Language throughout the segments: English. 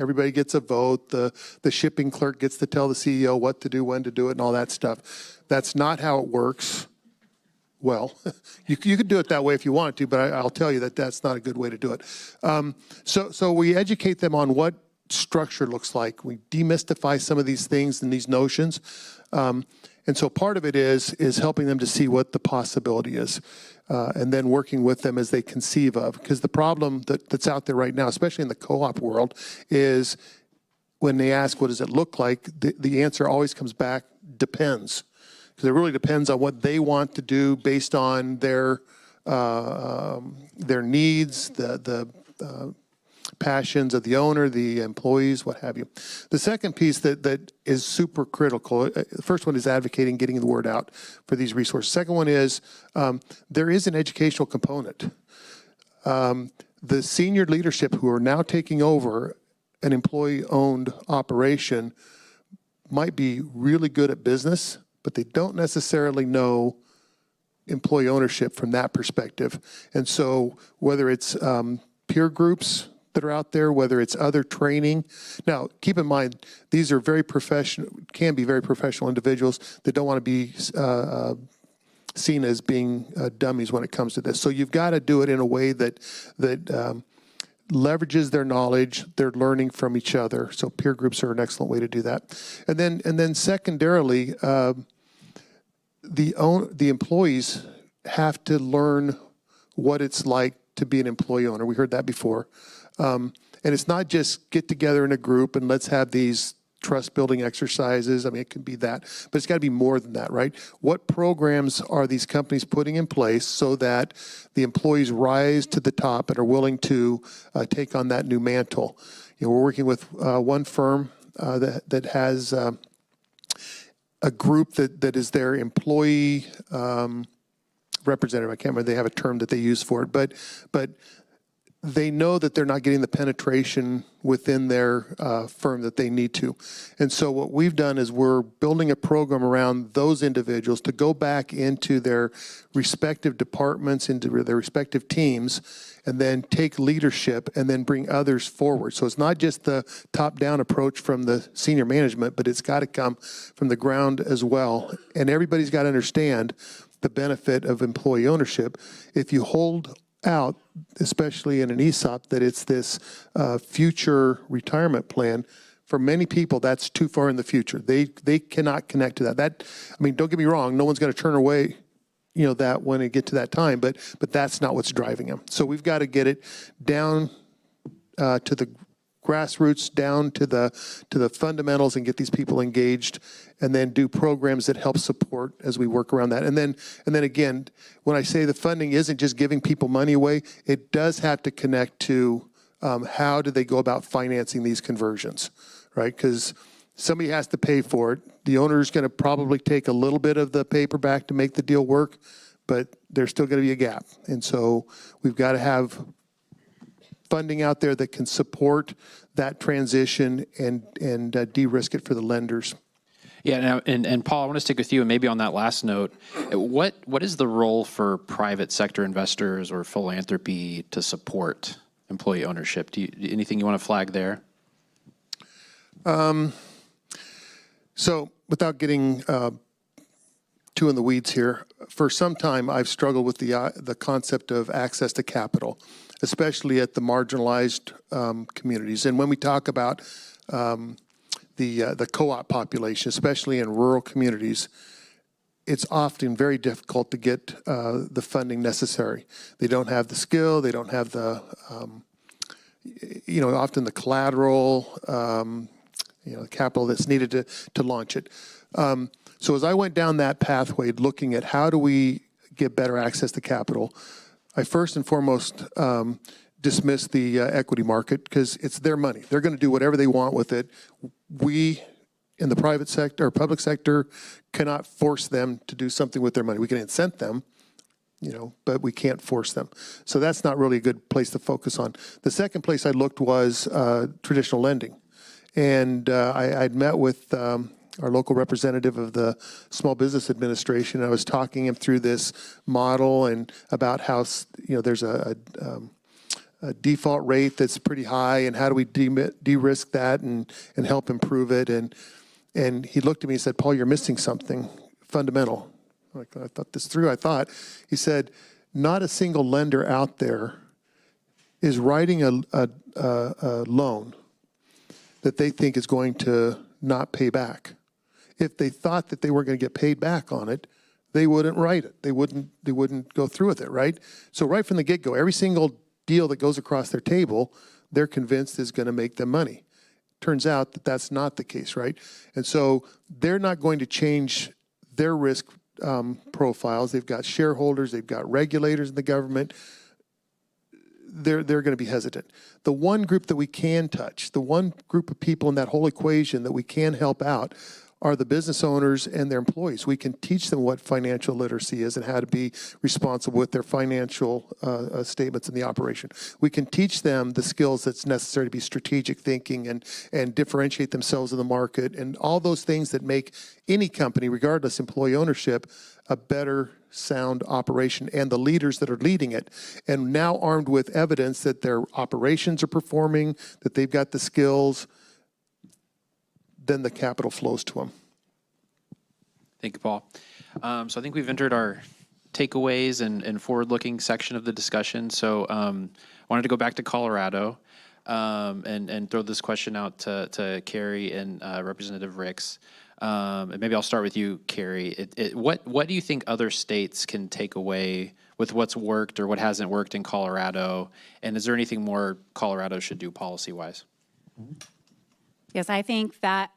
Everybody gets a vote. The shipping clerk gets to tell the CEO what to do, when to do it, and all that stuff. That's not how it works. Well, you could do it that way if you wanted to, but I'll tell you that that's not a good way to do it. So we educate them on what structure looks like. We demystify some of these things and these notions. And so part of it is helping them to see what the possibility is, and then working with them as they conceive of. Because the problem that's out there right now, especially in the co-op world, is when they ask what does it look like, the answer always comes back, depends. Because it really depends on what they want to do based on their needs, the passions of the owner, the employees, what have you. The second piece that is super critical, the first one is advocating, getting the word out for these resources. Second one is there is an educational component. The senior leadership who are now taking over an employee-owned operation might be really good at business, but they don't necessarily know employee ownership from that perspective. And so whether it's peer groups that are out there, whether it's other training. Now, keep in mind, these are very professional, can be very professional individuals that don't want to be seen as being dummies when it comes to this. So you've got to do it in a way that leverages their knowledge, they're learning from each other. So peer groups are an excellent way to do that. And then secondarily, the employees have to learn what it's like to be an employee owner. We heard that before. And it's not just get together in a group and let's have these trust building exercises. I mean, it can be that, but it's got to be more than that, right? What programs are these companies putting in place so that the employees rise to the top and are willing to take on that new mantle? You know, we're working with one firm that has a group that is their employee representative. I can't remember, they have a term that they use for it, but they know that they're not getting the penetration within their firm that they need to. And so what we've done is we're building a program around those individuals to go back into their respective departments, into their respective teams, and then take leadership and then bring others forward. So it's not just the top-down approach from the senior management, but it's got to come from the ground as well. And everybody's got to understand the benefit of employee ownership. If you hold out, especially in an ESOP, that it's this future retirement plan, for many people that's too far in the future. They cannot connect to that. I mean, don't get me wrong, no one's going to turn away that when they get to that time, but that's not what's driving them. So we've got to get it down to the grassroots, down to the fundamentals, and get these people engaged, and then do programs that help support as we work around that. And then again, when I say the funding isn't just giving people money away, it does have to connect to how do they go about financing these conversions, right? Because somebody has to pay for it. The owner is going to probably take a little bit of the paper back to make the deal work, but there's still going to be a gap. And so we've got to have funding out there that can support that transition and de-risk it for the lenders. Yeah, and Paul, I want to stick with you, and maybe on that last note, what is the role for private sector investors or philanthropy to support employee ownership? Anything you want to flag there? So without getting too in the weeds here, for some time I've struggled with the concept of access to capital, especially at the marginalized communities. And when we talk about the co-op population, especially in rural communities, it's often very difficult to get the funding necessary. They don't have the skill, they don't have the, often the collateral, the capital that's needed to launch it. So as I went down that pathway, looking at how do we get better access to capital, I first and foremost dismissed the equity market because it's their money. They're going to do whatever they want with it. We, in the private sector or public sector, cannot force them to do something with their money. We can incent them, but we can't force them. So that's not really a good place to focus on. The second place I looked was traditional lending. And I'd met with our local representative of the Small Business Administration. I was talking him through this model and about how there's a default rate that's pretty high, and how do we de-risk that and help improve it? And he looked at me and said, Paul, you're missing something fundamental. Like, I thought this through. He said, not a single lender out there is writing a loan that they think is going to not pay back. If they thought that they were going to get paid back on it, they wouldn't write it. They wouldn't go through with it, right? So right from the get-go, every single deal that goes across their table, they're convinced is going to make them money. Turns out that that's not the case, right? And so they're not going to change their risk profiles. They've got shareholders, they've got regulators in the government. They're going to be hesitant. The one group that we can touch, the one group of people in that whole equation that we can help out are the business owners and their employees. We can teach them what financial literacy is and how to be responsible with their financial statements in the operation. We can teach them the skills that's necessary to be strategic thinking and differentiate themselves in the market and all those things that make any company, regardless employee ownership, a better sound operation, and the leaders that are leading it. And now armed with evidence that their operations are performing, that they've got the skills, then the capital flows to them. Thank you, Paul. So I think we've entered our takeaways and forward-looking section of the discussion. So I wanted to go back to Colorado and throw this question out to Carrie and Representative Ricks. And maybe I'll start with you, Carrie. What do you think other states can take away with what's worked or what hasn't worked in Colorado? And is there anything more Colorado should do policy-wise? Yes, I think that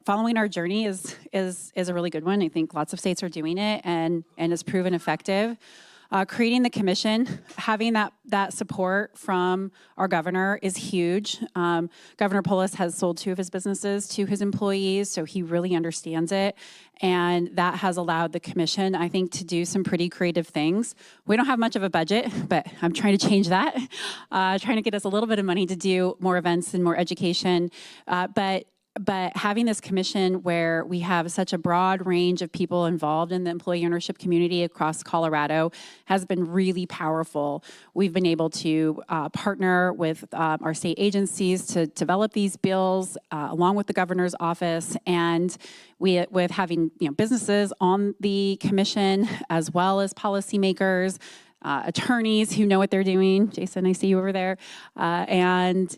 following our journey is a really good one. I think lots of states are doing it and has proven effective. Creating the commission, having that support from our governor is huge. Governor Polis has sold 2 of his businesses to his employees, so he really understands it. And that has allowed the commission, I think, to do some pretty creative things. We don't have much of a budget, but I'm trying to change that. Trying to get us a little bit of money to do more events and more education. But having this commission where we have such a broad range of people involved in the employee ownership community across Colorado has been really powerful. We've been able to partner with our state agencies to develop these bills along with the governor's office, and with having businesses on the commission as well as policymakers, attorneys who know what they're doing. Jason, I see you over there. And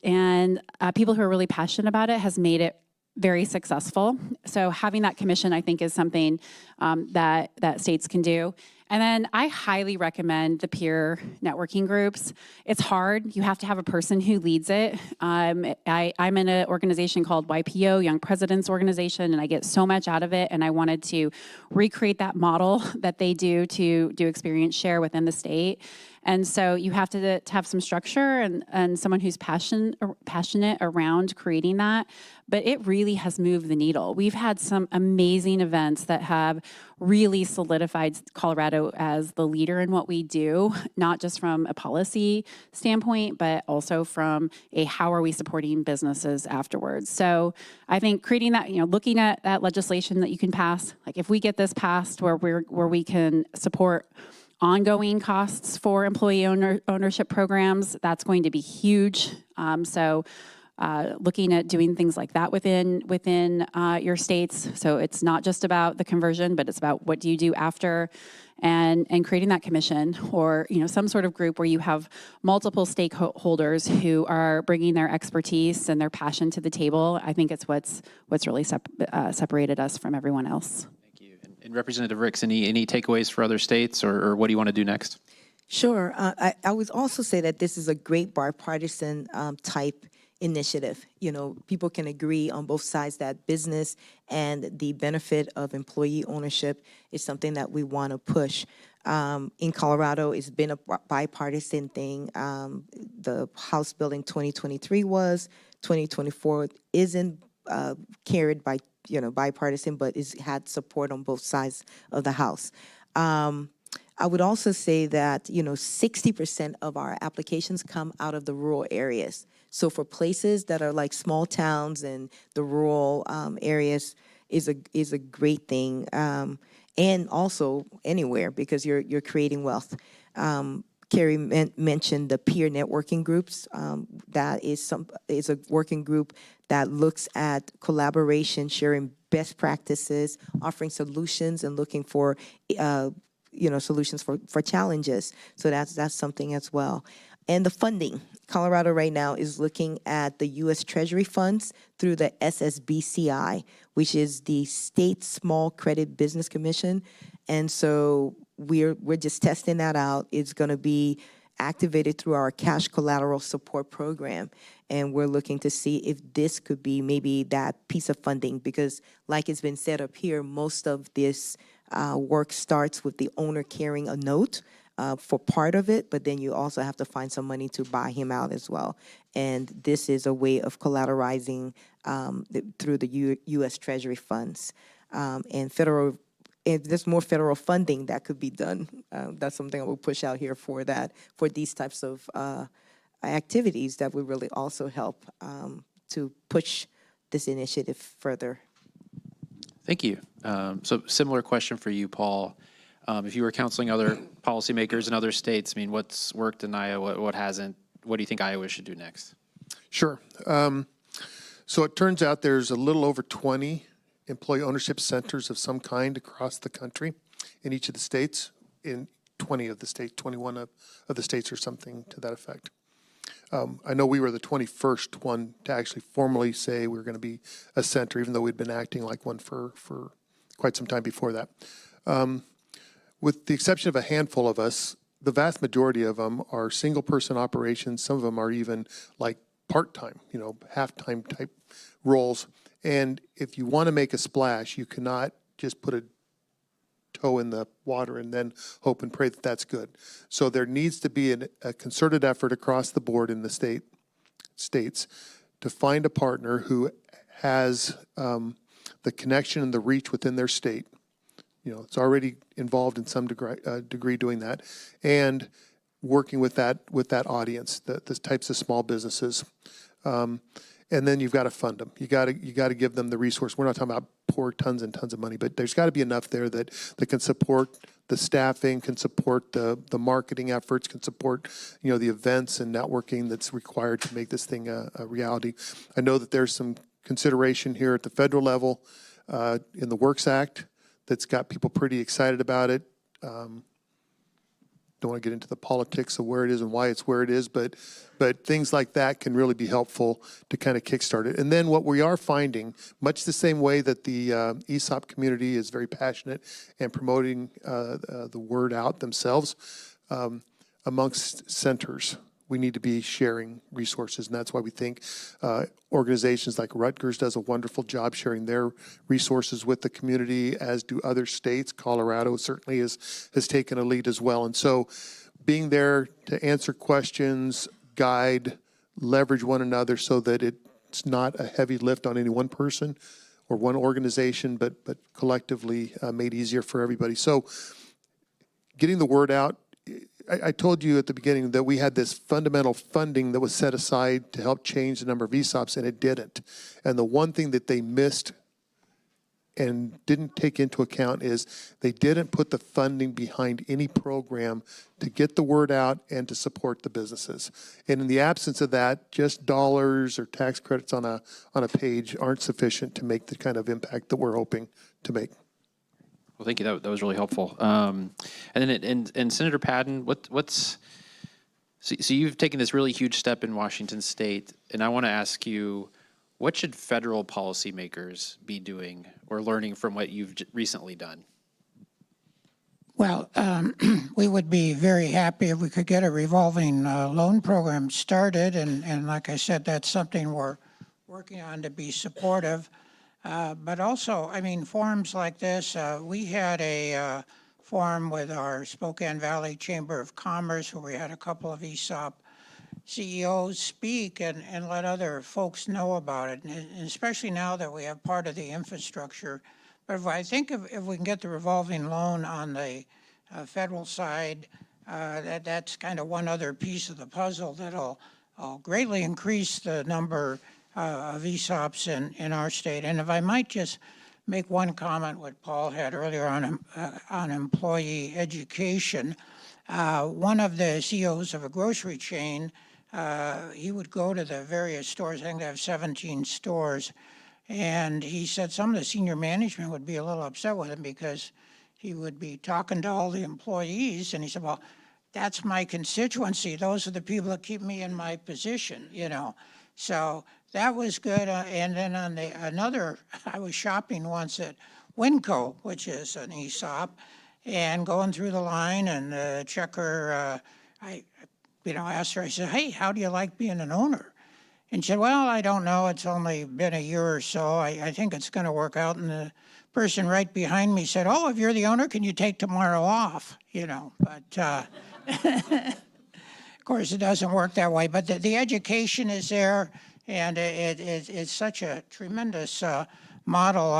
people who are really passionate about it has made it very successful. So having that commission, I think, is something that states can do. And then I highly recommend the peer networking groups. It's hard. You have to have a person who leads it. I'm in an organization called YPO, Young Presidents Organization, and I get so much out of it. And I wanted to recreate that model that they do to do experience share within the state. And so you have to have some structure and someone who's passionate around creating that. But it really has moved the needle. We've had some amazing events that have really solidified Colorado as the leader in what we do, not just from a policy standpoint, but also from a how are we supporting businesses afterwards. So I think creating that, looking at that legislation that you can pass, like if we get this passed where we can support ongoing costs for employee ownership programs, that's going to be huge. So looking at doing things like that within your states. So it's not just about the conversion, but it's about what do you do after, and creating that commission or some sort of group where you have multiple stakeholders who are bringing their expertise and their passion to the table. I think it's what's really separated us from everyone else. And Representative Ricks, any takeaways for other states, or what do you want to do next? Sure. I would also say that this is a great bipartisan type initiative. People can agree on both sides that business and the benefit of employee ownership is something that we want to push. In Colorado, it's been a bipartisan thing. The House Bill in 2023 was, 2024 isn't carried by bipartisan, but it's had support on both sides of the House. I would also say that 60% of our applications come out of the rural areas. So for places that are like small towns and the rural areas is a great thing, and also anywhere because you're creating wealth. Carrie mentioned the peer networking groups. That is a working group that looks at collaboration, sharing best practices, offering solutions, and looking for solutions for challenges. So that's something as well. And the funding. Colorado right now is looking at the U.S. Treasury funds through the SSBCI, which is the State Small Credit Business Commission. And so we're just testing that out. It's going to be activated through our cash collateral support program. And we're looking to see if this could be maybe that piece of funding, because like it's been said up here, most of this work starts with the owner carrying a note for part of it, but then you also have to find some money to buy him out as well. And this is a way of collateralizing through the U.S. Treasury funds. And if there's more federal funding that could be done, that's something I will push out here for these types of activities that would really also help to push this initiative further. Thank you. So similar question for you, Paul. If you were counseling other policymakers in other states, I mean, what's worked in Iowa, what hasn't? What do you think Iowa should do next? Sure. So it turns out there's a little over 20 employee ownership centers of some kind across the country in each of the states, in 20 of the states, 21 of the states or something to that effect. I know we were the 21st one to actually formally say we were going to be a center, even though we'd been acting like one for quite some time before that. With the exception of a handful of us, the vast majority of them are single-person operations. Some of them are even like part-time, half-time type roles. And if you want to make a splash, you cannot just put a toe in the water and then hope and pray that that's good. So there needs to be a concerted effort across the board in the states to find a partner who has the connection and the reach within their state. It's already involved in some degree doing that, and working with that audience, the types of small businesses. And then you've got to fund them. You got to give them the resource. We're not talking about pour tons and tons of money, but there's got to be enough there that can support the staffing, can support the marketing efforts, can support the events and networking that's required to make this thing a reality. I know that there's some consideration here at the federal level in the Works Act that's got people pretty excited about it. Don't want to get into the politics of where it is and why it's where it is, but things like that can really be helpful to kind of kickstart it. And then what we are finding, much the same way that the ESOP community is very passionate and promoting the word out themselves, amongst centers, we need to be sharing resources, and that's why we think organizations like Rutgers does a wonderful job sharing their resources with the community, as do other states. Colorado certainly has taken a lead as well. And so being there to answer questions, guide, leverage one another so that it's not a heavy lift on any one person or one organization, but collectively made easier for everybody. So getting the word out. I told you at the beginning that we had this fundamental funding that was set aside to help change the number of ESOPs, and it didn't. And the one thing that they missed and didn't take into account is they didn't put the funding behind any program to get the word out and to support the businesses. And in the absence of that, just dollars or tax credits on a page aren't sufficient to make the kind of impact that we're hoping to make. Well, thank you. That was really helpful. And then, Senator Padden, so you've taken this really huge step in Washington State, and I want to ask you, what should federal policymakers be doing or learning from what you've recently done? Well, we would be very happy if we could get a revolving loan program started, and like I said, that's something we're working on to be supportive. But also, I mean, forums like this, we had a forum with our Spokane Valley Chamber of Commerce where we had a couple of ESOP CEOs speak and let other folks know about it, and especially now that we have part of the infrastructure. But I think if we can get the revolving loan on the federal side, that's kind of one other piece of the puzzle that'll greatly increase the number of ESOPs in our state. And if I might just make one comment what Paul had earlier on employee education. one of the CEOs of a grocery chain, he would go to the various stores. I think they have 17 stores. And he said some of the senior management would be a little upset with him because he would be talking to all the employees. And he said, well, that's my constituency. Those are the people that keep me in my position, you know. So that was good. And then on another, I was shopping once at Winco, which is an ESOP, and going through the line and the checker, I asked her, I said, hey, how do you like being an owner? And she said, well, I don't know. It's only been a year or so. I think it's going to work out. And the person right behind me said, oh, if you're the owner, can you take tomorrow off? You know, but of course, it doesn't work that way. But the education is there, and it's such a tremendous model.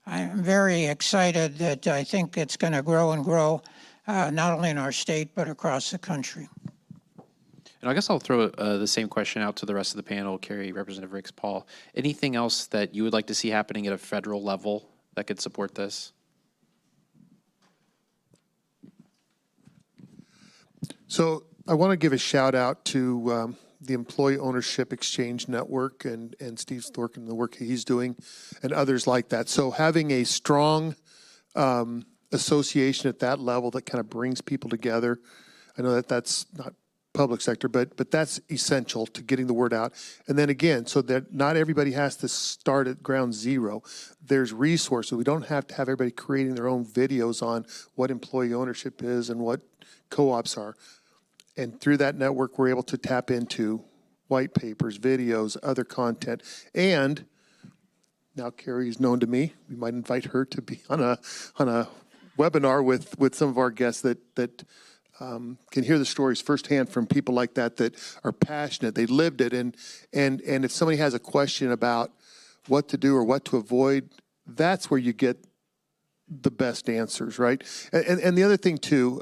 I'm very excited that I think it's going to grow and grow, not only in our state, but across the country. And I guess I'll throw the same question out to the rest of the panel, Carrie, Representative Ricks, Paul. Anything else that you would like to see happening at a federal level that could support this? So I want to give a shout out to the Employee Ownership Exchange Network and Steve Thorkin and the work he's doing and others like that. So having a strong association at that level that kind of brings people together. I know that that's not public sector, but that's essential to getting the word out. And then again, so that not everybody has to start at ground zero. There's resources. We don't have to have everybody creating their own videos on what employee ownership is and what co-ops are. And through that network, we're able to tap into white papers, videos, other content. And now Carrie is known to me. We might invite her to be on a webinar with some of our guests that can hear the stories firsthand from people like that are passionate. They lived it. And if somebody has a question about what to do or what to avoid, that's where you get the best answers, right? And the other thing too,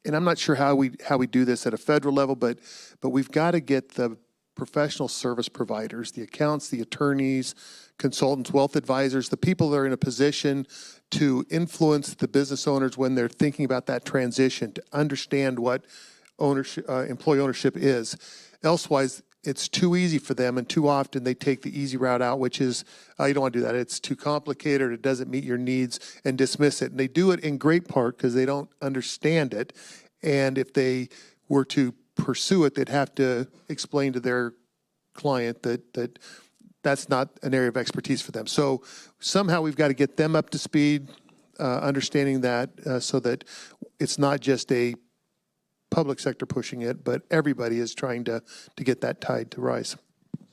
and I'm not sure how we do this at a federal level, but we've got to get the professional service providers, the accountants, the attorneys, consultants, wealth advisors, the people that are in a position to influence the business owners when they're thinking about that transition, to understand what ownership, employee ownership is. Elsewise, it's too easy for them, and too often they take the easy route out, which is, you don't want to do that. It's too complicated, it doesn't meet your needs, and dismiss it. And they do it in great part because they don't understand it. And if they were to pursue it, they'd have to explain to their client that that's not an area of expertise for them. So somehow we've got to get them up to speed, understanding that so that it's not just a public sector pushing it, but everybody is trying to get that tide to rise. So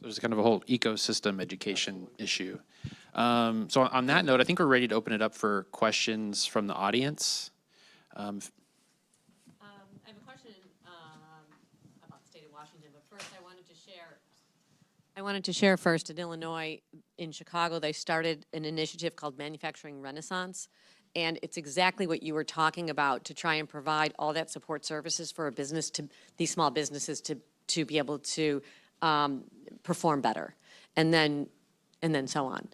there's kind of a whole ecosystem education issue. So on that note, I think we're ready to open it up for questions from the audience. I have a question about the state of Washington, but first I wanted to share first in Illinois, in Chicago, they started an initiative called Manufacturing Renaissance. And it's exactly what you were talking about, to try and provide all that support services for a business, to these small businesses to be able to perform better, and then so on.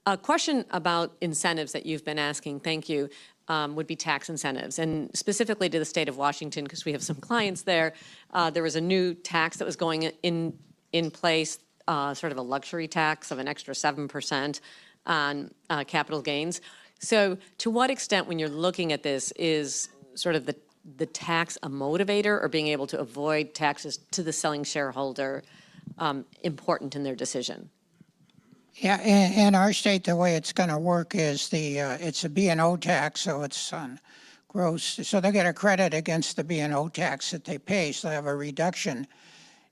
A question about incentives that you've been asking, thank you, would be tax incentives, and specifically to the state of Washington, because we have some clients there. There was a new tax that was going in place, sort of a luxury tax of an extra 7% on capital gains. So to what extent, when you're looking at this, is sort of the tax a motivator, or being able to avoid taxes to the selling shareholder important in their decision? Yeah, in our state, the way it's going to work is it's a B&O tax, so it's on gross. So they get a credit against the B&O tax that they pay, so they have a reduction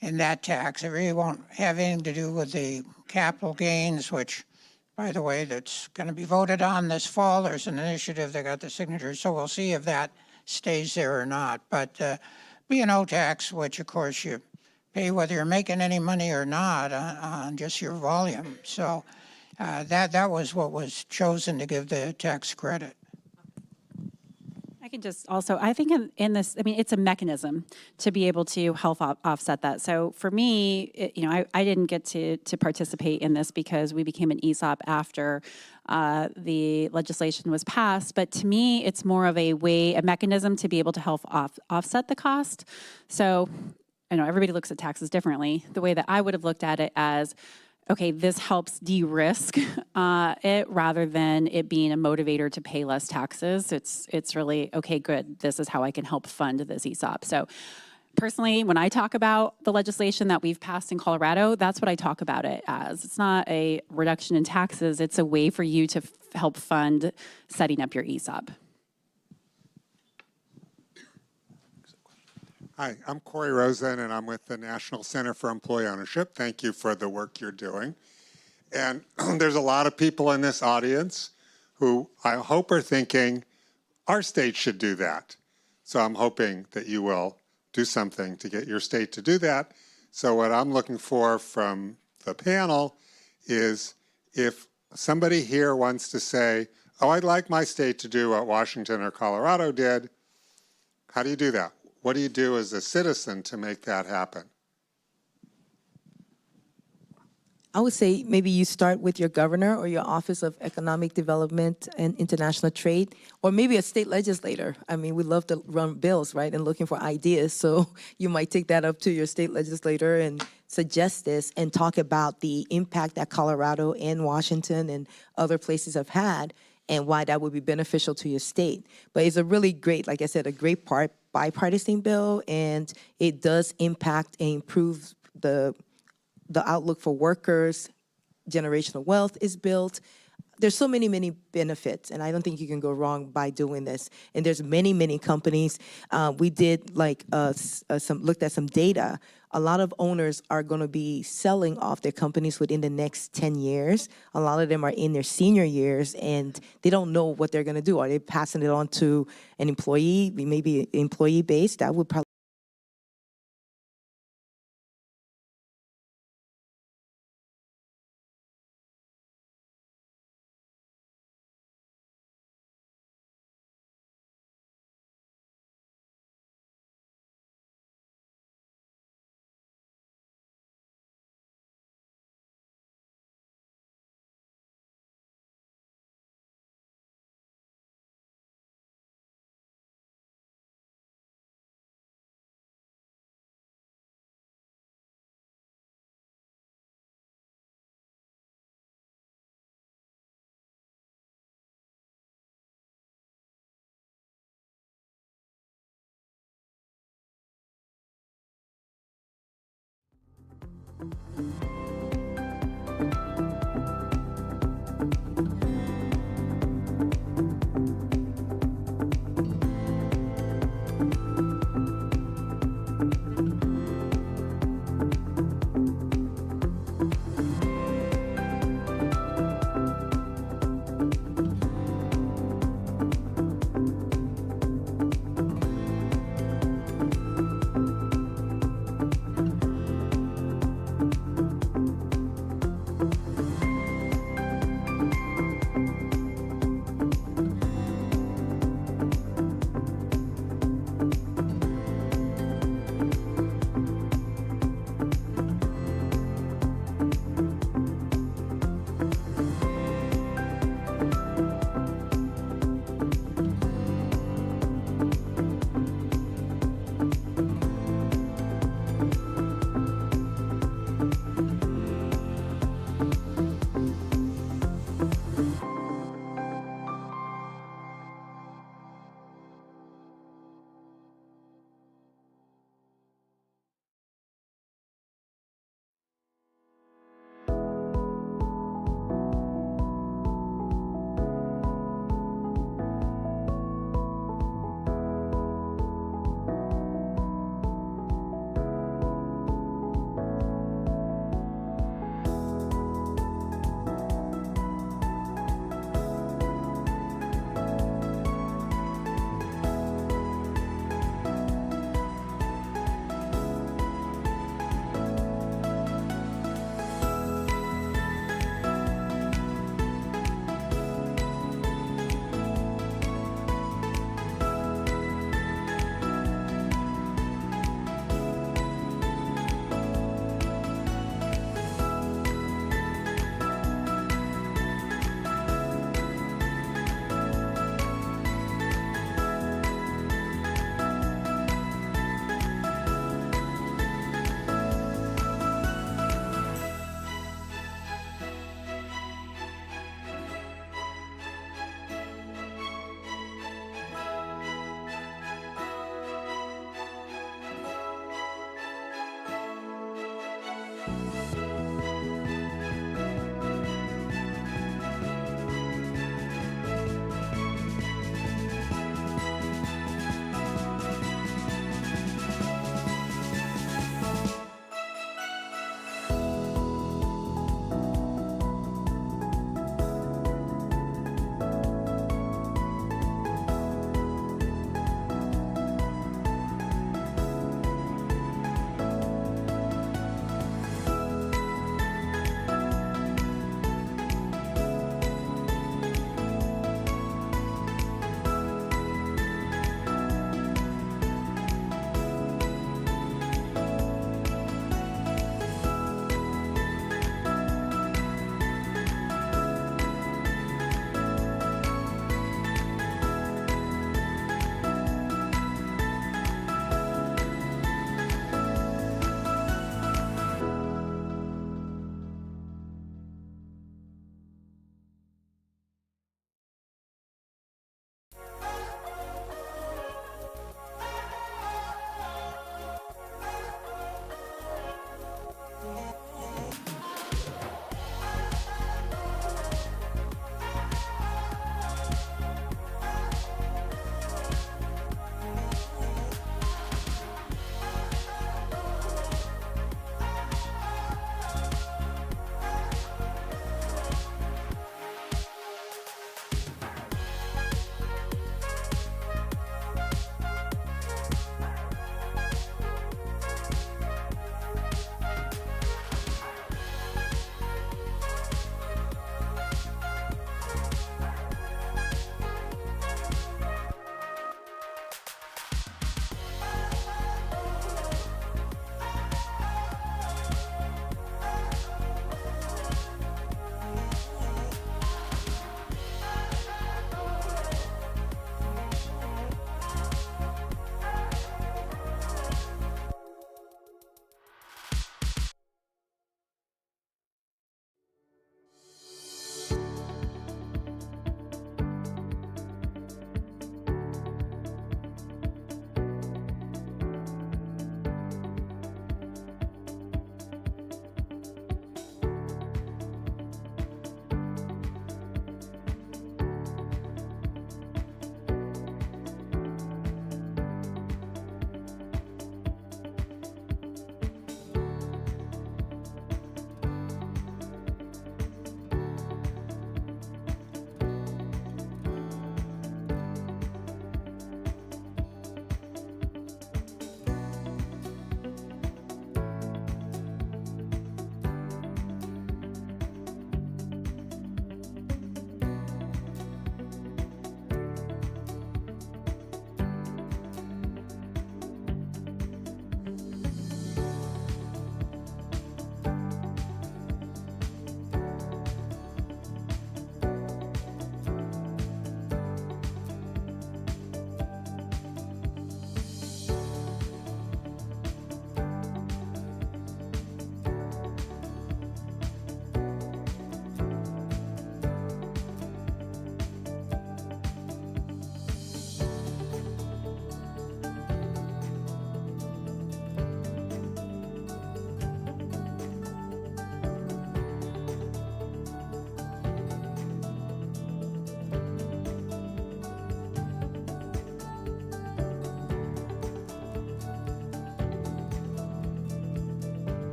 in that tax. It really won't have anything to do with the capital gains, which, by the way, that's going to be voted on this fall. There's an initiative that got the signatures, so we'll see if that stays there or not. But B&O tax, which of course you pay whether you're making any money or not on just your volume. So that was what was chosen to give the tax credit. can just also, I think in this, I mean, it's a mechanism to be able to help offset that. So for me, I didn't get to participate in this because we became an ESOP after the legislation was passed. But to me, it's more of a mechanism to be able to help offset the cost. So I know everybody looks at taxes differently. The way that I would have looked at it as, okay, this helps de-risk it rather than it being a motivator to pay less taxes. It's really, okay, good, this is how I can help fund this ESOP. So personally, when I talk about the legislation that we've passed in Colorado, that's what I talk about it as. It's not a reduction in taxes, it's a way for you to help fund setting up your ESOP. Hi, I'm Corey Rosen, and I'm with the National Center for Employee Ownership. Thank you for the work you're doing. And there's a lot of people in this audience who I hope are thinking, our state should do that. So I'm hoping that you will do something to get your state to do that. So what I'm looking for from the panel is if somebody here wants to say, oh, I'd like my state to do what Washington or Colorado did, how do you do that? What do you do as a citizen to make that happen? I would say maybe you start with your governor or your Office of Economic Development and International Trade, or maybe a state legislator. I mean, we love to run bills, right, and looking for ideas. So you might take that up to your state legislator and suggest this and talk about the impact that Colorado and Washington and other places have had and why that would be beneficial to your state. But it's a really great, like I said, a great bipartisan bill, and it does impact and improve the outlook for workers. Generational wealth is built. There's so many, many benefits, and I don't think you can go wrong by doing this. And there's many, many companies. We did looked at some data. A lot of owners are going to be selling off their companies within the next 10 years. A lot of them are in their senior years, and they don't know what they're going to do. Are they passing it on to an employee, maybe employee base? That would probably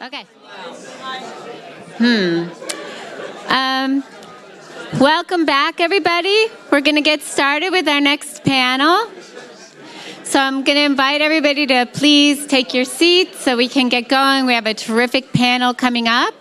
Okay. Welcome back, everybody. We're going to get started with our next panel. So I'm going to invite everybody to please take your seats so we can get going. We have a terrific panel coming up.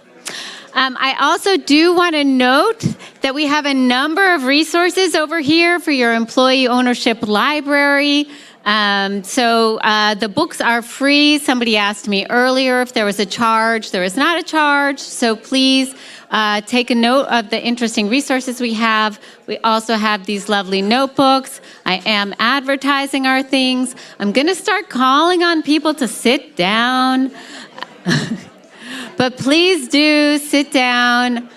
I also do want to note that we have a number of resources over here for your employee ownership library. The books are free. Somebody asked me earlier if there was a charge. There is not a charge, so please take a note of the interesting resources we have. We also have these lovely notebooks. I am advertising our things. I'm going to start calling on people to sit down. But please do sit down,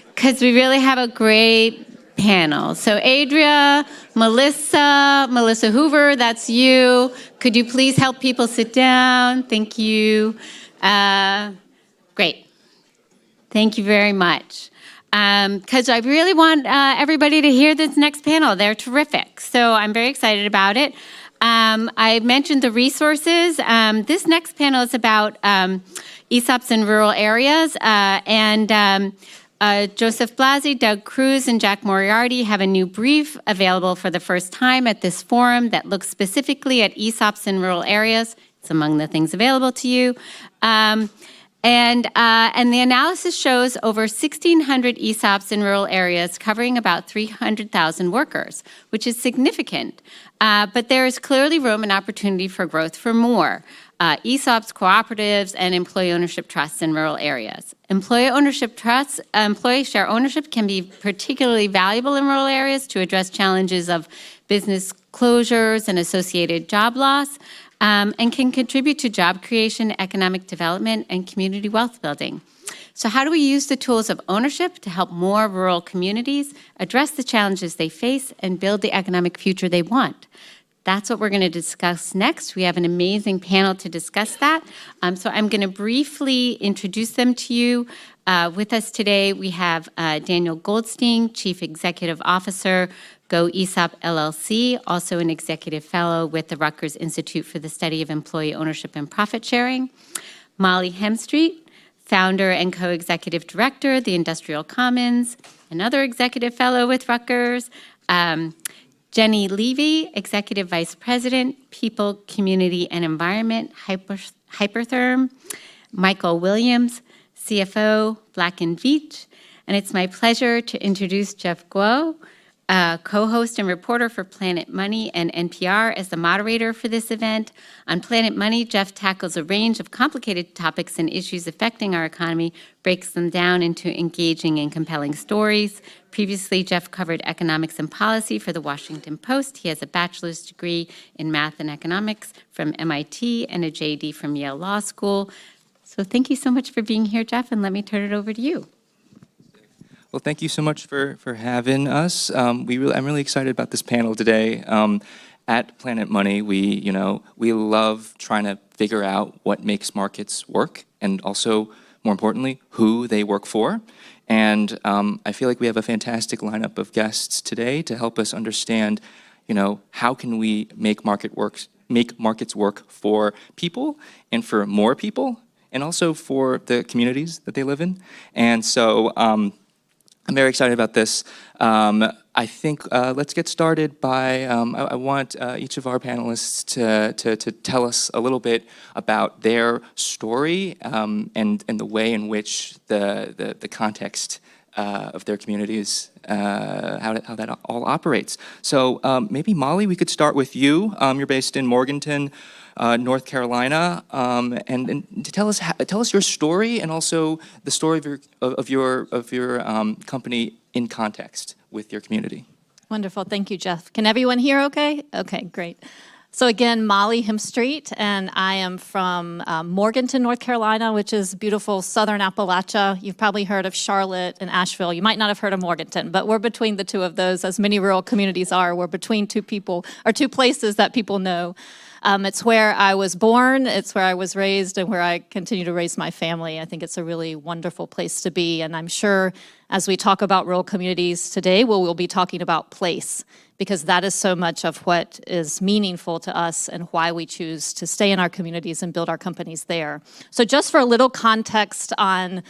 because we really have a great panel. So Adria, Melissa Hoover, that's you. Could you please help people sit down? Thank you. Great. Thank you very much. Because I really want everybody to hear this next panel. They're terrific. So I'm very excited about it. I mentioned the resources. This next panel is about ESOPs in rural areas. Joseph Blasi, Doug Cruz, and Jack Moriarty have a new brief available for the first time at this forum that looks specifically at ESOPs in rural areas. It's among the things available to you. And the analysis shows over 1,600 ESOPs in rural areas covering about 300,000 workers, which is significant. But there is clearly room and opportunity for growth for more ESOPs, cooperatives, and employee ownership trusts in rural areas. Employee ownership trusts, employee share ownership can be particularly valuable in rural areas to address challenges of business closures and associated job loss. And can contribute to job creation, economic development, and community wealth building. So how do we use the tools of ownership to help more rural communities address the challenges they face and build the economic future they want? That's what we're going to discuss next. We have an amazing panel to discuss that. So I'm going to briefly introduce them to you. With us today, we have Daniel Goldstein, Chief Executive Officer, Go ESOP LLC, also an executive fellow with the Rutgers Institute for the Study of Employee Ownership and Profit Sharing. Molly Hemstreet, founder and co-executive director, the Industrial Commons, another executive fellow with Rutgers. Jenny Levy, executive vice president, People, Community, and Environment, Hypertherm. Michael Williams, CFO, Black & Veatch. And it's my pleasure to introduce Jeff Guo, co-host and reporter for Planet Money and NPR, as the moderator for this event. On Planet Money, Jeff tackles a range of complicated topics and issues affecting our economy, breaks them down into engaging and compelling stories. Previously, Jeff covered economics and policy for the Washington Post. He has a bachelor's degree in math and economics from MIT and a JD from Yale Law School. So thank you so much for being here, Jeff, and let me turn it over to you. Well, thank you so much for having us. I'm really excited about this panel today. At Planet Money, we love trying to figure out what makes markets work, and also, more importantly, who they work for. And I feel like we have a fantastic lineup of guests today to help us understand, how can we make markets work for people and for more people, and also for the communities that they live in. And so I'm very excited about this. I think let's get started by, I want each of our panelists to tell us a little bit about their story and the way in which the context of their communities, how that all operates. So maybe Molly, we could start with you. You're based in Morganton, North Carolina, and to tell us your story and also the story of your company in context with your community. Wonderful, thank you, Jeff. Can everyone hear okay? Okay, great. So again, Molly Hemstreet, and I am from Morganton, North Carolina, which is beautiful southern Appalachia. You've probably heard of Charlotte and Asheville. You might not have heard of Morganton, but we're between the two of those, as many rural communities are. We're between two places that people know. It's where I was born, it's where I was raised, and where I continue to raise my family. I think it's a really wonderful place to be, and I'm sure as we talk about rural communities today, we'll be talking about place, because that is so much of what is meaningful to us and why we choose to stay in our communities and build our companies there. So just for a little context on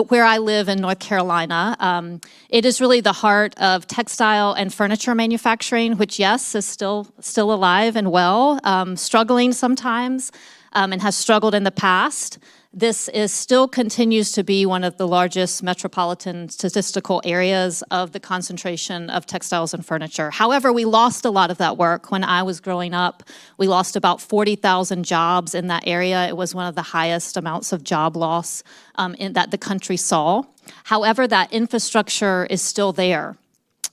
where I live in North Carolina, it is really the heart of textile and furniture manufacturing, which, yes, is still alive and well, struggling sometimes, and has struggled in the past. This still continues to be one of the largest metropolitan statistical areas of the concentration of textiles and furniture. However, we lost a lot of that work. When I was growing up, we lost about 40,000 jobs in that area. It was one of the highest amounts of job loss that the country saw. However, that infrastructure is still there.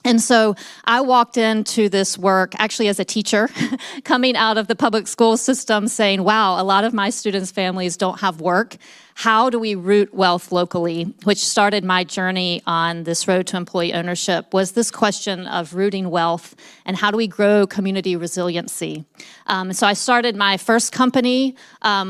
And so I walked into this work actually as a teacher coming out of the public school system saying, wow, a lot of my students' families don't have work. How do we root wealth locally? Which started my journey on this road to employee ownership, was this question of rooting wealth and how do we grow community resiliency. So I started my first company,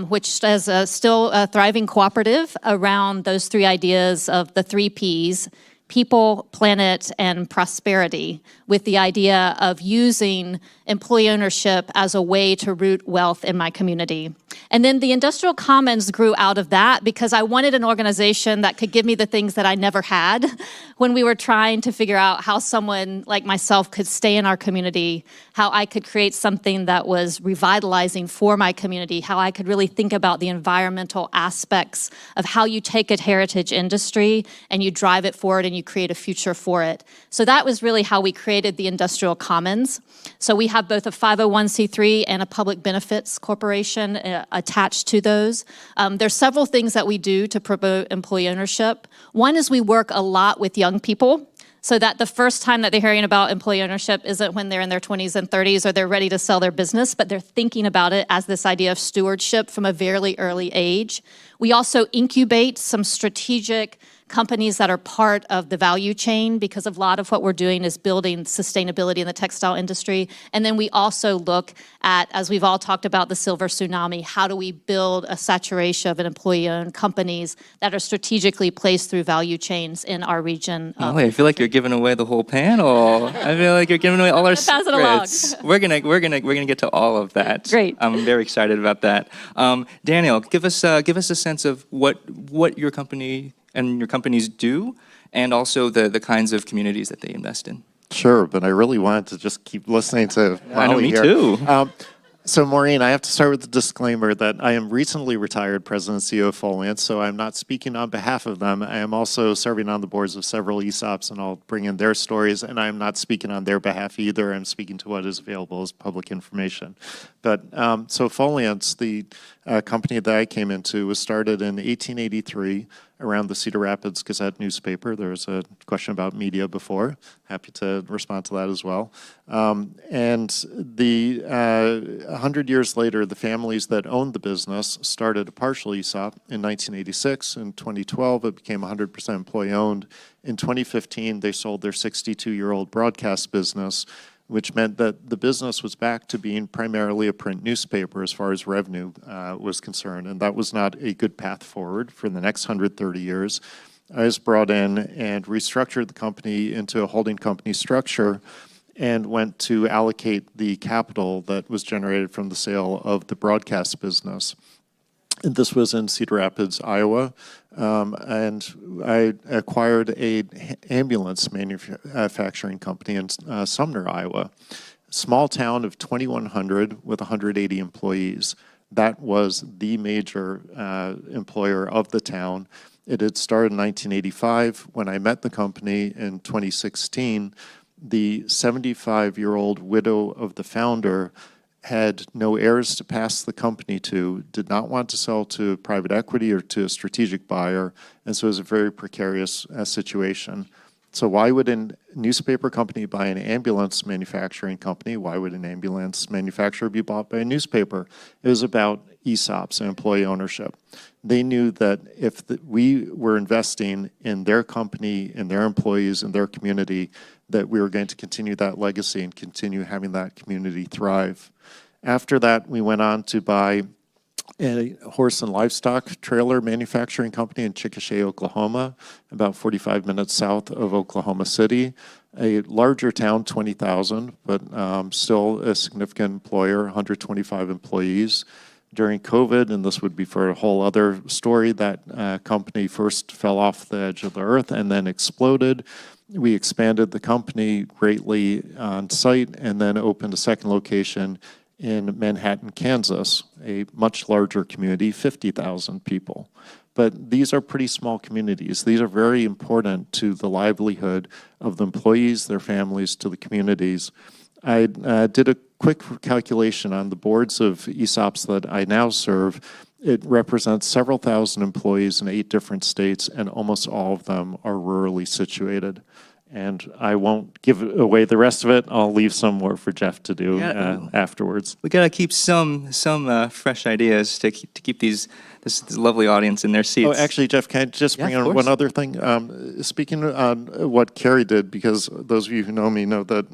which is still a thriving cooperative around those three ideas of the 3 Ps: people, planet, and prosperity, with the idea of using employee ownership as a way to root wealth in my community. And then the Industrial Commons grew out of that because I wanted an organization that could give me the things that I never had when we were trying to figure out how someone like myself could stay in our community, how I could create something that was revitalizing for my community, how I could really think about the environmental aspects of how you take a heritage industry and you drive it forward and you create a future for it. So that was really how we created the Industrial Commons. So we have both a 501c3 and a public benefits corporation attached to those. There's several things that we do to promote employee ownership. One is we work a lot with young people, so that the first time that they're hearing about employee ownership isn't when they're in their 20s and 30s or they're ready to sell their business, but they're thinking about it as this idea of stewardship from a very early age. We also incubate some strategic companies that are part of the value chain, because a lot of what we're doing is building sustainability in the textile industry. And then we also look at, as we've all talked about, the silver tsunami, how do we build a saturation of employee-owned companies that are strategically placed through value chains in our region. Molly, I feel like you're giving away the whole panel. I feel like you're giving away all our Pass it along. secrets. We're gonna get to all of that. Great. I'm very excited about that. Daniel, give us a sense of what your company and your companies do, and also the kinds of communities that they invest in. Sure, but I really wanted to just keep listening to Molly I know, me here. too. So Maureen, I have to start with the disclaimer that I am recently retired President and CEO of Foliant, so I'm not speaking on behalf of them. I am also serving on the boards of several ESOPs, and I'll bring in their stories, and I'm not speaking on their behalf either. I'm speaking to what is available as public information. But so Foliant, the company that I came into, was started in 1883 around the Cedar Rapids Gazette newspaper. There was a question about media before. Happy to respond to that as well. And 100 years later, the families that owned the business started a partial ESOP in 1986. In 2012, it became 100% employee-owned. In 2015, they sold their 62-year-old broadcast business, which meant that the business was back to being primarily a print newspaper as far as revenue was concerned, and that was not a good path forward for the next 130 years. I was brought in and restructured the company into a holding company structure and went to allocate the capital that was generated from the sale of the broadcast business. And this was in Cedar Rapids, Iowa, and I acquired an ambulance manufacturing company in Sumner, Iowa. Small town of 2,100 with 180 employees. That was the major employer of the town. It had started in 1985. When I met the company in 2016, the 75-year-old widow of the founder had no heirs to pass the company to, did not want to sell to private equity or to a strategic buyer, and so it was a very precarious situation. So why would a newspaper company buy an ambulance manufacturing company? Why would an ambulance manufacturer be bought by a newspaper? It was about ESOPs and employee ownership. They knew that if we were investing in their company, in their employees, in their community, that we were going to continue that legacy and continue having that community thrive. After that, we went on to buy a horse and livestock trailer manufacturing company in Chickasha, Oklahoma, about 45 minutes south of Oklahoma City. A larger town, 20,000, but still a significant employer, 125 employees. During COVID, and this would be for a whole other story, that company first fell off the edge of the earth and then exploded. We expanded the company greatly on site and then opened a second location in Manhattan, Kansas, a much larger community, 50,000 people. But these are pretty small communities. These are very important to the livelihood of the employees, their families, to the communities. I did a quick calculation on the boards of ESOPs that I now serve. It represents several thousand employees in 8 different states, and almost all of them are rurally situated. And I won't give away the rest of it. I'll leave some more for Jeff to do afterwards. We gotta keep some fresh ideas to keep this lovely audience in their seats. Oh, actually, Jeff, can I just bring on one other thing? Speaking on what Carrie did, because those of you who know me know that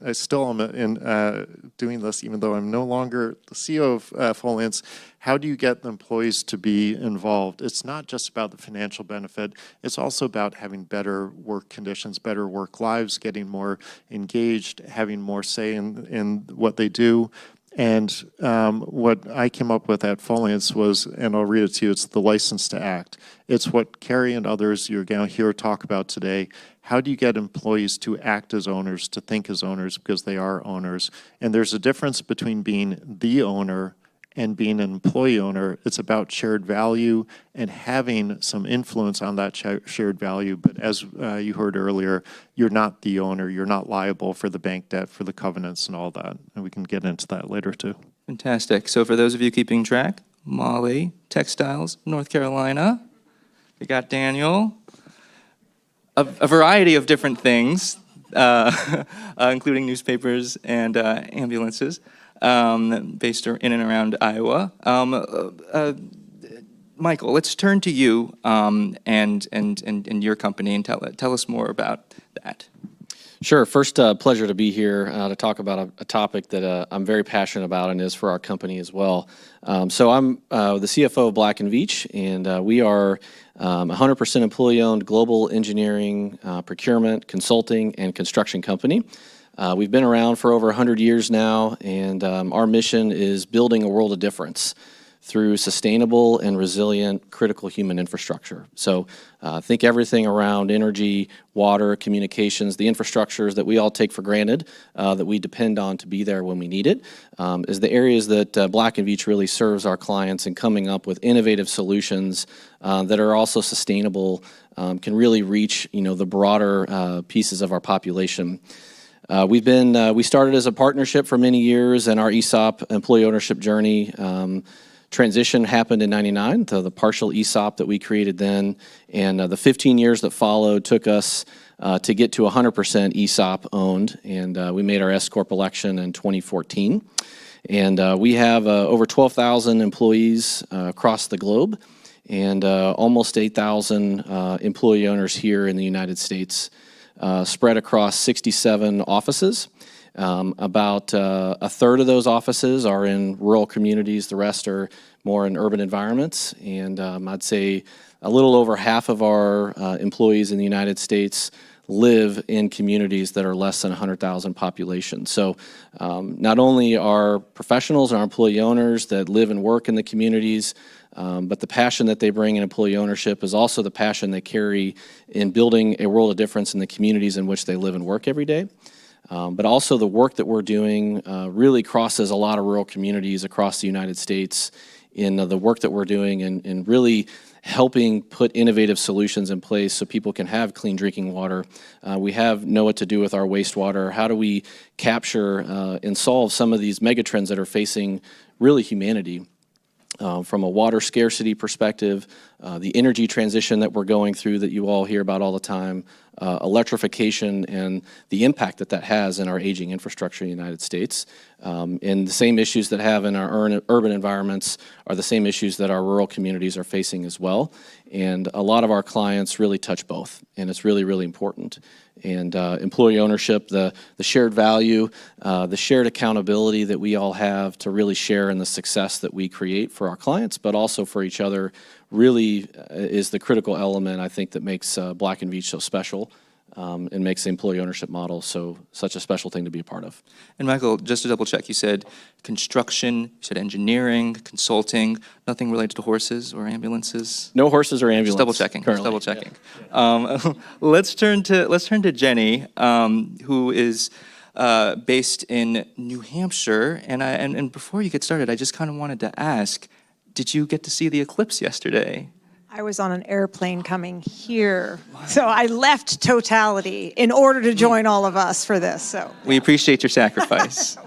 I still am doing this, even though I'm no longer the CEO of Foliance. How do you get the employees to be involved? It's not just about the financial benefit. It's also about having better work conditions, better work lives, getting more engaged, having more say in what they do. And what I came up with at Foliance was, and I'll read it to you, it's the license to act. It's what Carrie and others you're going to hear talk about today. How do you get employees to act as owners, to think as owners, because they are owners? And there's a difference between being the owner and being an employee owner. It's about shared value and having some influence on that shared value. But as you heard earlier, you're not the owner. You're not liable for the bank debt, for the covenants and all that. And we can get into that later too. Fantastic. So for those of you keeping track, Molly, Textiles, North Carolina. We got Daniel. A variety of different things, including newspapers and ambulances. Based in and around Iowa. Michael, let's turn to you and your company and tell us more about that. Sure. First, pleasure to be here to talk about a topic that I'm very passionate about and is for our company as well. So I'm the CFO of Black & Veatch, and we are 100% employee-owned global engineering, procurement, consulting, and construction company. We've been around for over 100 years now, and our mission is building a world of difference through sustainable and resilient critical human infrastructure. So think everything around energy, water, communications, the infrastructures that we all take for granted, that we depend on to be there when we need it, is the areas that Black & Veatch really serves our clients in coming up with innovative solutions that are also sustainable, can really reach the broader pieces of our population. We started as a partnership for many years, and our ESOP employee ownership journey transition happened in '99 to the partial ESOP that we created then, and the 15 years that followed took us to get to 100% ESOP owned, and we made our S-Corp election in 2014. And we have over 12,000 employees across the globe, and almost 8,000 employee owners here in the United States. Spread across 67 offices. About a third of those offices are in rural communities. The rest are more in urban environments. And I'd say a little over half of our employees in the United States live in communities that are less than 100,000 population. So not only are professionals, our employee owners that live and work in the communities, but the passion that they bring in employee ownership is also the passion they carry in building a world of difference in the communities in which they live and work every day. But also the work that we're doing really crosses a lot of rural communities across the United States in the work that we're doing and really helping put innovative solutions in place so people can have clean drinking water. We know what to do with our wastewater. How do we capture and solve some of these megatrends that are facing really humanity? From a water scarcity perspective, the energy transition that we're going through that you all hear about all the time, electrification and the impact that that has in our aging infrastructure in the United States. And the same issues that have in our urban environments are the same issues that our rural communities are facing as well. And a lot of our clients really touch both, and it's really, really important. And employee ownership, the shared value, the shared accountability that we all have to really share in the success that we create for our clients, but also for each other, really is the critical element, I think, that makes Black & Veatch so special. And makes the employee ownership model such a special thing to be a part of. And Michael, just to double check, you said construction, you said engineering, consulting, nothing related to horses or ambulances? No horses or ambulances. Just double checking. Currently. Just double checking. Let's turn to Jenny, who is based in New Hampshire. And before you get started, I just kind of wanted to ask, did you get to see the eclipse yesterday? I was on an airplane coming here, so I left Totality in order to join all of us for this. So we appreciate your sacrifice.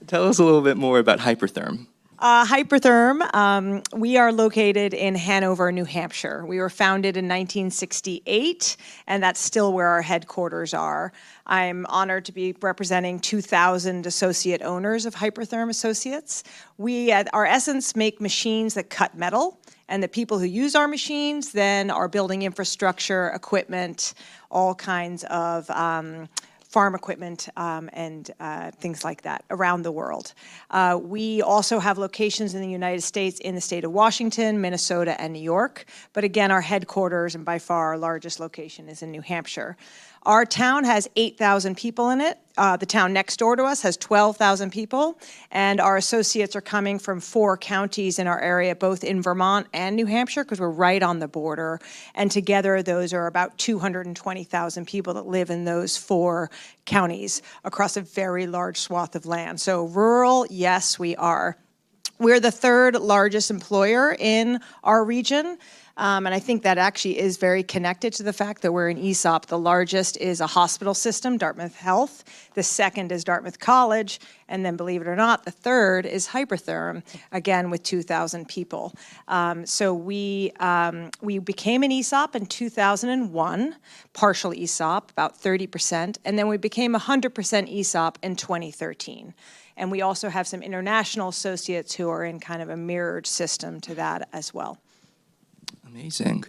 Tell us a little bit more about Hypertherm. Hypertherm, we are located in Hanover, New Hampshire. We were founded in 1968, and that's still where our headquarters are. I'm honored to be representing 2,000 associate owners of Hypertherm Associates. We, at our essence, make machines that cut metal, and the people who use our machines then are building infrastructure, equipment, all kinds of farm equipment and things like that around the world. We also have locations in the United States, in the state of Washington, Minnesota, and New York. But again, our headquarters and by far our largest location is in New Hampshire. Our town has 8,000 people in it. The town next door to us has 12,000 people, and our associates are coming from 4 counties in our area, both in Vermont and New Hampshire, because we're right on the border. And together, those are about 220,000 people that live in those 4 counties across a very large swath of land. So rural, yes, we are. We're the 3rd largest employer in our region. And I think that actually is very connected to the fact that we're an ESOP. The largest is a hospital system, Dartmouth Health. The second is Dartmouth College. And then, believe it or not, the third is Hypertherm, again, with 2,000 people. So we became an ESOP in 2001, partial ESOP, about 30%. And then we became 100% ESOP in 2013. And we also have some international associates who are in kind of a mirrored system to that as well. Amazing.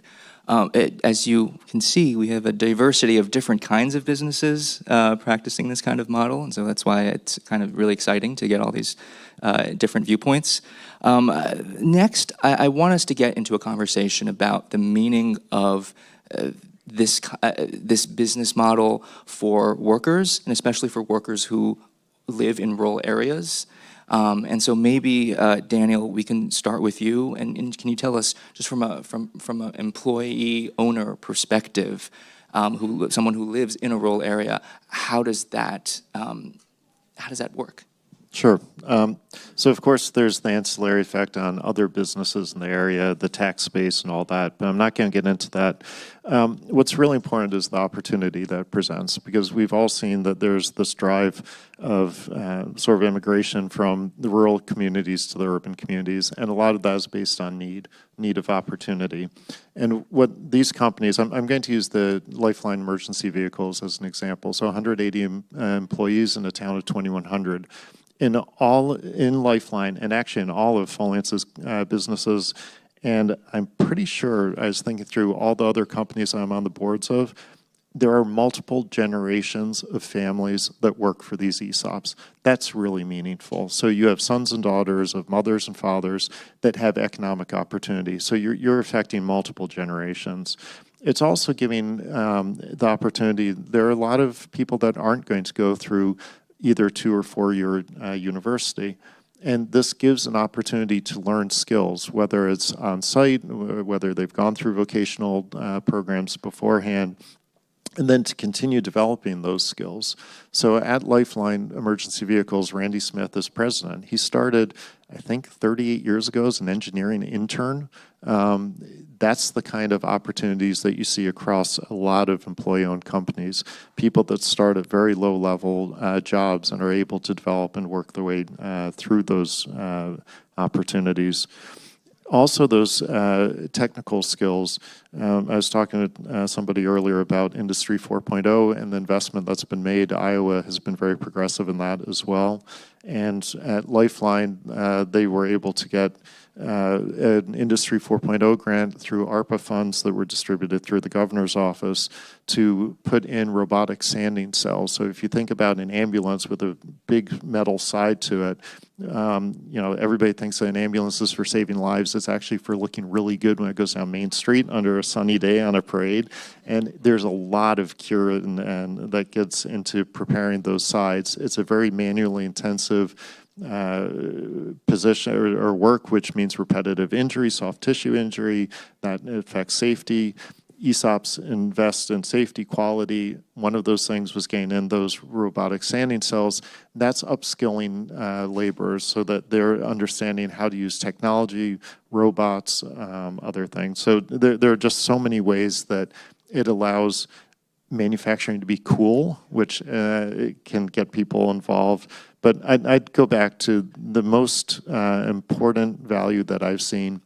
As you can see, we have a diversity of different kinds of businesses practicing this kind of model, and so that's why it's kind of really exciting to get all these different viewpoints. Next, I want us to get into a conversation about the meaning of this business model for workers, and especially for workers who live in rural areas. And so maybe, Daniel, we can start with you. And can you tell us, just from an employee owner perspective, someone who lives in a rural area, how does that work? Sure. So, of course, there's the ancillary effect on other businesses in the area, the tax space and all that, but I'm not going to get into that. What's really important is the opportunity that it presents, because we've all seen that there's this drive of sort of immigration from the rural communities to the urban communities, and a lot of that is based on need of opportunity. And what these companies, I'm going to use the Lifeline emergency vehicles as an example. So 180 employees in a town of 2,100. In Lifeline, and actually in all of Foliance's businesses, and I'm pretty sure, I was thinking through all the other companies I'm on the boards of, there are multiple generations of families that work for these ESOPs. That's really meaningful. So you have sons and daughters of mothers and fathers that have economic opportunity. So you're affecting multiple generations. It's also giving the opportunity, there are a lot of people that aren't going to go through either 2 or 4 year university. And this gives an opportunity to learn skills, whether it's on site, whether they've gone through vocational programs beforehand, and then to continue developing those skills. So at Lifeline Emergency Vehicles, Randy Smith is president. He started, I think, 38 years ago as an engineering intern. That's the kind of opportunities that you see across a lot of employee-owned companies, people that start at very low-level jobs and are able to develop and work their way through those opportunities. also those technical skills. I was talking to somebody earlier about Industry 4.0 and the investment that's been made. Iowa has been very progressive in that as well. And at Lifeline, they were able to get an Industry 4.0 grant through ARPA funds that were distributed through the governor's office to put in robotic sanding cells. So if you think about an ambulance with a big metal side to it, everybody thinks that an ambulance is for saving lives. It's actually for looking really good when it goes down Main Street under a sunny day on a parade. And there's a lot of cure and that gets into preparing those sides. It's a very manually intensive position or work, which means repetitive injury, soft tissue injury, that affects safety. ESOPs invest in safety, quality. One of those things was getting in those robotic sanding cells. That's upskilling laborers so that they're understanding how to use technology, robots, other things. So there are just so many ways that it allows manufacturing to be cool, which can get people involved. But I'd go back to the most important value that I've seen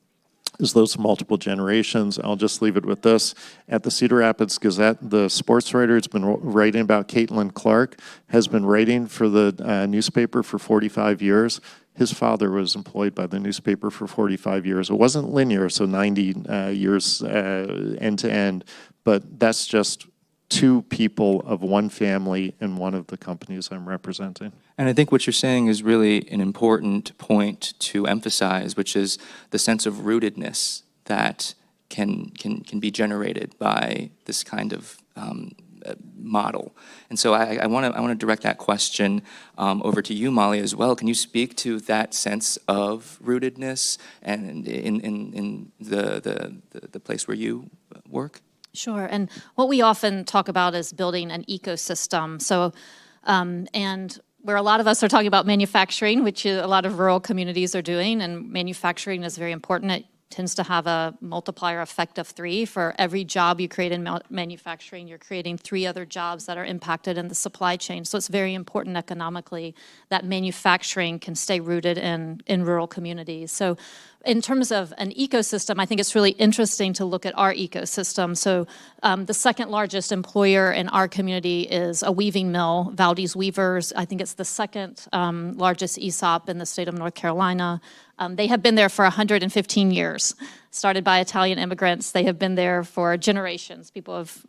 is those multiple generations. I'll just leave it with this. At the Cedar Rapids Gazette, the sports writer has been writing about Caitlin Clark, has been writing for the newspaper for 45 years. His father was employed by the newspaper for 45 years. It wasn't linear, so 90 years end to end, but that's just two people of one family in one of the companies I'm representing. And I think what you're saying is really an important point to emphasize, which is the sense of rootedness that can be generated by this kind of model. And so I want to direct that question over to you, Molly, as well. Can you speak to that sense of rootedness and in the place where you work? Sure, and what we often talk about is building an ecosystem. So, and where a lot of us are talking about manufacturing, which a lot of rural communities are doing, and manufacturing is very important. It tends to have a multiplier effect of 3. For every job you create in manufacturing, you're creating 3 other jobs that are impacted in the supply chain. So it's very important economically that manufacturing can stay rooted in rural communities. So in terms of an ecosystem, I think it's really interesting to look at our ecosystem. So the second largest employer in our community is a weaving mill, Valdez Weavers. I think it's the second largest ESOP in the state of North Carolina. They have been there for 115 years. Started by Italian immigrants. They have been there for generations. People have,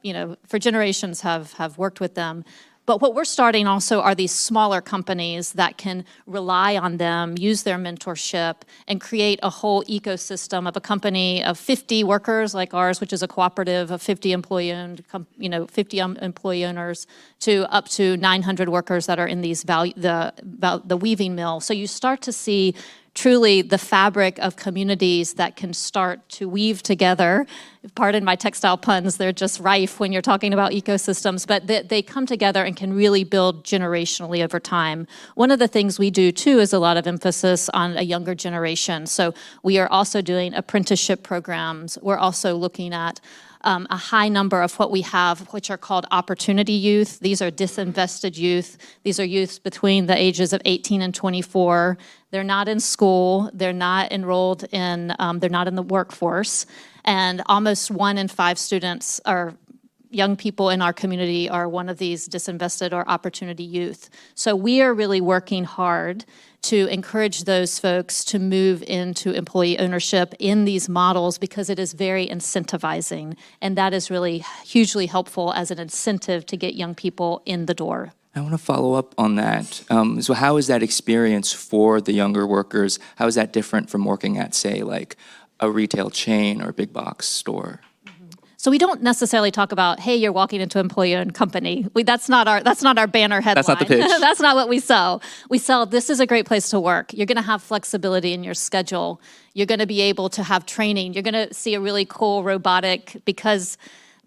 for generations have worked with them. But what we're starting also are these smaller companies that can rely on them, use their mentorship, and create a whole ecosystem of a company of 50 workers like ours, which is a cooperative of 50 employee-owned, 50 employee owners, to up to 900 workers that are in these the weaving mill. So you start to see truly the fabric of communities that can start to weave together. Pardon my textile puns, they're just rife when you're talking about ecosystems, but they come together and can really build generationally over time. One of the things we do too is a lot of emphasis on a younger generation. So we are also doing apprenticeship programs. We're also looking at a high number of what we have, which are called opportunity youth. These are disinvested youth. These are youths between the ages of 18 and 24. They're not in school. They're not enrolled in, they're not in the workforce. And almost 1 in 5 students are young people in our community are one of these disinvested or opportunity youth. So we are really working hard to encourage those folks to move into employee ownership in these models because it is very incentivizing. And that is really hugely helpful as an incentive to get young people in the door. I want to follow up on that. So how is that experience for the younger workers? How is that different from working at, say, like a retail chain or a big box store? So we don't necessarily talk about, hey, you're walking into an employee-owned company. That's not our banner headline. That's not the pitch. That's not what we sell. We sell, this is a great place to work. You're going to have flexibility in your schedule. You're going to be able to have training. You're going to see a really cool robotic because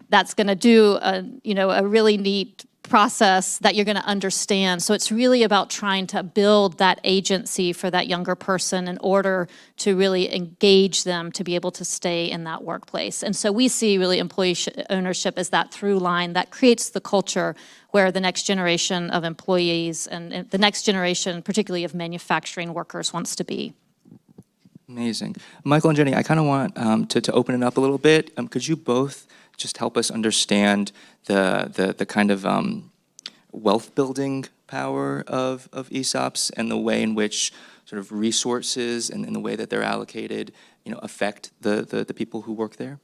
that's going to do a really neat process that you're going to understand. So it's really about trying to build that agency for that younger person in order to really engage them to be able to stay in that workplace. And so we see really employee ownership as that through line that creates the culture where the next generation of employees and the next generation, particularly of manufacturing workers, wants to be. Amazing. Michael and Jenny, I kind of want to open it up a little bit. Could you both just help us understand the kind of wealth building power of ESOPs and the way in which sort of resources and the way that they're allocated, affect the people who work there?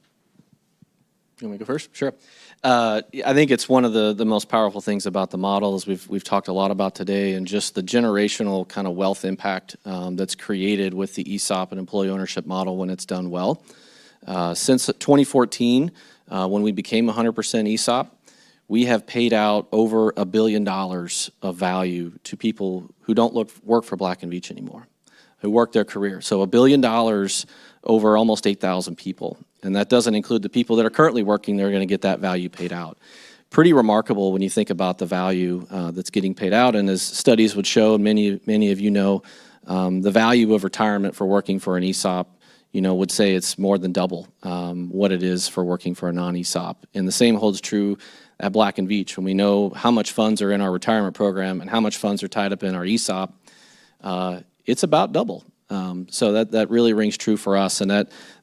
You want me to go first? Sure. I think it's one of the most powerful things about the model, as we've talked a lot about today, and just the generational kind of wealth impact that's created with the ESOP and employee ownership model when it's done well. Since 2014, when we became 100% ESOP, we have paid out over $1 billion of value to people who don't work for Black & Veatch anymore, who work their career. So $1 billion over almost 8,000 people. And that doesn't include the people that are currently working. They're going to get that value paid out. Pretty remarkable when you think about the value that's getting paid out. And as studies would show, and many of you know, the value of retirement for working for an ESOP, would say it's more than double what it is for working for a non-ESOP. And the same holds true at Black & Veatch. When we know how much funds are in our retirement program and how much funds are tied up in our ESOP, it's about double. So that really rings true for us, and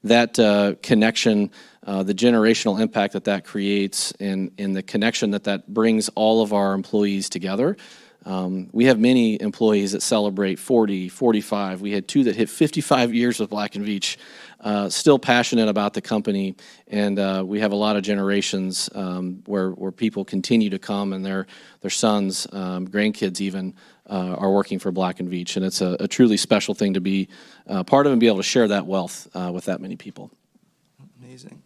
that connection, the generational impact that creates, and the connection that brings all of our employees together. We have many employees that celebrate 40, 45. We had 2 that hit 55 years with Black & Veatch, still passionate about the company, and we have a lot of generations where people continue to come, and their sons, grandkids even, are working for Black & Veatch, and it's a truly special thing to be part of and be able to share that wealth with that many people. Amazing.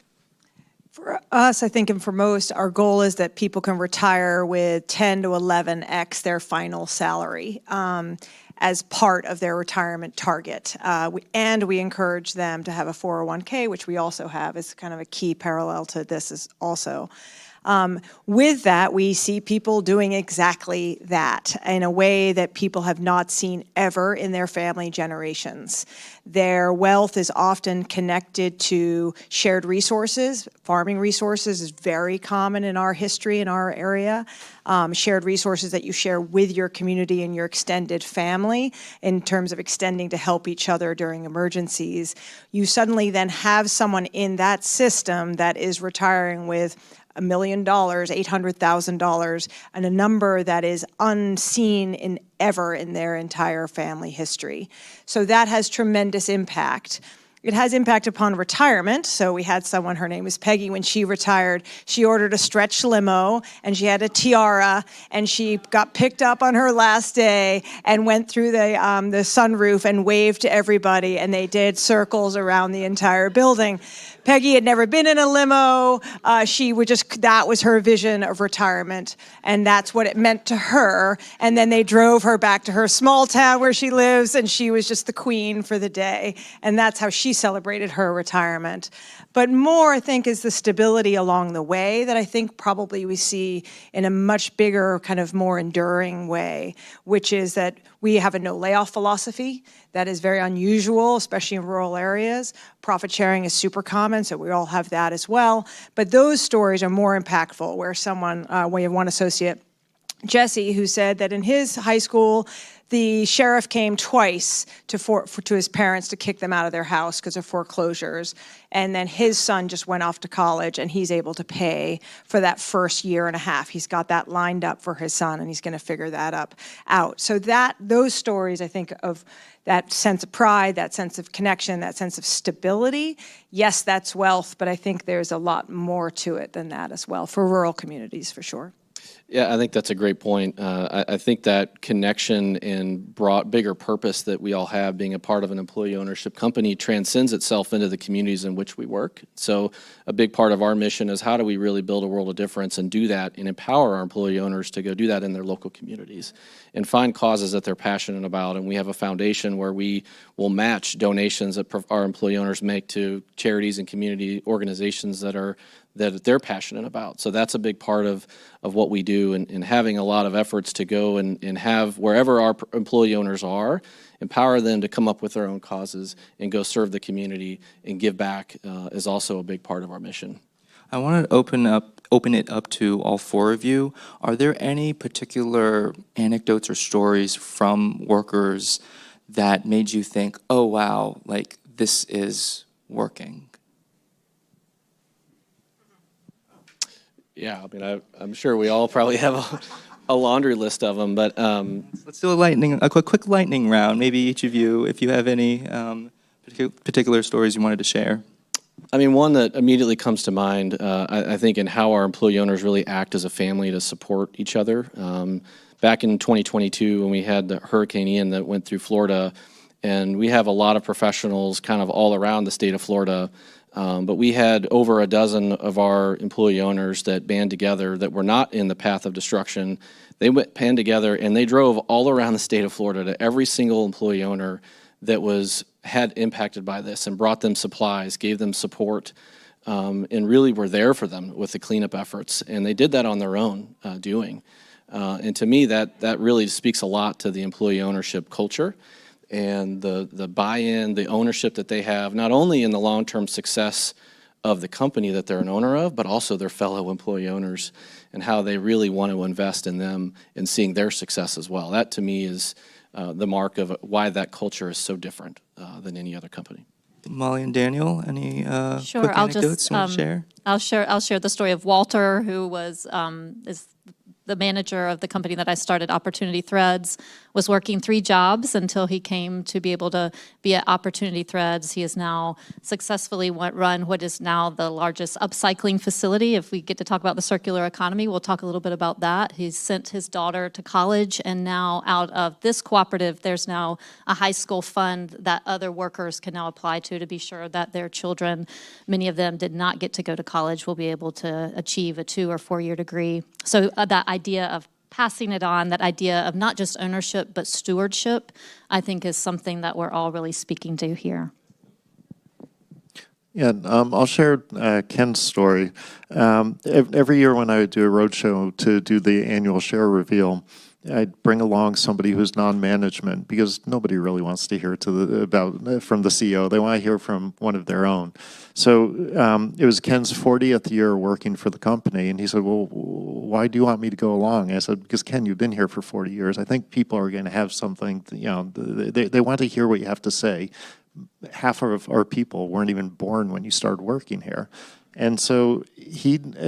For us, I think, and for most, our goal is that people can retire with 10 to 11x their final salary as part of their retirement target. And we encourage them to have a 401k, which we also have as kind of a key parallel to this is also. With that, we see people doing exactly that in a way that people have not seen ever in their family generations. Their wealth is often connected to shared resources. Farming resources is very common in our history, in our area. Shared resources that you share with your community and your extended family in terms of extending to help each other during emergencies. You suddenly then have someone in that system that is retiring with $1 million, $800,000, and a number that is unseen ever in their entire family history. So that has tremendous impact. It has impact upon retirement. So we had someone, her name was Peggy, when she retired, she ordered a stretch limo and she had a tiara and she got picked up on her last day and went through the sunroof and waved to everybody, and they did circles around the entire building. Peggy had never been in a limo. That was her vision of retirement, and that's what it meant to her. And then they drove her back to her small town where she lives, and she was just the queen for the day. And that's how she celebrated her retirement. But more, I think, is the stability along the way that I think probably we see in a much bigger, kind of more enduring way, which is that we have a no layoff philosophy. That is very unusual, especially in rural areas. Profit sharing is super common, so we all have that as well. But those stories are more impactful, where someone, we have one associate, Jesse, who said that in his high school, the sheriff came twice to his parents to kick them out of their house because of foreclosures. And then his son just went off to college, and he's able to pay for that first year and a half. He's got that lined up for his son, and he's going to figure that out. So those stories, I think, of that sense of pride, that sense of connection, that sense of stability, yes, that's wealth, but I think there's a lot more to it than that as well for rural communities, for sure. Yeah, I think that's a great point. I think that connection and bigger purpose that we all have being a part of an employee ownership company transcends itself into the communities in which we work. So a big part of our mission is how do we really build a world of difference and do that and empower our employee owners to go do that in their local communities and find causes that they're passionate about. And we have a foundation where we will match donations that our employee owners make to charities and community organizations that they're passionate about. So that's a big part of what we do, and having a lot of efforts to go and have wherever our employee owners are, empower them to come up with their own causes and go serve the community and give back is also a big part of our mission. I want to open it up to all 4 of you. Are there any particular anecdotes or stories from workers that made you think, oh wow, like this is working? Yeah, I mean, I'm sure we all probably have a laundry list of them, but Let's do a quick lightning round. Maybe each of you, if you have any particular stories you wanted to share. I mean, one that immediately comes to mind, I think, in how our employee owners really act as a family to support each other. Back in 2022, when we had the Hurricane Ian that went through Florida, and we have a lot of professionals kind of all around the state of Florida, but we had over a dozen of our employee owners that band together that were not in the path of destruction. They band together and they drove all around the state of Florida to every single employee owner that had impacted by this and brought them supplies, gave them support, and really were there for them with the cleanup efforts. And they did that on their own doing. And to me, that really speaks a lot to the employee ownership culture and the buy-in, the ownership that they have, not only in the long-term success of the company that they're an owner of, but also their fellow employee owners and how they really want to invest in them and seeing their success as well. That, to me, is the mark of why that culture is so different than any other company. Molly and Daniel, any Sure, quick I'll anecdotes just you want to share? I'll share the story of Walter, who was is the manager of the company that I started, Opportunity Threads, was working 3 jobs until he came to be able to be at Opportunity Threads. He has now successfully run what is now the largest upcycling facility. If we get to talk about the circular economy, we'll talk a little bit about that. He's sent his daughter to college, and now out of this cooperative, there's now a high school fund that other workers can now apply to be sure that their children, many of them did not get to go to college, will be able to achieve a 2 or 4 year degree. So that idea of passing it on, that idea of not just ownership but stewardship, I think is something that we're all really speaking to here. Yeah, I'll share Ken's story. Every year when I would do a roadshow to do the annual share reveal, I'd bring along somebody who's non-management because nobody really wants to hear from the CEO. They want to hear from one of their own. So it was Ken's 40th year working for the company, and he said, well, why do you want me to go along? I said, because Ken, you've been here for 40 years. I think people are going to have something, they want to hear what you have to say. Half of our people weren't even born when you started working here. And so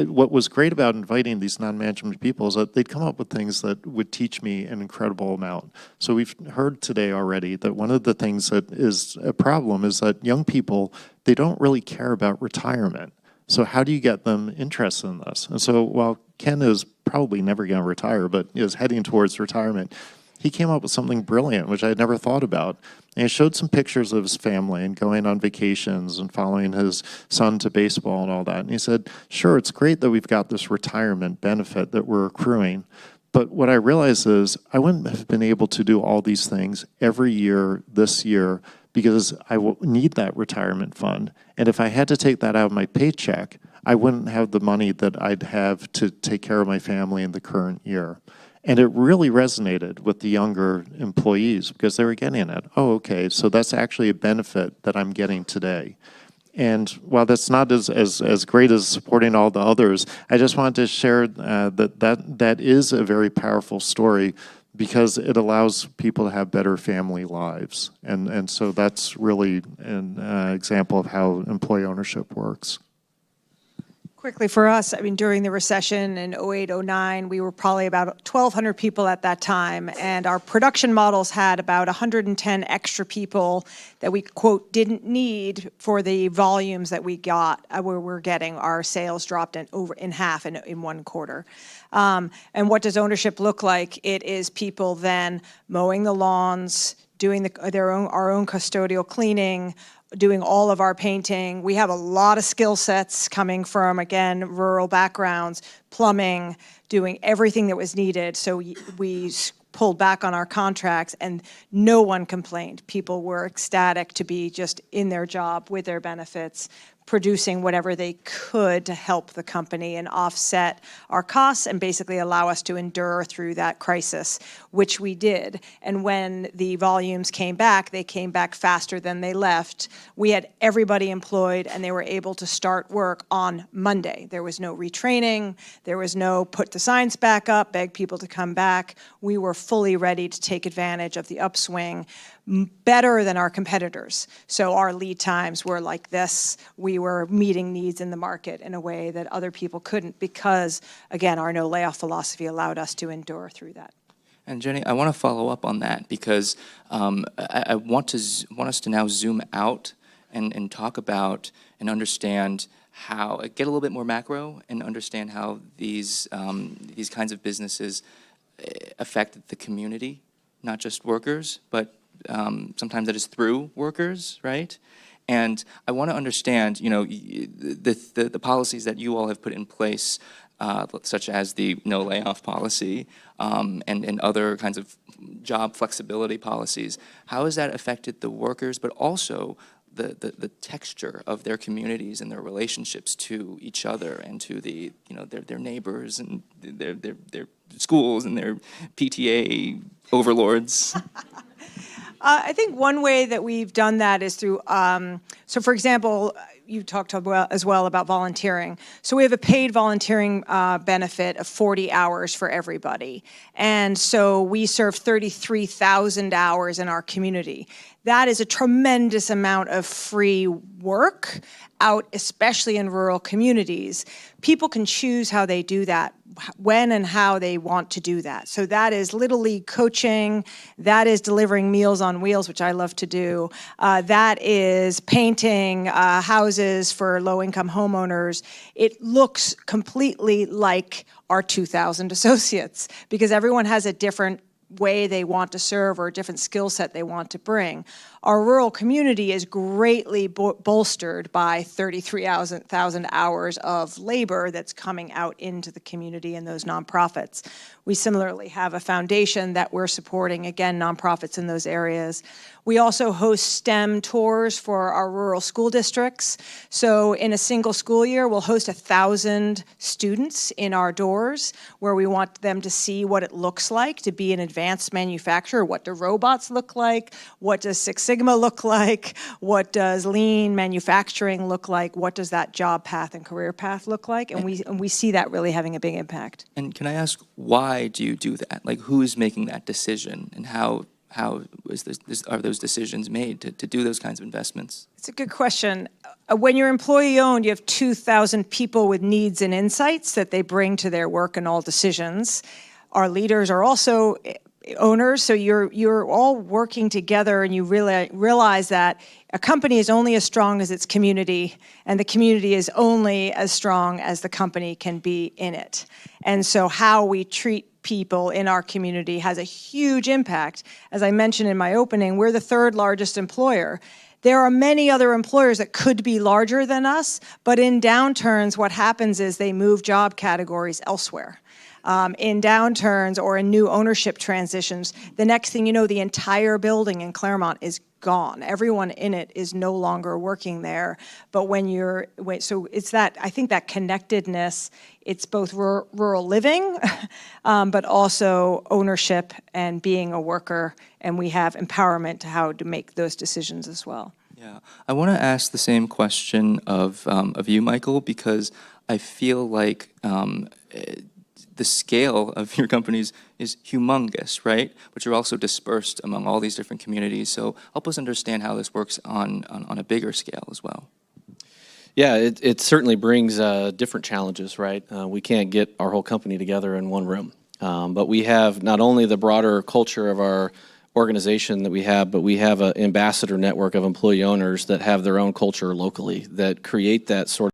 what was great about inviting these non-management people is that they'd come up with things that would teach me an incredible amount. So we've heard today already that one of the things that is a problem is that young people, they don't really care about retirement. So how do you get them interested in this? And so while Ken is probably never going to retire, but is heading towards retirement, he came up with something brilliant, which I had never thought about. And he showed some pictures of his family and going on vacations and following his son to baseball and all that. And he said, sure, it's great that we've got this retirement benefit that we're accruing. But what I realized is I wouldn't have been able to do all these things every year this year because I need that retirement fund. And if I had to take that out of my paycheck, I wouldn't have the money that I'd have to take care of my family in the current year. And it really resonated with the younger employees because they were getting it. Oh, okay, so that's actually a benefit that I'm getting today. And while that's not as great as supporting all the others, I just wanted to share that is a very powerful story because it allows people to have better family lives. And so that's really an example of how employee ownership works. Quickly for us, I mean, during the recession in 08, 09, we were probably about 1,200 people at that time, and our production models had about 110 extra people that we, quote, didn't need for the volumes that we got, where we're getting. Our sales dropped in half in one quarter. And what does ownership look like? It is people then mowing the lawns, doing our own custodial cleaning, doing all of our painting. We have a lot of skill sets coming from, again, rural backgrounds, plumbing, doing everything that was needed. So we pulled back on our contracts and no one complained. People were ecstatic to be just in their job with their benefits, producing whatever they could to help the company and offset our costs and basically allow us to endure through that crisis, which we did. And when the volumes came back, they came back faster than they left. We had everybody employed, and they were able to start work on Monday. There was no retraining. There was no put the signs back up, beg people to come back. We were fully ready to take advantage of the upswing, better than our competitors. So our lead times were like this. We were meeting needs in the market in a way that other people couldn't because, again, our no layoff philosophy allowed us to endure through that. And Jenny, I want to follow up on that because I want us to now zoom out and talk about and understand how, get a little bit more macro and understand how these kinds of businesses affect the community, not just workers, but sometimes that is through workers, right? And I want to understand, you know, the policies that you all have put in place, such as the no layoff policy and other kinds of job flexibility policies. How has that affected the workers, but also the texture of their communities and their relationships to each other and to the, you know, their neighbors and their schools and their PTA overlords? I think one way that we've done that is through, so for example, you talked as well about volunteering. So we have a paid volunteering benefit of 40 hours for everybody. And so we serve 33,000 hours in our community. That is a tremendous amount of free work out, especially in rural communities. People can choose how they do that, when and how they want to do that. So that is Little League coaching, that is delivering Meals on Wheels, which I love to do, that is painting houses for low-income homeowners. It looks completely like our 2,000 associates because everyone has a different way they want to serve or a different skill set they want to bring. Our rural community is greatly bolstered by 33,000 hours of labor that's coming out into the community and those nonprofits. We similarly have a foundation that we're supporting, again, nonprofits in those areas. We also host STEM tours for our rural school districts. So in a single school year, we'll host 1,000 students in our doors where we want them to see what it looks like to be an advanced manufacturer. What do robots look like? What does Six Sigma look like? What does lean manufacturing look like? What does that job path and career path look like? And we see that really having a big impact. And can I ask, why do you do that? Like, who is making that decision, and how are those decisions made to do those kinds of investments? It's a good question. When you're employee-owned, you have 2,000 people with needs and insights that they bring to their work and all decisions. Our leaders are also owners, so you're all working together, and you really realize that a company is only as strong as its community, and the community is only as strong as the company can be in it. And so how we treat people in our community has a huge impact. As I mentioned in my opening, we're the third largest employer. There are many other employers that could be larger than us, but in downturns, what happens is they move job categories elsewhere. In downturns or in new ownership transitions, the next thing you know, the entire building in Claremont is gone. Everyone in it is no longer working there. But so it's that, I think that connectedness, it's both rural living, but also ownership and being a worker. And we have empowerment to how to make those decisions as well. Yeah, I want to ask the same question of you, Michael, because I feel like the scale of your companies is humongous, right? But you're also dispersed among all these different communities. So help us understand how this works on a bigger scale as well. Yeah, it certainly brings different challenges, right? We can't get our whole company together in one room. But we have not only the broader culture of our organization that we have, but we have an ambassador network of employee owners that have their own culture locally that create that sort of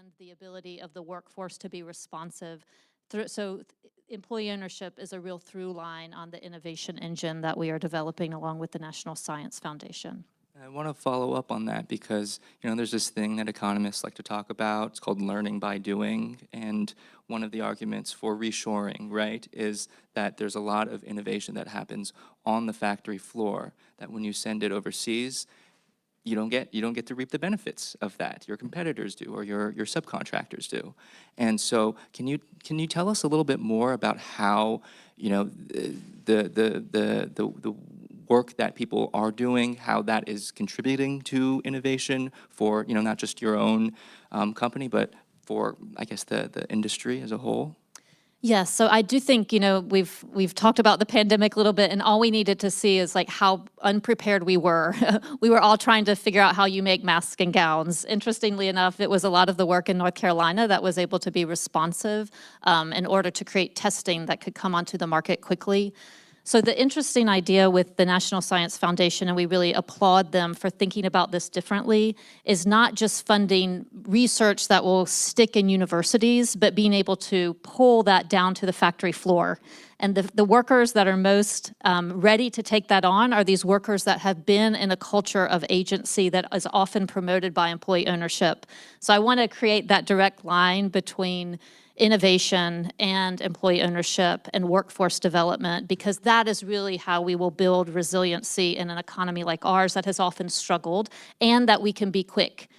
and the ability of the workforce to be responsive. So employee ownership is a real through line on the innovation engine that we are developing along with the National Science Foundation. I want to follow up on that because, there's this thing that economists like to talk about. It's called learning by doing. And one of the arguments for reshoring, right, is that there's a lot of innovation that happens on the factory floor, that when you send it overseas, you don't get to reap the benefits of that. Your competitors do, or your subcontractors do. And so can you tell us a little bit more about how, the work that people are doing, how that is contributing to innovation for, not just your own company, but for, I guess, the industry as a whole? Yes, so I do think, we've talked about the pandemic a little bit, and all we needed to see is like how unprepared we were. We were all trying to figure out how you make masks and gowns. Interestingly enough, it was a lot of the work in North Carolina that was able to be responsive in order to create testing that could come onto the market quickly. So the interesting idea with the National Science Foundation, and we really applaud them for thinking about this differently, is not just funding research that will stick in universities, but being able to pull that down to the factory floor. And the workers that are most ready to take that on are these workers that have been in a culture of agency that is often promoted by employee ownership. So I want to create that direct line between innovation and employee ownership and workforce development, because that is really how we will build resiliency in an economy like ours that has often struggled, and that we can be quick.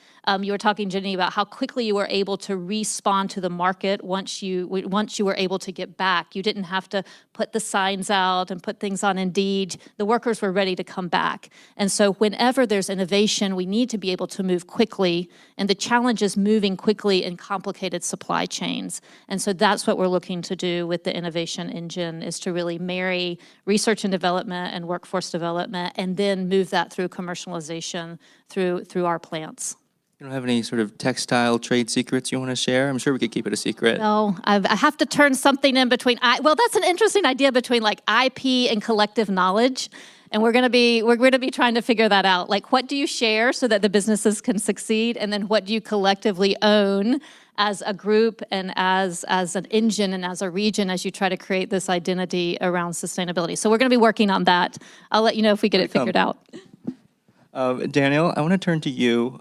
You were talking, Jenny, about how quickly you were able to respond to the market once you were able to get back. You didn't have to put the signs out and put things on Indeed. The workers were ready to come back. And so whenever there's innovation, we need to be able to move quickly. And the challenge is moving quickly in complicated supply chains. And so that's what we're looking to do with the innovation engine, is to really marry research and development and workforce development, and then move that through commercialization through our plants. You don't have any sort of textile trade secrets you want to share? I'm sure we could keep it a secret. No, I have to turn something in between. Well, that's an interesting idea between like IP and collective knowledge. And we're going to be trying to figure that out. Like, what do you share so that the businesses can succeed? And then what do you collectively own as a group and as an engine and as a region as you try to create this identity around sustainability? So we're going to be working on that. I'll let you know if we get it figured out. Daniel, I want to turn to you.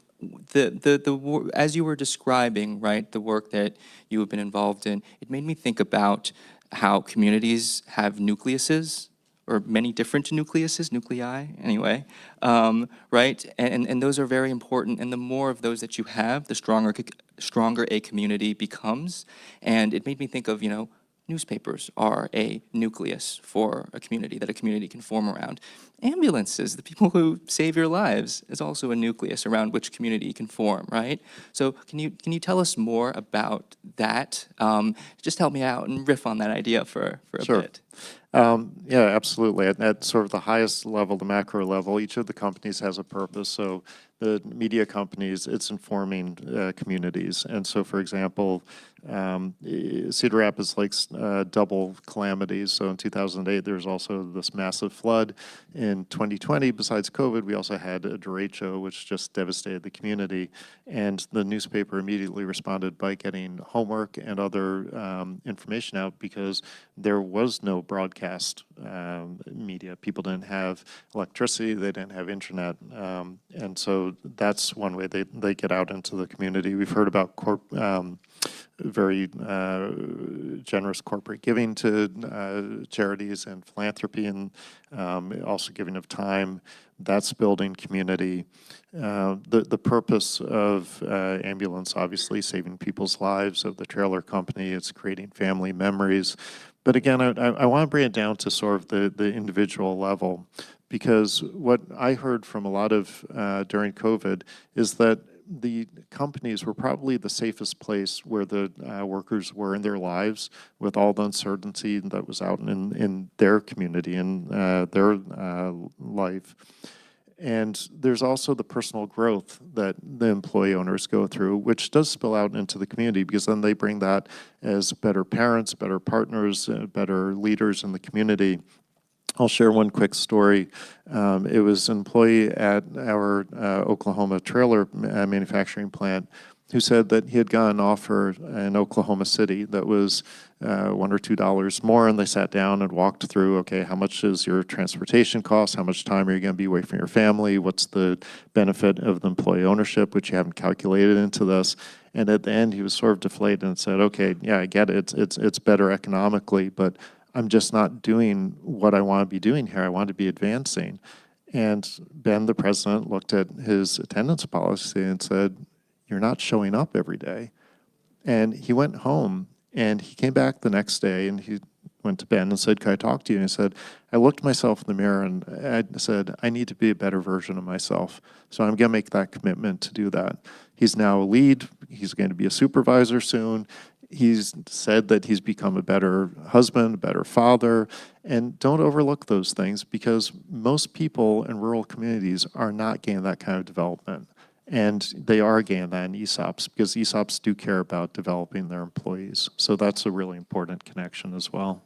As you were describing, right, the work that you have been involved in, it made me think about how communities have nucleuses, or many different nuclei, anyway, right? And those are very important. And the more of those that you have, the stronger a community becomes. And it made me think of, newspapers are a nucleus for a community that a community can form around. Ambulances, the people who save your lives, is also a nucleus around which community can form, right? So can you tell us more about that? Just help me out and riff on that idea for a bit. Yeah, absolutely. At sort of the highest level, the macro level, each of the companies has a purpose. So the media companies, it's informing communities. And so, for example, Cedar Rapids Lake's double calamities. So in 2008, there was also this massive flood. In 2020, besides COVID, we also had a derecho, which just devastated the community. And the newspaper immediately responded by getting homework and other information out, because there was no broadcast media. People didn't have electricity, they didn't have internet. And so that's one way they get out into the community. We've heard about very generous corporate giving to charities and philanthropy, and also giving of time. That's building community. The purpose of ambulance, obviously, saving people's lives. Of the trailer company, it's creating family memories. But again, I want to bring it down to sort of the individual level, because what I heard from a lot of during COVID is that the companies were probably the safest place where the workers were in their lives, with all the uncertainty that was out in their community and their life. And there's also the personal growth that the employee owners go through, which does spill out into the community, because then they bring that as better parents, better partners, better leaders in the community. I'll share one quick story. It was an employee at our Oklahoma trailer manufacturing plant who said that he had gotten an offer in Oklahoma City that was $1 or $2 more, and they sat down and walked through, okay, how much is your transportation cost? How much time are you going to be away from your family? What's the benefit of the employee ownership, which you haven't calculated into this? And at the end, he was sort of deflated and said, okay, yeah, I get it. It's better economically, but I'm just not doing what I want to be doing here. I want to be advancing. And Ben, the president, looked at his attendance policy and said, you're not showing up every day. And he went home, and he came back the next day, and he went to Ben and said, can I talk to you? And he said, I looked myself in the mirror, and I said, I need to be a better version of myself. So I'm going to make that commitment to do that. He's now a lead. He's going to be a supervisor soon. He's said that he's become a better husband, a better father, and don't overlook those things, because most people in rural communities are not getting that kind of development. And they are getting that in ESOPs, because ESOPs do care about developing their employees. So that's a really important connection as well.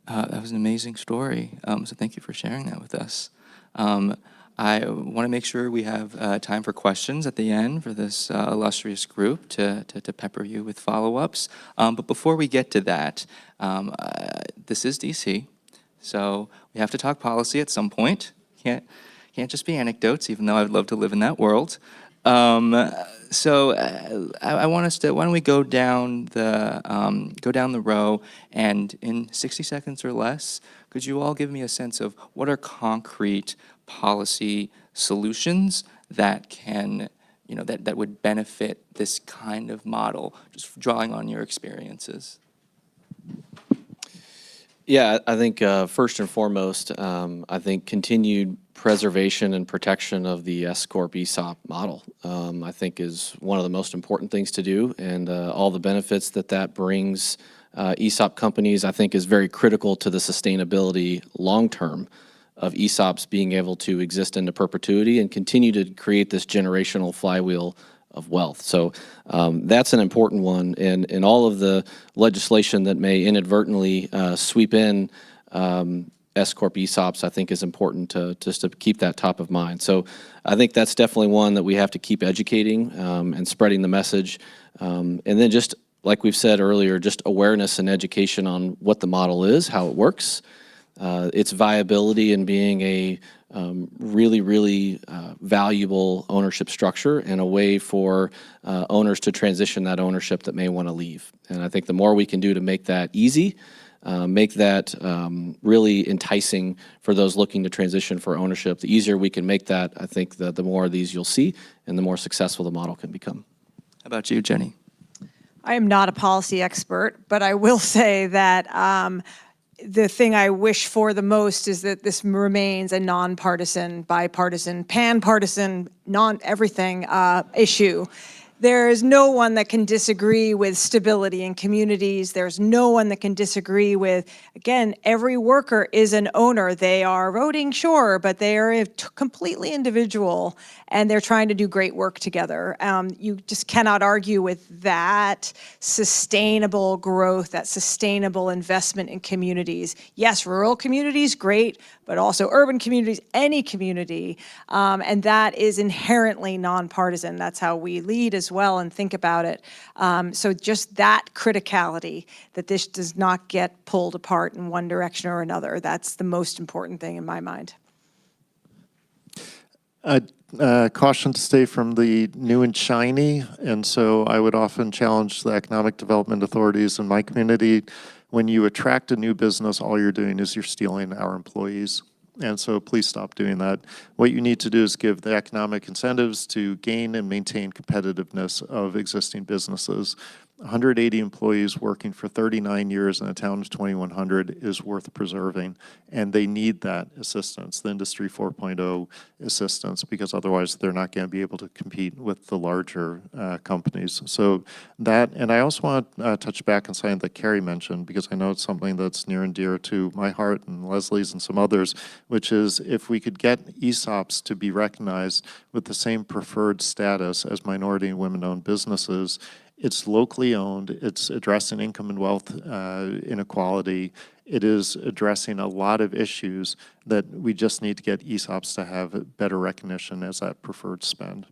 That was an amazing story. So thank you for sharing that with us. I want to make sure we have time for questions at the end for this illustrious group to pepper you with follow-ups. But before we get to that, this is DC, so we have to talk policy at some point. Can't just be anecdotes, even though I'd love to live in that world. So I want us to, why don't we go down the row, and in 60 seconds or less, could you all give me a sense of what are concrete policy solutions that can, that would benefit this kind of model, just drawing on your experiences? Yeah, I think first and foremost, I think continued preservation and protection of the S-Corp ESOP model, I think is one of the most important things to do, and all the benefits that brings ESOP companies, I think, is very critical to the sustainability long-term of ESOPs being able to exist into perpetuity and continue to create this generational flywheel of wealth. So that's an important one, and all of the legislation that may inadvertently sweep in S-Corp ESOPs, I think is important to just to keep that top of mind. So I think that's definitely one that we have to keep educating and spreading the message. And then just like we've said earlier, just awareness and education on what the model is, how it works, its viability in being a really valuable ownership structure and a way for owners to transition that ownership that may want to leave. And I think the more we can do to make that easy, make that really enticing for those looking to transition for ownership, the easier we can make that, I think the more of these you'll see and the more successful the model can become. How about you, Jenny? I am not a policy expert, but I will say that the thing I wish for the most is that this remains a nonpartisan, bipartisan, pan-partisan, non-everything issue. There is no one that can disagree with stability in communities. There's no one that can disagree with, again, every worker is an owner. They are voting, sure, but they are completely individual, and they're trying to do great work together. You just cannot argue with that sustainable growth, that sustainable investment in communities. Yes, rural communities, great, but also urban communities, any community, and that is inherently nonpartisan. That's how we lead as well and think about it. So just that criticality, that this does not get pulled apart in one direction or another, that's the most important thing in my mind. Caution to stay from the new and shiny, and so I would often challenge the economic development authorities in my community. When you attract a new business, all you're doing is you're stealing our employees. And so please stop doing that. What you need to do is give the economic incentives to gain and maintain competitiveness of existing businesses. 180 employees working for 39 years in a town of 2,100 is worth preserving, and they need that assistance, the Industry 4.0 assistance, because otherwise they're not going to be able to compete with the larger companies. So that, and I also want to touch back on something that Carrie mentioned, because I know it's something that's near and dear to my heart and Leslie's and some others, which is if we could get ESOPs to be recognized with the same preferred status as minority and women-owned businesses. It's locally owned, it's addressing income and wealth inequality, it is addressing a lot of issues that we just need to get ESOPs to have better recognition as that preferred spend.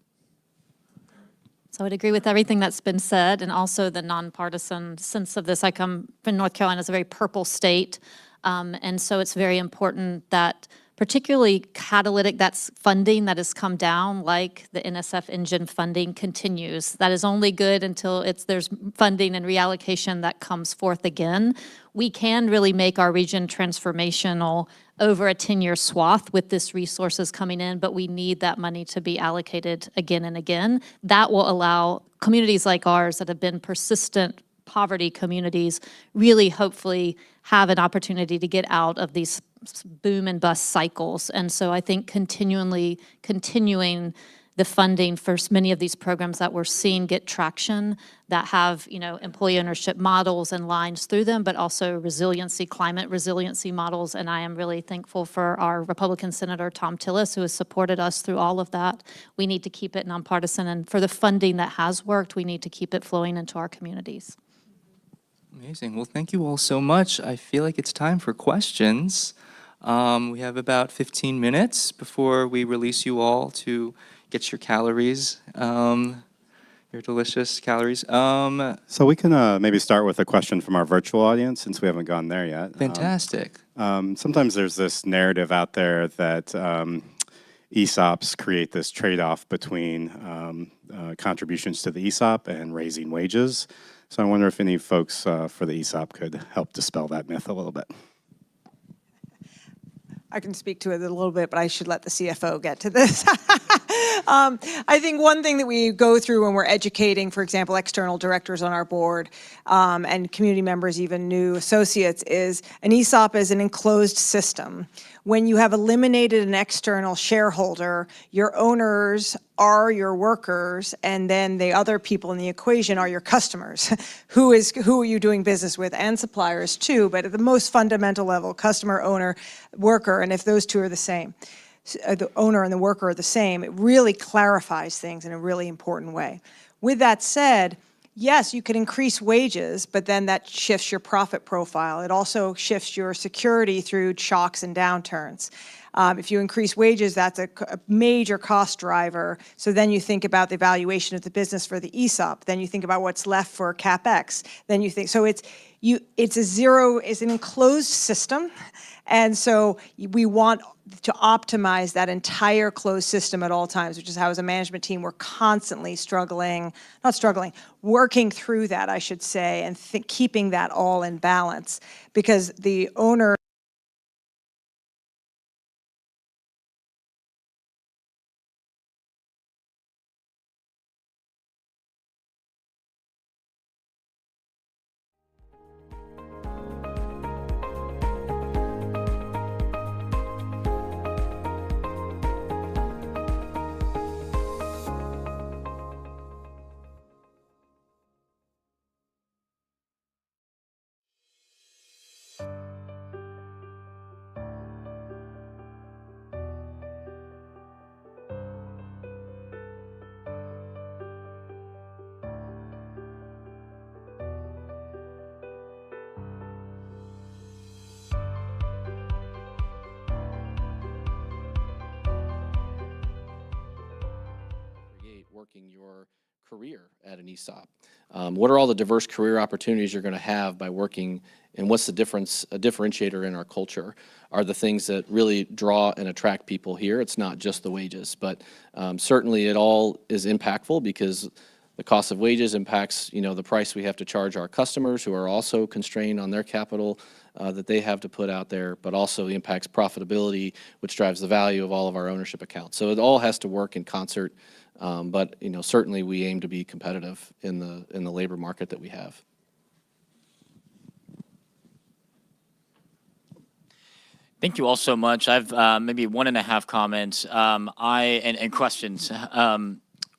So I'd agree with everything that's been said, and also the nonpartisan sense of this. I come from North Carolina, it's a very purple state, and so it's very important that particularly catalytic, that's funding that has come down, like the NSF engine funding continues. That is only good until there's funding and reallocation that comes forth again. We can really make our region transformational over a 10-year swath with this resources coming in, but we need that money to be allocated again and again. That will allow communities like ours that have been persistent poverty communities really hopefully have an opportunity to get out of these boom and bust cycles. And so I think continuing the funding for many of these programs that we're seeing get traction, that have, employee ownership models and lines through them, but also climate resiliency models. And I am really thankful for our Republican Senator Tom Tillis, who has supported us through all of that. We need to keep it nonpartisan, and for the funding that has worked, we need to keep it flowing into our communities. Amazing. Well, thank you all so much. I feel like it's time for questions. We have about 15 minutes before we release you all to get your calories, your delicious calories. So we can maybe start with a question from our virtual audience, since we haven't gone there yet. Fantastic. Sometimes there's this narrative out there that ESOPs create this trade-off between contributions to the ESOP and raising wages. So I wonder if any folks for the ESOP could help dispel that myth a little bit. I can speak to it a little bit, but I should let the CFO get to this. I think one thing that we go through when we're educating, for example, external directors on our board and community members, even new associates, is an ESOP is an enclosed system. When you have eliminated an external shareholder, your owners are your workers, and then the other people in the equation are your customers. Who are you doing business with, and suppliers too, but at the most fundamental level, customer, owner, worker, and if those two are the same, the owner and the worker are the same, it really clarifies things in a really important way. With that said, yes, you could increase wages, but then that shifts your profit profile. It also shifts your security through shocks and downturns. If you increase wages, that's a major cost driver. So then you think about the valuation of the business for the ESOP. Then you think about what's left for CapEx. Then you think, so it's an enclosed system. And so we want to optimize that entire closed system at all times, which is how as a management team we're constantly working through that, I should say, and keeping that all in balance, because the owner working your career at an ESOP? What are all the diverse career opportunities you're going to have by working, and what's the differentiator in our culture? Are the things that really draw and attract people here? It's not just the wages, but certainly it all is impactful, because the cost of wages impacts, the price we have to charge our customers, who are also constrained on their capital that they have to put out there, but also impacts profitability, which drives the value of all of our ownership accounts. So it all has to work in concert. But certainly we aim to be competitive in the labor market that we have. Thank you all so much. I've maybe 1.5 comments and questions.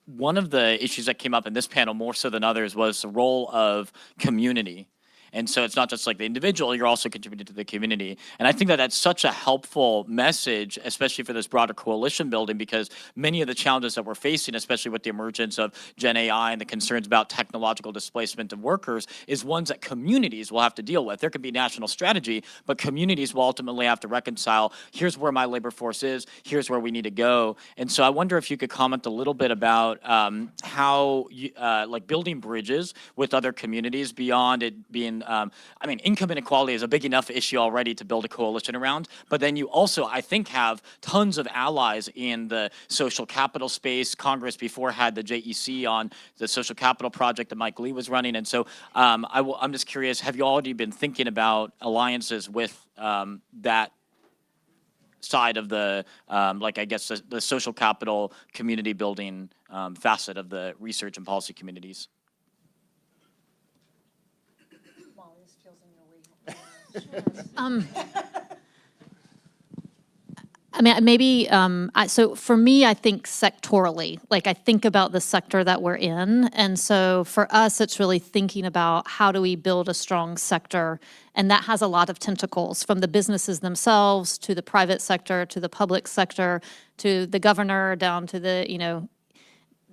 One of the issues that came up in this panel more so than others was the role of community And so it's not just like the individual, you're also contributing to the community. And I think that that's such a helpful message, especially for this broader coalition building, because many of the challenges that we're facing, especially with the emergence of Gen AI and the concerns about technological displacement of workers, is ones that communities will have to deal with. There could be national strategy, but communities will ultimately have to reconcile, here's where my labor force is, here's where we need to go. And so I wonder if you could comment a little bit about how, like building bridges with other communities beyond it being, I mean, income inequality is a big enough issue already to build a coalition around, but then you also, I think, have tons of allies in the social capital space. Congress before had the JEC on the social capital project that Mike Lee was running. And so I'm just curious, have you already been thinking about alliances with that side of the, like I guess the social capital community building facet of the research and policy communities? I mean, maybe, so for me, I think sectorally, like I think about the sector that we're in. And so for us, it's really thinking about how do we build a strong sector? And that has a lot of tentacles, from the businesses themselves to the private sector, to the public sector, to the governor, down to the, you know,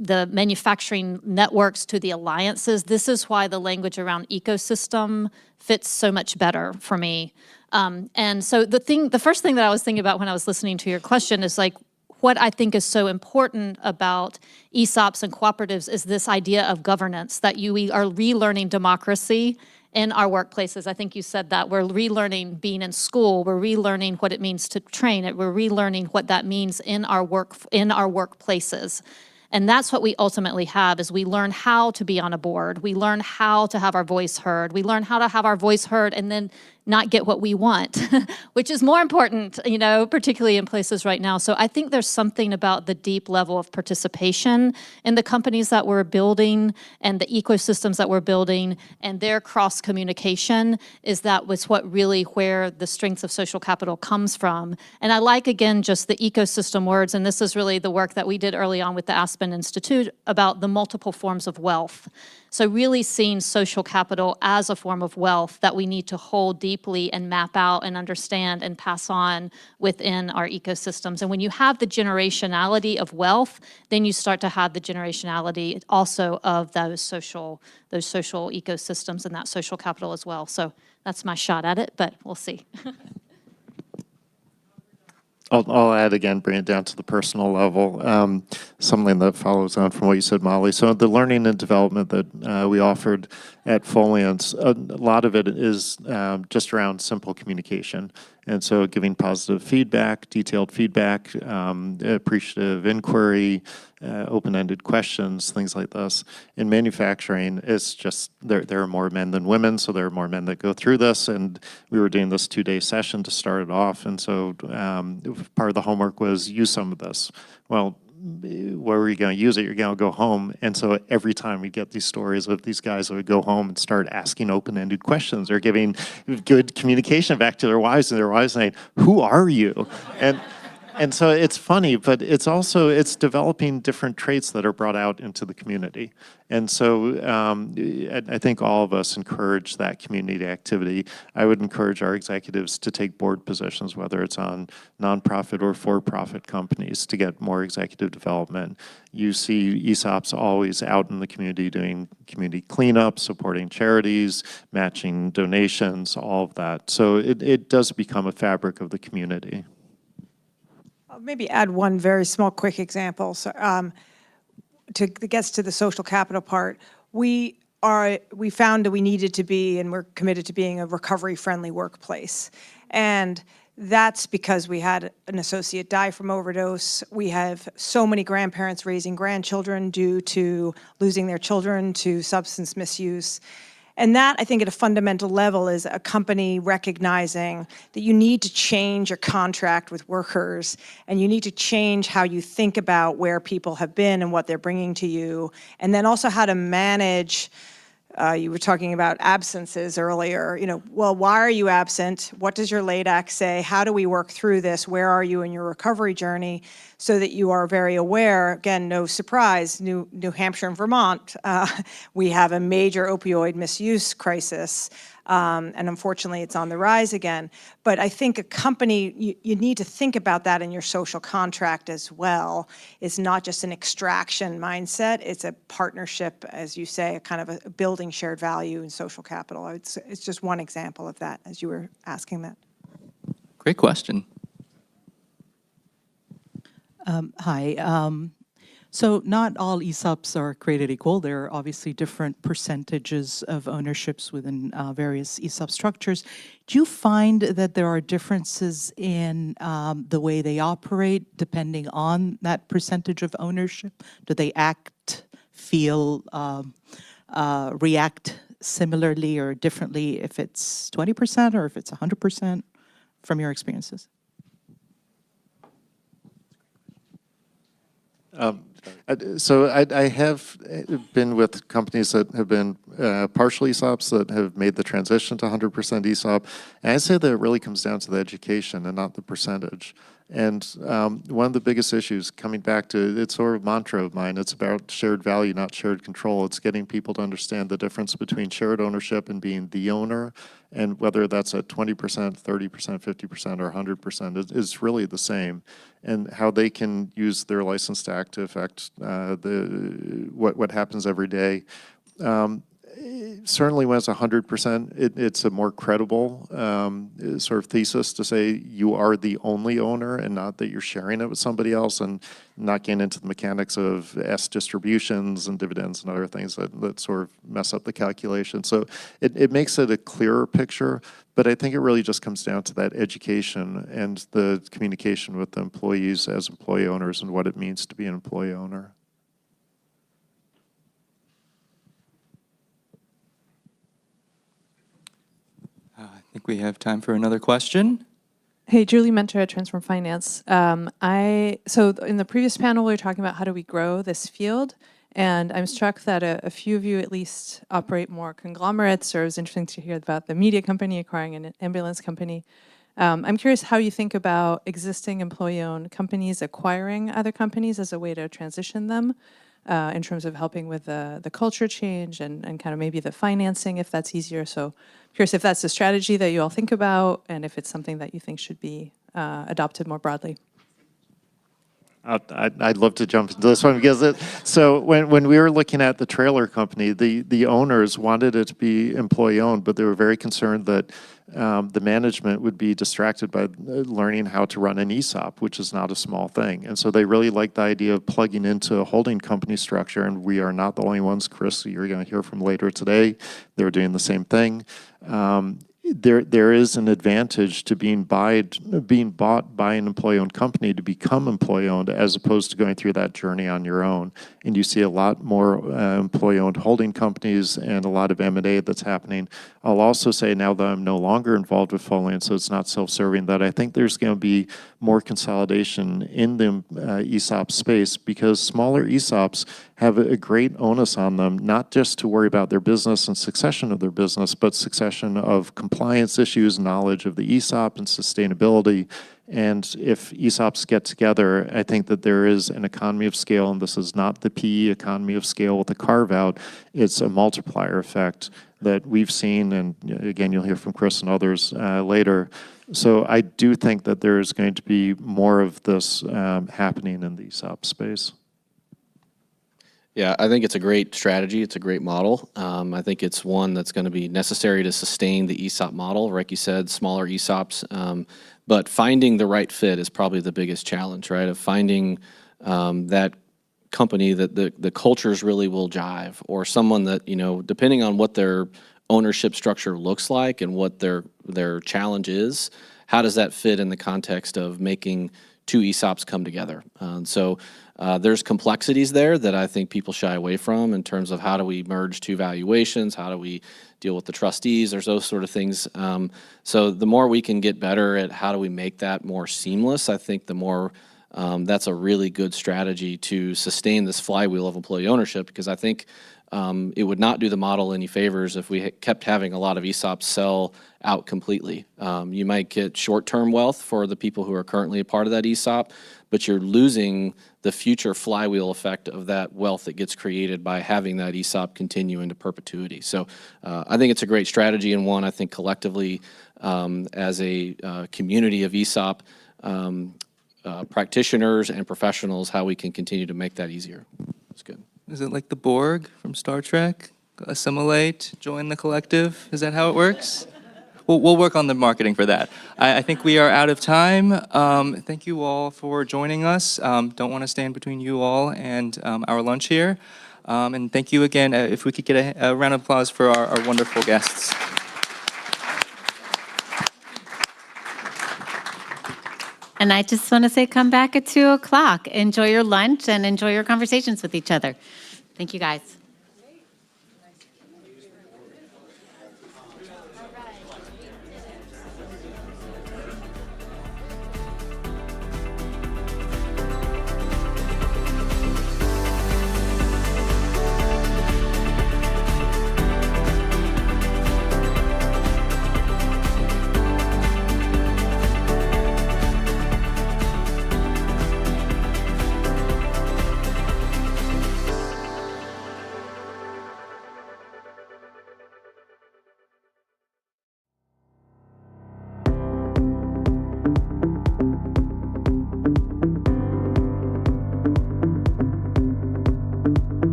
the manufacturing networks, to the alliances. This is why the language around ecosystem fits so much better for me. And so the first thing that I was thinking about when I was listening to your question is like, what I think is so important about ESOPs and cooperatives is this idea of governance, that we are relearning democracy in our workplaces. I think you said that. We're relearning being in school. We're relearning what it means to train it. We're relearning what that means in our workplaces. And that's what we ultimately have, is we learn how to be on a board. We learn how to have our voice heard. We learn how to have our voice heard and then not get what we want, which is more important, you know, particularly in places right now. So I think there's something about the deep level of participation in the companies that we're building and the ecosystems that we're building, and their cross communication is what really where the strengths of social capital comes from. And I like, again, just the ecosystem words, and this is really the work that we did early on with the Aspen Institute about the multiple forms of wealth. So really seeing social capital as a form of wealth that we need to hold deeply and map out and understand and pass on within our ecosystems. And when you have the generationality of wealth, then you start to have the generationality also of those social ecosystems and that social capital as well. So that's my shot at it, but we'll see. I'll add again, bring it down to the personal level, something that follows on from what you said, Molly. So the learning and development that we offered at Foliance, a lot of it is just around simple communication. And so giving positive feedback, detailed feedback, appreciative inquiry, open-ended questions, things like this. In manufacturing, it's just, there are more men than women, so there are more men that go through this. And we were doing this 2-day session to start it off. And so part of the homework was use some of this. Well, where are you going to use it? You're going to go home. And so every time we get these stories of these guys that would go home and start asking open-ended questions or giving good communication back to their wives, and their wives saying, "Who are you?" And so it's funny, but it's developing different traits that are brought out into the community. And so I think all of us encourage that community activity. I would encourage our executives to take board positions, whether it's on nonprofit or for-profit companies, to get more executive development. You see ESOPs always out in the community doing community cleanup, supporting charities, matching donations, all of that. So it does become a fabric of the community. I'll maybe add one very small, quick example. So, to get to the social capital part, we found that we needed to be, and we're committed to being, a recovery-friendly workplace. And that's because we had an associate die from overdose. We have so many grandparents raising grandchildren due to losing their children to substance misuse. And that, I think, at a fundamental level, is a company recognizing that you need to change your contract with workers, and you need to change how you think about where people have been and what they're bringing to you, and then also how to manage. You were talking about absences earlier. You know, well, why are you absent? What does your LADAC say? How do we work through this? Where are you in your recovery journey? So that you are very aware. Again, no surprise, New Hampshire and Vermont, we have a major opioid misuse crisis. and unfortunately it's on the rise again. But I think a company, you need to think about that in your social contract as well. It's not just an extraction mindset, it's a partnership, as you say, a kind of a building shared value and social capital. It's just one example of that as you were asking that. Great question. Hi. So not all ESOPs are created equal. There are obviously different percentages of ownerships within various ESOP structures. Do you find that there are differences in the way they operate depending on that percentage of ownership? Do they act, feel, react similarly or differently if it's 20% or if it's 100% from your experiences? So I have been with companies that have been partial ESOPs that have made the transition to 100% ESOP. And I say that it really comes down to the education and not the percentage. And one of the biggest issues, coming back to, it's sort of a mantra of mine, it's about shared value, not shared control. It's getting people to understand the difference between shared ownership and being the owner, and whether that's at 20%, 30%, 50%, or 100% is really the same, and how they can use their license to act to affect what happens every day. Certainly when it's 100%, it's a more credible sort of thesis to say you are the only owner and not that you're sharing it with somebody else, and not getting into the mechanics of S distributions and dividends and other things that sort of mess up the calculation. So it makes it a clearer picture, but I think it really just comes down to that education and the communication with the employees as employee owners and what it means to be an employee owner. I think we have time for another question. Hey, Julie Mentor at Transform Finance. So in the previous panel, we were talking about how do we grow this field, and I'm struck that a few of you at least operate more conglomerates, or it was interesting to hear about the media company acquiring an ambulance company. I'm curious how you think about existing employee-owned companies acquiring other companies as a way to transition them in terms of helping with the culture change and kind of maybe the financing, if that's easier. So curious if that's a strategy that you all think about and if it's something that you think should be adopted more broadly. I'd love to jump into this one because so when we were looking at the trailer company, the owners wanted it to be employee owned, but they were very concerned that the management would be distracted by learning how to run an ESOP, which is not a small thing. And so they really liked the idea of plugging into a holding company structure, and we are not the only ones. Chris, you're going to hear from later today, they're doing the same thing. There is an advantage to being bought by an employee-owned company to become employee-owned as opposed to going through that journey on your own. And you see a lot more employee-owned holding companies and a lot of M&A that's happening. I'll also say, now that I'm no longer involved with Foliant, so it's not self-serving, that I think there's going to be more consolidation in the ESOP space, because smaller ESOPs have a great onus on them, not just to worry about their business and succession of their business, but succession of compliance issues, knowledge of the ESOP and sustainability. And if ESOPs get together, I think that there is an economy of scale, and this is not the PE economy of scale with a carve-out. It's a multiplier effect that we've seen, and again, you'll hear from Chris and others later. So I do think that there is going to be more of this happening in the ESOP space. Yeah, I think it's a great strategy. It's a great model. I think it's one that's going to be necessary to sustain the ESOP model. Like you said, smaller ESOPs. But finding the right fit is probably the biggest challenge, right? Of finding that company that the cultures really will jive, or someone that, depending on what their ownership structure looks like and what their challenge is, how does that fit in the context of making two ESOPs come together? So there's complexities there that I think people shy away from in terms of how do we merge two valuations, how do we deal with the trustees, there's those sort of things. So the more we can get better at how do we make that more seamless, I think the more that's a really good strategy to sustain this flywheel of employee ownership, because I think it would not do the model any favors if we kept having a lot of ESOPs sell out completely. You might get short-term wealth for the people who are currently a part of that ESOP, but you're losing the future flywheel effect of that wealth that gets created by having that ESOP continue into perpetuity. So I think it's a great strategy, and one I think collectively as a community of ESOP practitioners and professionals, how we can continue to make that easier. That's good. Is it like the Borg from Star Trek? Assimilate, join the collective? Is that how it works? We'll work on the marketing for that. I think we are out of time. Thank you all for joining us. Don't want to stand between you all and our lunch here. And thank you again. If we could get a round of applause for our wonderful guests. And I just want to say, come back at 2 o'clock. Enjoy your lunch and enjoy your conversations with each other. Thank you, guys.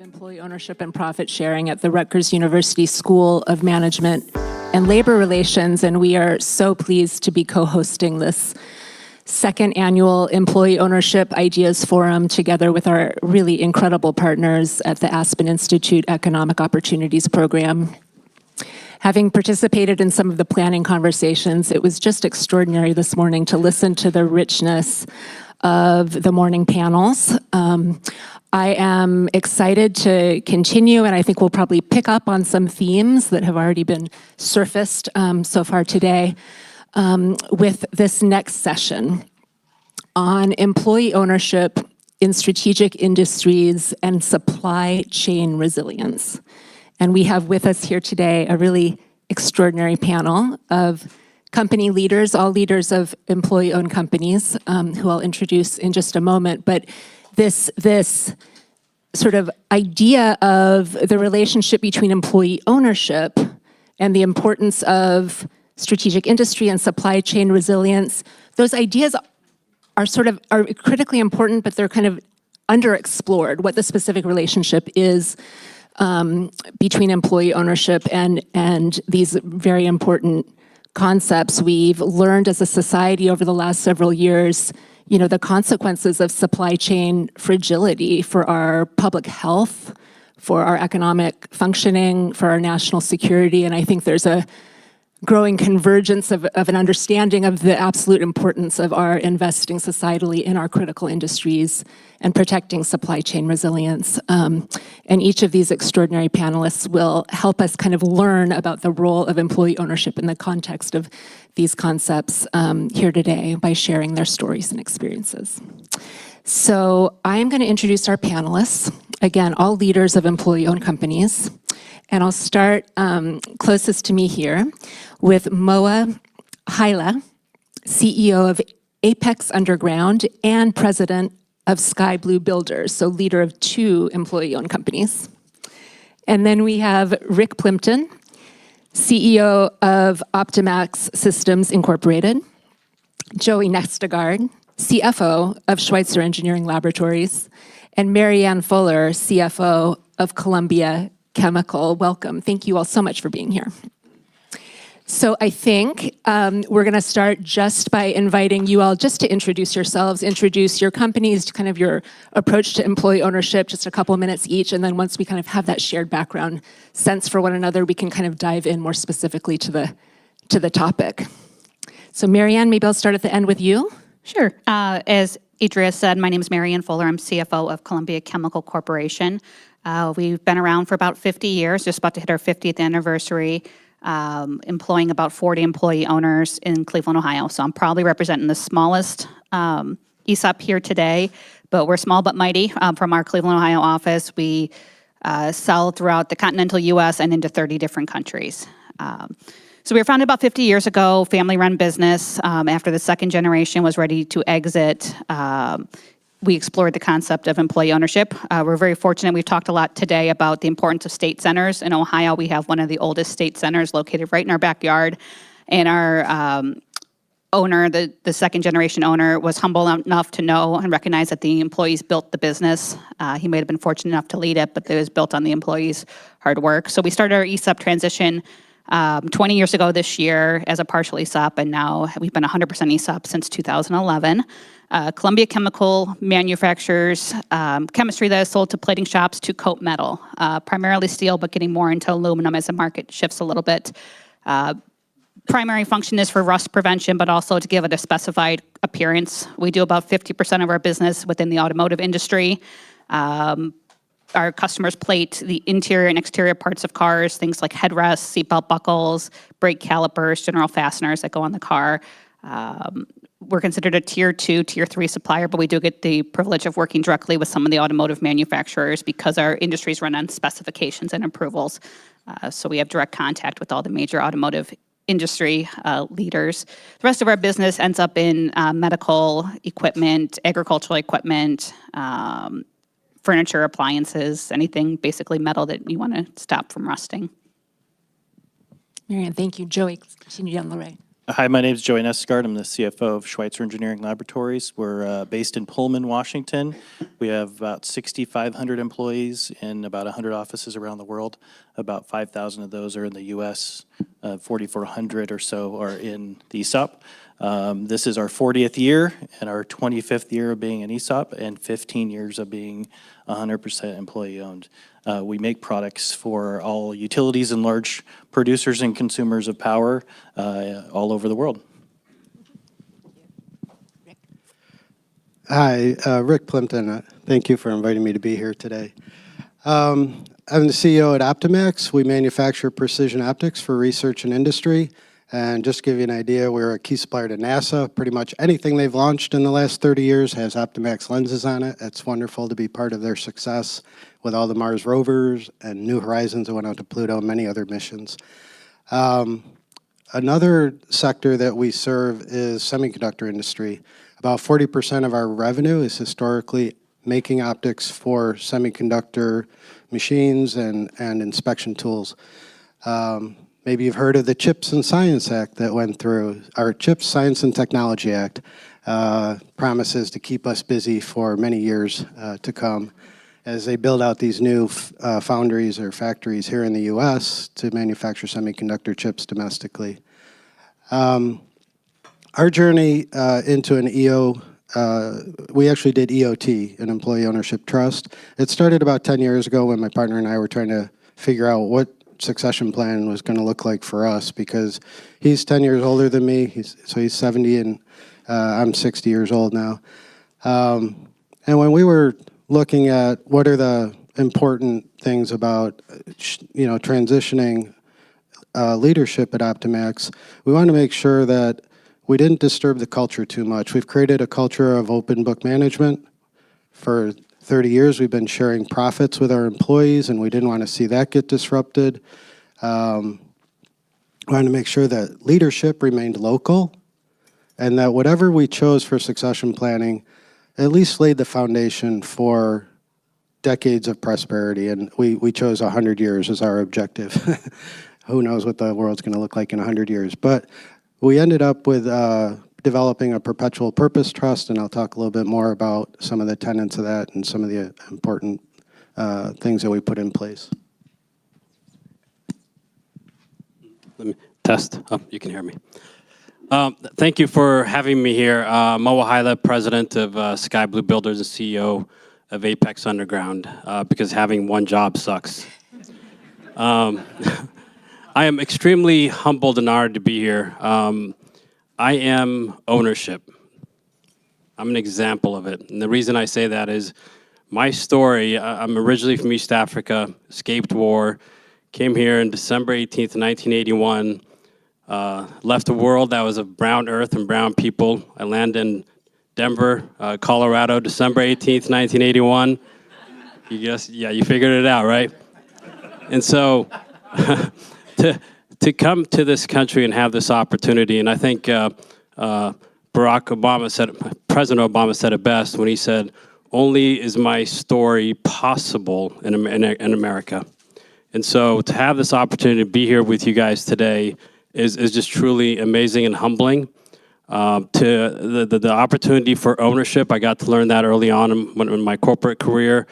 Employee Ownership and Profit Sharing at the Rutgers University School of Management and Labor Relations, and we are so pleased to be co-hosting this second annual Employee Ownership Ideas Forum together with our really incredible partners at the Aspen Institute Economic Opportunities Program. Having participated in some of the planning conversations, it was just extraordinary this morning to listen to the richness of the morning panels. I am excited to continue, and I think we'll probably pick up on some themes that have already been surfaced so far today with this next session on employee ownership in strategic industries and supply chain resilience. And we have with us here today a really extraordinary panel of company leaders, all leaders of employee-owned companies, who I'll introduce in just a moment. But this sort of idea of the relationship between employee ownership and the importance of strategic industry and supply chain resilience, those ideas are critically important, but they're kind of underexplored, what the specific relationship is between employee ownership and these very important concepts. We've learned as a society over the last several years, the consequences of supply chain fragility for our public health, for our economic functioning, for our national security. And I think there's a growing convergence of an understanding of the absolute importance of our investing societally in our critical industries and protecting supply chain resilience. And each of these extraordinary panelists will help us kind of learn about the role of employee ownership in the context of these concepts here today by sharing their stories and experiences. So I'm going to introduce our panelists, again, all leaders of employee-owned companies. And I'll start closest to me here with Moa Hyla, CEO of Apex Underground and president of Sky Blue Builders, so leader of 2 employee-owned companies. And then we have Rick Plimpton, CEO of Optimax Systems Incorporated, Joey Nestegard, CFO of Schweitzer Engineering Laboratories, and Marianne Fuller, CFO of Columbia Chemical. Welcome. Thank you all so much for being here. So I think we're going to start just by inviting you all just to introduce yourselves, introduce your companies, kind of your approach to employee ownership, just a couple of minutes each. And then once we kind of have that shared background sense for one another, we can kind of dive in more specifically to the topic. So Marianne, maybe I'll start at the end with you. Sure. As Idria said, my name is Marianne Fuller. I'm CFO of Columbia Chemical Corporation. We've been around for about 50 years, just about to hit our 50th anniversary, employing about 40 employee owners in Cleveland, Ohio. So I'm probably representing the smallest ESOP here today, but we're small but mighty. From our Cleveland, Ohio office, we sell throughout the continental U.S. and into 30 different countries. So we were founded about 50 years ago, family-run business. After the second generation was ready to exit, we explored the concept of employee ownership. We're very fortunate. We've talked a lot today about the importance of state centers. In Ohio, we have one of the oldest state centers located right in our backyard. And our owner, the second generation owner, was humble enough to know and recognize that the employees built the business. He may have been fortunate enough to lead it, but it was built on the employees' hard work. So we started our ESOP transition 20 years ago this year as a partial ESOP, and now we've been 100% ESOP since 2011. Columbia Chemical manufactures chemistry that is sold to plating shops to coat metal, primarily steel, but getting more into aluminum as the market shifts a little bit. Primary function is for rust prevention, but also to give it a specified appearance. We do about 50% of our business within the automotive industry. Our customers plate the interior and exterior parts of cars, things like headrests, seatbelt buckles, brake calipers, general fasteners that go on the car. We're considered a tier 2, tier 3 supplier, but we do get the privilege of working directly with some of the automotive manufacturers because our industries run on specifications and approvals. So we have direct contact with all the major automotive industry leaders. The rest of our business ends up in medical equipment, agricultural equipment, furniture, appliances, anything basically metal that you want to stop from rusting. Marianne, thank you. Joey, continue down the way. Hi, my name is Joey Nesgard. I'm the CFO of Schweitzer Engineering Laboratories. We're based in Pullman, Washington. We have about 6,500 employees in about 100 offices around the world. About 5,000 of those are in the U.S., 4,400 or so are in the ESOP. This is our 40th year and our 25th year of being an ESOP and 15 years of being 100% employee-owned. We make products for all utilities and large producers and consumers of power all over the world. Hi, Rick Plimpton. Thank you for inviting me to be here today. I'm the CEO at Optimax. We manufacture precision optics for research and industry. And just to give you an idea, we're a key supplier to NASA. Pretty much anything they've launched in the last 30 years has Optimax lenses on it. It's wonderful to be part of their success with all the Mars rovers and New Horizons that went out to Pluto and many other missions. Another sector that we serve is semiconductor industry. About 40% of our revenue is historically making optics for semiconductor machines and inspection tools. Maybe you've heard of the CHIPS and Science Act that went through. Our CHIPS Science and Technology Act promises to keep us busy for many years to come as they build out these new foundries or factories here in the U.S. to manufacture semiconductor chips domestically. Our journey into an EO, we actually did EOT, an Employee Ownership Trust. It started about 10 years ago when my partner and I were trying to figure out what succession plan was going to look like for us, because he's 10 years older than me, so he's 70 and I'm 60 years old now. And when we were looking at what are the important things about transitioning leadership at Optimax, we wanted to make sure that we didn't disturb the culture too much. We've created a culture of open book management. For 30 years, we've been sharing profits with our employees, and we didn't want to see that get disrupted. We wanted to make sure that leadership remained local, and that whatever we chose for succession planning at least laid the foundation for decades of prosperity, and we chose 100 years as our objective. Who knows what the world's going to look like in 100 years. But we ended up with developing a perpetual purpose trust, and I'll talk a little bit more about some of the tenets of that and some of the important things that we put in place. Let me test. Oh, you can hear me. Thank you for having me here. Mo Wahaila, president of Sky Blue Builders and CEO of Apex Underground, because having one job sucks. I am extremely humbled and honored to be here. I am ownership. I'm an example of it. And the reason I say that is my story, I'm originally from East Africa, escaped war, came here on December 18th, 1981, left a world that was of brown earth and brown people. I landed in Denver, Colorado, December 18th, 1981. You figured it out, right? And so to come to this country and have this opportunity, and I think President Obama said it best when he said, "Only is my story possible in America." And so to have this opportunity to be here with you guys today is just truly amazing and humbling. To the opportunity for ownership, I got to learn that early on in my corporate career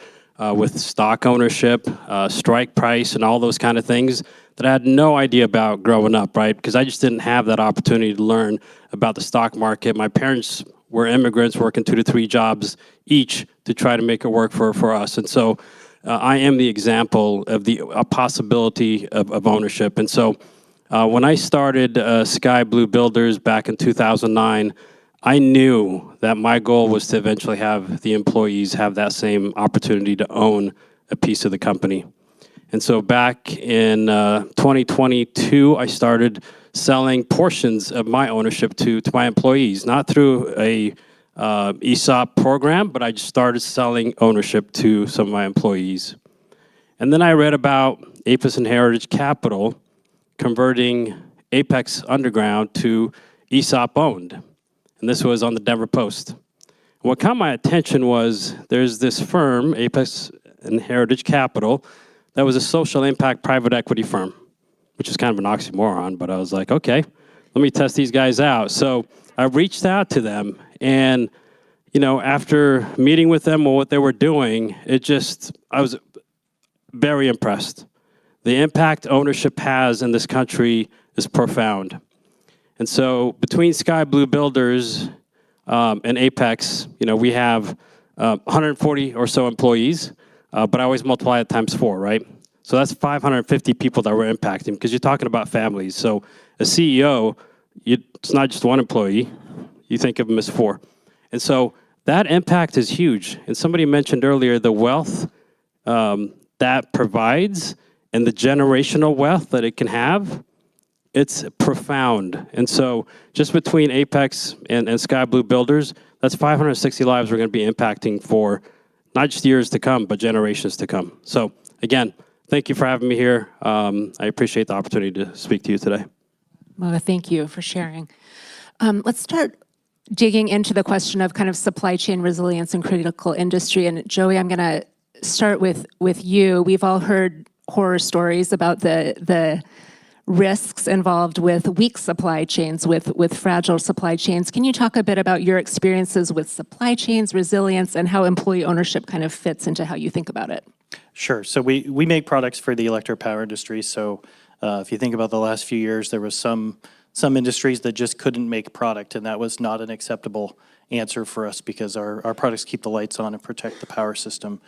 with stock ownership, strike price, and all those kind of things that I had no idea about growing up, right? Because I just didn't have that opportunity to learn about the stock market. My parents were immigrants working 2 to 3 jobs each to try to make it work for us. And so I am the example of the possibility of ownership. And so when I started Sky Blue Builders back in 2009, I knew that my goal was to eventually have the employees have that same opportunity to own a piece of the company. And so back in 2022, I started selling portions of my ownership to my employees, not through a ESOP program, but I just started selling ownership to some of my employees. And then I read about Apis and Heritage Capital converting Apex Underground to ESOP owned. And this was on the Denver Post. What caught my attention was there's this firm, Apex and Heritage Capital, that was a social impact private equity firm, which is kind of an oxymoron, but I was like, okay, let me test these guys out. So I reached out to them, and after meeting with them on what they were doing, I was very impressed. The impact ownership has in this country is profound. And so between Sky Blue Builders and Apex, we have 140 or so employees, but I always multiply it times 4, right? So that's 550 people that we're impacting, because you're talking about families. So a CEO, it's not just one employee. You think of them as 4. And so that impact is huge. And somebody mentioned earlier the wealth that provides and the generational wealth that it can have. It's profound. And so just between Apex and Sky Blue Builders, that's 560 lives we're going to be impacting for not just years to come, but generations to come. So again, thank you for having me here. I appreciate the opportunity to speak to you today. Well, thank you for sharing. Let's start digging into the question of kind of supply chain resilience and critical industry. And Joey, I'm going to start with you. We've all heard horror stories about the risks involved with weak supply chains, with fragile supply chains. Can you talk a bit about your experiences with supply chains, resilience, and how employee ownership kind of fits into how you think about it? Sure. So we make products for the electric power industry. So if you think about the last few years, there was some industries that just couldn't make product, and that was not an acceptable answer for us because our products keep the lights on and protect the power system.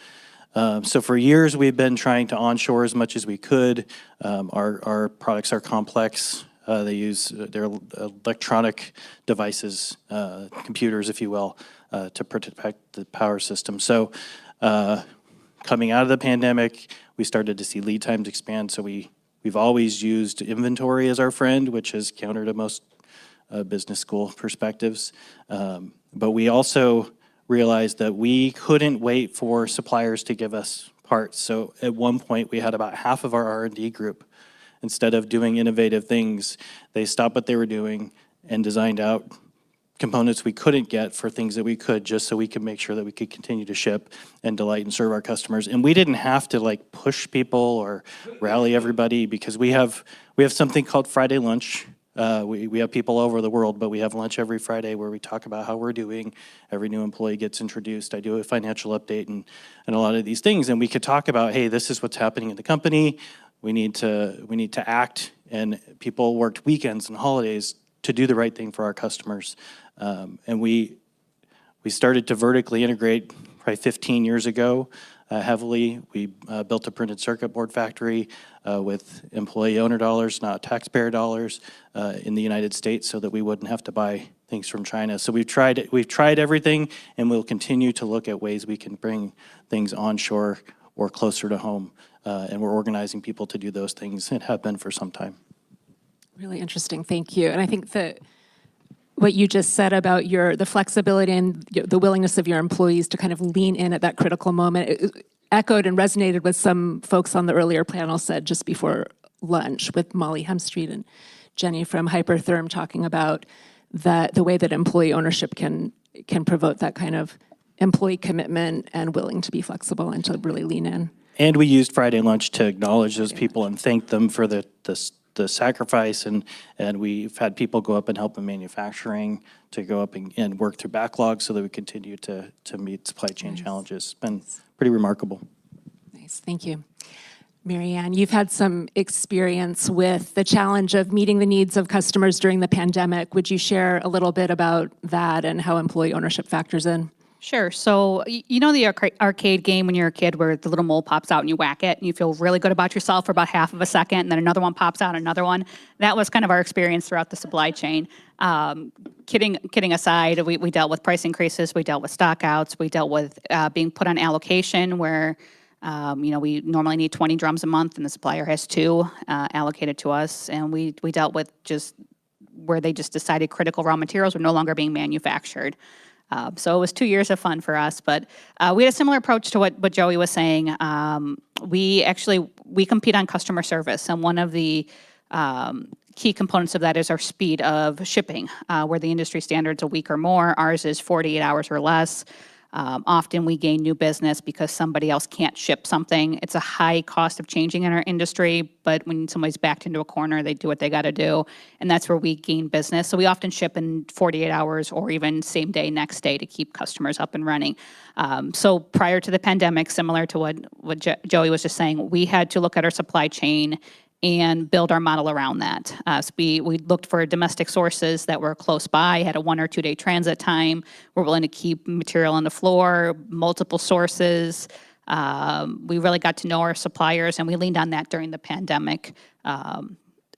So for years, we've been trying to onshore as much as we could. Our products are complex. They use their electronic devices, computers, if you will, to protect the power system. So coming out of the pandemic, we started to see lead times expand. So we've always used inventory as our friend, which is counter to most business school perspectives. But we also realized that we couldn't wait for suppliers to give us parts. So at one point, we had about half of our R&D group. Instead of doing innovative things, they stopped what they were doing and designed out components we couldn't get for things that we could, just so we could make sure that we could continue to ship and delight and serve our customers. And we didn't have to push people or rally everybody, because we have something called Friday Lunch. We have people all over the world, but we have lunch every Friday where we talk about how we're doing. Every new employee gets introduced. I do a financial update and a lot of these things, and we could talk about, hey, this is what's happening in the company. We need to act, and people worked weekends and holidays to do the right thing for our customers. And we started to vertically integrate probably 15 years ago. Heavily. We built a printed circuit board factory with employee owner dollars, not taxpayer dollars, in the United States, so that we wouldn't have to buy things from China. So we've tried everything, and we'll continue to look at ways we can bring things onshore or closer to home. And we're organizing people to do those things and have been for some time. Really interesting. Thank you. And I think that what you just said about the flexibility and the willingness of your employees to kind of lean in at that critical moment, it echoed and resonated with some folks on the earlier panel said just before lunch, with Molly Hemstreet and Jenny from Hypertherm talking about the way that employee ownership can provoke that kind of employee commitment and willing to be flexible and to really lean in. And we used Friday Lunch to acknowledge those people and thank them for the sacrifice, and we've had people go up and help in manufacturing, to go up and work through backlogs so that we continue to meet supply chain challenges. It's been pretty remarkable. Nice, thank you. Mary Ann, you've had some experience with the challenge of meeting the needs of customers during the pandemic. Would you share a little bit about that and how employee ownership factors in? Sure. So you know the arcade game when you're a kid where the little mole pops out and you whack it and you feel really good about yourself for about half of a second, and then another one pops out, another one. That was kind of our experience throughout the supply chain. Kidding aside, we dealt with price increases, we dealt with stockouts, we dealt with being put on allocation where we normally need 20 drums a month and the supplier has 2 allocated to us, and we dealt with just where they just decided critical raw materials were no longer being manufactured. So it was 2 years of fun for us, but we had a similar approach to what Joey was saying. We compete on customer service, and one of the key components of that is our speed of shipping, where the industry standard's a week or more. Ours is 48 hours or less. Often we gain new business because somebody else can't ship something. It's a high cost of changing in our industry, but when somebody's backed into a corner, they do what they got to do, and that's where we gain business. So we often ship in 48 hours or even same day, next day to keep customers up and running. So prior to the pandemic, similar to what Joey was just saying, we had to look at our supply chain and build our model around that. So we looked for domestic sources that were close by, had a 1 or 2 day transit time. We're willing to keep material on the floor, multiple sources. We really got to know our suppliers, and we leaned on that during the pandemic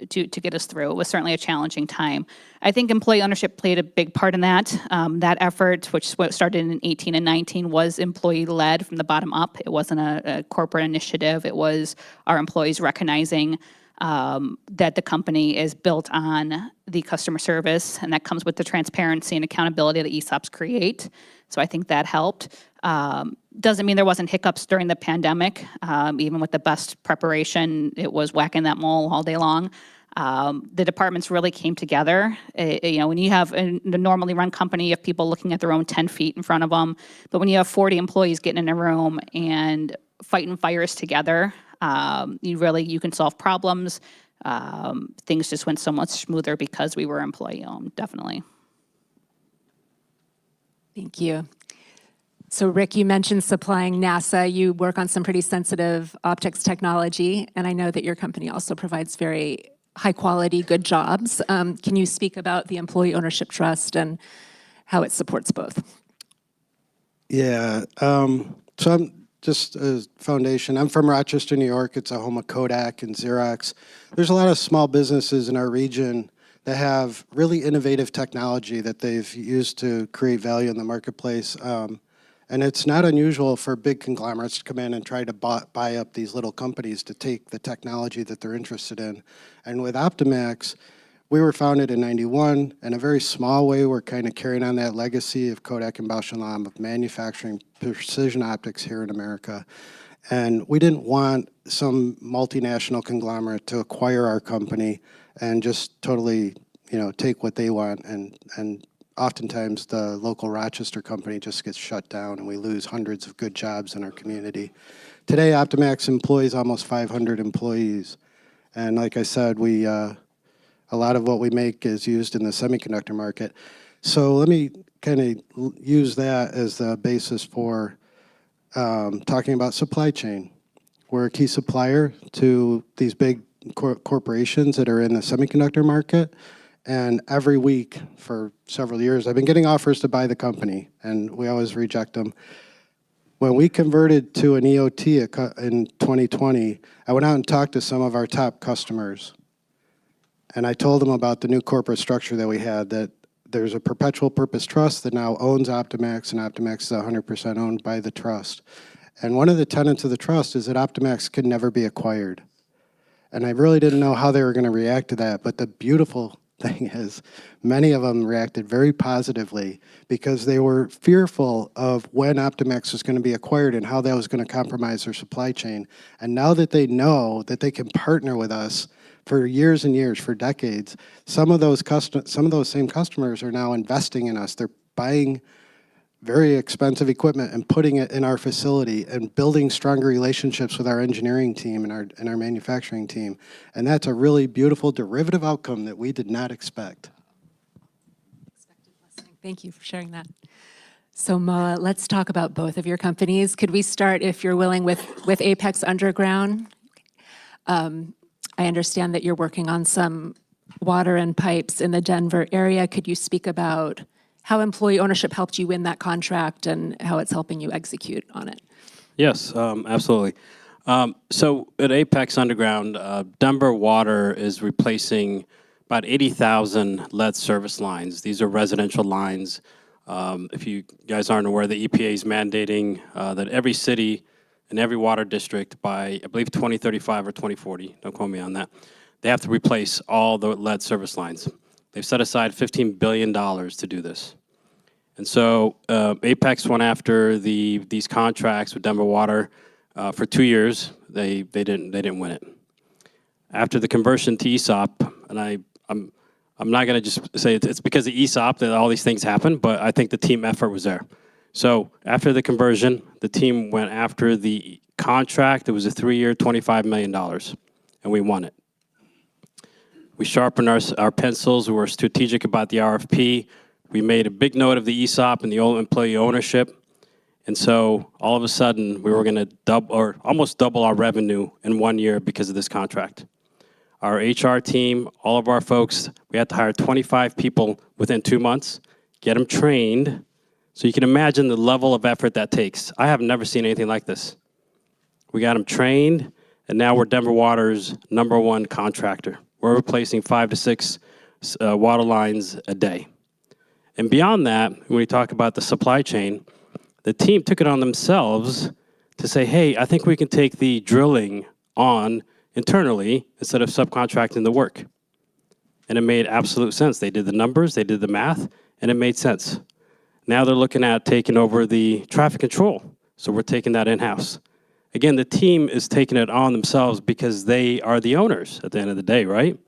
to get us through. It was certainly a challenging time. I think employee ownership played a big part in that. That effort, which started in 18 and 19, was employee-led from the bottom up. It wasn't a corporate initiative. It was our employees recognizing that the company is built on the customer service, and that comes with the transparency and accountability that ESOPs create. So I think that helped. Doesn't mean there wasn't hiccups during the pandemic. Even with the best preparation, it was whacking that mole all day long. The departments really came together. When you have a normally run company, you have people looking at their own 10 feet in front of them. But when you have 40 employees getting in a room and fighting fires together, you can solve problems. Things just went so much smoother because we were employee-owned, definitely. Thank you. So Rick, you mentioned supplying NASA. You work on some pretty sensitive optics technology, and I know that your company also provides very high quality, good jobs. Can you speak about the Employee Ownership Trust and how it supports both? Yeah, so I'm just a foundation. I'm from Rochester, New York. It's a home of Kodak and Xerox. There's a lot of small businesses in our region that have really innovative technology that they've used to create value in the marketplace. And it's not unusual for big conglomerates to come in and try to buy up these little companies to take the technology that they're interested in. And with Optimax, we were founded in '91. In a very small way, we're kind of carrying on that legacy of Kodak and Bausch & Lomb of manufacturing precision optics here in America. And we didn't want some multinational conglomerate to acquire our company and just totally, take what they want. And oftentimes the local Rochester company just gets shut down and we lose hundreds of good jobs in our community. Today, Optimax employs almost 500 employees. And like I said, a lot of what we make is used in the semiconductor market. So let me kind of use that as the basis for talking about supply chain. We're a key supplier to these big corporations that are in the semiconductor market. And every week for several years, I've been getting offers to buy the company, and we always reject them. When we converted to an EOT in 2020, I went out and talked to some of our top customers. And I told them about the new corporate structure that we had, that there's a perpetual purpose trust that now owns Optimax, and Optimax is 100% owned by the trust. And one of the tenets of the trust is that Optimax can never be acquired. And I really didn't know how they were going to react to that, but the beautiful thing is many of them reacted very positively because they were fearful of when Optimax was going to be acquired and how that was going to compromise their supply chain. And now that they know that they can partner with us for years and years, for decades, some of those same customers are now investing in us. They're buying very expensive equipment and putting it in our facility and building stronger relationships with our engineering team and our manufacturing team. And that's a really beautiful derivative outcome that we did not expect. Thank you for sharing that. So Moa, let's talk about both of your companies. Could we start, if you're willing, with Apex Underground? I understand that you're working on some water and pipes in the Denver area. Could you speak about how employee ownership helped you win that contract and how it's helping you execute on it? Yes, absolutely. So at Apex Underground, Denver Water is replacing about 80,000 lead service lines. These are residential lines. If you guys aren't aware, the EPA is mandating that every city and every water district by, I believe, 2035 or 2040, don't quote me on that, they have to replace all the lead service lines. They've set aside $15 billion to do this. And so Apex went after these contracts with Denver Water for 2 years. They didn't win it. After the conversion to ESOP, and I'm not going to just say it's because of ESOP that all these things happen, but I think the team effort was there. So after the conversion, the team went after the contract. It was a 3-year, $25 million, and we won it. We sharpened our pencils. We were strategic about the RFP. We made a big note of the ESOP and the old employee ownership. And so all of a sudden, we were going to double or almost double our revenue in 1 year because of this contract. Our HR team, all of our folks, we had to hire 25 people within 2 months, get them trained. So you can imagine the level of effort that takes. I have never seen anything like this. We got them trained, and now we're Denver Water's #1 contractor. We're replacing 5 to 6 water lines a day. And beyond that, when we talk about the supply chain, the team took it on themselves to say, hey, I think we can take the drilling on internally instead of subcontracting the work. And it made absolute sense. They did the numbers, they did the math, and it made sense. Now they're looking at taking over the traffic control. So we're taking that in-house. Again, the team is taking it on themselves because they are the owners at the end of the day, right?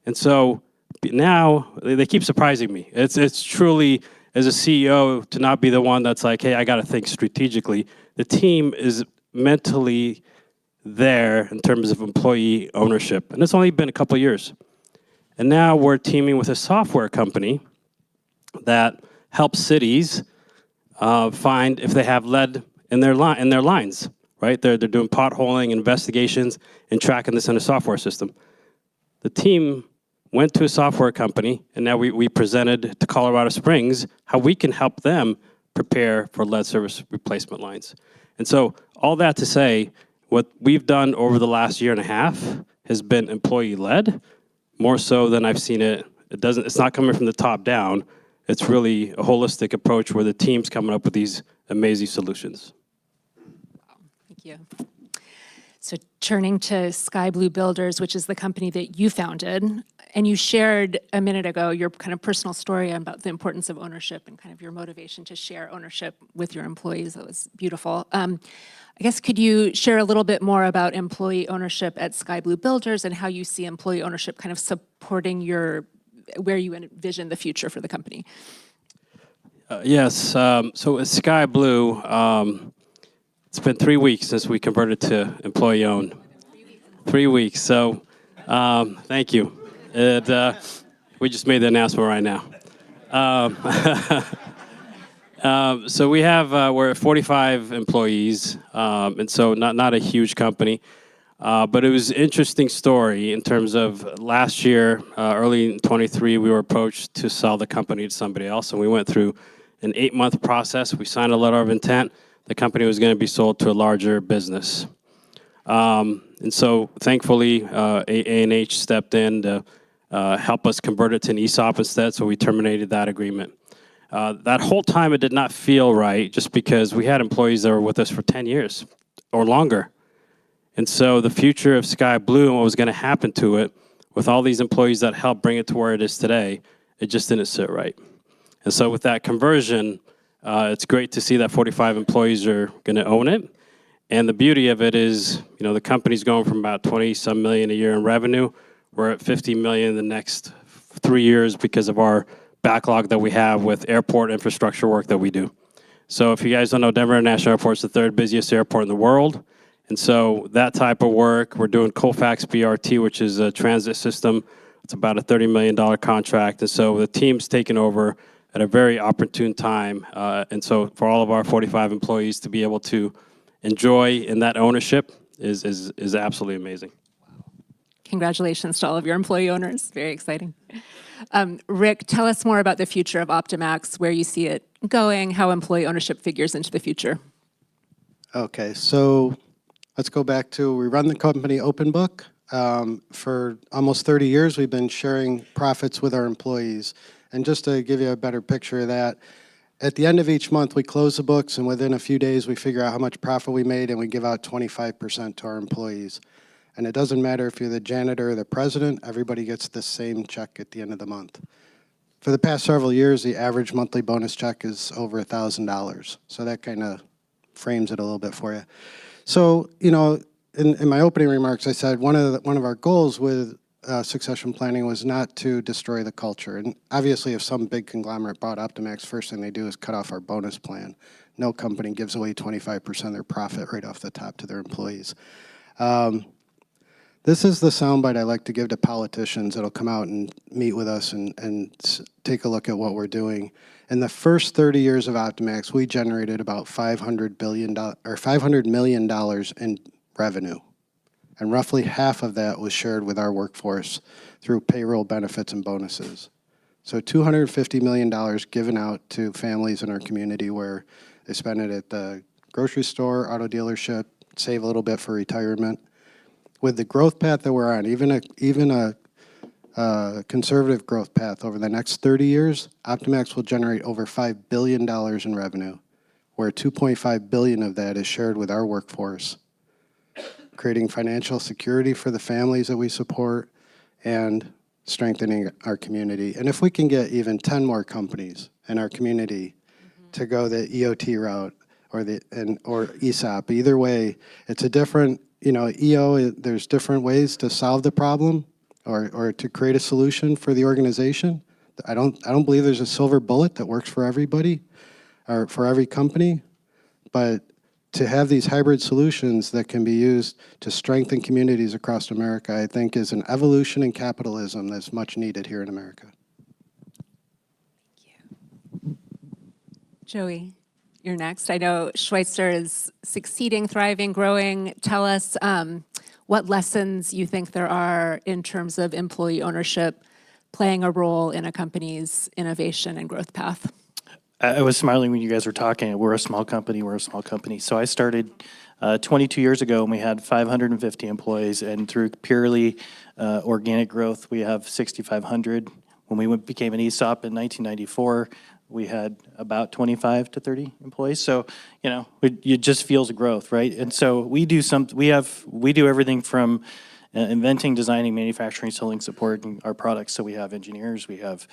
And so now they keep surprising me. It's truly, as a CEO, to not be the one that's like, hey, I got to think strategically. The team is mentally there in terms of employee ownership. And it's only been a couple of years. And now we're teaming with a software company that helps cities find if they have lead in their lines, right? They're doing potholing investigations and tracking this in a software system. The team went to a software company, and now we presented to Colorado Springs how we can help them prepare for lead service replacement lines. And so all that to say, what we've done over the last year and a half has been employee-led, more so than I've seen it. It's not coming from the top down. It's really a holistic approach where the team's coming up with these amazing solutions. Thank you. So turning to Sky Blue Builders, which is the company that you founded, and you shared a minute ago your kind of personal story about the importance of ownership and kind of your motivation to share ownership with your employees. That was beautiful. I guess could you share a little bit more about employee ownership at Sky Blue Builders and how you see employee ownership kind of supporting where you envision the future for the company? Yes. So at Sky Blue, it's been 3 weeks since we converted to employee-owned. 3 weeks. So thank you. We just made the announcement right now. So we're at 45 employees, and so not a huge company. But it was an interesting story in terms of last year, early in 23, we were approached to sell the company to somebody else, and we went through an 8-month process. We signed a letter of intent. The company was going to be sold to a larger business. And so thankfully, A&H stepped in to help us convert it to an ESOP instead, so we terminated that agreement. That whole time it did not feel right just because we had employees that were with us for 10 years or longer. And so the future of Sky Blue and what was going to happen to it with all these employees that helped bring it to where it is today, it just didn't sit right. And so with that conversion, it's great to see that 45 employees are going to own it. And the beauty of it is, the company's going from about 20-some million a year in revenue. We're at 50 million in the next 3 years because of our backlog that we have with airport infrastructure work that we do. So if you guys don't know, Denver International Airport is the 3rd busiest airport in the world. And so that type of work, we're doing Colfax BRT, which is a transit system. It's about a $30 million contract. And so the team's taken over at a very opportune time. And so for all of our 45 employees to be able to enjoy in that ownership is absolutely amazing. Congratulations to all of your employee owners. Very exciting. Rick, tell us more about the future of Optimax, where you see it going, how employee ownership figures into the future. Okay, so let's go back to, we run the company Open Book. For almost 30 years, we've been sharing profits with our employees. And just to give you a better picture of that, at the end of each month, we close the books, and within a few days, we figure out how much profit we made, and we give out 25% to our employees. And it doesn't matter if you're the janitor or the president, everybody gets the same check at the end of the month. For the past several years, the average monthly bonus check is over $1,000. So that kind of frames it a little bit for you. So, in my opening remarks, I said one of our goals with succession planning was not to destroy the culture. And obviously, if some big conglomerate bought Optimax, first thing they do is cut off our bonus plan. No company gives away 25% of their profit right off the top to their employees. This is the soundbite I like to give to politicians that'll come out and meet with us and take a look at what we're doing. In the first 30 years of Optimax, we generated about $500 million in revenue. And roughly half of that was shared with our workforce through payroll benefits and bonuses. So $250 million given out to families in our community where they spend it at the grocery store, auto dealership, save a little bit for retirement. With the growth path that we're on, even a conservative growth path over the next 30 years, Optimax will generate over $5 billion in revenue, where $2.5 billion of that is shared with our workforce, creating financial security for the families that we support and strengthening our community. And if we can get even 10 more companies in our community to go the EOT route or ESOP, either way, it's a different, EO, there's different ways to solve the problem or to create a solution for the organization. I don't believe there's a silver bullet that works for everybody or for every company, but to have these hybrid solutions that can be used to strengthen communities across America, I think is an evolution in capitalism that's much needed here in America. Joey, you're next. I know Schweitzer is succeeding, thriving, growing. Tell us what lessons you think there are in terms of employee ownership playing a role in a company's innovation and growth path. I was smiling when you guys were talking. We're a small company. So I started 22 years ago, and we had 550 employees. And through purely organic growth, we have 6,500. When we became an ESOP in 1994, we had about 25 to 30 employees. So, it just feels growth, right? And so we do everything from inventing, designing, manufacturing, selling, supporting our products. So we have engineers, we have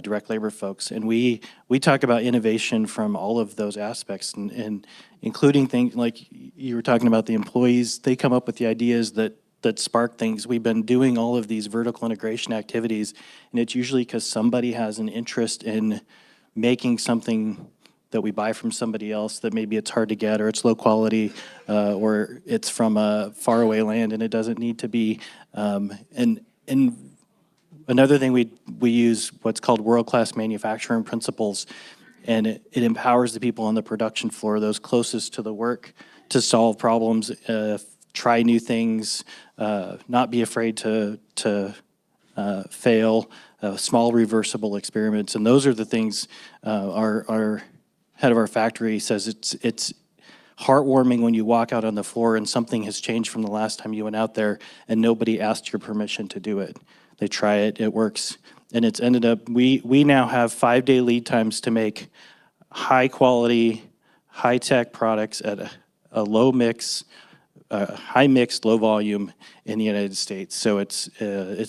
direct labor folks, and we talk about innovation from all of those aspects, and including things like you were talking about the employees. They come up with the ideas that spark things. We've been doing all of these vertical integration activities, and it's usually because somebody has an interest in making something that we buy from somebody else that maybe it's hard to get, or it's low quality, or it's from a faraway land and it doesn't need to be. And another thing, we use what's called world-class manufacturing principles, and it empowers the people on the production floor, those closest to the work, to solve problems, try new things, not be afraid to fail, small reversible experiments. And those are the things our head of our factory says it's heartwarming when you walk out on the floor and something has changed from the last time you went out there and nobody asked your permission to do it. They try it, it works. And it's ended up, we now have 5-day lead times to make high quality, high tech products at a low mix, high mix, low volume in the United States. So it's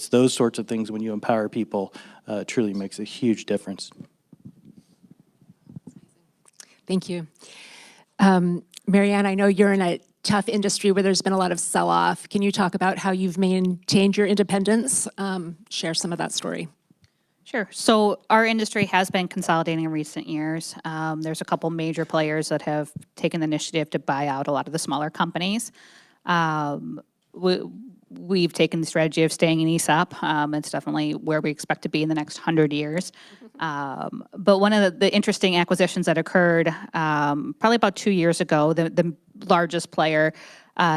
those sorts of things when you empower people, truly makes a huge difference. Thank you. Marianne, I know you're in a tough industry where there's been a lot of sell-off. Can you talk about how you've maintained your independence? Share some of that story. Sure. So our industry has been consolidating in recent years. There's a couple major players that have taken the initiative to buy out a lot of the smaller companies. We've taken the strategy of staying in ESOP. It's definitely where we expect to be in the next 100 years. But one of the interesting acquisitions that occurred probably about 2 years ago, the largest player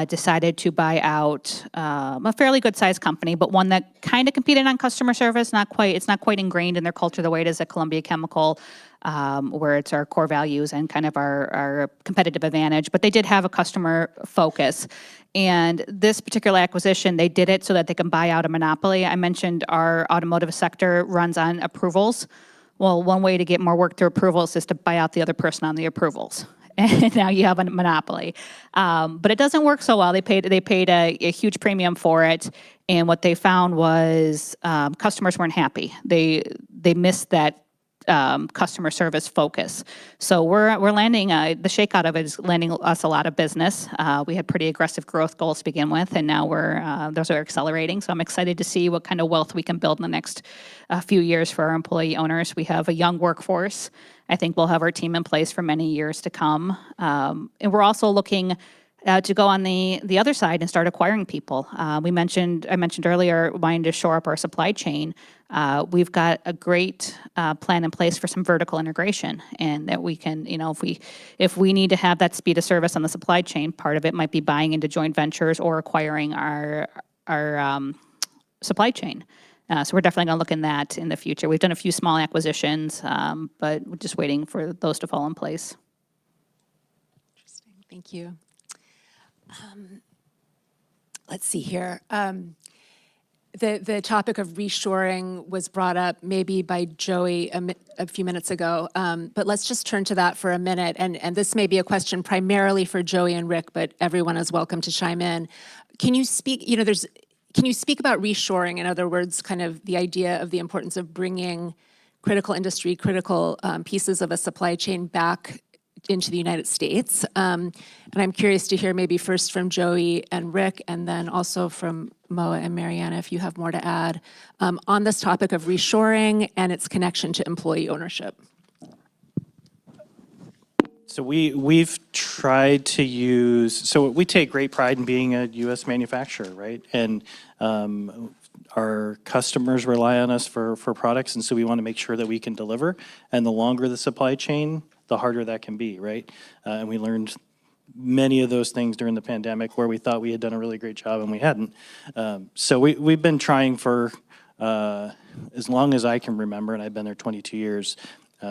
decided to buy out a fairly good-sized company, but one that kind of competed on customer service. It's not quite ingrained in their culture the way it is at Columbia Chemical, where it's our core values and kind of our competitive advantage. But they did have a customer focus. And this particular acquisition, they did it so that they can buy out a monopoly. I mentioned our automotive sector runs on approvals. Well, one way to get more work through approvals is to buy out the other person on the approvals. And now you have a monopoly. But it doesn't work so well. They paid a huge premium for it. And what they found was customers weren't happy. They missed that customer service focus. So we're landing, the shakeout of it is landing us a lot of business. We had pretty aggressive growth goals to begin with, and now those are accelerating. So I'm excited to see what kind of wealth we can build in the next few years for our employee owners. We have a young workforce. I think we'll have our team in place for many years to come. And we're also looking to go on the other side and start acquiring people. I mentioned earlier wanting to shore up our supply chain. We've got a great plan in place for some vertical integration, and that we can, if we need to have that speed of service on the supply chain, part of it might be buying into joint ventures or acquiring our supply chain. So we're definitely going to look in that in the future. We've done a few small acquisitions, but we're just waiting for those to fall in place. Thank you. Let's see here. The topic of reshoring was brought up maybe by Joey a few minutes ago, but let's just turn to that for a minute. And this may be a question primarily for Joey and Rick, but everyone is welcome to chime in. Can you speak, can you speak about reshoring? In other words, kind of the idea of the importance of bringing critical industry, critical pieces of a supply chain back into the United States. And I'm curious to hear maybe first from Joey and Rick, and then also from Moa and Mariana, if you have more to add, on this topic of reshoring and its connection to employee ownership. So we've tried to use, so we take great pride in being a U.S. manufacturer, right? And our customers rely on us for products, and so we want to make sure that we can deliver. And the longer the supply chain, the harder that can be, right? And we learned many of those things during the pandemic where we thought we had done a really great job and we hadn't. So we've been trying for as long as I can remember, and I've been there 22 years,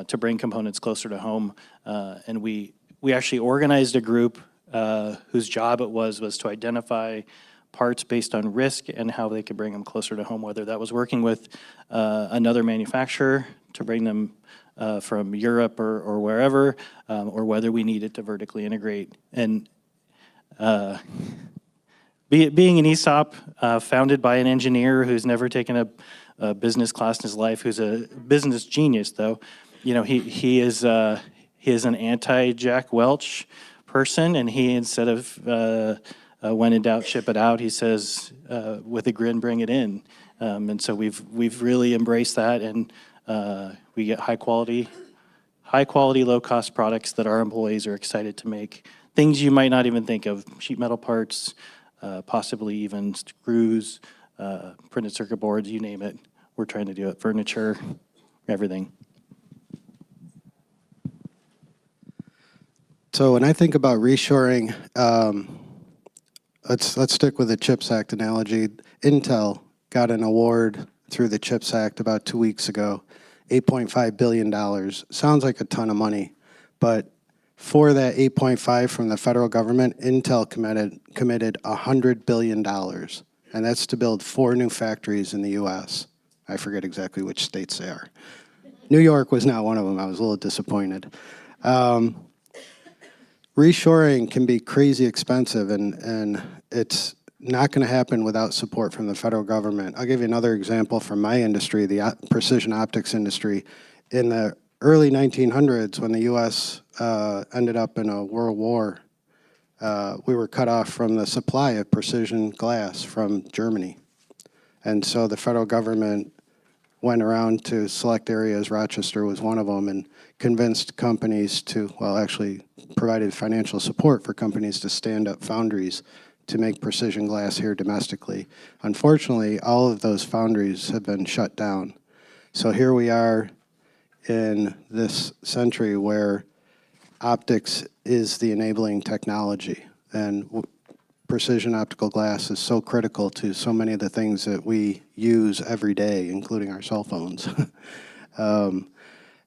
to bring components closer to home. And we actually organized a group whose job it was to identify parts based on risk and how they could bring them closer to home, whether that was working with another manufacturer to bring them from Europe or wherever, or whether we needed to vertically integrate. And being an ESOP founded by an engineer who's never taken a business class in his life, who's a business genius though, he is an anti-Jack Welch person, and he, instead of when in doubt, ship it out, he says with a grin, bring it in. And so we've really embraced that, and we get high quality, low cost products that our employees are excited to make. Things you might not even think of: sheet metal parts, possibly even screws, printed circuit boards, you name it. We're trying to do it. Furniture, everything. So when I think about reshoring, let's stick with the CHIPS Act analogy. Intel got an award through the CHIPS Act about 2 weeks ago, $8.5 billion. Sounds like a ton of money, but for that 8.5 from the federal government, Intel committed $100 billion, and that's to build 4 new factories in the U.S. I forget exactly which states they are. New York was not one of them. I was a little disappointed. Reshoring can be crazy expensive, and it's not going to happen without support from the federal government. I'll give you another example from my industry, the precision optics industry. In the early 1900s, when the U.S. Ended up in a world war, we were cut off from the supply of precision glass from Germany. And so the federal government went around to select areas, Rochester was one of them, and convinced companies to, well, actually provided financial support for companies to stand up foundries to make precision glass here domestically. Unfortunately, all of those foundries have been shut down. So here we are in this century where optics is the enabling technology, and precision optical glass is so critical to so many of the things that we use every day, including our cell phones,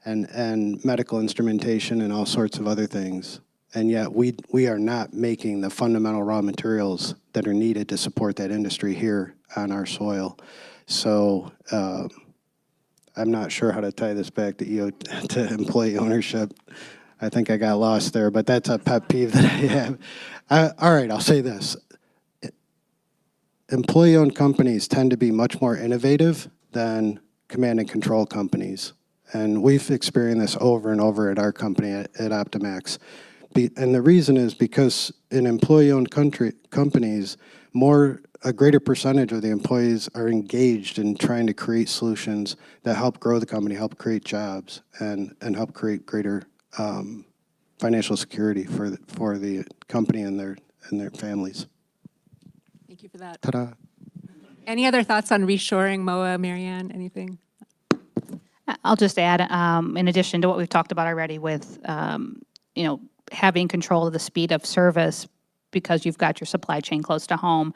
and medical instrumentation and all sorts of other things. And yet we are not making the fundamental raw materials that are needed to support that industry here on our soil. So I'm not sure how to tie this back to to employee ownership. I think I got lost there, but that's a pet peeve that I have. All right, I'll say this. Employee-owned companies tend to be much more innovative than command and control companies. And we've experienced this over and over at our company at Optimax. And the reason is because in employee-owned companies, a greater percentage of the employees are engaged in trying to create solutions that help grow the company, help create jobs, and help create greater financial security for the company and their families. Thank you for that. Ta-da. Any other thoughts on reshoring, Moa, Marianne, anything? I'll just add, in addition to what we've talked about already with, having control of the speed of service because you've got your supply chain close to home,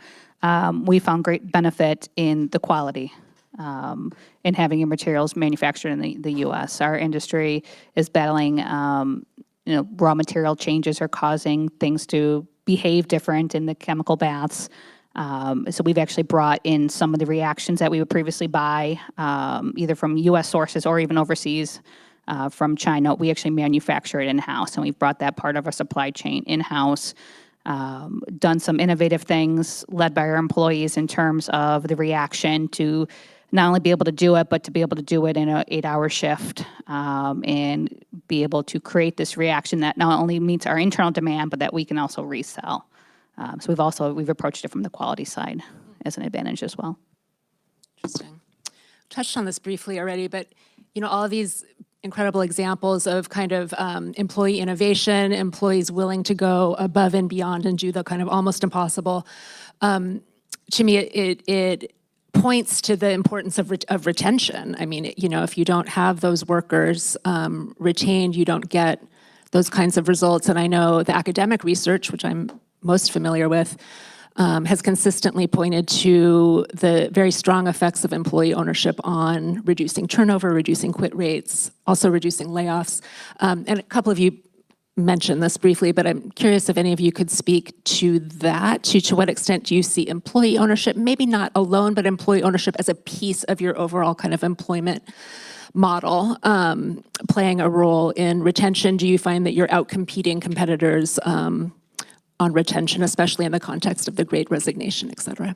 we found great benefit in the quality in having your materials manufactured in the U.S. Our industry is battling, raw material changes are causing things to behave different in the chemical baths. So we've actually brought in some of the reactions that we would previously buy, either from U.S. sources or even overseas from China. We actually manufacture it in-house, and we've brought that part of our supply chain in-house, done some innovative things led by our employees in terms of the reaction to not only be able to do it, but to be able to do it in an 8-hour shift and be able to create this reaction that not only meets our internal demand, but that we can also resell. So we've approached it from the quality side as an advantage as well. Interesting. Touched on this briefly already, but all of these incredible examples of kind of employee innovation, employees willing to go above and beyond and do the kind of almost impossible. To me, it points to the importance of retention. I mean, if you don't have those workers retained, you don't get those kinds of results. And I know the academic research, which I'm most familiar with, has consistently pointed to the very strong effects of employee ownership on reducing turnover, reducing quit rates, also reducing layoffs. And a couple of you mentioned this briefly, but I'm curious if any of you could speak to that, to what extent do you see employee ownership, maybe not alone, but employee ownership as a piece of your overall kind of employment model playing a role in retention? Do you find that you're out-competing competitors on retention, especially in the context of the Great Resignation, et cetera?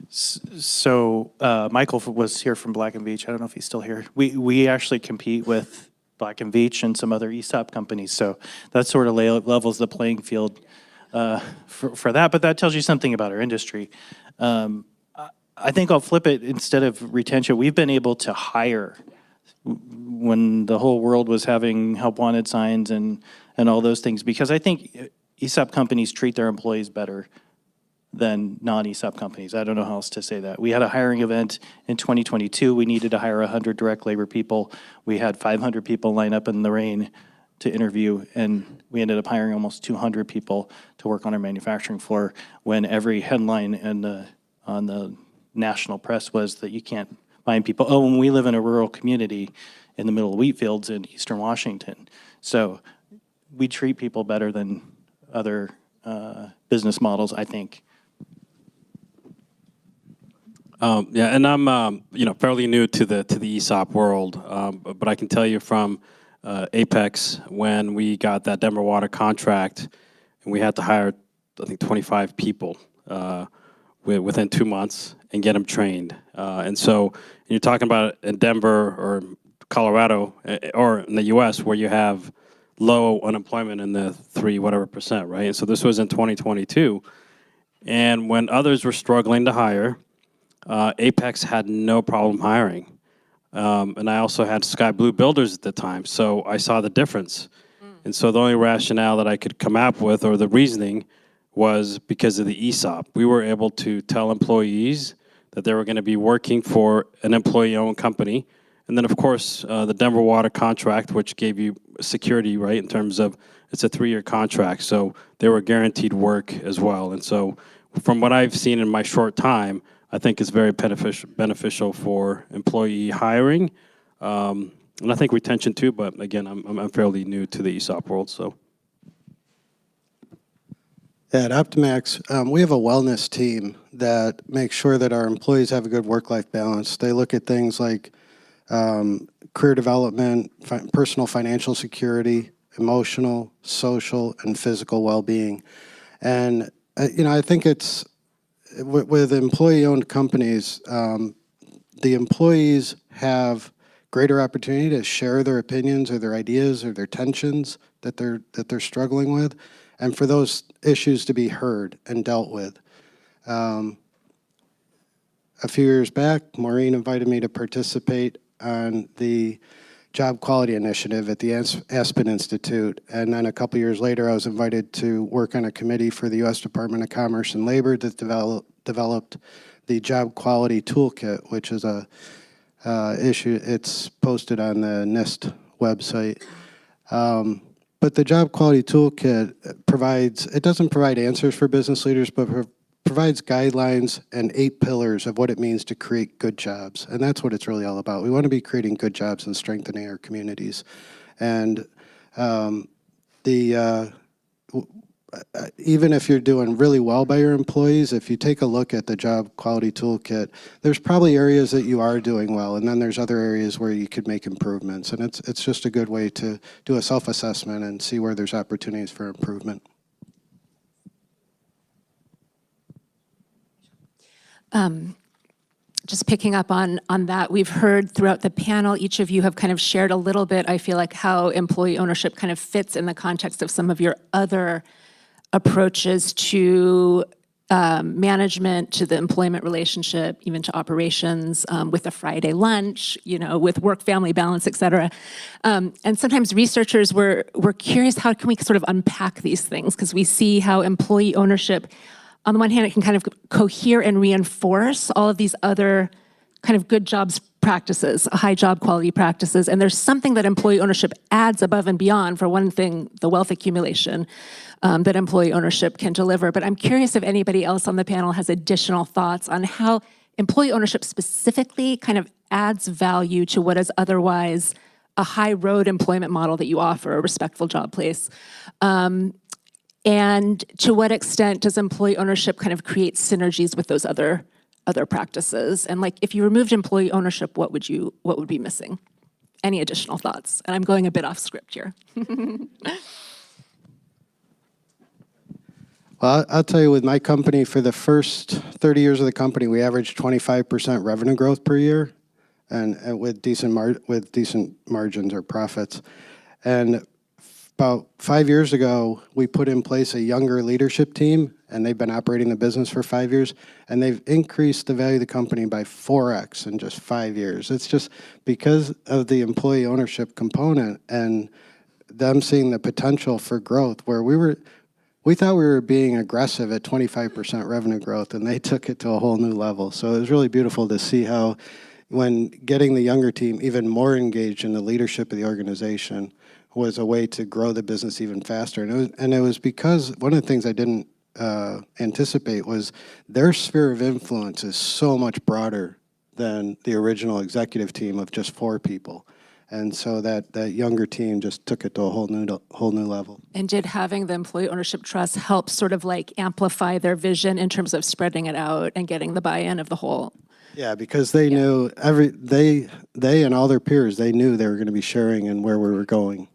So Michael was here from Black & Veatch. I don't know if he's still here. We actually compete with Black & Veatch and some other ESOP companies. So that sort of levels the playing field for that. But that tells you something about our industry. I think I'll flip it. Instead of retention, we've been able to hire when the whole world was having help wanted signs and all those things, because I think ESOP companies treat their employees better than non-ESOP companies. I don't know how else to say that. We had a hiring event in 2022. We needed to hire 100 direct labor people. We had 500 people line up in the rain to interview, and we ended up hiring almost 200 people to work on our manufacturing floor when every headline on the national press was that you can't find people. Oh, and we live in a rural community in the middle of wheat fields in eastern Washington. So we treat people better than other business models, I think. Yeah, and I'm fairly new to the ESOP world, but I can tell you from Apex, when we got that Denver Water contract, and we had to hire, I think, 25 people within 2 months and get them trained. And so you're talking about in Denver or Colorado or in the U.S. where you have low unemployment in the 3% right? And so this was in 2022, and when others were struggling to hire, Apex had no problem hiring. And I also had Sky Blue Builders at the time, so I saw the difference. And so the only rationale that I could come up with, or the reasoning, was because of the ESOP. We were able to tell employees that they were going to be working for an employee-owned company. And then, of course, the Denver Water contract, which gave you security, right, in terms of it's a 3-year contract. So they were guaranteed work as well. And so from what I've seen in my short time, I think it's very beneficial for employee hiring, and I think retention too. But again, I'm fairly new to the ESOP world, so. At Optimax, we have a wellness team that makes sure that our employees have a good work-life balance. They look at things like career development, personal financial security, emotional, social, and physical well-being. And I think it's with employee-owned companies, the employees have greater opportunity to share their opinions or their ideas or their tensions that they're struggling with, and for those issues to be heard and dealt with. A few years back, Maureen invited me to participate on the Job Quality Initiative at the Aspen Institute, and then a couple years later I was invited to work on a committee for the U.S. Department of Commerce and Labor that developed the Job Quality Toolkit, which is a issue. It's posted on the NIST website. But the Job Quality Toolkit doesn't provide answers for business leaders, but provides guidelines and 8 pillars of what it means to create good jobs. And that's what it's really all about. We want to be creating good jobs and strengthening our communities. And even if you're doing really well by your employees, if you take a look at the Job Quality Toolkit, there's probably areas that you are doing well, and then there's other areas where you could make improvements. And it's just a good way to do a self-assessment and see where there's opportunities for improvement. Just picking up on that, we've heard throughout the panel, each of you have kind of shared a little bit, I feel like, how employee ownership kind of fits in the context of some of your other approaches to management, to the employment relationship, even to operations, with a Friday lunch, with work-family balance, et cetera. And sometimes researchers were curious, how can we sort of unpack these things? Because we see how employee ownership, on the one hand, it can kind of cohere and reinforce all of these other kind of good jobs practices, high job quality practices. And there's something that employee ownership adds above and beyond. For one thing, the wealth accumulation that employee ownership can deliver. But I'm curious if anybody else on the panel has additional thoughts on how employee ownership specifically kind of adds value to what is otherwise a high road employment model that you offer, a respectful job place. And to what extent does employee ownership kind of create synergies with those other practices? And like, if you removed employee ownership, what would be missing? Any additional thoughts? And I'm going a bit off script here. Well, I'll tell you, with my company, for the first 30 years of the company, we averaged 25% revenue growth per year, and with decent margins or profits. And about 5 years ago, we put in place a younger leadership team, and they've been operating the business for 5 years, and they've increased the value of the company by 4x in just 5 years. It's just because of the employee ownership component and them seeing the potential for growth, where we thought we were being aggressive at 25% revenue growth, and they took it to a whole new level. So it was really beautiful to see how, when getting the younger team even more engaged in the leadership of the organization, was a way to grow the business even faster. And it was because one of the things I didn't anticipate was their sphere of influence is so much broader than the original executive team of just 4 people. And so that younger team just took it to a whole new level. And did having the employee ownership trust help sort of like amplify their vision in terms of spreading it out and getting the buy-in of the whole? Yeah, because they knew they and all their peers, they knew they were going to be sharing and where we were going.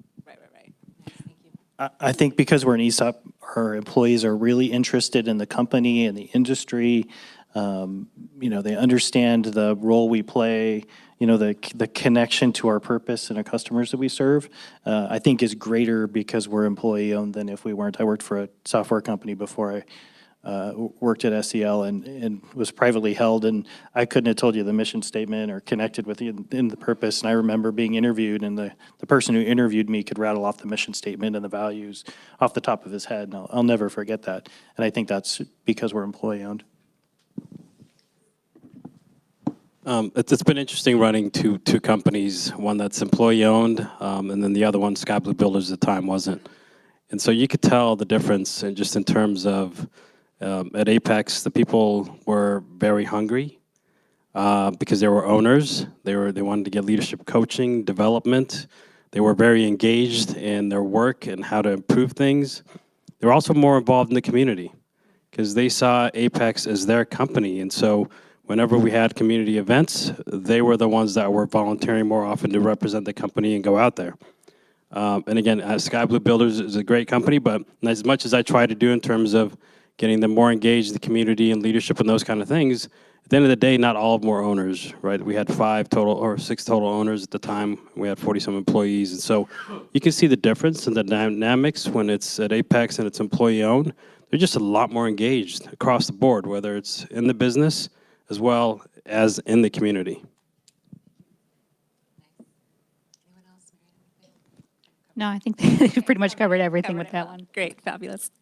I think because we're an ESOP, our employees are really interested in the company and the industry. They understand the role we play, the connection to our purpose and the customers that we serve, I think is greater because we're employee owned than if we weren't. I worked for a software company before I worked at SEL and was privately held, and I couldn't have told you the mission statement or connected with you in the purpose. And I remember being interviewed, and the person who interviewed me could rattle off the mission statement and the values off the top of his head, and I'll never forget that. And I think that's because we're employee owned. It's been interesting running two companies, one that's employee owned, and then the other one, Sky Blue Builders, at the time wasn't. And so you could tell the difference just in terms of at Apex, the people were very hungry because they were owners. They wanted to get leadership coaching, development. They were very engaged in their work and how to improve things. They were also more involved in the community because they saw Apex as their company. And so whenever we had community events, they were the ones that were volunteering more often to represent the company and go out there. And again, Sky Blue Builders is a great company, but as much as I try to do in terms of getting them more engaged in the community and leadership and those kind of things, at the end of the day, not all of them were owners, right? We had 5 total or 6 total owners at the time. We had 40-some employees. And so you can see the difference in the dynamics when it's at Apex and it's employee-owned. They're just a lot more engaged across the board, whether it's in the business as well as in the community. No, I think they pretty much covered everything with that one. Great, fabulous.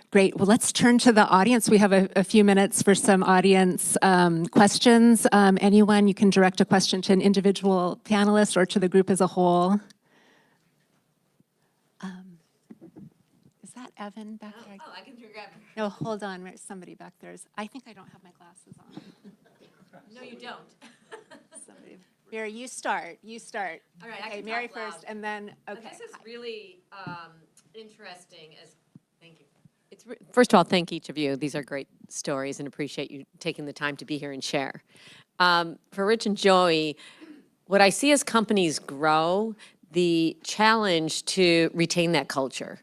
Great. Well, let's turn to the audience. We have a few minutes for some audience questions. Anyone, you can direct a question to an individual panelist or to the group as a whole. Is that Evan back there? I can grab her. No, hold on. There's somebody back there. I think I don't have my glasses on. No, you don't. Somebody. Mary, you start. You start. All right, I Okay, can Mary talk loud. first, and then, okay. This is really interesting. Thank you. First of all, thank each of you. These are great stories and appreciate you taking the time to be here and share. For Rich and Joey, what I see as companies grow, the challenge to retain that culture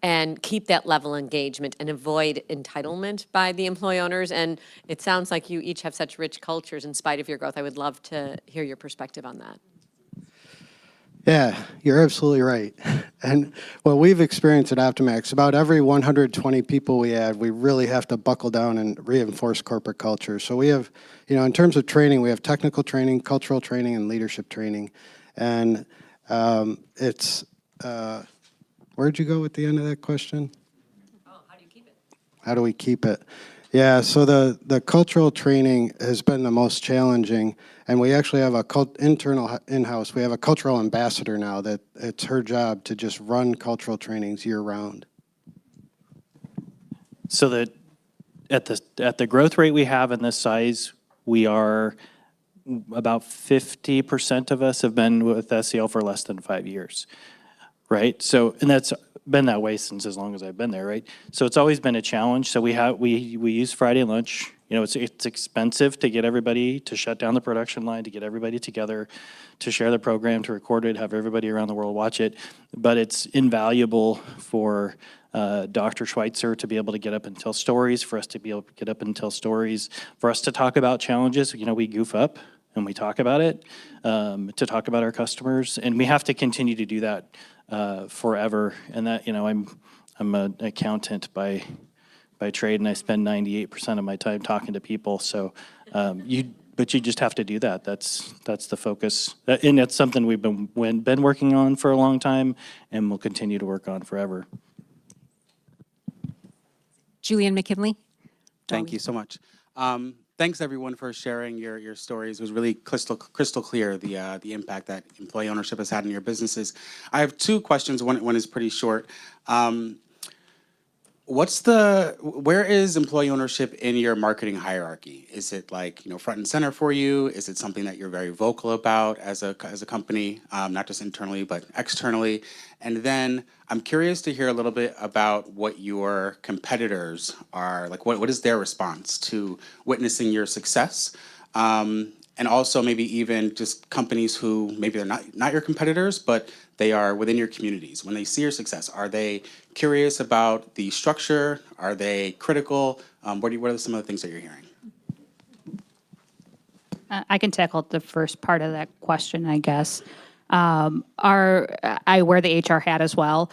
and keep that level of engagement and avoid entitlement by the employee owners. And it sounds like you each have such rich cultures in spite of your growth. I would love to hear your perspective on that. Yeah, you're absolutely right. And what we've experienced at Optimax, about every 120 people we add, we really have to buckle down and reinforce corporate culture. So we have, in terms of training, we have technical training, cultural training, and leadership training. And where'd you go with the end of that question? Oh, how do you keep it? How do we keep it? Yeah, so the cultural training has been the most challenging, and we actually have a internal in-house. We have a cultural ambassador now that it's her job to just run cultural trainings year-round. So that at the growth rate we have in this size, we are about 50% of us have been with SEL for less than 5 years, right? So, and that's been that way since as long as I've been there, right? So it's always been a challenge. So we use Friday lunch. It's expensive to get everybody to shut down the production line, to get everybody together, to share the program, to record it, have everybody around the world watch it. But it's invaluable for Dr. Schweitzer to be able to get up and tell stories, for us to be able to get up and tell stories, for us to talk about challenges. We goof up and we talk about it, to talk about our customers, and we have to continue to do that forever. And that, I'm an accountant by trade, and I spend 98% of my time talking to people. So, but you just have to do that. That's the focus, and that's something we've been working on for a long time, and we'll continue to work on forever. Julian McKinley. Thank you so much. Thanks everyone for sharing your stories. It was really crystal clear the impact that employee ownership has had in your businesses. I have 2 questions. One is pretty short. Where is employee ownership in your marketing hierarchy? Is it front and center for you? Is it something that you're very vocal about as a company, not just internally but externally? And then I'm curious to hear a little bit about what your competitors are like. What is their response to witnessing your success? And also maybe even just companies who maybe they're not your competitors, but they are within your communities. When they see your success, are they curious about the structure? Are they critical? What are some of the things that you're hearing? I can tackle the first part of that question, I guess. I wear the HR hat as well.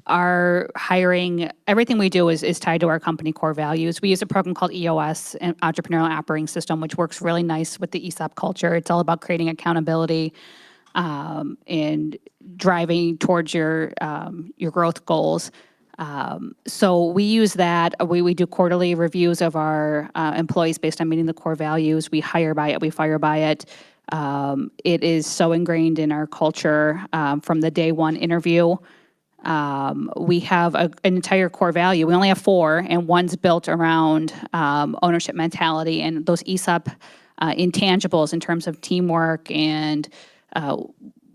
Our hiring, everything we do is tied to our company core values. We use a program called EOS, an Entrepreneurial Operating System, which works really nice with the ESOP culture. It's all about creating accountability and driving towards your growth goals. So we use that. We do quarterly reviews of our employees based on meeting the core values. We hire by it, we fire by it. It is so ingrained in our culture from the day one interview. We have an entire core value. We only have 4, and one's built around ownership mentality and those ESOP intangibles in terms of teamwork, and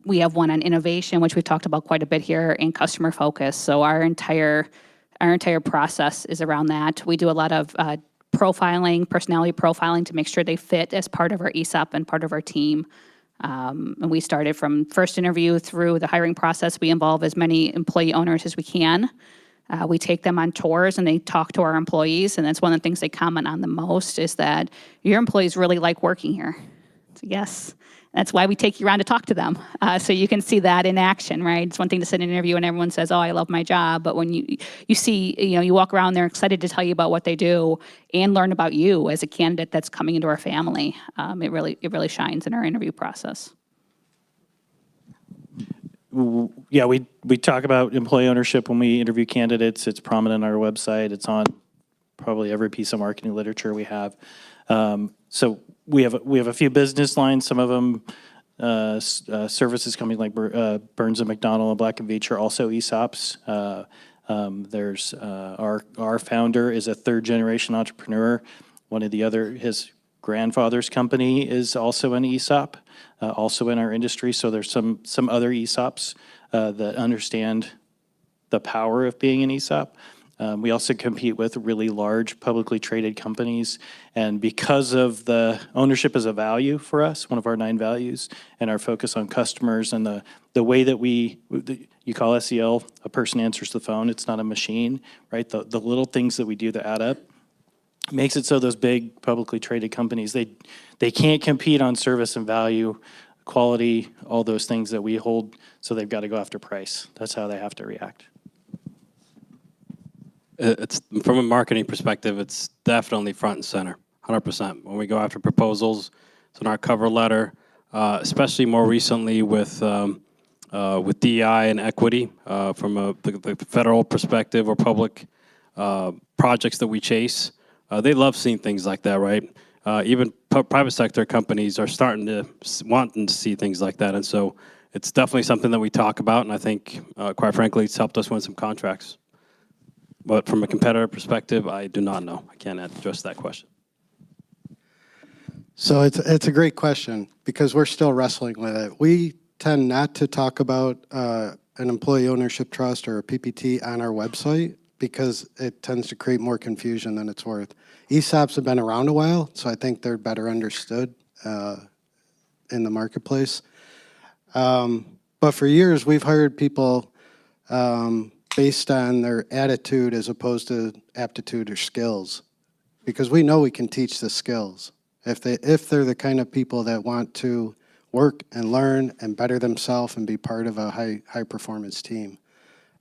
we have one on innovation, which we've talked about quite a bit here, and customer focus. So our entire process is around that. We do a lot of profiling, personality profiling, to make sure they fit as part of our ESOP and part of our team. And we started from first interview through the hiring process. We involve as many employee owners as we can. We take them on tours and they talk to our employees, and that's one of the things they comment on the most is that your employees really like working here. So yes, that's why we take you around to talk to them, so you can see that in action, right? It's one thing to sit in an interview and everyone says, "Oh, I love my job," but when you see, you walk around, they're excited to tell you about what they do and learn about you as a candidate that's coming into our family. It really shines in our interview process. Yeah, we talk about employee ownership when we interview candidates. It's prominent on our website. It's on probably every piece of marketing literature we have. So we have a few business lines. Some of them services companies like Burns and McDonnell and Black & Veatch are also ESOPs. There's our founder is a third generation entrepreneur. His grandfather's company is also an ESOP, also in our industry. So there's some other ESOPs that understand the power of being an ESOP. We also compete with really large publicly traded companies. And because of the ownership as a value for us, one of our 9 values, and our focus on customers and the way that you call SEL, a person answers the phone, it's not a machine, right? The little things that we do that add up makes it so those big publicly traded companies, they can't compete on service and value, quality, all those things that we hold, so they've got to go after price. That's how they have to react. It's from a marketing perspective, it's definitely front and center, 100%. When we go after proposals, it's in our cover letter, especially more recently with DEI and equity from the federal perspective or public projects that we chase. They love seeing things like that, right? Even private sector companies are starting to wanting to see things like that, and so it's definitely something that we talk about. And I think, quite frankly, it's helped us win some contracts. But from a competitor perspective, I do not know. I can't address that question. So it's a great question because we're still wrestling with it. We tend not to talk about an employee ownership trust or a PPT on our website because it tends to create more confusion than it's worth. ESOPs have been around a while, so I think they're better understood in the marketplace. But for years, we've hired people based on their attitude as opposed to aptitude or skills, because we know we can teach the skills. If they're the kind of people that want to work and learn and better themselves and be part of a high performance team.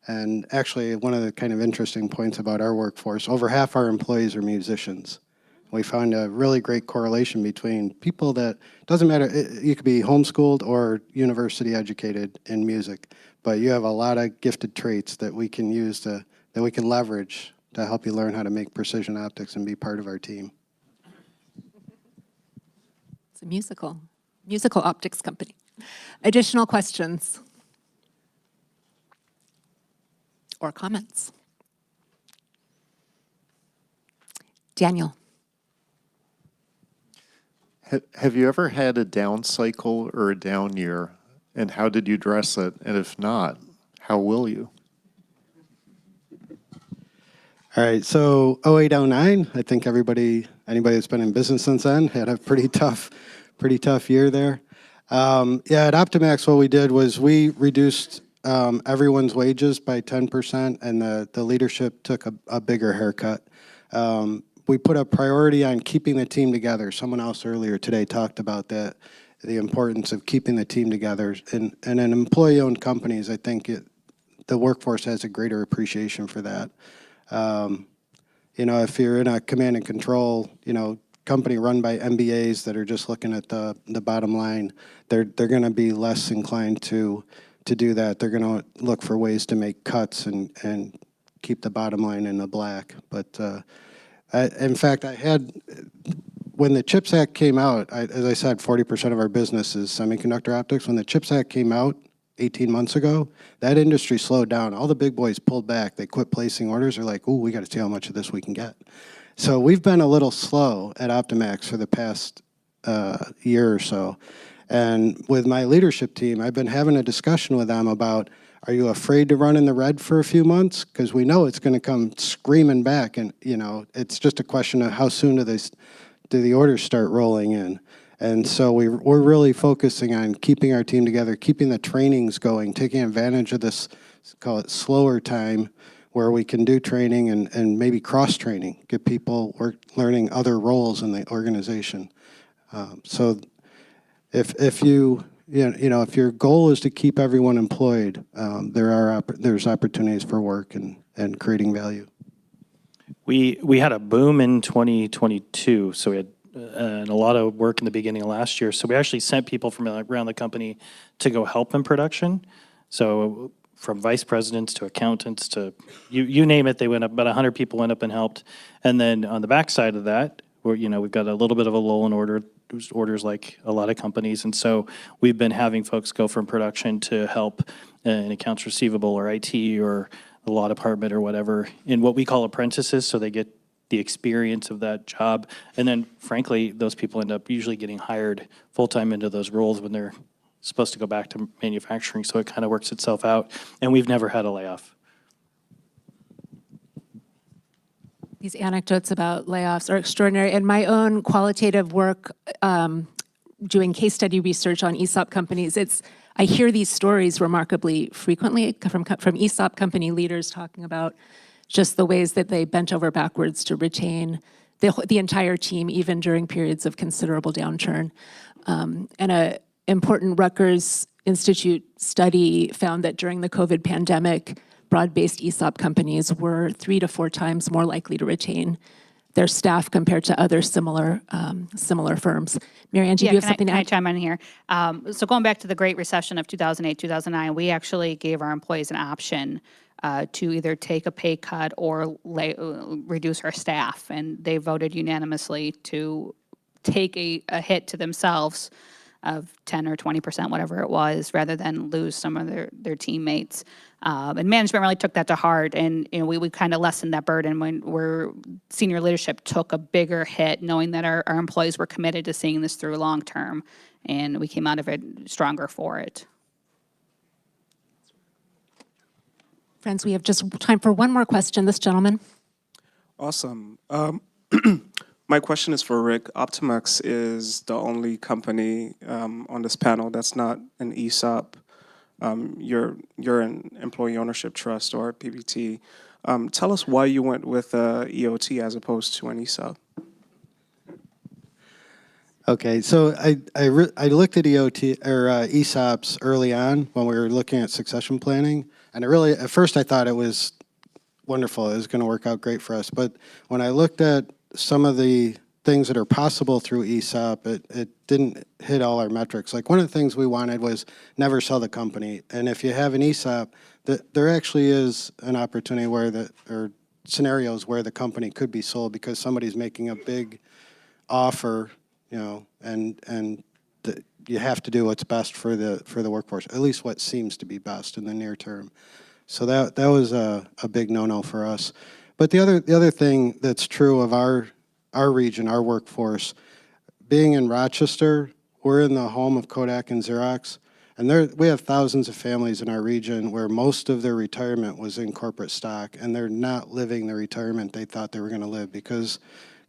And actually, one of the kind of interesting points about our workforce, over half our employees are musicians. We found a really great correlation between people that, doesn't matter, you could be homeschooled or university educated in music, but you have a lot of gifted traits that we can use that we can leverage to help you learn how to make precision optics and be part of our team. It's a musical optics company. Additional questions or comments? Daniel. Have you ever had a down cycle or a down year, and how did you address it? And if not, how will you? All right, so 08, 09, I think anybody that's been in business since then had a pretty tough year there. At Optimax, what we did was we reduced everyone's wages by 10%, and the leadership took a bigger haircut. We put a priority on keeping the team together. Someone else earlier today talked about that, the importance of keeping the team together. And in employee-owned companies, I think the workforce has a greater appreciation for that. If you're in a command and control, company run by MBAs that are just looking at the bottom line, they're going to be less inclined to do that. They're going to look for ways to make cuts and keep the bottom line in the black. But in fact, when the CHIPS Act came out, as I said, 40% of our business is semiconductor optics. When the CHIPS Act came out 18 months ago, that industry slowed down. All the big boys pulled back. They quit placing orders. They're like, ooh, we got to see how much of this we can get. So we've been a little slow at Optimax for the past year or so. And with my leadership team, I've been having a discussion with them about, are you afraid to run in the red for a few months? Because we know it's going to come screaming back. And, it's just a question of how soon do the orders start rolling in. And so we're really focusing on keeping our team together, keeping the trainings going, taking advantage of this, call it slower time, where we can do training and maybe cross-training, get people learning other roles in the organization. So if if your goal is to keep everyone employed, there's opportunities for work and creating value. We had a boom in 2022, so we had and a lot of work in the beginning of last year. So we actually sent people from around the company to go help in production. So from vice presidents to accountants to you name it, they went up. About 100 people went up and helped. And then on the backside of that, we've got a little bit of a lull in orders like a lot of companies. And so we've been having folks go from production to help in accounts receivable or IT or the law department or whatever in what we call apprentices, so they get the experience of that job. And then frankly, those people end up usually getting hired full-time into those roles when they're supposed to go back to manufacturing, so it kind of works itself out. And we've never had a layoff. These anecdotes about layoffs are extraordinary. In my own qualitative work, doing case study research on ESOP companies, I hear these stories remarkably frequently from ESOP company leaders talking about just the ways that they bent over backwards to retain the entire team, even during periods of considerable downturn. And an important Rutgers Institute study found that during the COVID pandemic, broad-based ESOP companies were 3 to 4 times more likely to retain their staff compared to other similar firms. Mary Ann, do you have something to can I add? chime in here? So going back to the Great Recession of 2008, 2009, we actually gave our employees an option to either take a pay cut or reduce our staff, and they voted unanimously to take a hit to themselves of 10 or 20%, whatever it was, rather than lose some of their teammates. And management really took that to heart, and we kind of lessened that burden when senior leadership took a bigger hit, knowing that our employees were committed to seeing this through long term, and we came out of it stronger for it. Friends, we have just time for one more question. This gentleman. Awesome. My question is for Rick. Optimex is the only company on this panel that's not an ESOP. You're an employee ownership trust or PBT. Tell us why you went with EOT as opposed to an ESOP. Okay, so I looked at EOT or ESOPs early on when we were looking at succession planning, and at first I thought it was wonderful. It was going to work out great for us. But when I looked at some of the things that are possible through ESOP, it didn't hit all our metrics. Like one of the things we wanted was never sell the company. And if you have an ESOP, there actually is an opportunity or scenarios where the company could be sold because somebody's making a big offer, and you have to do what's best for the workforce, at least what seems to be best in the near term. So that was a big no-no for us. But the other thing that's true of our region, our workforce, being in Rochester, we're in the home of Kodak and Xerox, and we have thousands of families in our region where most of their retirement was in corporate stock, and they're not living the retirement they thought they were going to live because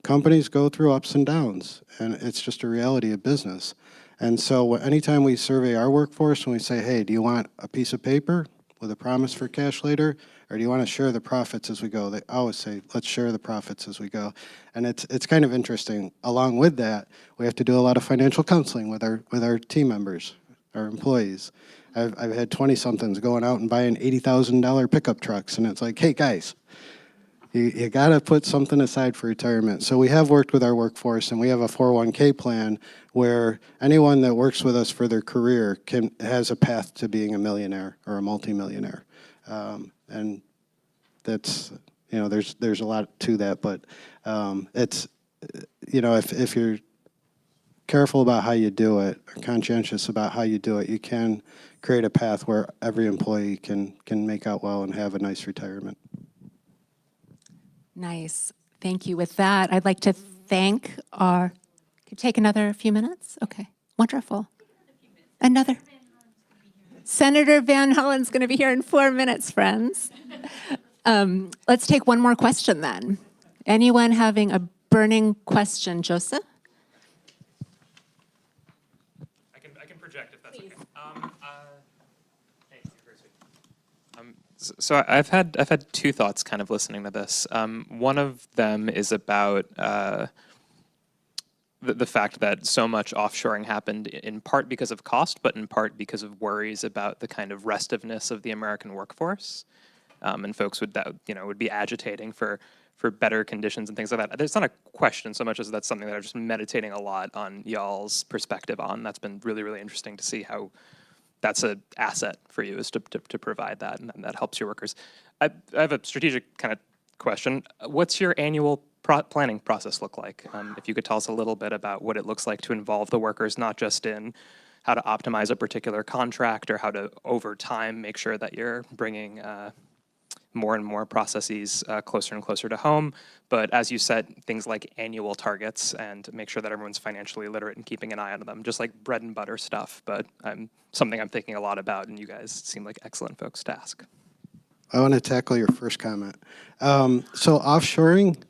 companies go through ups and downs, and it's just a reality of business. And so anytime we survey our workforce and we say, hey, do you want a piece of paper with a promise for cash later, or do you want to share the profits as we go? They always say, let's share the profits as we go. And it's kind of interesting. Along with that, we have to do a lot of financial counseling with our team members, our employees. I've had 20-somethings going out and buying $80,000 pickup trucks, and it's like, hey, guys, you got to put something aside for retirement. So we have worked with our workforce, and we have a 401k plan where anyone that works with us for their career has a path to being a millionaire or a multimillionaire. And that's, there's a lot to that, but it's, if you're careful about how you do it, or conscientious about how you do it, you can create a path where every employee can make out well and have a nice retirement. Nice. Thank you. With that, I'd like to thank could you take another few minutes? Okay. Wonderful. Another. Senator Van Hollen's going to be here in 4 minutes, friends. Let's take one more question then. Anyone having a burning question? Joseph? I can project if that's okay. So I've had two thoughts kind of listening to this. One of them is about the fact that so much offshoring happened in part because of cost, but in part because of worries about the kind of restiveness of the American workforce. And folks would be agitating for better conditions and things like that. It's not a question so much as that's something that I've just been meditating a lot on y'all's perspective on. That's been really, really interesting to see how that's an asset for you, is to provide that, and that helps your workers. I have a strategic kind of question. What's your annual planning process look like? If you could tell us a little bit about what it looks like to involve the workers, not just in how to optimize a particular contract or how to, over time, make sure that you're bringing more and more processes closer and closer to home. But as you said, things like annual targets and make sure that everyone's financially literate and keeping an eye on them, just like bread and butter stuff. But something I'm thinking a lot about, and you guys seem like excellent folks to ask. I want to tackle your first comment. So offshoring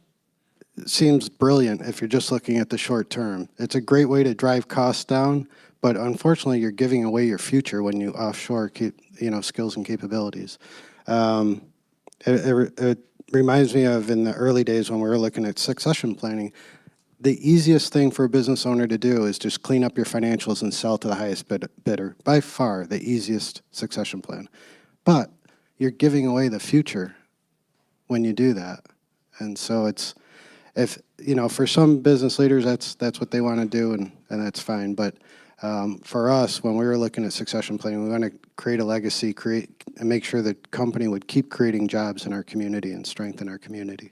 seems brilliant if you're just looking at the short term. It's a great way to drive costs down, but unfortunately you're giving away your future when you offshore skills and capabilities. It reminds me of in the early days when we were looking at succession planning. The easiest thing for a business owner to do is just clean up your financials and sell to the highest bidder. By far, the easiest succession plan. But you're giving away the future when you do that. And so for some business leaders, that's what they want to do, and that's fine. But for us, when we were looking at succession planning, we want to create a legacy, and make sure the company would keep creating jobs in our community and strengthen our community.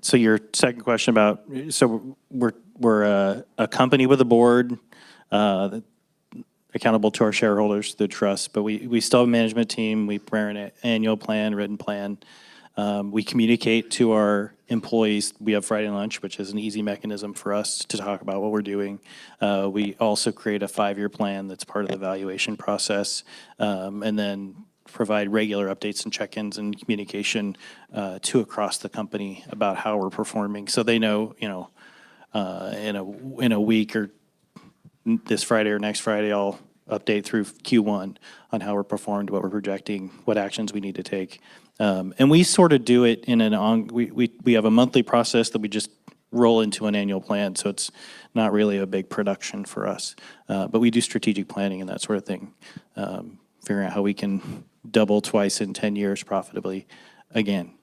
So your second question about, so we're a company with a board, accountable to our shareholders, the trust, but we still have a management team. We prepare an annual plan, written plan. We communicate to our employees. We have Friday lunch, which is an easy mechanism for us to talk about what we're doing. We also create a 5-year plan that's part of the evaluation process, and then provide regular updates and check-ins and communication to across the company about how we're performing. So they know, in a week or this Friday or next Friday, I'll update through Q1 on how we're performed, what we're projecting, what actions we need to take. And we sort of do it in we have a monthly process that we just roll into an annual plan, so it's not really a big production for us. But we do strategic planning and that sort of thing, figuring out how we can double twice in 10 years profitably again.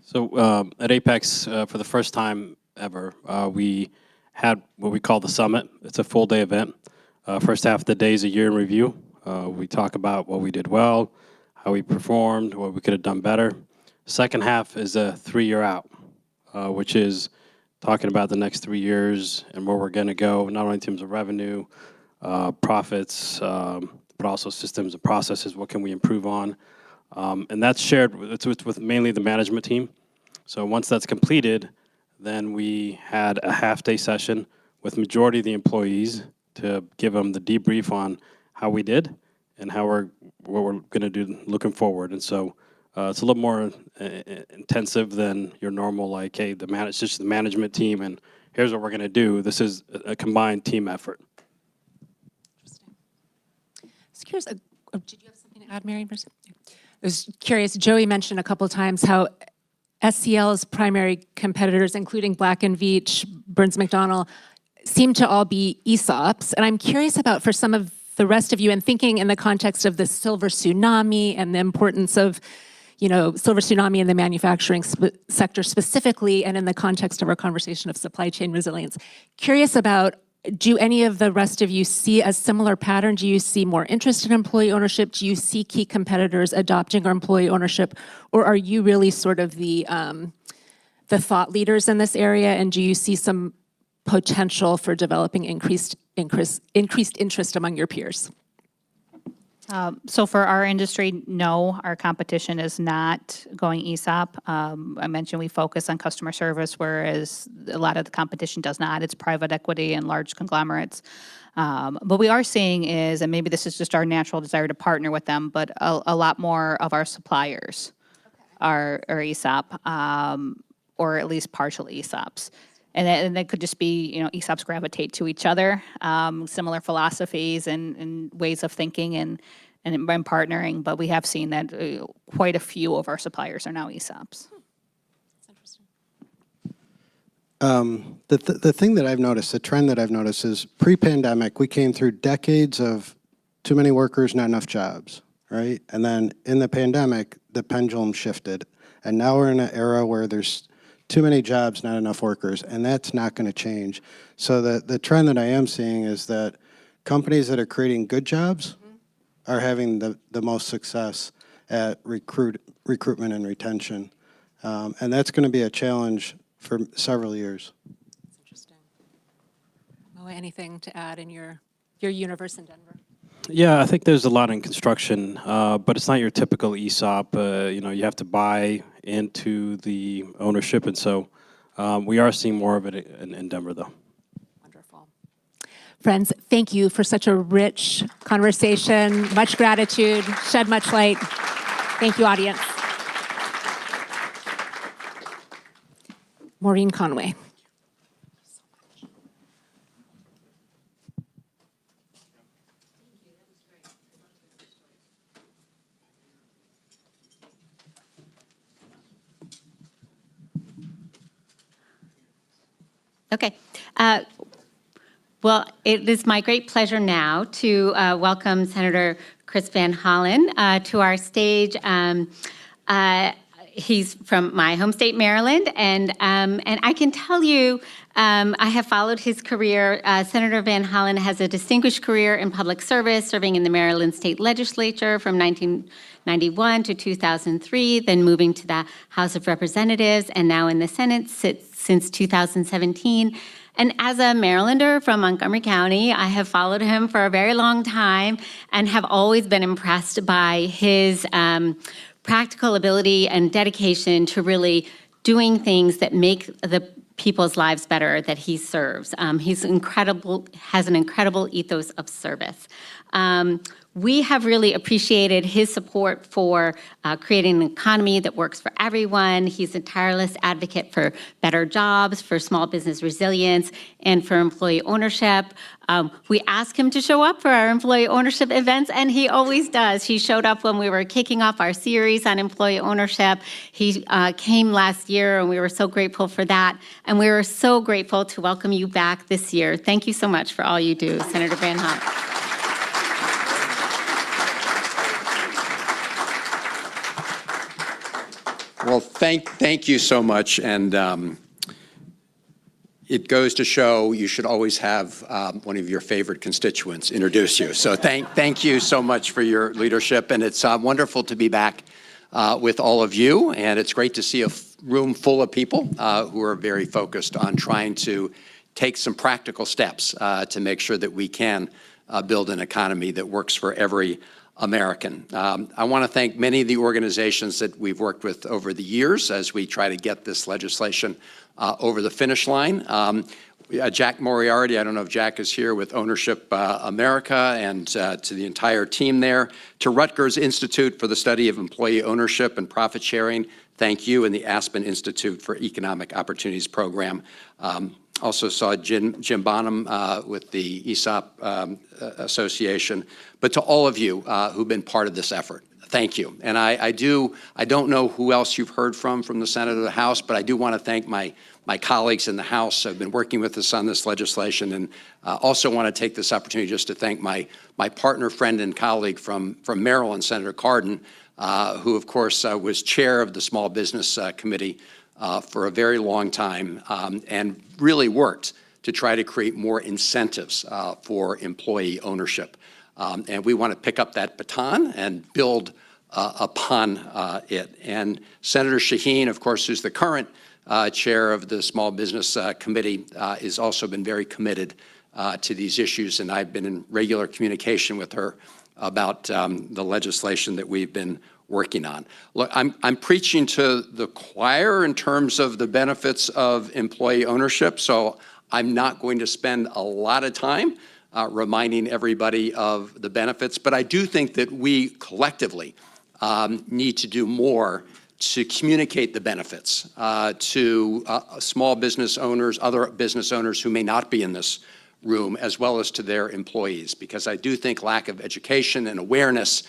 So at Apex, for the first time ever, we had what we call the summit. It's a full day event. First half of the day is a year in review. We talk about what we did well, how we performed, what we could have done better. Second half is a 3-year out, which is talking about the next 3 years and where we're going to go, not only in terms of revenue, profits, but also systems and processes. What can we improve on? And that's shared with mainly the management team. So once that's completed, then we had a half-day session with majority of the employees to give them the debrief on how we did and what we're going to do looking forward. And so it's a little more intensive than your normal, like, hey, it's just the management team, and here's what we're going to do. This is a combined team effort. Interesting. I was curious, did you have something to add, Marion? I was curious, Joey mentioned a couple of times how SCL's primary competitors, including Black & Veatch, Burns McDonnell, seem to all be ESOPs. And I'm curious about, for some of the rest of you, and thinking in the context of the silver tsunami and the importance of, silver tsunami in the manufacturing sector specifically, and in the context of our conversation of supply chain resilience. Curious about, do any of the rest of you see a similar pattern? Do you see more interest in employee ownership? Do you see key competitors adopting our employee ownership? Or are you really sort of the thought leaders in this area? And do you see some potential for developing increased interest among your peers? So for our industry, no, our competition is not going ESOP. I mentioned we focus on customer service, whereas a lot of the competition does not. It's private equity and large conglomerates. But we are seeing is, and maybe this is just our natural desire to partner with them, but a lot more of our suppliers are ESOP, or at least partial ESOPs. And that could just be, ESOPs gravitate to each other, similar philosophies and ways of thinking. And and partnering, but we have seen that quite a few of our suppliers are now ESOPs. The thing that I've noticed, the trend that I've noticed is pre-pandemic, we came through decades of too many workers, not enough jobs, right? And then in the pandemic, the pendulum shifted. And now we're in an era where there's too many jobs, not enough workers, and that's not going to change. So the trend that I am seeing is that companies that are creating good jobs are having the most success at recruitment and retention. And that's going to be a challenge for several years. Interesting. Oh, anything to add in your universe in Denver? Yeah, I think there's a lot in construction, but it's not your typical ESOP. You have to buy into the ownership, and so we are seeing more of it in Denver, though. Wonderful. Friends, thank you for such a rich conversation. Much gratitude, shed much light. Thank you, audience. Maureen Conway. Okay. Well, it is my great pleasure now to welcome Senator Chris Van Hollen to our stage. He's from my home state, Maryland, and I can tell you, I have followed his career. Senator Van Hollen has a distinguished career in public service, serving in the Maryland State Legislature from 1991 to 2003, then moving to the House of Representatives, and now in the Senate since 2017. And as a Marylander from Montgomery County, I have followed him for a very long time and have always been impressed by his practical ability and dedication to really doing things that make the people's lives better that he serves. He's incredible, has an incredible ethos of service. We have really appreciated his support for creating an economy that works for everyone. He's a tireless advocate for better jobs, for small business resilience, and for employee ownership. We ask him to show up for our employee ownership events, and he always does. He showed up when we were kicking off our series on employee ownership. He came last year, and we were so grateful for that. And we were so grateful to welcome you back this year. Thank you so much for all you do, Senator Van Hollen. Well, thank you so much, and it goes to show you should always have one of your favorite constituents introduce you. So thank you so much for your leadership, and it's wonderful to be back with all of you, and it's great to see a room full of people who are very focused on trying to take some practical steps to make sure that we can build an economy that works for every American. I want to thank many of the organizations that we've worked with over the years as we try to get this legislation over the finish line. Jack Moriarty, I don't know if Jack is here, with Ownership America, and to the entire team there. To Rutgers Institute for the Study of Employee Ownership and Profit Sharing, thank you, and the Aspen Institute for Economic Opportunities Program. Also saw Jim Bonham with the ESOP Association. But to all of you who've been part of this effort, thank you. And I don't know who else you've heard from the Senate or the House, but I do want to thank my colleagues in the House who have been working with us on this legislation, and also want to take this opportunity just to thank my partner, friend, and colleague from Maryland, Senator Cardin, who, of course, was chair of the Small Business Committee for a very long time, and really worked to try to create more incentives for employee ownership. And we want to pick up that baton and build upon it. And Senator Shaheen, of course, who's the current chair of the Small Business Committee, has also been very committed to these issues, and I've been in regular communication with her about the legislation that we've been working on. Look, I'm preaching to the choir in terms of the benefits of employee ownership, so I'm not going to spend a lot of time reminding everybody of the benefits, but I do think that we collectively need to do more to communicate the benefits to small business owners, other business owners who may not be in this room as well as to their employees, because I do think lack of education and awareness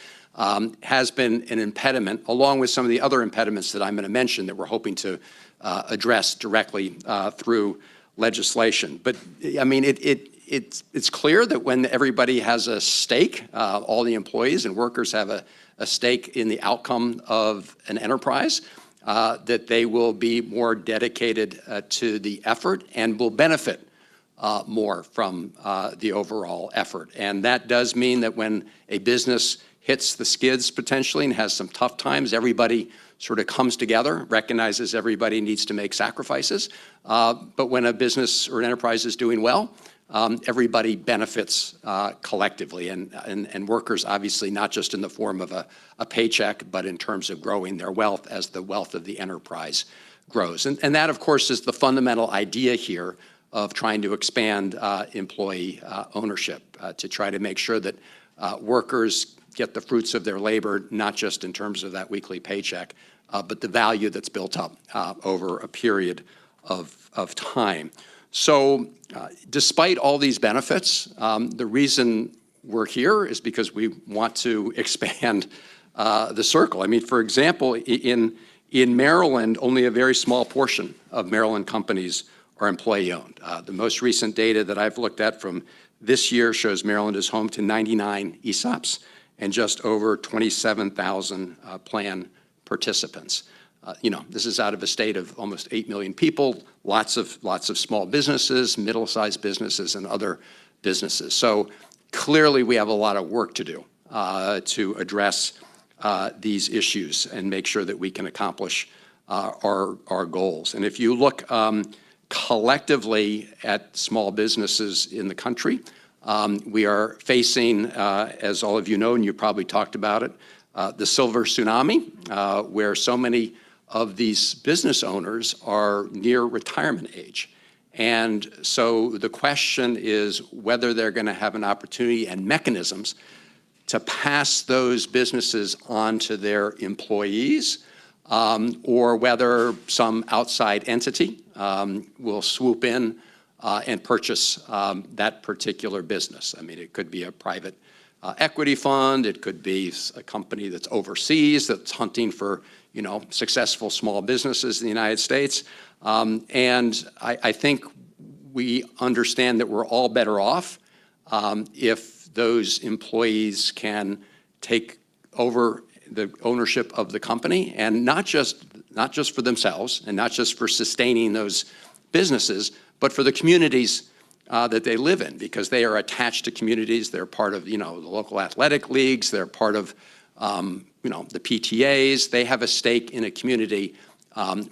has been an impediment, along with some of the other impediments that I'm going to mention that we're hoping to address directly through legislation. But I mean, it's clear that when everybody has a stake, all the employees and workers have a stake in the outcome of an enterprise, that they will be more dedicated to the effort and will benefit more from the overall effort. And that does mean that when a business hits the skids potentially and has some tough times, everybody sort of comes together, recognizes everybody needs to make sacrifices. But when a business or an enterprise is doing well, everybody benefits collectively, and workers obviously not just in the form of a paycheck, but in terms of growing their wealth as the wealth of the enterprise grows. And that, of course, is the fundamental idea here of trying to expand employee ownership, to try to make sure that workers get the fruits of their labor, not just in terms of that weekly paycheck, but the value that's built up over a period of time. So despite all these benefits, the reason we're here is because we want to expand the circle. I mean, for example, in Maryland, only a very small portion of Maryland companies are employee-owned. The most recent data that I've looked at from this year shows Maryland is home to 99 ESOPs and just over 27,000 plan participants. This is out of a state of almost 8 million people, lots of small businesses, middle-sized businesses, and other businesses. So clearly we have a lot of work to do to address these issues and make sure that we can accomplish our goals. And if you look collectively at small businesses in the country, we are facing, as all of you know, and you probably talked about it, the silver tsunami, where so many of these business owners are near retirement age. And so the question is whether they're going to have an opportunity and mechanisms to pass those businesses on to their employees, or whether some outside entity will swoop in and purchase that particular business. I mean, it could be a private equity fund, it could be a company that's overseas that's hunting for successful small businesses in the United States. And I think we understand that we're all better off if those employees can take over the ownership of the company, and not just for themselves and not just for sustaining those businesses, but for the communities that they live in, because they are attached to communities. They're part of the local athletic leagues. They're part of the PTAs. They have a stake in a community,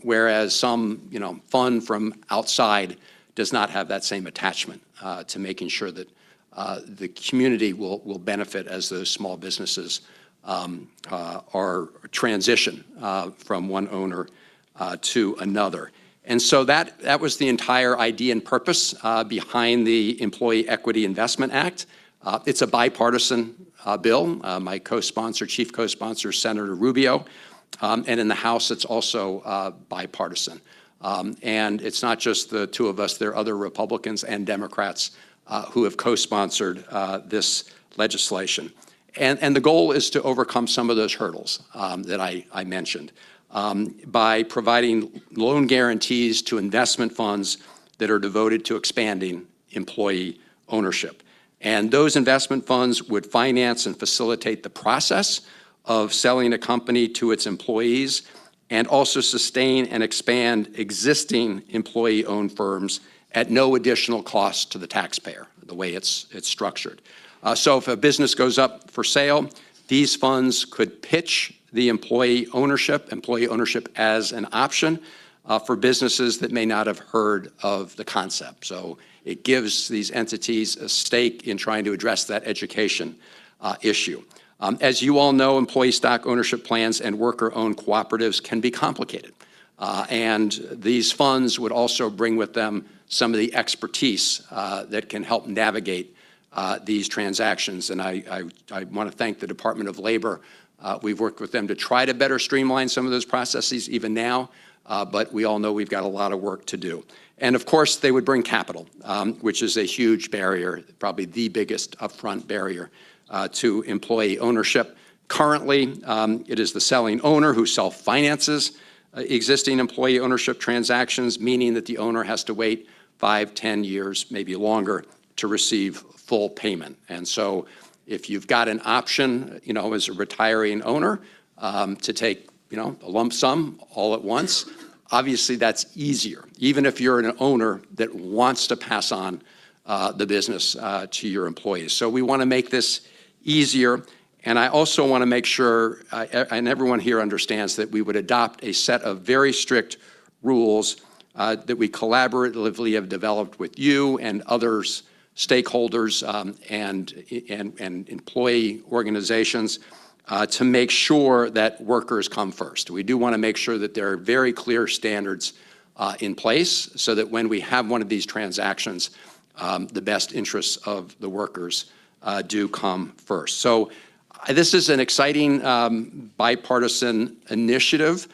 whereas some fund from outside does not have that same attachment to making sure that the community will benefit as those small businesses are transition from one owner to another. And so that was the entire idea and purpose behind the Employee Equity Investment Act. It's a bipartisan bill. My co-sponsor, chief co-sponsor, Senator Rubio, and in the House, it's also bipartisan. And it's not just the two of us. There are other Republicans and Democrats who have co-sponsored this legislation. And the goal is to overcome some of those hurdles that I mentioned by providing loan guarantees to investment funds that are devoted to expanding employee ownership. And those investment funds would finance and facilitate the process of selling a company to its employees, and also sustain and expand existing employee-owned firms at no additional cost to the taxpayer, the way it's structured. So if a business goes up for sale, these funds could pitch the employee ownership as an option for businesses that may not have heard of the concept. So it gives these entities a stake in trying to address that education issue. As you all know, employee stock ownership plans and worker-owned cooperatives can be complicated. And these funds would also bring with them some of the expertise that can help navigate these transactions. And I want to thank the Department of Labor. We've worked with them to try to better streamline some of those processes even now. but we all know we've got a lot of work to do. And of course, they would bring capital, which is a huge barrier, probably the biggest upfront barrier to employee ownership. Currently, it is the selling owner who self-finances existing employee ownership transactions, meaning that the owner has to wait 5, 10 years, maybe longer, to receive full payment. And so if you've got an option, as a retiring owner, to take, a lump sum all at once, obviously that's easier, even if you're an owner that wants to pass on the business to your employees. So we want to make this easier. And I also want to make sure, and everyone here understands, that we would adopt a set of very strict rules that we collaboratively have developed with you and others, stakeholders and employee organizations to make sure that workers come first. We do want to make sure that there are very clear standards in place so that when we have one of these transactions, the best interests of the workers do come first. So this is an exciting bipartisan initiative.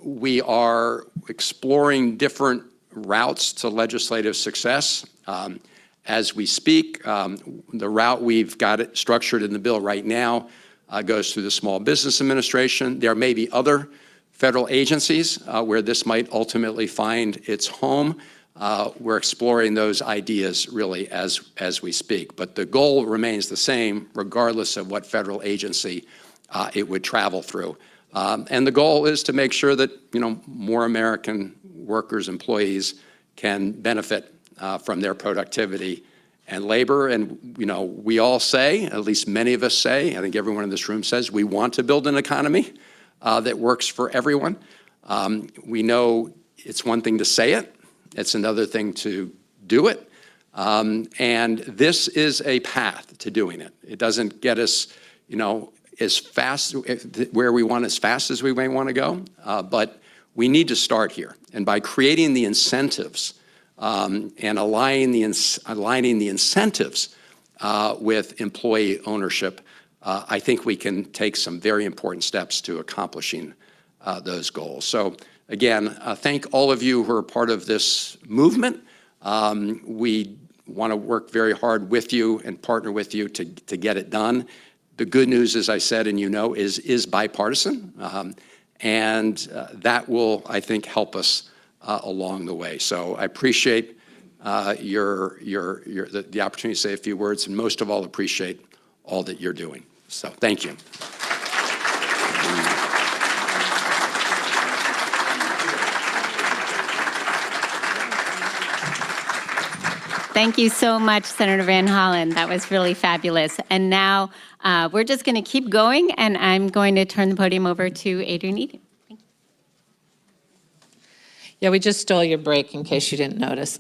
We are exploring different routes to legislative success. As we speak, the route we've got it structured in the bill right now goes through the Small Business Administration. There may be other federal agencies where this might ultimately find its home. We're exploring those ideas really as we speak. But the goal remains the same regardless of what federal agency it would travel through. And the goal is to make sure that more American workers, employees can benefit from their productivity and labor. And we all say, at least many of us say, I think everyone in this room says, we want to build an economy that works for everyone. We know it's one thing to say it. It's another thing to do it. And this is a path to doing it. It doesn't get us, as fast, where we want as fast as we may want to go, but we need to start here. And by creating the incentives and aligning the incentives with employee ownership, I think we can take some very important steps to accomplishing those goals. So again, thank all of you who are part of this movement. We want to work very hard with you and partner with you to get it done. The good news, as I said, and is bipartisan, and that will, I think, help us along the way. So I appreciate the opportunity to say a few words, and most of all, appreciate all that you're doing. So thank you. Thank you so much, Senator Van Hollen. That was really fabulous. And now we're just going to keep going, and I'm going to turn the podium over to Adrienne Eden. Yeah, we just stole your break in case you didn't notice.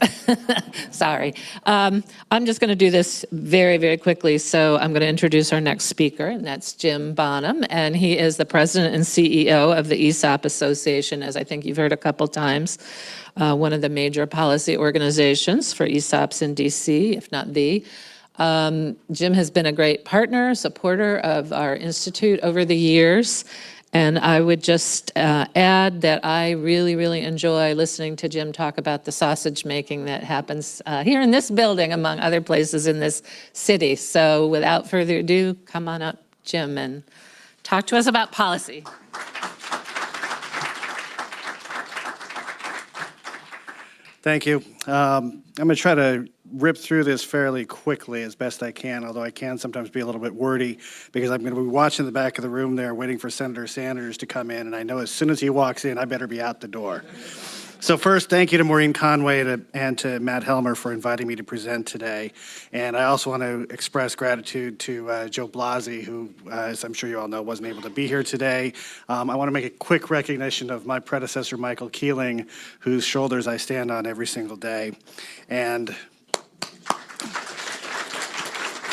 Sorry. I'm just going to do this very, very quickly. So I'm going to introduce our next speaker, and that's Jim Bonham. And he is the president and CEO of the ESOP Association, as I think you've heard a couple times, one of the major policy organizations for ESOPs in DC, if not the. Jim has been a great partner, supporter of our institute over the years. And I would just add that I really, really enjoy listening to Jim talk about the sausage making that happens here in this building, among other places in this city. So without further ado, come on up, Jim, and talk to us about policy. Thank you. I'm going to try to rip through this fairly quickly as best I can, although I can sometimes be a little bit wordy because I'm going to be watching the back of the room there waiting for Senator Sanders to come in, and I know as soon as he walks in, I better be out the door. So first, thank you to Maureen Conway and to Matt Helmer for inviting me to present today. And I also want to express gratitude to Joe Blasi, who, as I'm sure you all know, wasn't able to be here today. I want to make a quick recognition of my predecessor, Michael Keeling, whose shoulders I stand on every single day. And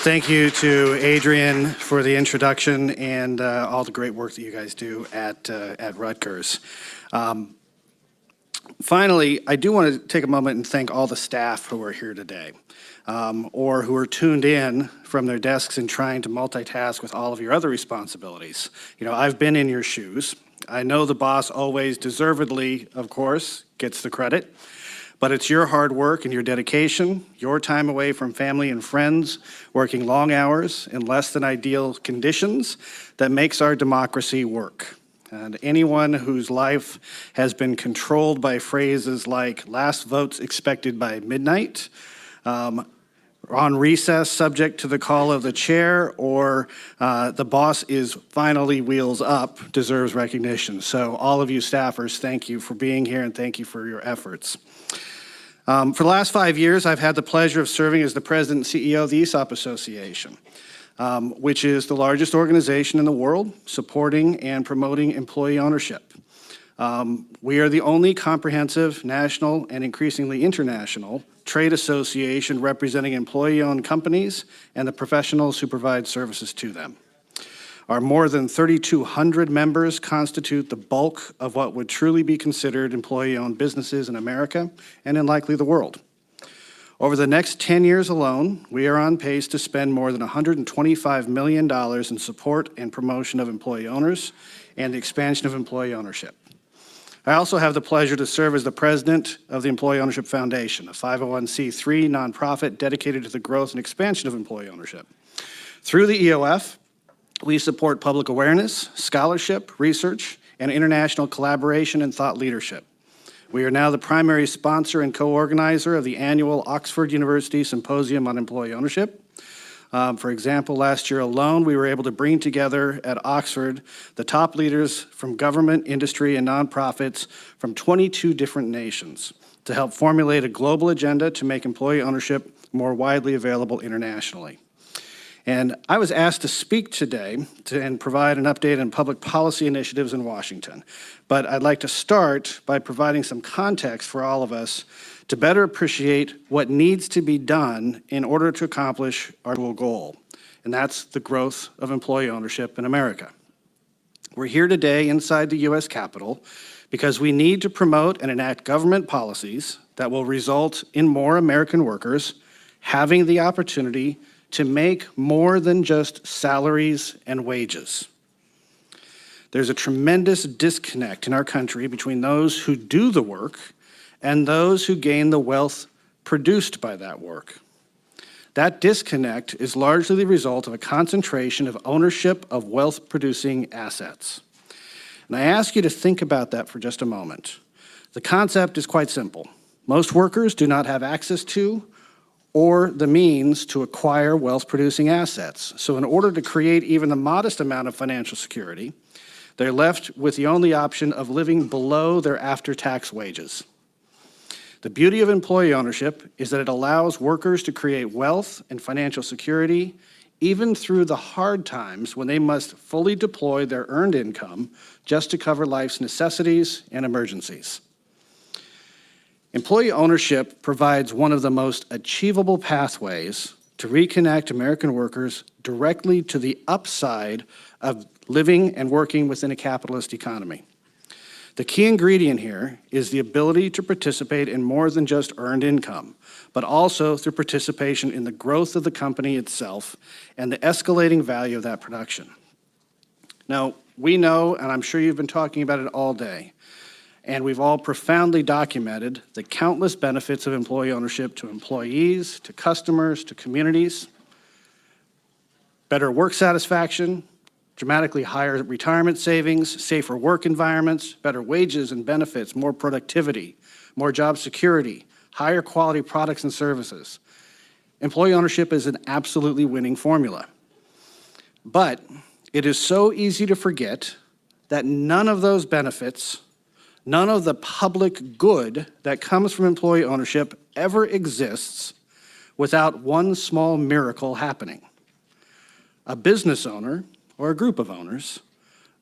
thank you to Adrienne for the introduction and all the great work that you guys do at Rutgers. Finally, I do want to take a moment and thank all the staff who are here today, or who are tuned in from their desks and trying to multitask with all of your other responsibilities. I've been in your shoes, I know the boss always deservedly, of course, gets the credit, but it's your hard work and your dedication, your time away from family and friends, working long hours in less than ideal conditions that makes our democracy work. And anyone whose life has been controlled by phrases like last votes expected by midnight, on recess subject to the call of the chair, or the boss is finally wheels up deserves recognition. So all of you staffers, thank you for being here and thank you for your efforts. For the last 5 years, I've had the pleasure of serving as the president and CEO of the ESOP Association, which is the largest organization in the world supporting and promoting employee ownership. We are the only comprehensive national and increasingly international trade association representing employee-owned companies and the professionals who provide services to them. Our more than 3,200 members constitute the bulk of what would truly be considered employee-owned businesses in America and in likely the world. Over the next 10 years alone, we are on pace to spend more than $125 million in support and promotion of employee owners and the expansion of employee ownership. I also have the pleasure to serve as the president of the Employee Ownership Foundation, a 501c3 nonprofit dedicated to the growth and expansion of employee ownership. Through the EOF, we support public awareness, scholarship, research, and international collaboration and thought leadership. We are now the primary sponsor and co-organizer of the annual Oxford University Symposium on Employee Ownership. For example, last year alone, we were able to bring together at Oxford the top leaders from government, industry, and nonprofits from 22 different nations to help formulate a global agenda to make employee ownership more widely available internationally. And I was asked to speak today and provide an update on public policy initiatives in Washington. But I'd like to start by providing some context for all of us to better appreciate what needs to be done in order to accomplish our dual goal, and that's the growth of employee ownership in America. We're here today inside the U.S. Capitol because we need to promote and enact government policies that will result in more American workers having the opportunity to make more than just salaries and wages. There's a tremendous disconnect in our country between those who do the work and those who gain the wealth produced by that work. That disconnect is largely the result of a concentration of ownership of wealth-producing assets. And I ask you to think about that for just a moment. The concept is quite simple. Most workers do not have access to or the means to acquire wealth-producing assets. So in order to create even the modest amount of financial security, they're left with the only option of living below their after-tax wages. The beauty of employee ownership is that it allows workers to create wealth and financial security even through the hard times when they must fully deploy their earned income just to cover life's necessities and emergencies. Employee ownership provides one of the most achievable pathways to reconnect American workers directly to the upside of living and working within a capitalist economy. The key ingredient here is the ability to participate in more than just earned income, but also through participation in the growth of the company itself and the escalating value of that production. Now, we know, and I'm sure you've been talking about it all day, and we've all profoundly documented the countless benefits of employee ownership to employees, to customers, to communities. Better work satisfaction, dramatically higher retirement savings, safer work environments, better wages and benefits, more productivity, more job security, higher quality products and services. Employee ownership is an absolutely winning formula. But it is so easy to forget that none of those benefits, none of the public good that comes from employee ownership ever exists without one small miracle happening. A business owner or a group of owners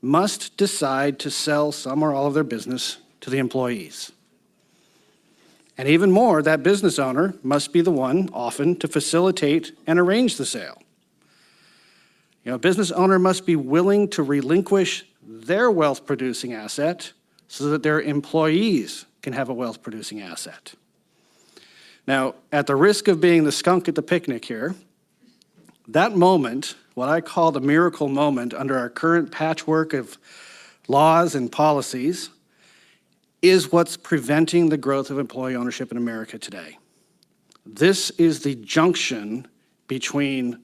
must decide to sell some or all of their business to the employees. And even more, that business owner must be the one often to facilitate and arrange the sale. A business owner must be willing to relinquish their wealth-producing asset so that their employees can have a wealth-producing asset. Now, at the risk of being the skunk at the picnic here, that moment, what I call the miracle moment under our current patchwork of laws and policies is what's preventing the growth of employee ownership in America today. This is the junction between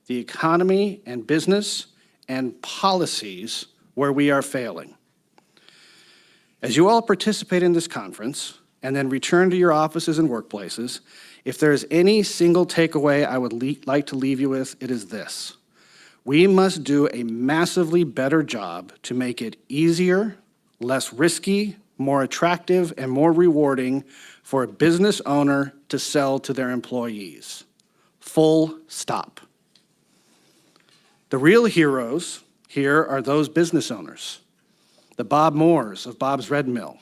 the economy and business and policies where we are failing. As you all participate in this conference and then return to your offices and workplaces, if there is any single takeaway I would like to leave you with, it is this. We must do a massively better job to make it easier, less risky, more attractive, and more rewarding for a business owner to sell to their employees. Full stop. The real heroes here are those business owners. The Bob Moores of Bob's Red Mill,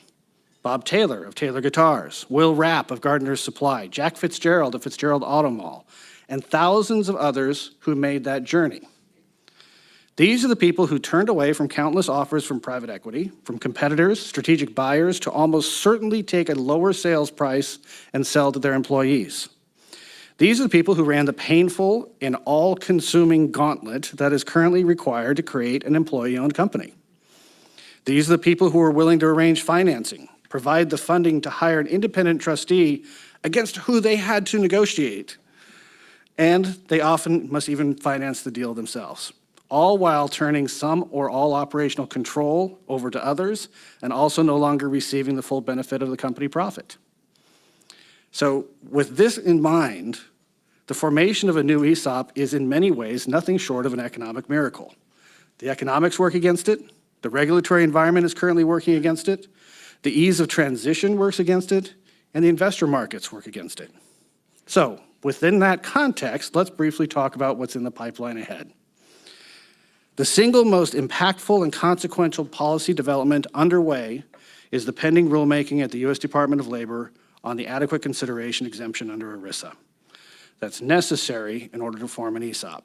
Bob Taylor of Taylor Guitars, Will Rapp of Gardner's Supply, Jack Fitzgerald of Fitzgerald Auto Mall, and thousands of others who made that journey. These are the people who turned away from countless offers from private equity, from competitors, strategic buyers, to almost certainly take a lower sales price and sell to their employees. These are the people who ran the painful and all-consuming gauntlet that is currently required to create an employee-owned company. These are the people who are willing to arrange financing, provide the funding to hire an independent trustee against who they had to negotiate, and they often must even finance the deal themselves, all while turning some or all operational control over to others and also no longer receiving the full benefit of the company profit. So with this in mind, the formation of a new ESOP is in many ways nothing short of an economic miracle. The economics work against it. The regulatory environment is currently working against it. The ease of transition works against it, and the investor markets work against it. So within that context, let's briefly talk about what's in the pipeline ahead. The single most impactful and consequential policy development underway is the pending rulemaking at the U.S. Department of Labor on the adequate consideration exemption under ERISA. That's necessary in order to form an ESOP.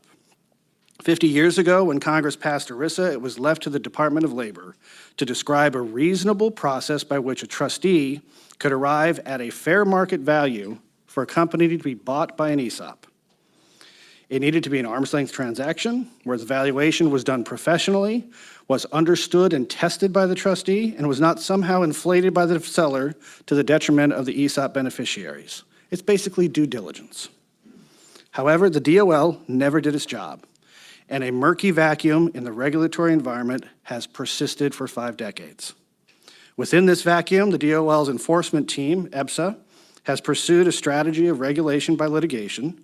50 years ago, when Congress passed ERISA, it was left to the Department of Labor to describe a reasonable process by which a trustee could arrive at a fair market value for a company to be bought by an ESOP. It needed to be an arm's-length transaction where the valuation was done professionally, was understood and tested by the trustee, and was not somehow inflated by the seller to the detriment of the ESOP beneficiaries. It's basically due diligence. However, the DOL never did its job, and a murky vacuum in the regulatory environment has persisted for 5 decades. Within this vacuum, the DOL's enforcement team, EBSA, has pursued a strategy of regulation by litigation,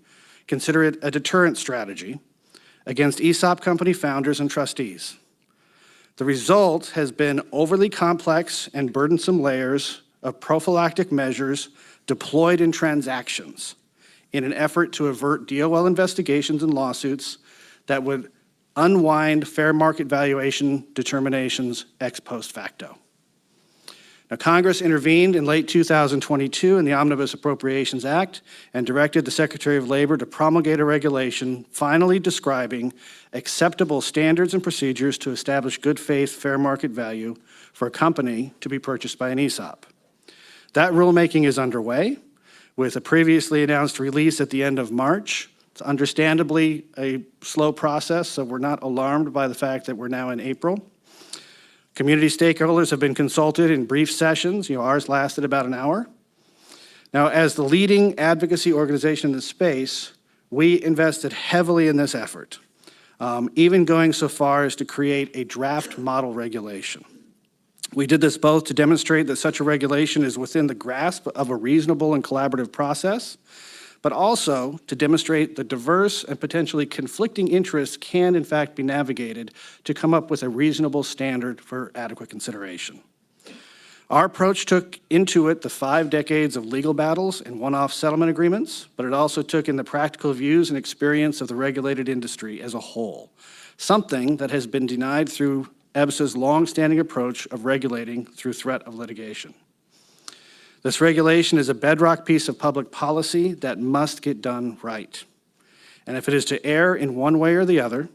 consider it a deterrent strategy, against ESOP company founders and trustees. The result has been overly complex and burdensome layers of prophylactic measures deployed in transactions in an effort to avert DOL investigations and lawsuits that would unwind fair market valuation determinations ex post facto. Now, Congress intervened in late 2022 in the Omnibus Appropriations Act and directed the Secretary of Labor to promulgate a regulation finally describing acceptable standards and procedures to establish good faith fair market value for a company to be purchased by an ESOP. That rulemaking is underway with a previously announced release at the end of March. It's understandably a slow process, so we're not alarmed by the fact that we're now in April. Community stakeholders have been consulted in brief sessions. Ours lasted about an hour. Now, as the leading advocacy organization in this space, we invested heavily in this effort, even going so far as to create a draft model regulation. We did this both to demonstrate that such a regulation is within the grasp of a reasonable and collaborative process, but also to demonstrate that diverse and potentially conflicting interests can in fact be navigated to come up with a reasonable standard for adequate consideration. Our approach took into it the 5 decades of legal battles and one-off settlement agreements, but it also took in the practical views and experience of the regulated industry as a whole, something that has been denied through EBSA's long-standing approach of regulating through threat of litigation. This regulation is a bedrock piece of public policy that must get done right. And if it is to err in one way or the other,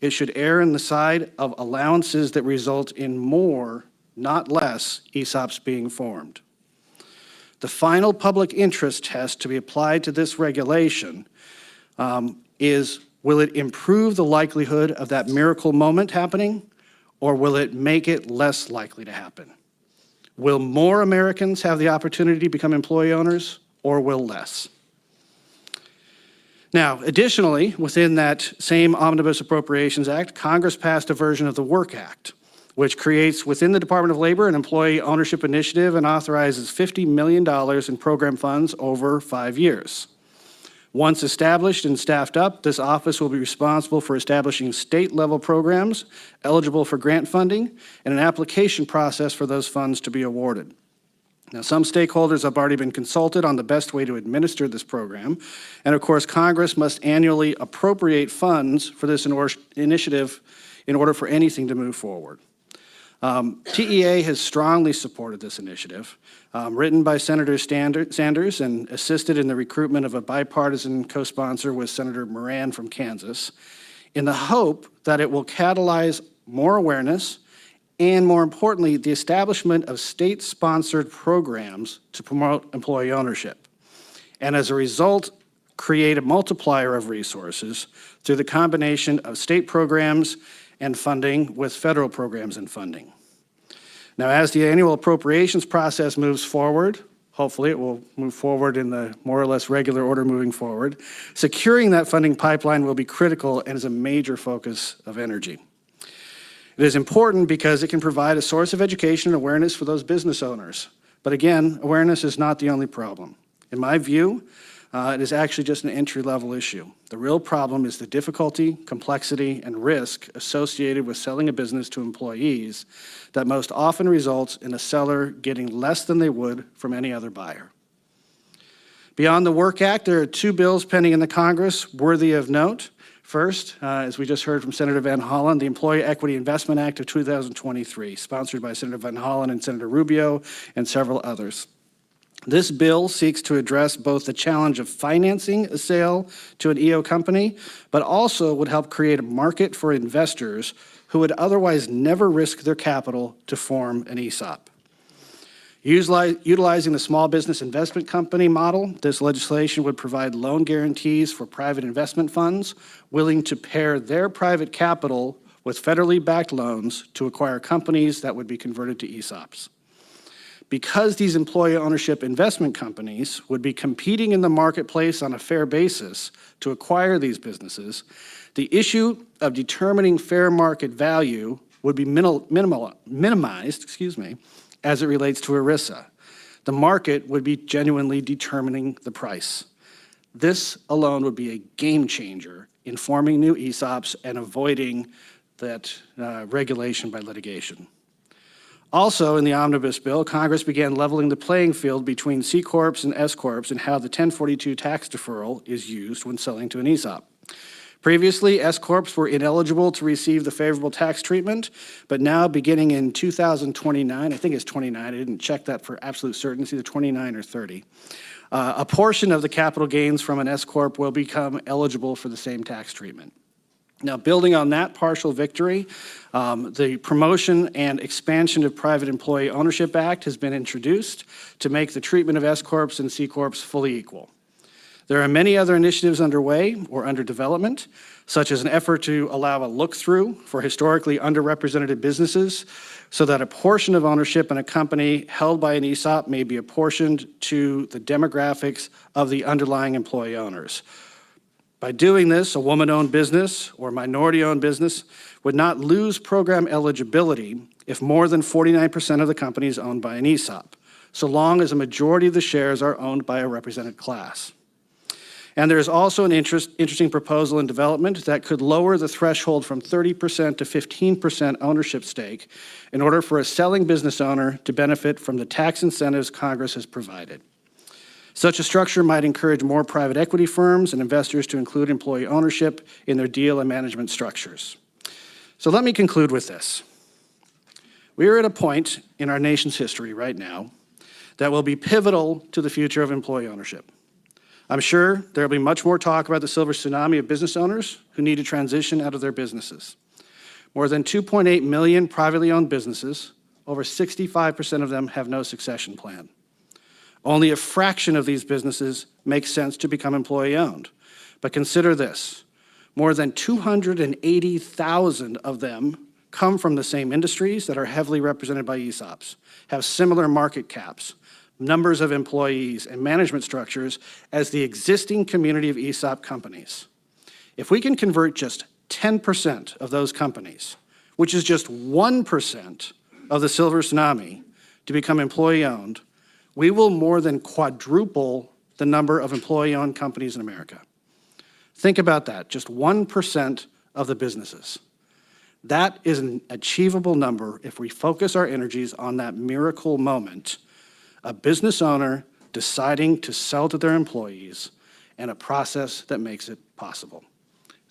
it should err in the side of allowances that result in more, not less, ESOPs being formed. The final public interest test to be applied to this regulation is, will it improve the likelihood of that miracle moment happening, or will it make it less likely to happen? Will more Americans have the opportunity to become employee owners, or will less? Now, additionally, within that same Omnibus Appropriations Act, Congress passed a version of the Work Act, which creates within the Department of Labor an employee ownership initiative and authorizes $50 million in program funds over 5 years. Once established and staffed up, this office will be responsible for establishing state-level programs eligible for grant funding and an application process for those funds to be awarded. Now, some stakeholders have already been consulted on the best way to administer this program, and of course, Congress must annually appropriate funds for this initiative in order for anything to move forward. TEA has strongly supported this initiative, written by Senator Sanders and assisted in the recruitment of a bipartisan co-sponsor with Senator Moran from Kansas, in the hope that it will catalyze more awareness and, more importantly, the establishment of state-sponsored programs to promote employee ownership. And as a result, create a multiplier of resources through the combination of state programs and funding with federal programs and funding. Now, as the annual appropriations process moves forward, hopefully it will move forward in the more or less regular order moving forward, securing that funding pipeline will be critical and is a major focus of energy. It is important because it can provide a source of education and awareness for those business owners. But again, awareness is not the only problem. In my view, it is actually just an entry-level issue. The real problem is the difficulty, complexity, and risk associated with selling a business to employees that most often results in a seller getting less than they would from any other buyer. Beyond the Work Act, there are 2 bills pending in the Congress worthy of note. First, as we just heard from Senator Van Hollen, the Employee Equity Investment Act of 2023, sponsored by Senator Van Hollen and Senator Rubio and several others. This bill seeks to address both the challenge of financing a sale to an EO company, but also would help create a market for investors who would otherwise never risk their capital to form an ESOP. Utilizing the small business investment company model, this legislation would provide loan guarantees for private investment funds willing to pair their private capital with federally backed loans to acquire companies that would be converted to ESOPs. Because these employee ownership investment companies would be competing in the marketplace on a fair basis to acquire these businesses, the issue of determining fair market value would be minimized, as it relates to ERISA. The market would be genuinely determining the price. This alone would be a game changer in forming new ESOPs and avoiding that regulation by litigation. Also, in the Omnibus Bill, Congress began leveling the playing field between C Corps and S Corps and how the 1042 tax deferral is used when selling to an ESOP. Previously, S Corps were ineligible to receive the favorable tax treatment, but now beginning in 2029, I think it's 29, I didn't check that for absolute certainty, it's either 29 or 30, a portion of the capital gains from an S Corp will become eligible for the same tax treatment. Now, building on that partial victory, the Promotion and Expansion of Private Employee Ownership Act has been introduced to make the treatment of S Corps and C Corps fully equal. There are many other initiatives underway or under development, such as an effort to allow a look-through for historically underrepresented businesses so that a portion of ownership in a company held by an ESOP may be apportioned to the demographics of the underlying employee owners. By doing this, a woman-owned business or minority-owned business would not lose program eligibility if more than 49% of the company is owned by an ESOP, so long as a majority of the shares are owned by a represented class. And there is also an interesting proposal in development that could lower the threshold from 30% to 15% ownership stake in order for a selling business owner to benefit from the tax incentives Congress has provided. Such a structure might encourage more private equity firms and investors to include employee ownership in their deal and management structures. So let me conclude with this. We are at a point in our nation's history right now that will be pivotal to the future of employee ownership. I'm sure there will be much more talk about the silver tsunami of business owners who need to transition out of their businesses. More than 2.8 million privately owned businesses, over 65% of them have no succession plan. Only a fraction of these businesses make sense to become employee-owned. But consider this, more than 280,000 of them come from the same industries that are heavily represented by ESOPs, have similar market caps, numbers of employees, and management structures as the existing community of ESOP companies. If we can convert just 10% of those companies, which is just 1% of the Silver Tsunami, to become employee-owned, we will more than quadruple the number of employee-owned companies in America. Think about that, just 1% of the businesses. That is an achievable number if we focus our energies on that miracle moment, a business owner deciding to sell to their employees, and a process that makes it possible.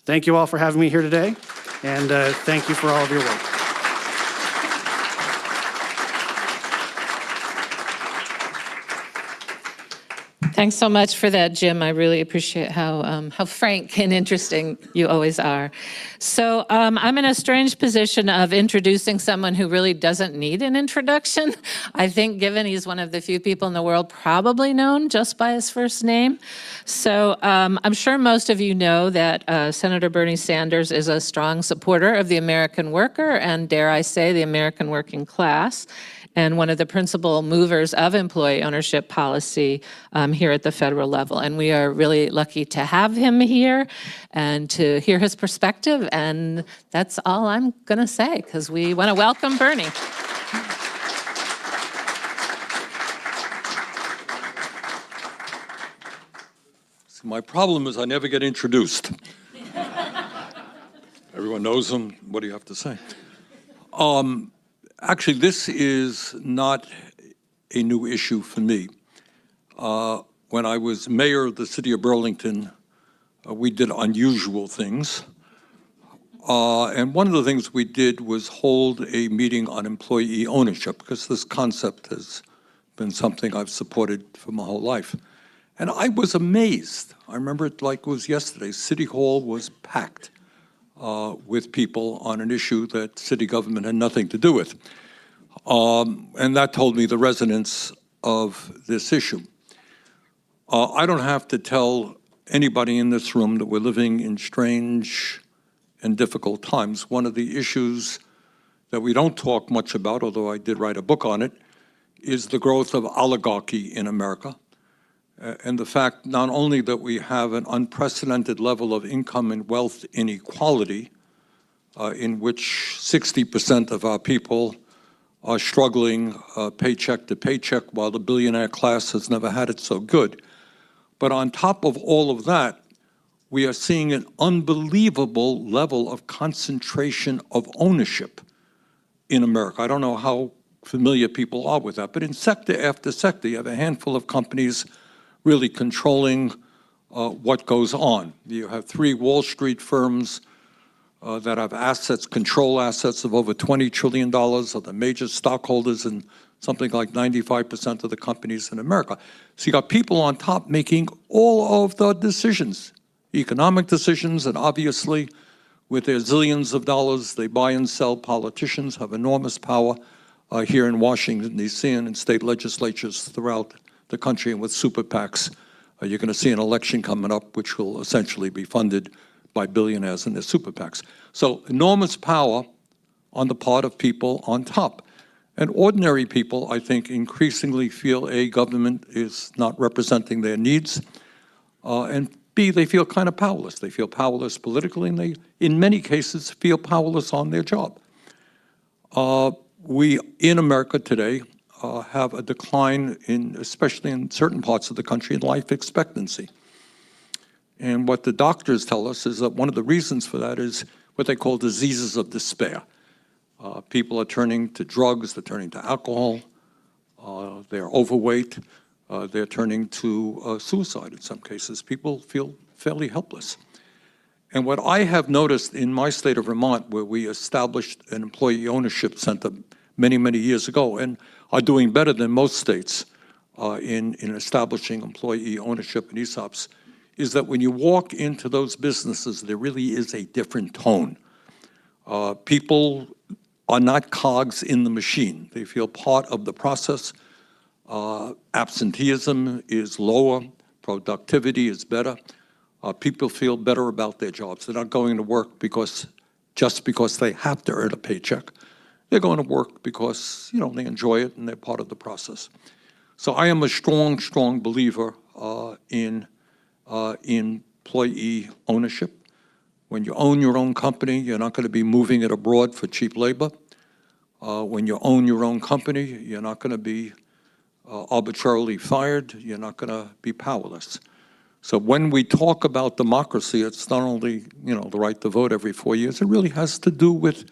Thank you all for having me here today, and thank you for all of your work. Thanks so much for that, Jim. I really appreciate how frank and interesting you always are. So I'm in a strange position of introducing someone who really doesn't need an introduction. I think given he's one of the few people in the world probably known just by his first name. So I'm sure most of you know that Senator Bernie Sanders is a strong supporter of the American worker and, dare I say, the American working class, and one of the principal movers of employee ownership policy here at the federal level. And we are really lucky to have him here and to hear his perspective. And that's all I'm going to say, because we want to welcome Bernie. See, my problem is I never get introduced. Everyone knows him. What do you have to say? Actually, this is not a new issue for me. When I was mayor of the city of Burlington, we did unusual things. And one of the things we did was hold a meeting on employee ownership, because this concept has been something I've supported for my whole life. And I was amazed. I remember it like it was yesterday. City Hall was packed with people on an issue that city government had nothing to do with. And that told me the resonance of this issue. I don't have to tell anybody in this room that we're living in strange and difficult times. One of the issues that we don't talk much about, although I did write a book on it, is the growth of oligarchy in America. And the fact not only that we have an unprecedented level of income and wealth inequality, in which 60% of our people are struggling paycheck to paycheck, while the billionaire class has never had it so good. But on top of all of that, we are seeing an unbelievable level of concentration of ownership in America. I don't know how familiar people are with that, but in sector after sector, you have a handful of companies really controlling what goes on. You have 3 Wall Street firms that have assets, control assets of over $20 trillion, are the major stockholders in something like 95% of the companies in America. So you got people on top making all of the decisions, economic decisions, and obviously with their zillions of dollars, they buy and sell. Politicians have enormous power here in Washington, D.C. and in state legislatures throughout the country. And with super PACs, you're going to see an election coming up which will essentially be funded by billionaires and their super PACs. So enormous power on the part of people on top. And ordinary people, I think, increasingly feel A, government is not representing their needs, and B, they feel kind of powerless. They feel powerless politically, and they, in many cases, feel powerless on their job. We, in America today, have a decline in, especially in certain parts of the country, in life expectancy. And what the doctors tell us is that one of the reasons for that is what they call diseases of despair. People are turning to drugs, they're turning to alcohol, they're overweight, they're turning to suicide in some cases. People feel fairly helpless. And what I have noticed in my state of Vermont, where we established an employee ownership center many, many years ago, and are doing better than most states in establishing employee ownership and ESOPs, is that when you walk into those businesses, there really is a different tone. People are not cogs in the machine. They feel part of the process. Absenteeism is lower, productivity is better. People feel better about their jobs. They're not going to work because just because they have to earn a paycheck. They're going to work because, they enjoy it and they're part of the process. So I am a strong, strong believer in employee ownership. When you own your own company, you're not going to be moving it abroad for cheap labor. When you own your own company, you're not going to be arbitrarily fired. You're not going to be powerless. So when we talk about democracy, it's not only, the right to vote every 4 years. It really has to do with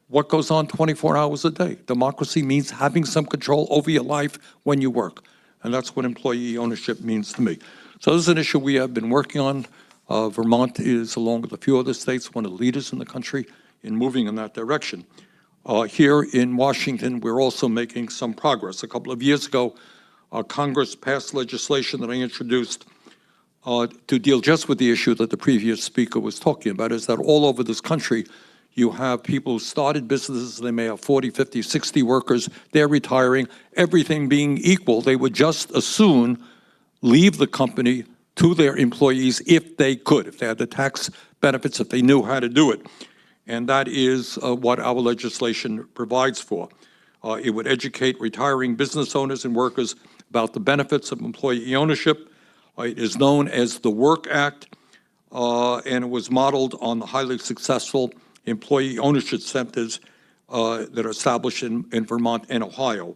what goes on 24 hours a day. Democracy means having some control over your life when you work. And that's what employee ownership means to me. So this is an issue we have been working on. Vermont is, along with a few other states, one of the leaders in the country in moving in that direction. Here in Washington, we're also making some progress. A couple of years ago, Congress passed legislation that I introduced to deal just with the issue that the previous speaker was talking about, is that all over this country, you have people who started businesses, they may have 40, 50, 60 workers, they're retiring. Everything being equal, they would just as soon leave the company to their employees if they could, if they had the tax benefits, if they knew how to do it. And that is what our legislation provides for. It would educate retiring business owners and workers about the benefits of employee ownership. It is known as the Work Act, and it was modeled on the highly successful employee ownership centers that are established in Vermont and Ohio.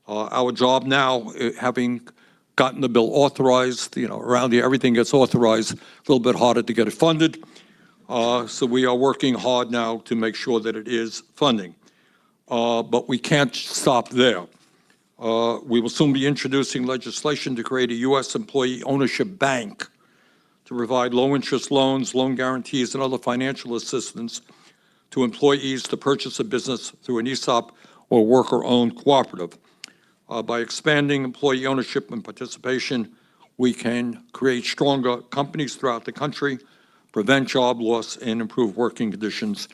Our job now, having gotten the bill authorized, around here everything gets authorized, a little bit harder to get it funded. So we are working hard now to make sure that it is funding. But we can't stop there. We will soon be introducing legislation to create a U.S. employee ownership bank to provide low-interest loans, loan guarantees, and other financial assistance to employees to purchase a business through an ESOP or worker-owned cooperative. By expanding employee ownership and participation, we can create stronger companies throughout the country, prevent job loss, and improve working conditions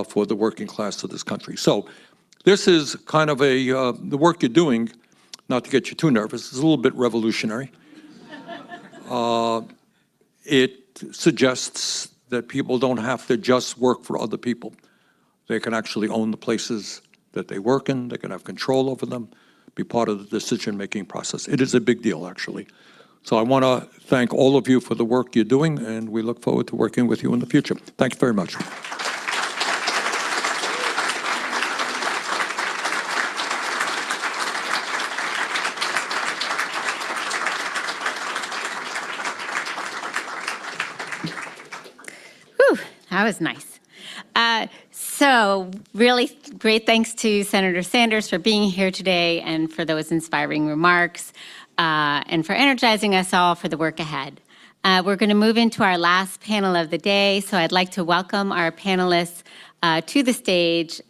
for the working class of this country. So this is kind of the work you're doing, not to get you too nervous, it's a little bit revolutionary. It suggests that people don't have to just work for other people. They can actually own the places that they work in, they can have control over them, be part of the decision-making process. It is a big deal, actually. So I want to thank all of you for the work you're doing, and we look forward to working with you in the future. Thank you very much. Whew, that was nice. So really great thanks to Senator Sanders for being here today and for those inspiring remarks and for energizing us all for the work ahead. We're going to move into our last panel of the day, so I'd like to welcome our panelists to the stage.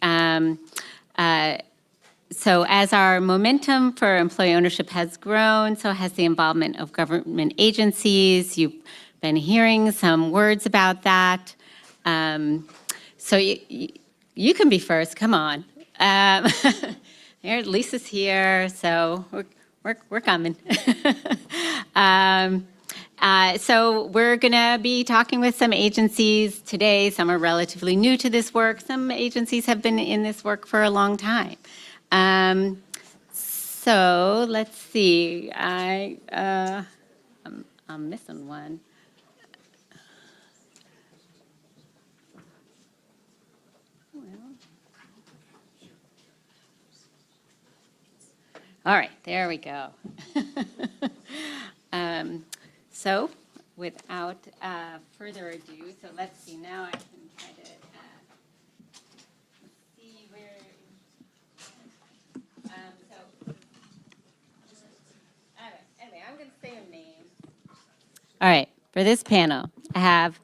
So as our momentum for employee ownership has grown, so has the involvement of government agencies. You've been hearing some words about that. So you can be first, come on. Here, Lisa's here, so we're coming. So we're gonna be talking with some agencies today. Some are relatively new to this work. Some agencies have been in this work for a long time. So let's see, I'm missing one. All right, there we go. So without further ado, so let's see, now I can try to see where, all right, anyway, I'm going to say a name. All right, for this panel, I have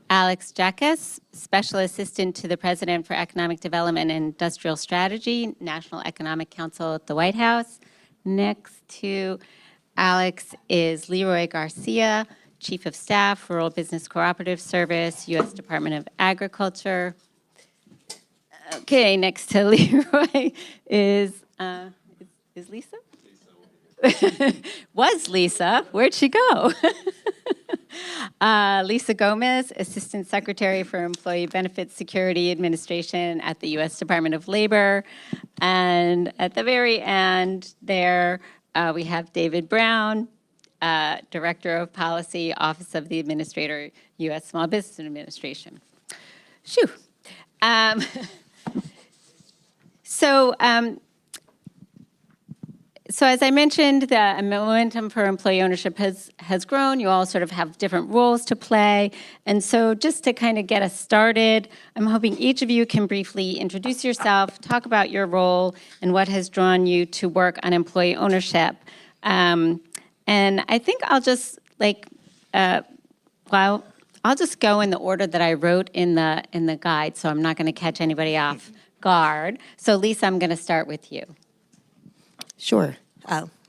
Alex Jackas, Special Assistant to the President for Economic Development and Industrial Strategy, National Economic Council at the White House. Next to Alex is Leroy Garcia, Chief of Staff, Rural Business Cooperative Service, U.S. Department of Agriculture. Okay, next to Leroy is Lisa? was Lisa. Where'd she go? Lisa Gomez, Assistant Secretary for Employee Benefits Security Administration at the U.S. Department of Labor. And at the very end there, we have David Brown, Director of Policy, Office of the Administrator, U.S. Small Business Administration. Shoo. So as I mentioned, the momentum for employee ownership has grown. You all sort of have different roles to play. And so just to kind of get us started, I'm hoping each of you can briefly introduce yourself, talk about your role, and what has drawn you to work on employee ownership. And I think I'll just I'll just go in the order that I wrote in the guide, so I'm not going to catch anybody off guard. So Lisa, I'm going to start with you. Sure.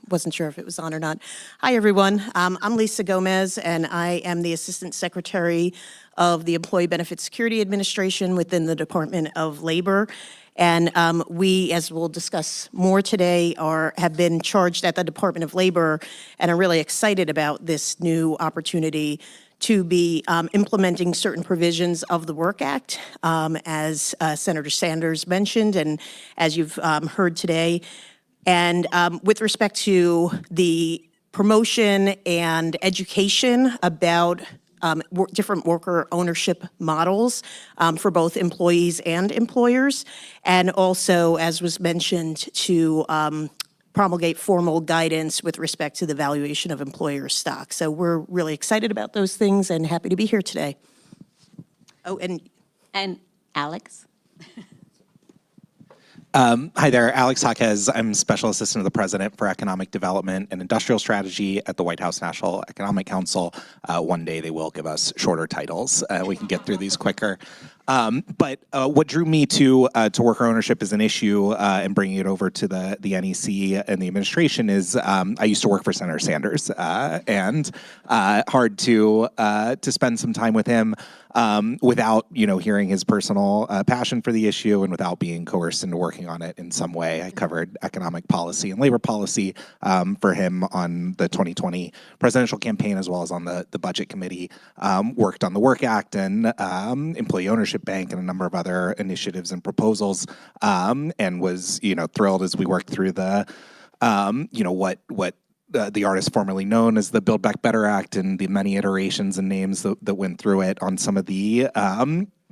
Wasn't sure if it was on or not. Hi, everyone. I'm Lisa Gomez, and I am the Assistant Secretary of the Employee Benefits Security Administration within the Department of Labor. And we, as we'll discuss more today, have been charged at the Department of Labor and are really excited about this new opportunity to be implementing certain provisions of the Work Act, as Senator Sanders mentioned, and as you've heard today. And with respect to the promotion and education about different worker ownership models for both employees and employers, and also, as was mentioned, to promulgate formal guidance with respect to the valuation of employer stock. So we're really excited about those things and happy to be here today. Oh, and Alex? Hi there, Alex Jaquez. I'm Special Assistant to the President for Economic Development and Industrial Strategy at the White House National Economic Council. One day they will give us shorter titles. We can get through these quicker. But what drew me to worker ownership as an issue and bringing it over to the NEC and the administration is I used to work for Senator Sanders, and hard to spend some time with him without hearing his personal passion for the issue and without being coerced into working on it in some way. I covered economic policy and labor policy for him on the 2020 presidential campaign as well as on the budget committee. Worked on the Work Act and Employee Ownership Bank and a number of other initiatives and proposals, and was thrilled as we worked through the what the artist formerly known as the Build Back Better Act and the many iterations and names that went through it on some of the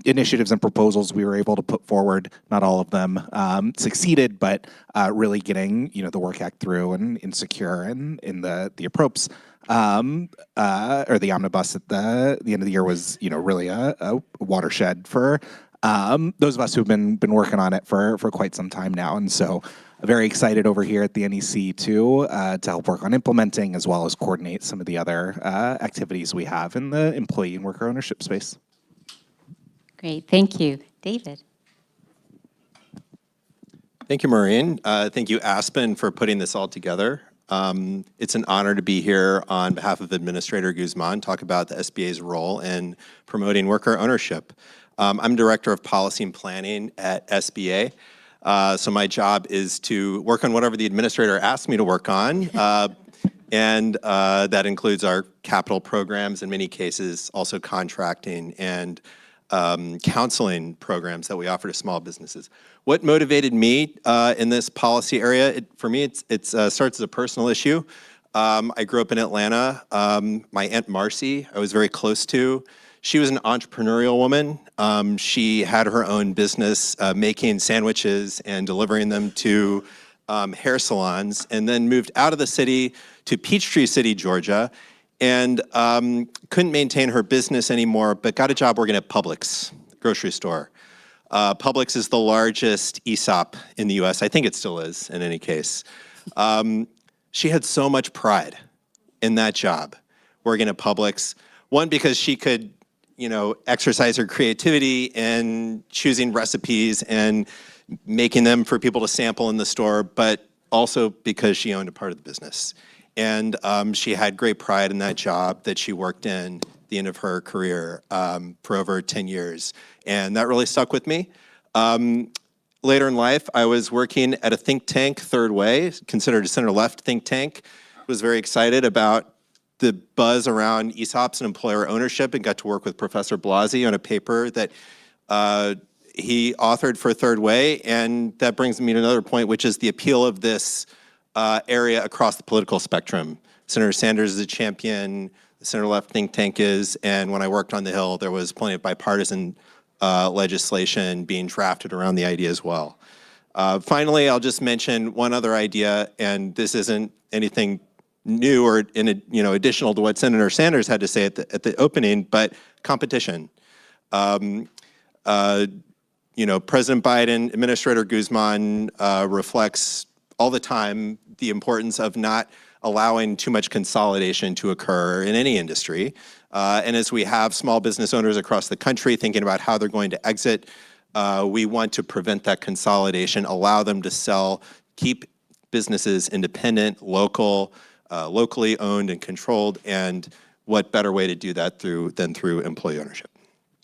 initiatives and proposals we were able to put forward. Not all of them succeeded, but really getting the Work Act through and Insecure and in the appropes or the omnibus at the end of the year was really a watershed for those of us who've been working on it for quite some time now. And so very excited over here at the NEC to help work on implementing as well as coordinate some of the other activities we have in the employee and worker ownership space. Great, thank you. David? Thank you, Maureen. Thank you, Aspen, for putting this all together. It's an honor to be here on behalf of Administrator Guzman, talk about the SBA's role in promoting worker ownership. I'm Director of Policy and Planning at SBA. So my job is to work on whatever the administrator asks me to work on. And that includes our capital programs, in many cases, also contracting and counseling programs that we offer to small businesses. What motivated me in this policy area? For me, it starts as a personal issue. I grew up in Atlanta. My Aunt Marcy, I was very close to. She was an entrepreneurial woman. She had her own business making sandwiches and delivering them to hair salons, and then moved out of the city to Peachtree City, Georgia, and couldn't maintain her business anymore, but got a job working at Publix, grocery store. Publix is the largest ESOP in the US. I think it still is, in any case. She had so much pride in that job, working at Publix. One, because she could exercise her creativity in choosing recipes and making them for people to sample in the store, but also because she owned a part of the business. And she had great pride in that job that she worked in at the end of her career for over 10 years. And that really stuck with me. later in life, I was working at a think tank, Third Way, considered a center-left think tank. Was very excited about the buzz around ESOPs and employer ownership, and got to work with Professor Blasi on a paper that he authored for Third Way. And that brings me to another point, which is the appeal of this area across the political spectrum. Senator Sanders is a champion, the center-left think tank is, and when I worked on the Hill, there was plenty of bipartisan legislation being drafted around the idea as well. Finally, I'll just mention one other idea, and this isn't anything new or additional to what Senator Sanders had to say at the opening, but competition. President Biden, Administrator Guzman reflects all the time the importance of not allowing too much consolidation to occur in any industry. And as we have small business owners across the country thinking about how they're going to exit, we want to prevent that consolidation, allow them to sell, keep businesses independent, local, locally owned and controlled, and what better way to do that than through employee ownership.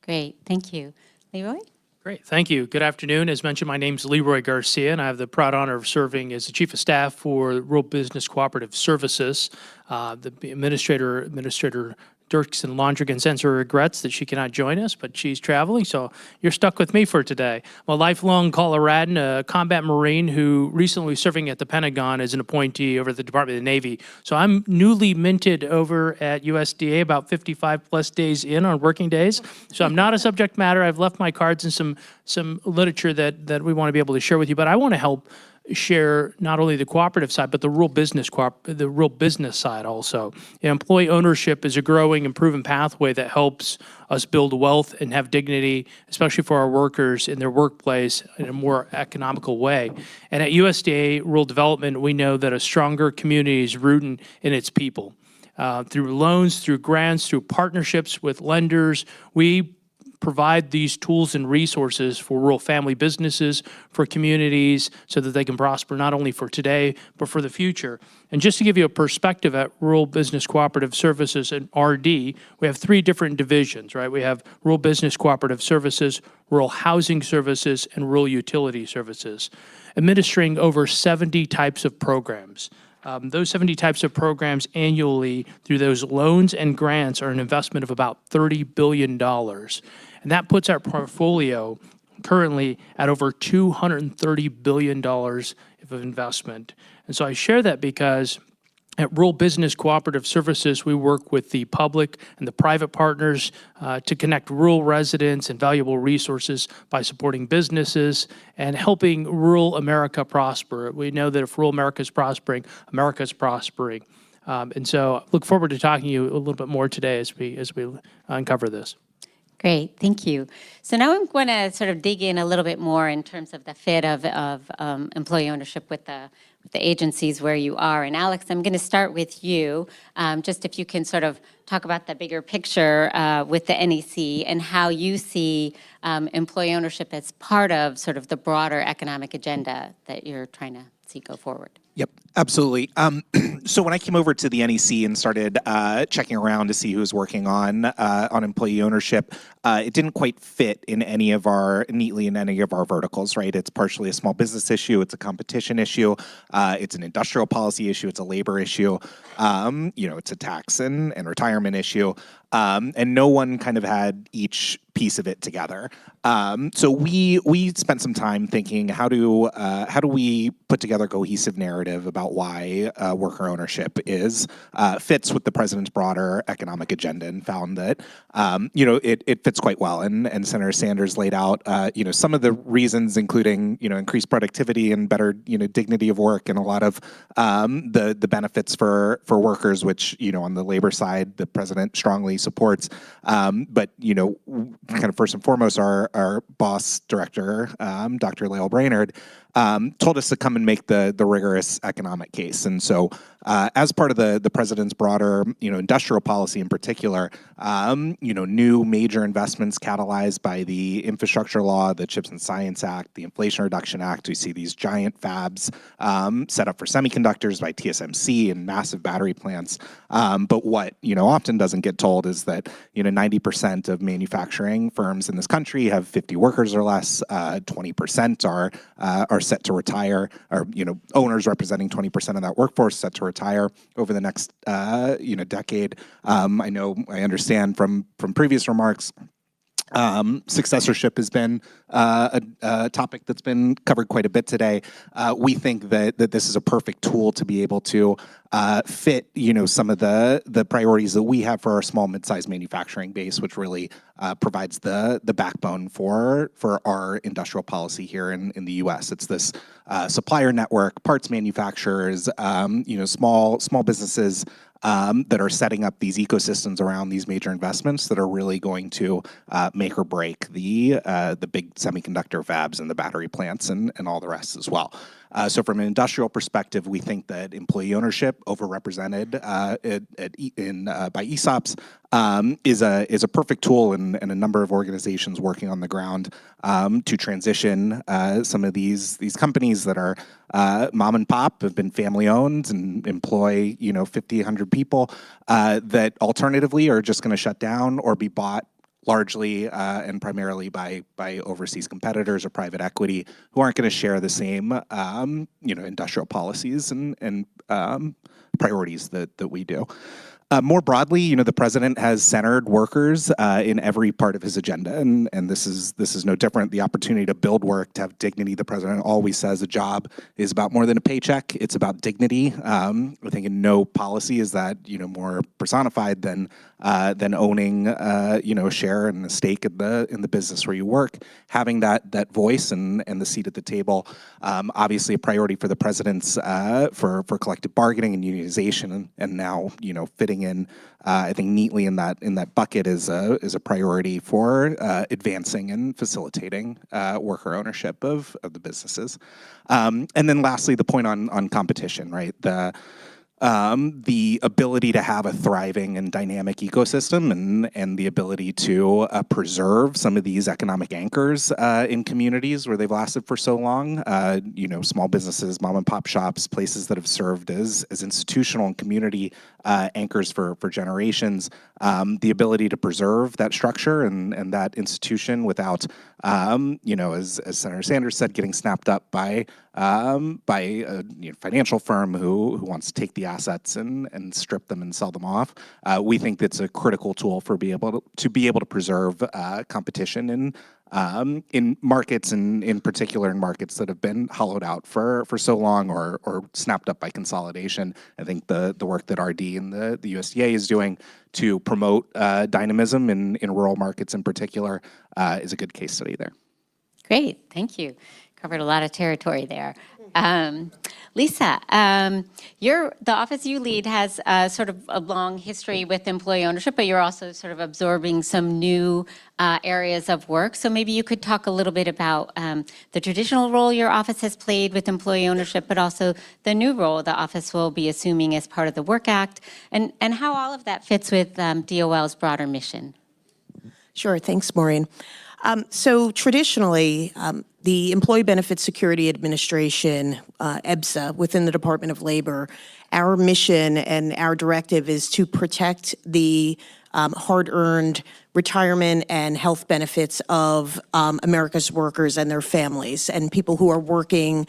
Great, thank you. Leroy? Great, thank you. Good afternoon. As mentioned, my name is Leroy Garcia, and I have the proud honor of serving as the Chief of Staff for Rural Business Cooperative Services. The Administrator Dirksen Londrigan sends her regrets that she cannot join us, but she's traveling, so you're stuck with me for today. I'm a lifelong Coloradan, a combat Marine who recently was serving at the Pentagon as an appointee over the Department of the Navy. So I'm newly minted over at USDA, about 55 plus days in on working days. So I'm not a subject matter. I've left my cards and some literature that we want to be able to share with you, but I want to help share not only the cooperative side, but the rural business side also. Employee ownership is a growing and proven pathway that helps us build wealth and have dignity, especially for our workers in their workplace in a more economical way. And at USDA Rural Development, we know that a stronger community is rooted in its people. Through loans, through grants, through partnerships with lenders, we provide these tools and resources for rural family businesses, for communities, so that they can prosper not only for today, but for the future. And just to give you a perspective at Rural Business Cooperative Services and RD, we have 3 different divisions, right? We have Rural Business Cooperative Services, Rural Housing Services, and Rural Utility Services, administering over 70 types of programs. Those 70 types of programs annually through those loans and grants are an investment of about $30 billion. And that puts our portfolio currently at over $230 billion of investment. And so I share that because at Rural Business Cooperative Services, we work with the public and the private partners to connect rural residents and valuable resources by supporting businesses and helping rural America prosper. We know that if rural America is prospering, America is prospering. And so I look forward to talking to you a little bit more today as we uncover this. Great, thank you. So now I'm going to sort of dig in a little bit more in terms of the fit of employee ownership with the agencies where you are. And Alex, I'm going to start with you, just if you can sort of talk about the bigger picture with the NEC and how you see employee ownership as part of sort of the broader economic agenda that you're trying to see go forward. Yep, absolutely. So when I came over to the NEC and started checking around to see who was working on employee ownership, it didn't quite fit neatly in any of our verticals, right? It's partially a small business issue, it's a competition issue, it's an industrial policy issue, it's a labor issue, it's a tax and retirement issue. And no one kind of had each piece of it together. So we spent some time thinking, how do we put together a cohesive narrative about why worker ownership fits with the president's broader economic agenda, and found that it fits quite well. And Senator Sanders laid out some of the reasons, including increased productivity and better dignity of work, and a lot of the benefits for workers, which on the labor side the president strongly supports. But kind of first and foremost, our boss director, Dr. Lael Brainerd, told us to come and make the rigorous economic case. And so as part of the president's broader, industrial policy in particular, new major investments catalyzed by the infrastructure law, the CHIPS and Science Act, the Inflation Reduction Act. We see these giant fabs set up for semiconductors by TSMC and massive battery plants. But what often doesn't get told is that 90% of manufacturing firms in this country have 50 workers or less. 20% are set to retire, or owners representing 20% of that workforce set to retire over the next decade. I understand from previous remarks. Successorship has been a topic that's been covered quite a bit today. We think that this is a perfect tool to be able to fit, some of the priorities that we have for our small mid-sized manufacturing base, which really provides the backbone for our industrial policy here in the U.S. It's this supplier network, parts manufacturers, small businesses. That are setting up these ecosystems around these major investments that are really going to make or break the big semiconductor fabs and the battery plants and all the rest as well. So from an industrial perspective, we think that employee ownership, overrepresented by ESOPs, is a perfect tool, and a number of organizations working on the ground to transition some of these companies that are mom and pop, have been family owned and employ 50, 100 people that alternatively are just going to shut down or be bought largely and primarily by overseas competitors or private equity who aren't going to share the same industrial policies and priorities that we do. More broadly, the president has centered workers in every part of his agenda, and this is no different. The opportunity to build work, to have dignity. The president always says a job is about more than a paycheck. It's about dignity. I think in no policy is that more personified than owning a share and a stake in the business where you work. Having that voice and the seat at the table, obviously a priority for the president's for collective bargaining and unionization, and now fitting in, I think neatly in that bucket is a priority for advancing and facilitating worker ownership of the businesses. And then lastly, the point on competition, right? The ability to have a thriving and dynamic ecosystem and the ability to preserve some of these economic anchors in communities where they've lasted for so long. Small businesses, mom and pop shops, places that have served as institutional and community anchors for generations. The ability to preserve that structure and that institution without, as Senator Sanders said, getting snapped up by a financial firm who wants to take the assets and strip them and sell them off. We think that's a critical tool for be able to preserve competition in markets, and in particular in markets that have been hollowed out for so long or snapped up by consolidation. I think the work that RD and the USDA is doing to promote dynamism in rural markets in particular is a good case study there. Great, thank you. Covered a lot of territory there. Lisa, the office you lead has sort of a long history with employee ownership, but you're also sort of absorbing some new areas of work. So maybe you could talk a little bit about the traditional role your office has played with employee ownership, but also the new role the office will be assuming as part of the Work Act, and how all of that fits with DOL's broader mission. Sure, thanks, Maureen. So traditionally, the Employee Benefits Security Administration, EBSA, within the Department of Labor, our mission and our directive is to protect the hard-earned retirement and health benefits of America's workers and their families and people who are working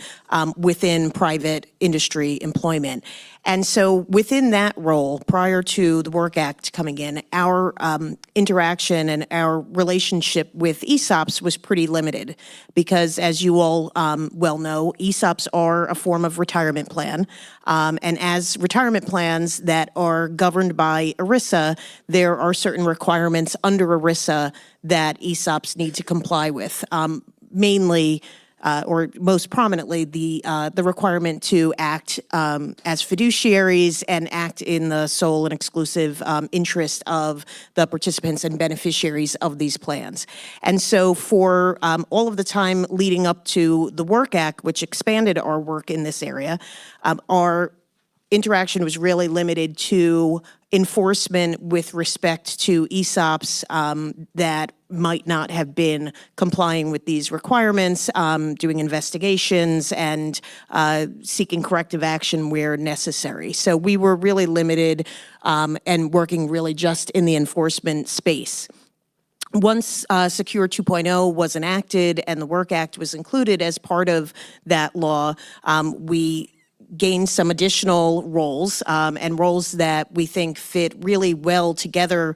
within private industry employment. And so within that role, prior to the Work Act coming in, our interaction and our relationship with ESOPs was pretty limited because, as you all well know, ESOPs are a form of retirement plan. And as retirement plans that are governed by ERISA, there are certain requirements under ERISA that ESOPs need to comply with, mainly or most prominently, the requirement to act as fiduciaries and act in the sole and exclusive interest of the participants and beneficiaries of these plans. And so for all of the time leading up to the Work Act, which expanded our work in this area, our interaction was really limited to enforcement with respect to ESOPs that might not have been complying with these requirements, doing investigations and seeking corrective action where necessary. So we were really limited and working really just in the enforcement space. Once Secure 2.0 was enacted and the Work Act was included as part of that law, we gained some additional roles and roles that we think fit really well together,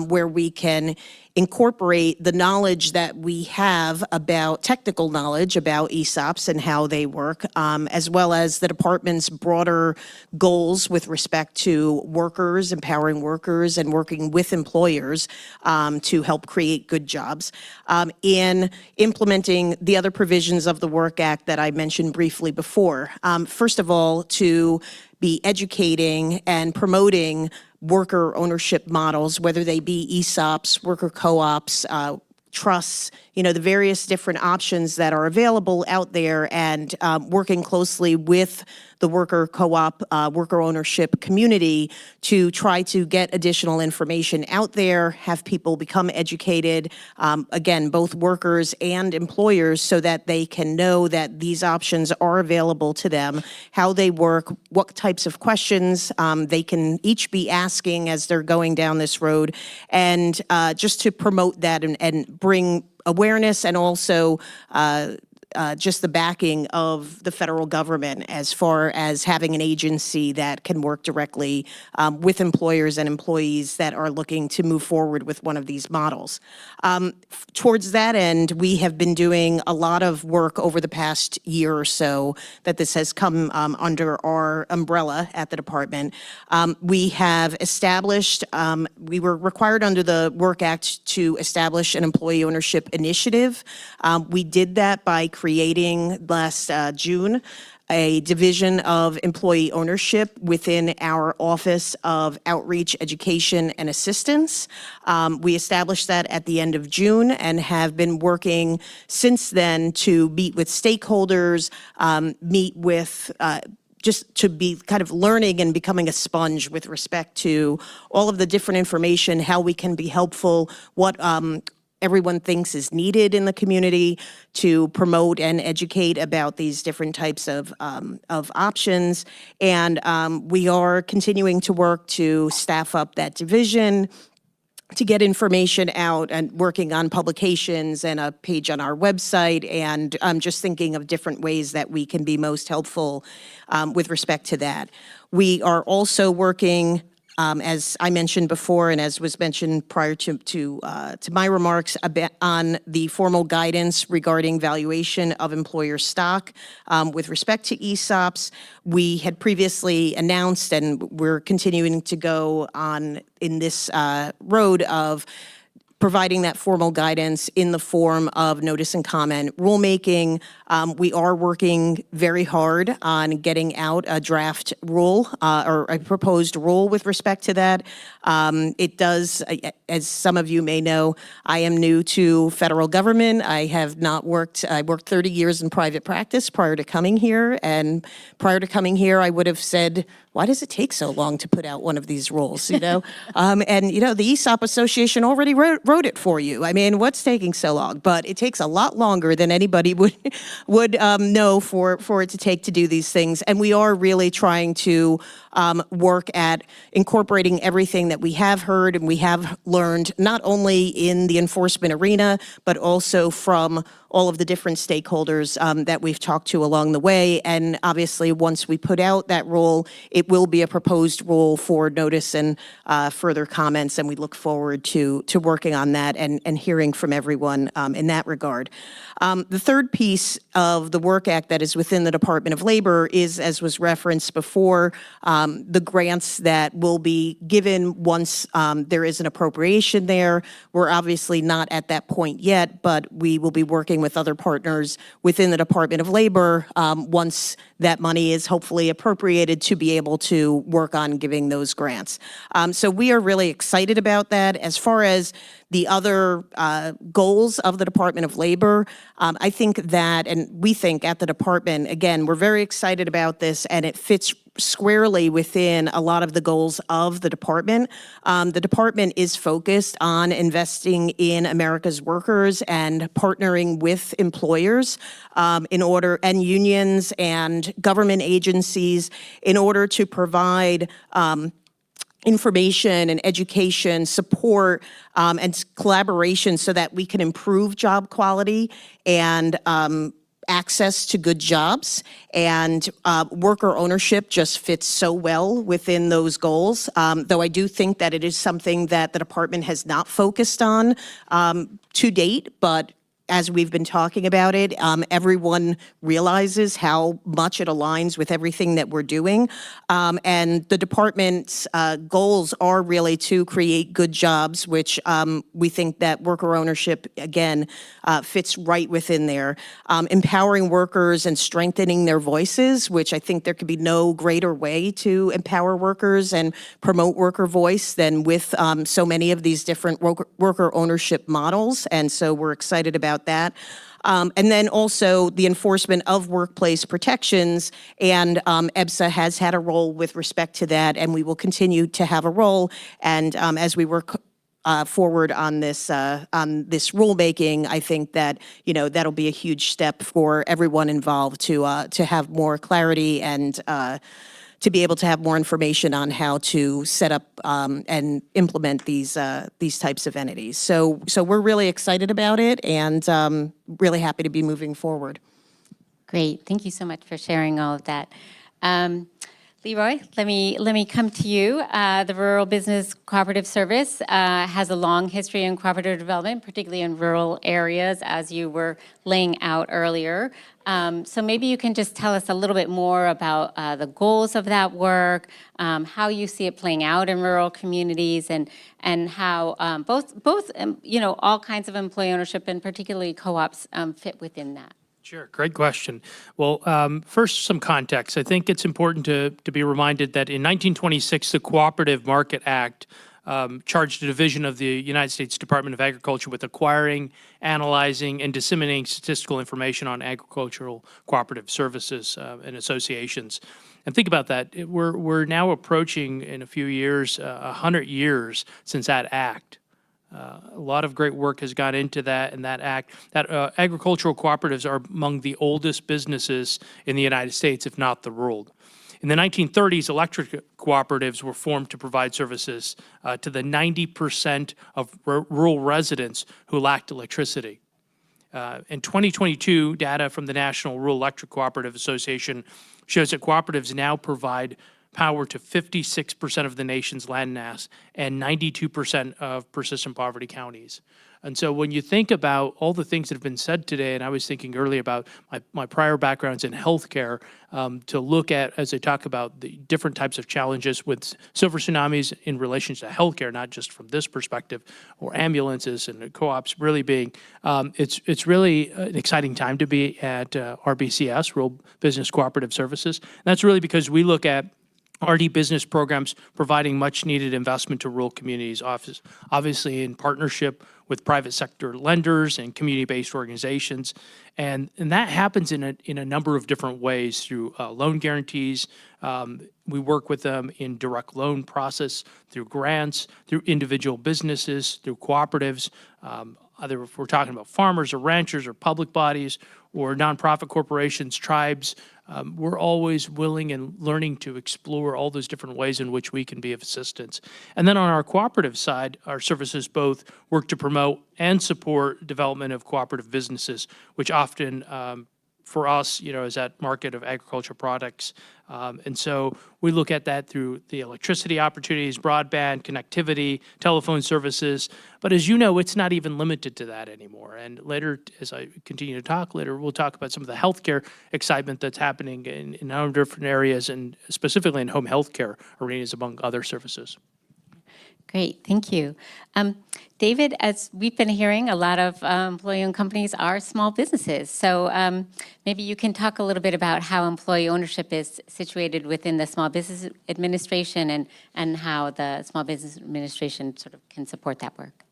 where we can incorporate the knowledge that we have about technical knowledge about ESOPs and how they work, as well as the department's broader goals with respect to workers, empowering workers, and working with employers to help create good jobs. In implementing the other provisions of the Work Act that I mentioned briefly before, first of all, to be educating and promoting worker ownership models, whether they be ESOPs, worker co-ops, trusts, the various different options that are available out there, and working closely with the worker co-op, worker ownership community to try to get additional information out there, have people become educated, again, both workers and employers, so that they can know that these options are available to them, how they work, what types of questions they can each be asking as they're going down this road, and just to promote that and bring awareness and also just the backing of the federal government as far as having an agency that can work directly with employers and employees that are looking to move forward with one of these models. Towards that end, we have been doing a lot of work over the past year or so that this has come under our umbrella at the department. We have established, we were required under the Work Act to establish an employee ownership initiative. We did that by creating last June a division of employee ownership within our Office of Outreach, Education, and Assistance. We established that at the end of June and have been working since then to meet with stakeholders, meet with just to be kind of learning and becoming a sponge with respect to all of the different information, how we can be helpful, what everyone thinks is needed in the community to promote and educate about these different types of options. And we are continuing to work to staff up that division, to get information out and working on publications and a page on our website, and just thinking of different ways that we can be most helpful with respect to that. We are also working, as I mentioned before, and as was mentioned prior to my remarks, on the formal guidance regarding valuation of employer stock. With respect to ESOPs, we had previously announced, and we're continuing to go on in this road of providing that formal guidance in the form of notice and comment rulemaking. We are working very hard on getting out a draft rule or a proposed rule with respect to that. It does, as some of you may know, I am new to federal government. I worked 30 years in private practice prior to coming here. And prior to coming here, I would have said, why does it take so long to put out one of these rules, And, the ESOP Association already wrote it for you. I mean, what's taking so long? But it takes a lot longer than anybody would know for it to take to do these things. And we are really trying to work at incorporating everything that we have heard and we have learned, not only in the enforcement arena, but also from all of the different stakeholders that we've talked to along the way. And obviously, once we put out that rule, it will be a proposed rule for notice and further comments, and we look forward to working on that and hearing from everyone in that regard. The third piece of the Work Act that is within the Department of Labor is, as was referenced before, the grants that will be given once there is an appropriation there. We're obviously not at that point yet, but we will be working with other partners within the Department of Labor once that money is hopefully appropriated to be able to work on giving those grants. So we are really excited about that. As far as the other goals of the Department of Labor, I think that, and we think at the department, again, we're very excited about this, and it fits squarely within a lot of the goals of the department. The department is focused on investing in America's workers and partnering with employers and unions and government agencies in order to provide information and education, support, and collaboration so that we can improve job quality and access to good jobs. And worker ownership just fits so well within those goals, though I do think that it is something that the department has not focused on to date, but as we've been talking about it, everyone realizes how much it aligns with everything that we're doing. And the department's goals are really to create good jobs, which we think that worker ownership, again, fits right within there. Empowering workers and strengthening their voices, which I think there could be no greater way to empower workers and promote worker voice than with so many of these different worker ownership models. And so we're excited about that. And then also the enforcement of workplace protections, and EBSA has had a role with respect to that, and we will continue to have a role. And as we work forward on this rulemaking, I think that that'll be a huge step for everyone involved to have more clarity and to be able to have more information on how to set up and implement these types of entities. So we're really excited about it and really happy to be moving forward. Great. Thank you so much for sharing all of that. Leroy, let me come to you. The Rural Business Cooperative Service has a long history in cooperative development, particularly in rural areas, as you were laying out earlier. So maybe you can just tell us a little bit more about the goals of that work, how you see it playing out in rural communities, and how both all kinds of employee ownership and particularly co-ops fit within that. Sure, great question. Well, first, some context. I think it's important to be reminded that in 1926, the Cooperative Market Act charged a division of the United States Department of Agriculture with acquiring, analyzing, and disseminating statistical information on agricultural cooperative services and associations. And think about that. We're now approaching, in a few years, 100 years since that act. A lot of great work has gone into that and that act. That agricultural cooperatives are among the oldest businesses in the United States, if not the world. In the 1930s, electric cooperatives were formed to provide services to the 90% of rural residents who lacked electricity. In 2022, data from the National Rural Electric Cooperative Association shows that cooperatives now provide power to 56% of the nation's land mass and 92% of persistent poverty counties. And so when you think about all the things that have been said today, and I was thinking earlier about my prior backgrounds in healthcare, to look at, as I talk about the different types of challenges with silver tsunamis in relation to healthcare, not just from this perspective, or ambulances and co-ops really being, it's really an exciting time to be at RBCS, Rural Business Cooperative Services. And that's really because we look at RD business programs providing much needed investment to rural communities, obviously in partnership with private sector lenders and community-based organizations. And that happens in a number of different ways through loan guarantees. We work with them in direct loan process, through grants, through individual businesses, through cooperatives, either if we're talking about farmers or ranchers or public bodies or nonprofit corporations, tribes. We're always willing and learning to explore all those different ways in which we can be of assistance. And then on our cooperative side, our services both work to promote and support development of cooperative businesses, which often for us, is that market of agricultural products. And so we look at that through the electricity opportunities, broadband, connectivity, telephone services. But as you know, it's not even limited to that anymore. And later, as I continue to talk later, we'll talk about some of the healthcare excitement that's happening in a number of different areas, and specifically in home healthcare arenas, among other services. Great, thank you. David, as we've been hearing, a lot of employee-owned companies are small businesses. So maybe you can talk a little bit about how employee ownership is situated within the Small Business Administration and how the Small Business Administration sort of can support that work.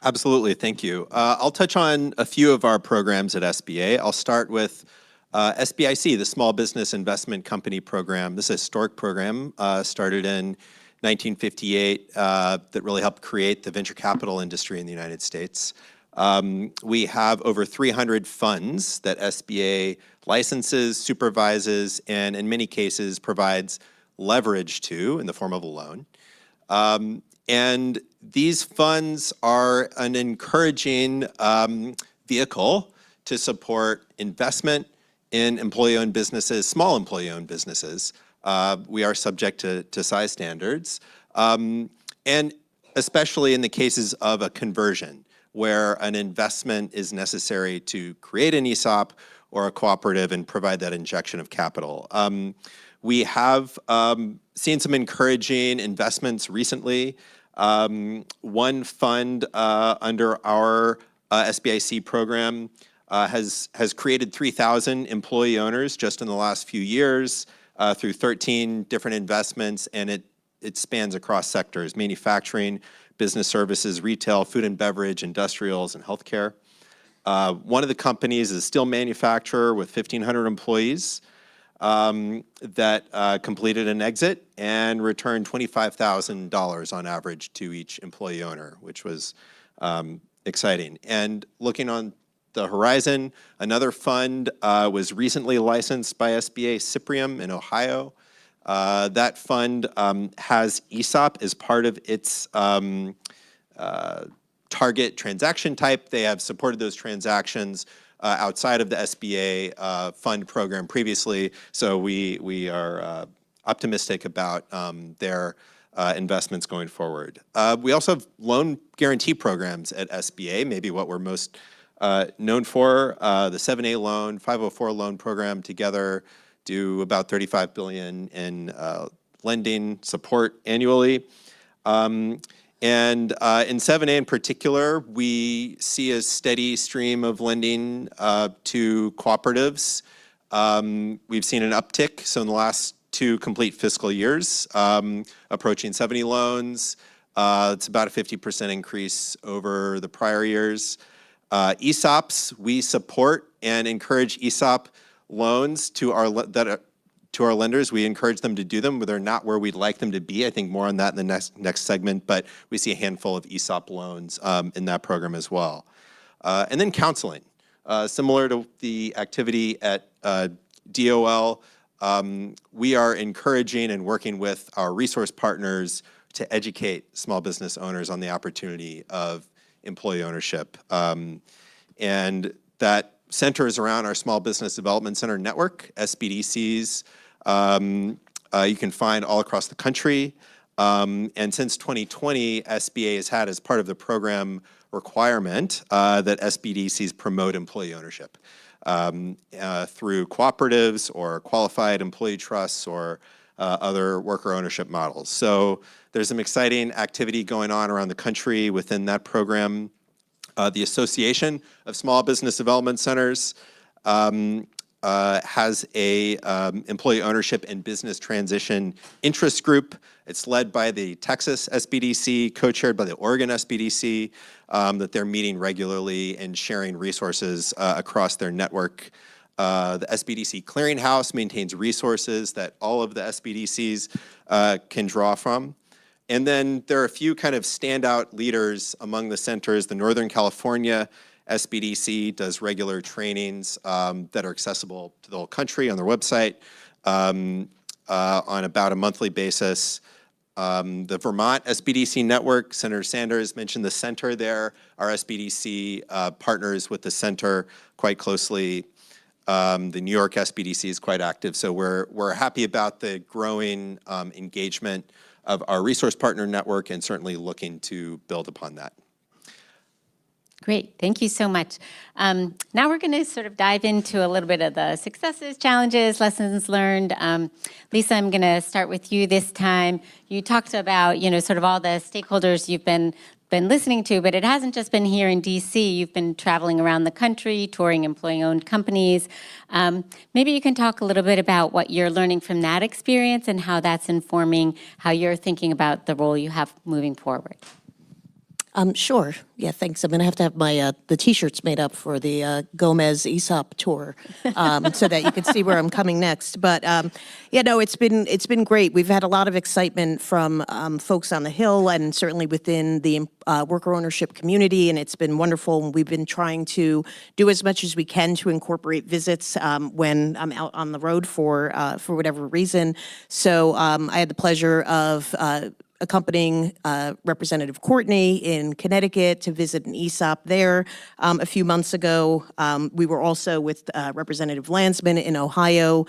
Absolutely, thank you. I'll touch on a few of our programs at SBA. I'll start with SBIC, the Small Business Investment Company Program, this is a historic program, started in 1958 that really helped create the venture capital industry in the United States. We have over 300 funds that SBA licenses, supervises, and in many cases provides leverage to in the form of a loan. And these funds are an encouraging vehicle to support investment in employee-owned businesses, small employee-owned businesses. We are subject to size standards, and especially in the cases of a conversion, where an investment is necessary to create an ESOP or a cooperative and provide that injection of capital. We have seen some encouraging investments recently. One fund under our SBIC program has created 3,000 employee owners just in the last few years through 13 different investments, and it spans across sectors: manufacturing, business services, retail, food and beverage, industrials, and healthcare. One of the companies is a steel manufacturer with 1,500 employees that completed an exit and returned $25,000 on average to each employee owner, which was exciting. And looking on the horizon, another fund was recently licensed by SBA, Cyprium in Ohio. That fund has ESOP as part of its target transaction type. They have supported those transactions outside of the SBA fund program previously, so we are optimistic about their investments going forward. We also have loan guarantee programs at SBA, maybe what we're most known for. The 7A loan, 504 loan program together do about $35 billion in lending support annually. And in 7A in particular, we see a steady stream of lending to cooperatives. We've seen an uptick, so in the last 2 complete fiscal years, approaching 70 loans. It's about a 50% increase over the prior years. ESOPs, we support and encourage ESOP loans to our lenders. We encourage them to do them, but they're not where we'd like them to be. I think more on that in the next segment, but we see a handful of ESOP loans in that program as well. And then counseling. Similar to the activity at DOL, we are encouraging and working with our resource partners to educate small business owners on the opportunity of employee ownership. And that centers around our Small Business Development Center network, SBDCs. You can find all across the country. And since 2020, SBA has had as part of the program requirement that SBDCs promote employee ownership through cooperatives or qualified employee trusts or other worker ownership models. So there's some exciting activity going on around the country within that program. The Association of Small Business Development Centers has a employee ownership and business transition interest group. It's led by the Texas SBDC, co-chaired by the Oregon SBDC, that they're meeting regularly and sharing resources across their network. The SBDC Clearinghouse maintains resources that all of the SBDCs can draw from. And then there are a few kind of standout leaders among the centers. The Northern California SBDC does regular trainings that are accessible to the whole country on their website on about a monthly basis. The Vermont SBDC network, Senator Sanders mentioned the center there. Our SBDC partners with the center quite closely. The New York SBDC is quite active, so we're happy about the growing engagement of our resource partner network and certainly looking to build upon that. Great, thank you so much. Now we're going to sort of dive into a little bit of the successes, challenges, lessons learned. Lisa, I'm going to start with you this time. You talked about, sort of all the stakeholders you've been listening to, but it hasn't just been here in DC. You've been traveling around the country, touring employee-owned companies. Maybe you can talk a little bit about what you're learning from that experience and how that's informing how you're thinking about the role you have moving forward. Sure. Yeah, thanks. I'm going to have my the T-shirts made up for the Gomez ESOP tour, so that you can see where I'm coming next. But yeah, no, it's been great. We've had a lot of excitement from folks on the Hill and certainly within the worker ownership community, and it's been wonderful. We've been trying to do as much as we can to incorporate visits when I'm out on the road for whatever reason. So I had the pleasure of accompanying Representative Courtney in Connecticut to visit an ESOP there a few months ago. We were also with Representative Landsman in Ohio,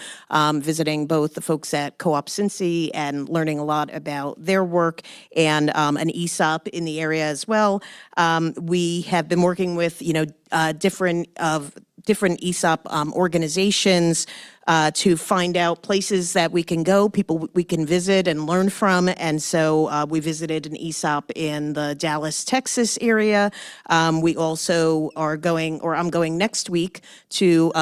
visiting both the folks at Co-op Cincy and learning a lot about their work, and an ESOP in the area as well. We have been working with, different ESOP organizations to find out places that we can go, people we can visit and learn from. And so we visited an ESOP in the Dallas, Texas area. We also are going, or I'm going next week to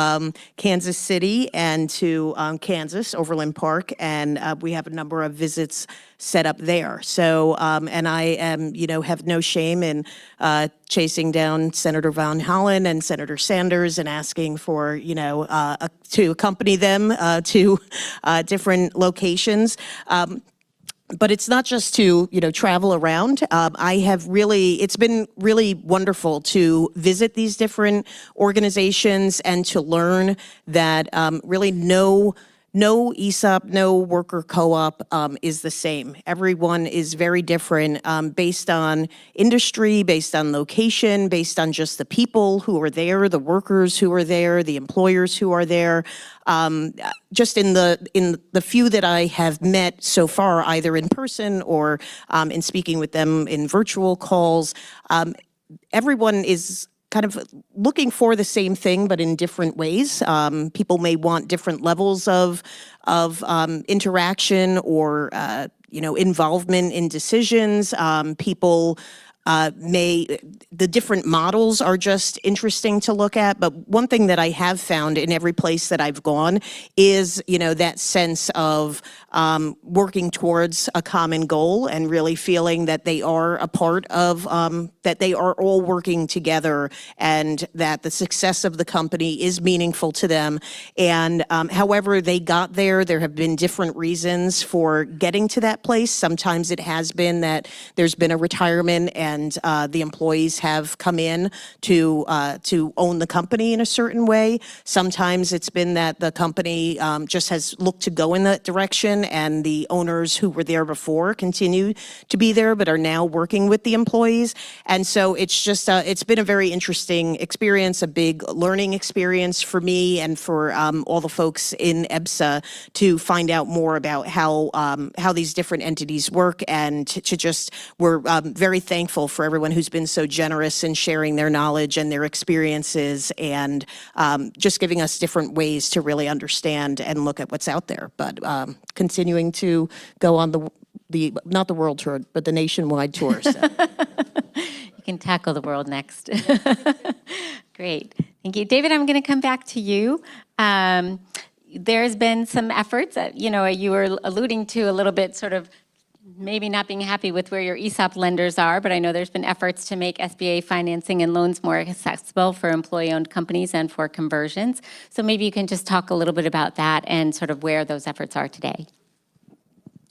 Kansas City and to Kansas, Overland Park, and we have a number of visits set up there. So, and I am, have no shame in chasing down Senator Von Hollen and Senator Sanders and asking for, to accompany them to different locations. But it's not just to, travel around. It's been really wonderful to visit these different organizations and to learn that really no ESOP, no worker co-op is the same. Everyone is very different based on industry, based on location, based on just the people who are there, the workers who are there, the employers who are there. Just in the few that I have met so far, either in person or in speaking with them in virtual calls, everyone is kind of looking for the same thing, but in different ways. People may want different levels of interaction or involvement in decisions. People the different models are just interesting to look at. But one thing that I have found in every place that I've gone is, that sense of working towards a common goal and really feeling that they are a part of, that they are all working together and that the success of the company is meaningful to them. And however they got there, there have been different reasons for getting to that place. Sometimes it has been that there's been a retirement and the employees have come in to own the company in a certain way. Sometimes it's been that the company just has looked to go in that direction, and the owners who were there before continue to be there but are now working with the employees. And so it's just it's been a very interesting experience, a big learning experience for me and for all the folks in EBSA to find out more about how these different entities work, and we're very thankful for everyone who's been so generous in sharing their knowledge and their experiences and just giving us different ways to really understand and look at what's out there. But continuing to go on the not the world tour, but the nationwide tour. So. You can tackle the world next. Great. Thank you. David, I'm going to come back to you. There's been some efforts that, you were alluding to a little bit, sort of maybe not being happy with where your ESOP lenders are, but I know there's been efforts to make SBA financing and loans more accessible for employee-owned companies and for conversions. So maybe you can just talk a little bit about that and sort of where those efforts are today.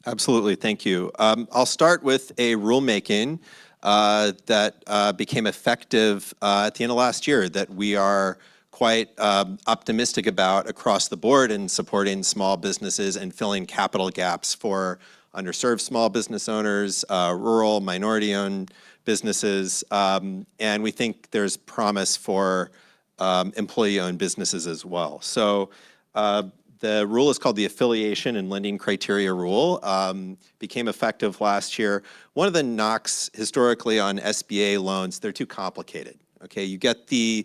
Absolutely, thank you. I'll start with a rulemaking that became effective at the end of last year that we are quite optimistic about across the board in supporting small businesses and filling capital gaps for underserved small business owners, rural, minority-owned businesses, and we think there's promise for employee-owned businesses as well. So the rule is called the Affiliation and Lending Criteria Rule, became effective last year. One of the knocks historically on SBA loans, they're too complicated. Okay, you get the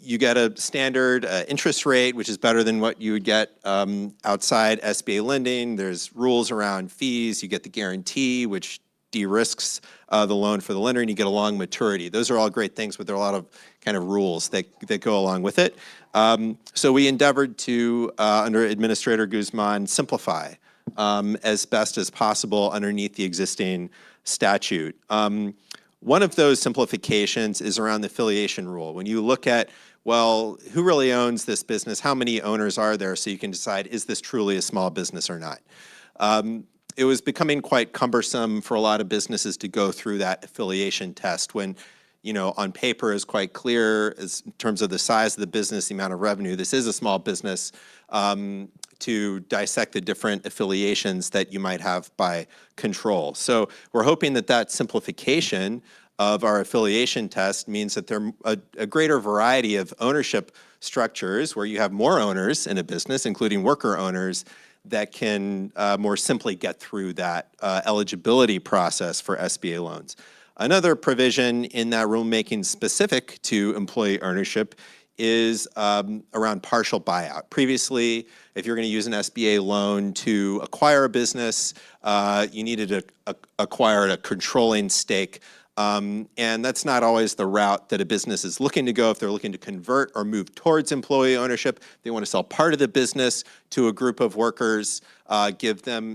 you get a standard interest rate, which is better than what you would get outside SBA lending. There's rules around fees. You get the guarantee, which de-risks the loan for the lender, and you get a long maturity. Those are all great things, but there are a lot of kind of rules that go along with it. So we endeavored to, under Administrator Guzman, simplify as best as possible underneath the existing statute. One of those simplifications is around the affiliation rule. When you look at, well, who really owns this business? How many owners are there? So you can decide, is this truly a small business or not? It was becoming quite cumbersome for a lot of businesses to go through that affiliation test when, on paper is quite clear as in terms of the size of the business, the amount of revenue. This is a small business. To dissect the different affiliations that you might have by control. So we're hoping that that simplification of our affiliation test means that there are a greater variety of ownership structures where you have more owners in a business, including worker owners, that can more simply get through that eligibility process for SBA loans. Another provision in that rulemaking specific to employee ownership is around partial buyout. Previously, if you're going to use an SBA loan to acquire a business, you needed to acquire a controlling stake. And that's not always the route that a business is looking to go if they're looking to convert or move towards employee ownership. They want to sell part of the business to a group of workers,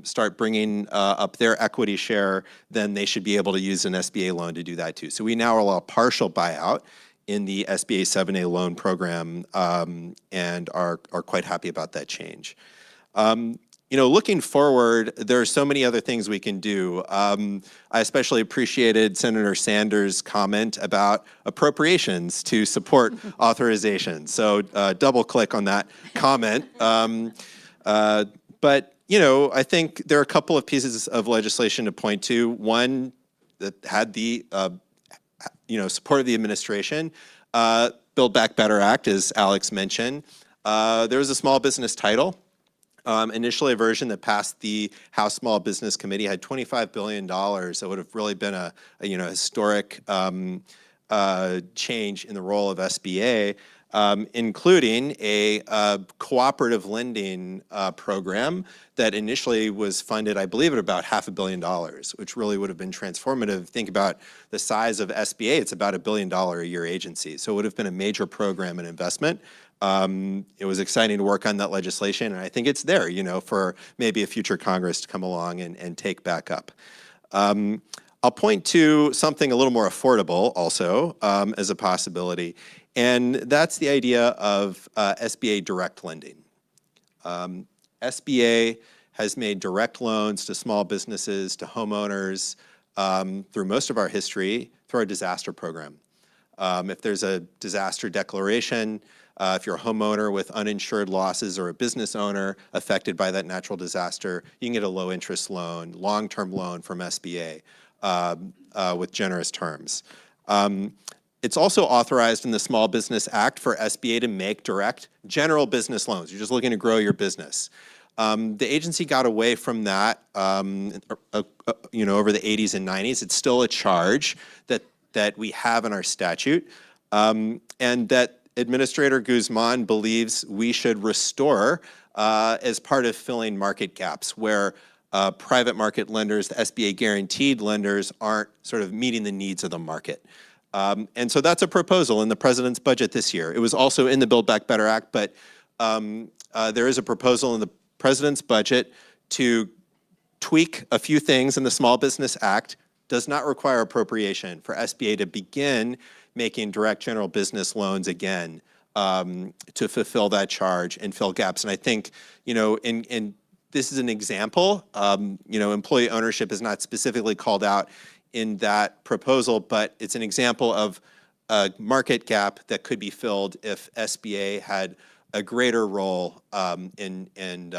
start bringing up their equity share, then they should be able to use an SBA loan to do that too. So we now allow partial buyout in the SBA 7A loan program and are quite happy about that change. Looking forward, there are so many other things we can do. I especially appreciated Senator Sanders' comment about appropriations to support authorization. So double click on that comment. But I think there are a couple of pieces of legislation to point to. One that had the support of the administration. Build Back Better Act, as Alex mentioned. There was a small business title. Initially, a version that passed the House Small Business Committee had $25 billion. That would have really been a historic change in the role of SBA, including a cooperative lending program that initially was funded, I believe, at about $500 million, which really would have been transformative. Think about the size of SBA. It's about $1 billion a year agency. So it would have been a major program and investment. It was exciting to work on that legislation, and I think it's there, for maybe a future Congress to come along and take back up. I'll point to something a little more affordable also as a possibility, and that's the idea of SBA direct lending. SBA has made direct loans to small businesses, to homeowners through most of our history through our disaster program. If there's a disaster declaration, if you're a homeowner with uninsured losses or a business owner affected by that natural disaster, you can get a low interest loan, long-term loan from SBA with generous terms. It's also authorized in the Small Business Act for SBA to make direct general business loans. You're just looking to grow your business. The agency got away from that over the 80s and 90s. It's still a charge that we have in our statute, and that Administrator Guzman believes we should restore as part of filling market gaps where private market lenders, the SBA guaranteed lenders, aren't sort of meeting the needs of the market. And so that's a proposal in the president's budget this year. It was also in the Build Back Better Act, but there is a proposal in the president's budget to tweak a few things in the Small Business Act. Does not require appropriation for SBA to begin making direct general business loans again to fulfill that charge and fill gaps. And I think, this is an example. Employee ownership is not specifically called out in that proposal, but it's an example of a market gap that could be filled if SBA had a greater role in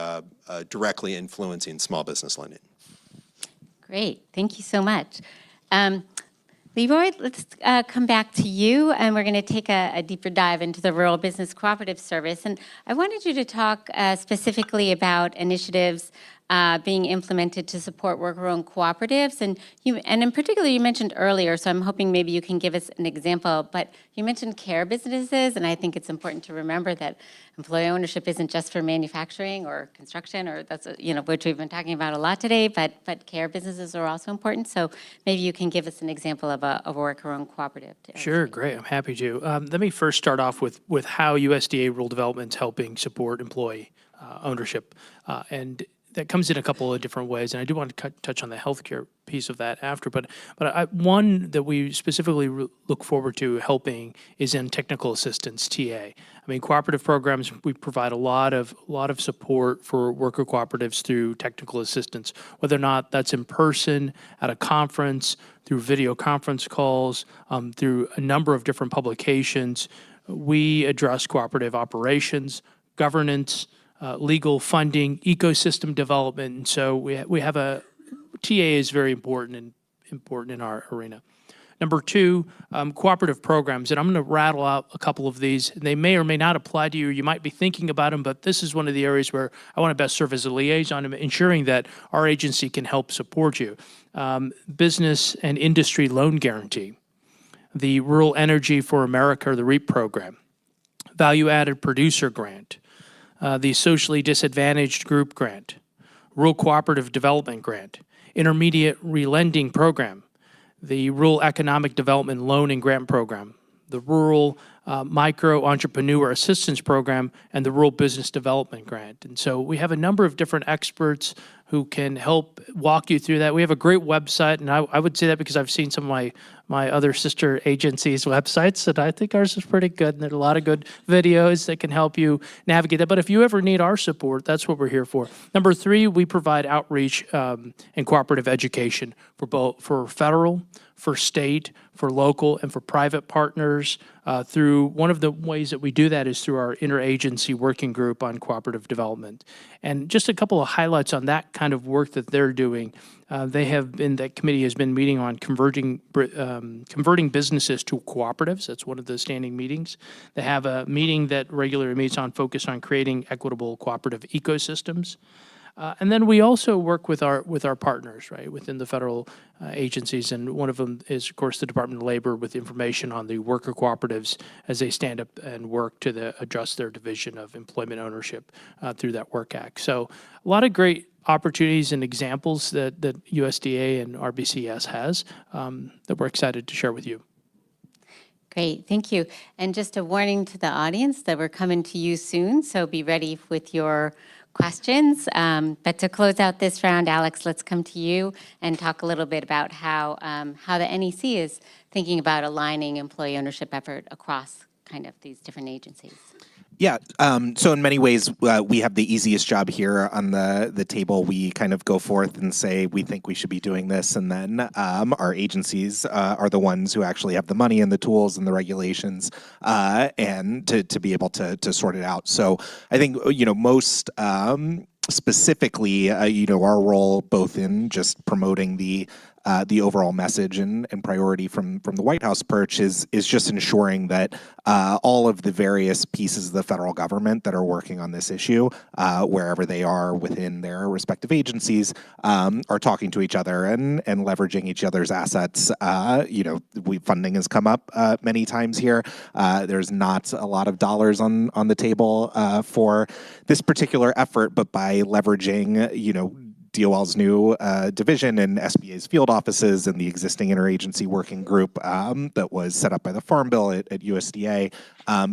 directly influencing small business lending. Great, thank you so much. Leroy, let's come back to you, and we're going to take a deeper dive into the Rural Business Cooperative Service. And I wanted you to talk specifically about initiatives being implemented to support worker-owned cooperatives. And in particular, you mentioned earlier, so I'm hoping maybe you can give us an example, but you mentioned care businesses, and I think it's important to remember that employee ownership isn't just for manufacturing or construction, or that's, which we've been talking about a lot today, but care businesses are also important. So maybe you can give us an example of a worker-owned cooperative. Sure, great, I'm happy to. Let me first start off with how USDA Rural Development is helping support employee ownership. And that comes in a couple of different ways, and I do want to touch on the healthcare piece of that after. But one that we specifically look forward to helping is in technical assistance (TA). I mean, cooperative programs, we provide a lot of support for worker cooperatives through technical assistance, whether or not that's in person at a conference, through video conference calls, through a number of different publications. We address cooperative operations, governance, legal funding, ecosystem development, and so we have a TA is very important in our arena. Number two, cooperative programs, and I'm going to rattle out a couple of these. They may or may not apply to you. You might be thinking about them, but this is one of the areas where I want to best serve as a liaison, ensuring that our agency can help support you. Business and Industry Loan Guarantee, the Rural Energy for America, or the REAP program, Value Added Producer Grant, the Socially Disadvantaged Group Grant, Rural Cooperative Development Grant, Intermediate Relending Program, the Rural Economic Development Loan and Grant Program, the Rural Micro Entrepreneur Assistance Program, and the Rural Business Development Grant. And so we have a number of different experts who can help walk you through that. We have a great website, and I would say that because I've seen some of my other sister agencies' websites, and I think ours is pretty good, and there are a lot of good videos that can help you navigate that. But if you ever need our support, that's what we're here for. Number three, we provide outreach and cooperative education for federal, for state, for local, and for private partners. Through one of the ways that we do that is through our interagency working group on cooperative development. And just a couple of highlights on that kind of work that they're doing. That committee has been meeting on converting businesses to cooperatives. That's one of the standing meetings. They have a meeting that regularly meets on focus on creating equitable cooperative ecosystems. And then we also work with our partners, right, within the federal agencies, and one of them is, of course, the Department of Labor, with information on the worker cooperatives as they stand up and work to adjust their division of employment ownership through that Work Act. So a lot of great opportunities and examples that USDA and RBCS has that we're excited to share with you. Great, thank you. And just a warning to the audience that we're coming to you soon, so be ready with your questions. But to close out this round, Alex, let's come to you and talk a little bit about how the NEC is thinking about aligning employee ownership effort across kind of these different agencies. Yeah, so in many ways, we have the easiest job here on the table. We kind of go forth and say, we think we should be doing this, and then our agencies are the ones who actually have the money and the tools and the regulations and to be able to sort it out. So I think, most specifically, our role both in just promoting the overall message and priority from the White House perch is just ensuring that all of the various pieces of the federal government that are working on this issue, wherever they are within their respective agencies, are talking to each other and leveraging each other's assets. Funding has come up many times here. There's not a lot of dollars on the table for this particular effort, but by leveraging, DOL's new division and SBA's field offices and the existing interagency working group that was set up by the Farm Bill at USDA,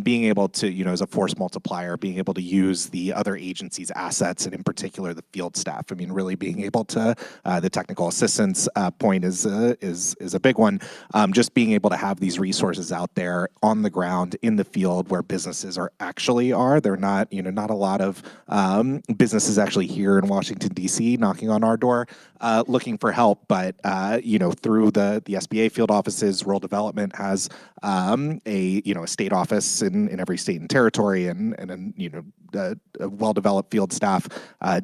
being able to, as a force multiplier, being able to use the other agencies' assets, and in particular the field staff. I mean, really being able to, the technical assistance point is a big one. Just being able to have these resources out there on the ground in the field where businesses are. They're not, not a lot of businesses actually here in Washington, D.C. knocking on our door looking for help, but through the SBA field offices, rural development has a state office in every state and territory, and a well-developed field staff,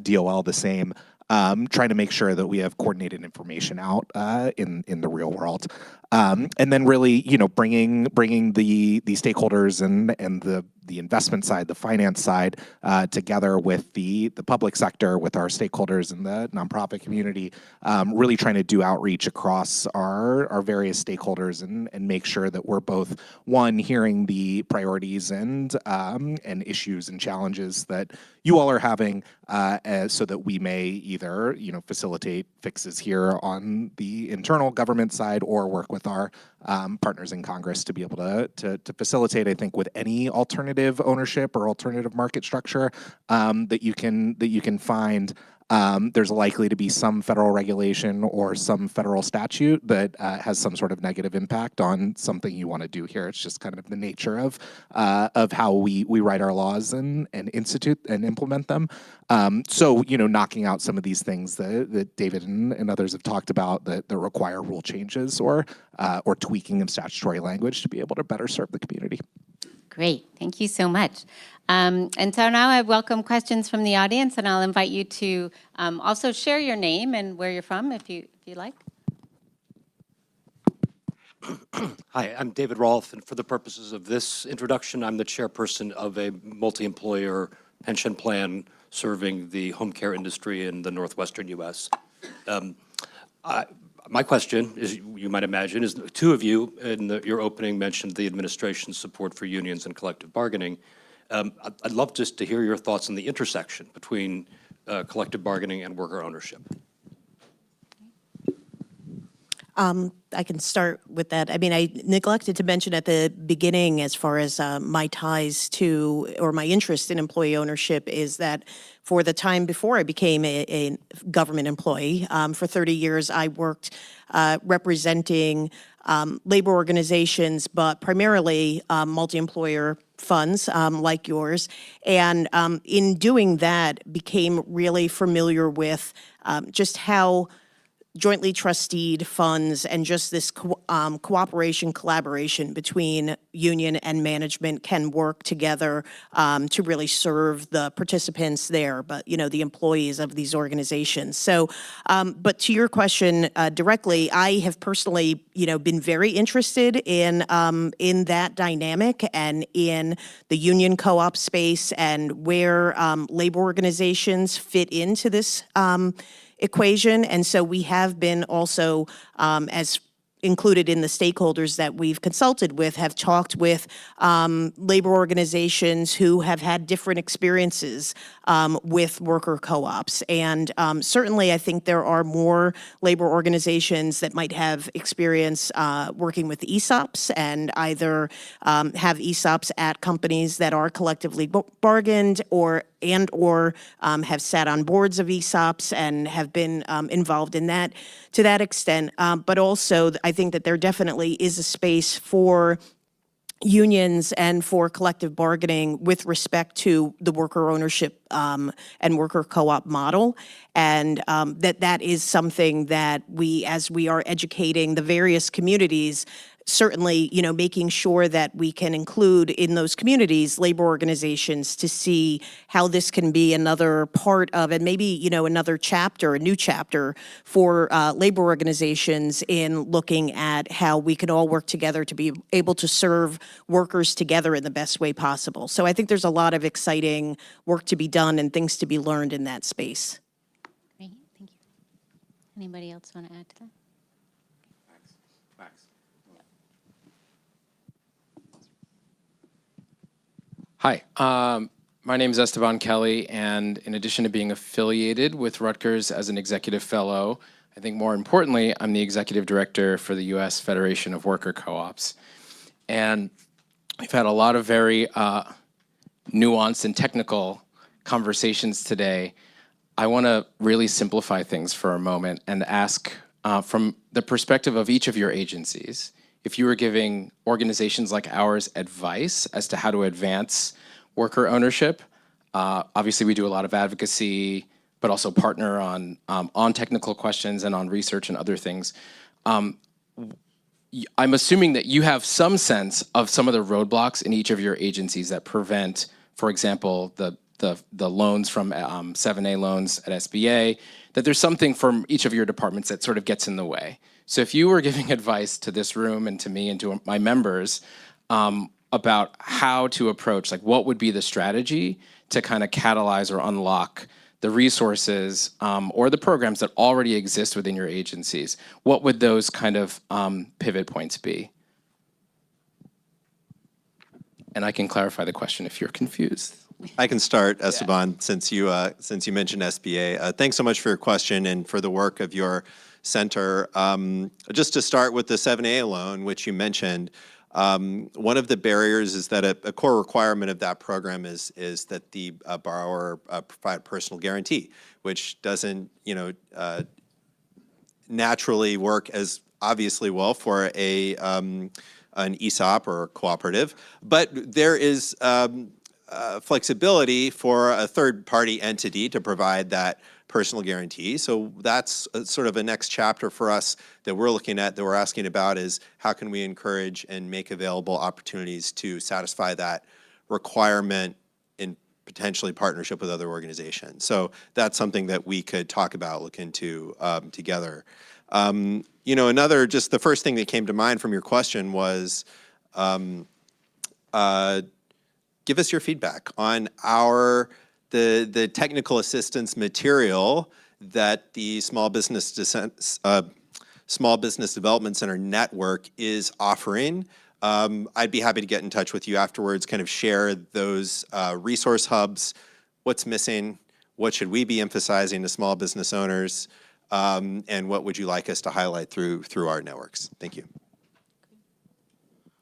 DOL the same. Trying to make sure that we have coordinated information out in the real world, and then really, bringing the stakeholders and the investment side, the finance side, together with the public sector, with our stakeholders in the nonprofit community, really trying to do outreach across our various stakeholders and make sure that we're both, one, hearing the priorities and issues and challenges that you all are having, so that we may either facilitate fixes here on the internal government side or work with our partners in Congress to be able to facilitate. I think with any alternative ownership or alternative market structure that you can find, there's likely to be some federal regulation or some federal statute that has some sort of negative impact on something you want to do here. It's just kind of the nature of how we write our laws and institute and implement them. So, knocking out some of these things that David and others have talked about that require rule changes or tweaking of statutory language to be able to better serve the community. Great, thank you so much. And so now I welcome questions from the audience, and I'll invite you to also share your name and where you're from, if you like. Hi, I'm David Rolfe, and for the purposes of this introduction, I'm the chairperson of a multi-employer pension plan serving the home care industry in the northwestern U.S. My question, as you might imagine, is two of you in your opening mentioned the administration's support for unions and collective bargaining. I'd love just to hear your thoughts on the intersection between collective bargaining and worker ownership. I can start with that. I mean, I neglected to mention at the beginning, as far as my ties to, or my interest in employee ownership, is that for the time before I became a government employee, for 30 years I worked representing labor organizations, but primarily multi-employer funds like yours. And in doing that, became really familiar with just how jointly trusteed funds and just this cooperation, collaboration between union and management can work together to really serve the participants there, but the employees of these organizations. So, but to your question directly, I have personally, been very interested in that dynamic and in the union co-op space and where labor organizations fit into this equation. And so we have been also, as included in the stakeholders that we've consulted with, have talked with labor organizations who have had different experiences with worker co-ops. And certainly I think there are more labor organizations that might have experience working with ESOPs and either have ESOPs at companies that are collectively bargained or have sat on boards of ESOPs and have been involved in that to that extent. But also, I think that there definitely is a space for unions and for collective bargaining with respect to the worker ownership and worker co-op model. And that is something that we, as we are educating the various communities, certainly, making sure that we can include in those communities labor organizations to see how this can be another part of, and maybe, another chapter, a new chapter for labor organizations in looking at how we can all work together to be able to serve workers together in the best way possible. So I think there's a lot of exciting work to be done and things to be learned in that space. Great, thank you. Anybody else want to add to that? Hi, my name is Esteban Kelly, and in addition to being affiliated with Rutgers as an executive fellow, I think more importantly, I'm the executive director for the U.S. Federation of Worker Co-ops. And we've had a lot of very nuanced and technical conversations today. I want to really simplify things for a moment and ask, from the perspective of each of your agencies, if you were giving organizations like ours advice as to how to advance worker ownership. Obviously, we do a lot of advocacy, but also partner on technical questions and on research and other things. I'm assuming that you have some sense of some of the roadblocks in each of your agencies that prevent, for example, the loans from 7A loans at SBA, that there's something from each of your departments that sort of gets in the way. So if you were giving advice to this room and to me and to my members about how to approach, like what would be the strategy to kind of catalyze or unlock the resources or the programs that already exist within your agencies, what would those kind of pivot points be? And I can clarify the question if you're confused. I can start, Esteban, since you mentioned SBA. Thanks so much for your question and for the work of your center. Just to start with the 7A loan, which you mentioned, One of the barriers is that a core requirement of that program is that the borrower provide personal guarantee, which doesn't, naturally work as obviously well for an ESOP or a cooperative. But there is flexibility for a third-party entity to provide that personal guarantee. So that's sort of a next chapter for us that we're looking at, that we're asking about, is how can we encourage and make available opportunities to satisfy that requirement in potentially partnership with other organizations. So that's something that we could talk about, look into together. Another, just the first thing that came to mind from your question was, give us your feedback on the technical assistance material that the Small Business Development Center Network is offering. I'd be happy to get in touch with you afterwards, kind of share those resource hubs, what's missing, what should we be emphasizing to small business owners, and what would you like us to highlight through our networks? Thank you.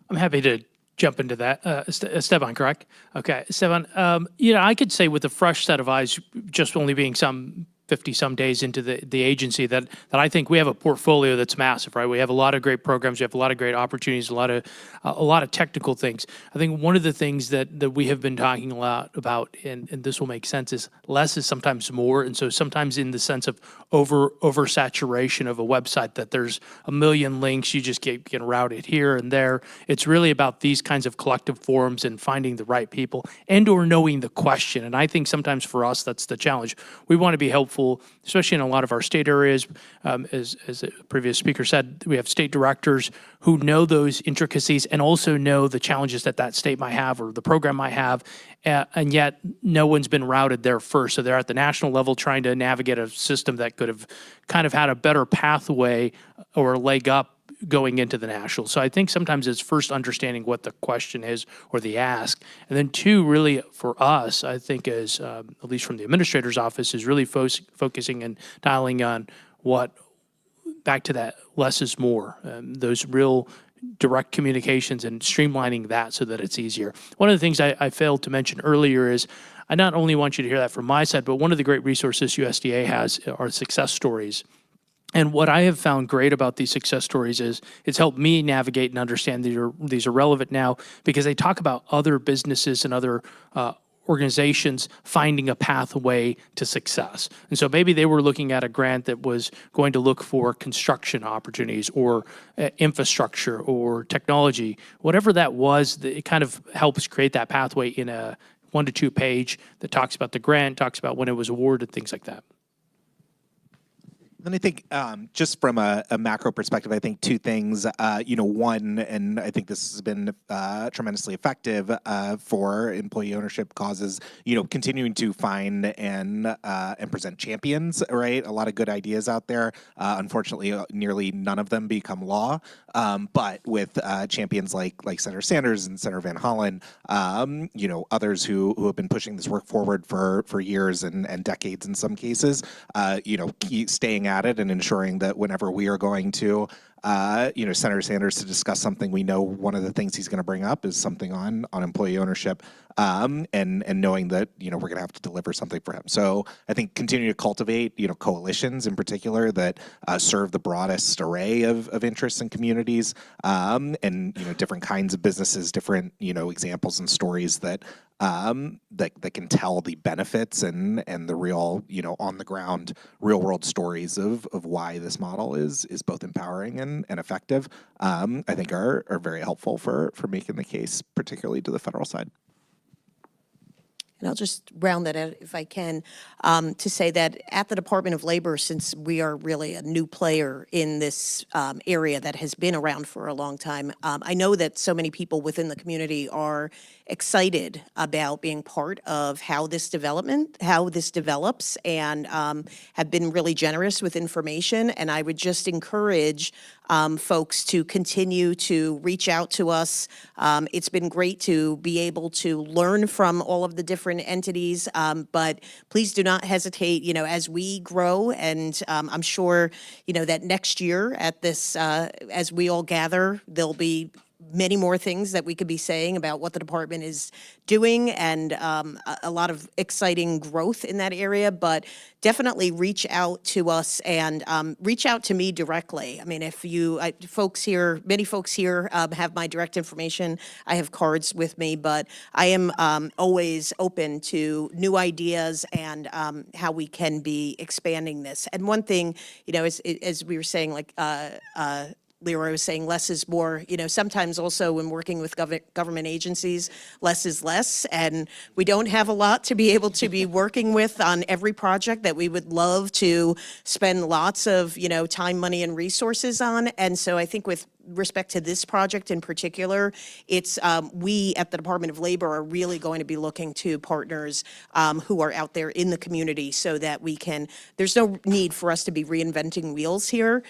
I'm happy to jump into that. Esteban, correct? Okay, Esteban, I could say with a fresh set of eyes, just only being some 50-some days into the agency, that I think we have a portfolio that's massive, right? We have a lot of great programs, we have a lot of great opportunities, a lot of technical things. I think one of the things that we have been talking a lot about, and this will make sense, is less is sometimes more. And so sometimes in the sense of oversaturation of a website, that there's a million links, you just keep getting routed here and there. It's really about these kinds of collective forums and finding the right people and or knowing the question. And I think sometimes for us, that's the challenge. We want to be helpful, especially in a lot of our state areas. As the previous speaker said, we have state directors who know those intricacies and also know the challenges that state might have or the program might have, and yet no one's been routed there first. So they're at the national level trying to navigate a system that could have kind of had a better pathway or a leg up going into the national. So I think sometimes it's first understanding what the question is or the ask. And then two, really for us, I think is, at least from the administrator's office, is really focusing and dialing on back to that less is more, those real direct communications and streamlining that so that it's easier. One of the things I failed to mention earlier is I not only want you to hear that from my side, but one of the great resources USDA has are success stories. And what I have found great about these success stories is it's helped me navigate and understand these are relevant now because they talk about other businesses and other organizations finding a pathway to success. And so maybe they were looking at a grant that was going to look for construction opportunities or infrastructure or technology. Whatever that was, it kind of helps create that pathway in a 1 to 2 page that talks about the grant, talks about when it was awarded, things like that. And I think just from a macro perspective, I think two things. One, and I think this has been tremendously effective for employee ownership causes. Continuing to find and present champions. Right, a lot of good ideas out there. Unfortunately, nearly none of them become law. But with champions like Senator Sanders and Senator Van Hollen, others who have been pushing this work forward for years and decades in some cases. Keep staying at it and ensuring that whenever we are going to, Senator Sanders to discuss something, we know one of the things he's going to bring up is something on employee ownership, and knowing that we're going to have to deliver something for him. So I think continue to cultivate coalitions in particular that serve the broadest array of interests and communities, and different kinds of businesses, different examples and stories that can tell the benefits and the real on the ground real world stories of why this model is both empowering and effective. I think are very helpful for making the case, particularly to the federal side. And I'll just round that out if I can, to say that at the Department of Labor, since we are really a new player in this area that has been around for a long time, I know that so many people within the community are excited about being part of how this develops, and have been really generous with information. And I would just encourage folks to continue to reach out to us. It's been great to be able to learn from all of the different entities, but please do not hesitate, as we grow, and I'm sure, that next year at this, as we all gather, there'll be many more things that we could be saying about what the department is doing, and a lot of exciting growth in that area, but definitely reach out to us and reach out to me directly. I mean, if you, many folks here have my direct information. I have cards with me, but I am always open to new ideas and how we can be expanding this. And one thing, you know, as we were saying, like, Leroy was saying, less is more. You know, sometimes also when working with government agencies, less is less, and we don't have a lot to be able to be working with on every project that we would love to spend lots of, you know, time, money, and resources on. And so I think with respect to this project in particular, it's we at the Department of Labor are really going to be looking to partners who are out there in the community so that we can, there's no need for us to be reinventing wheels here.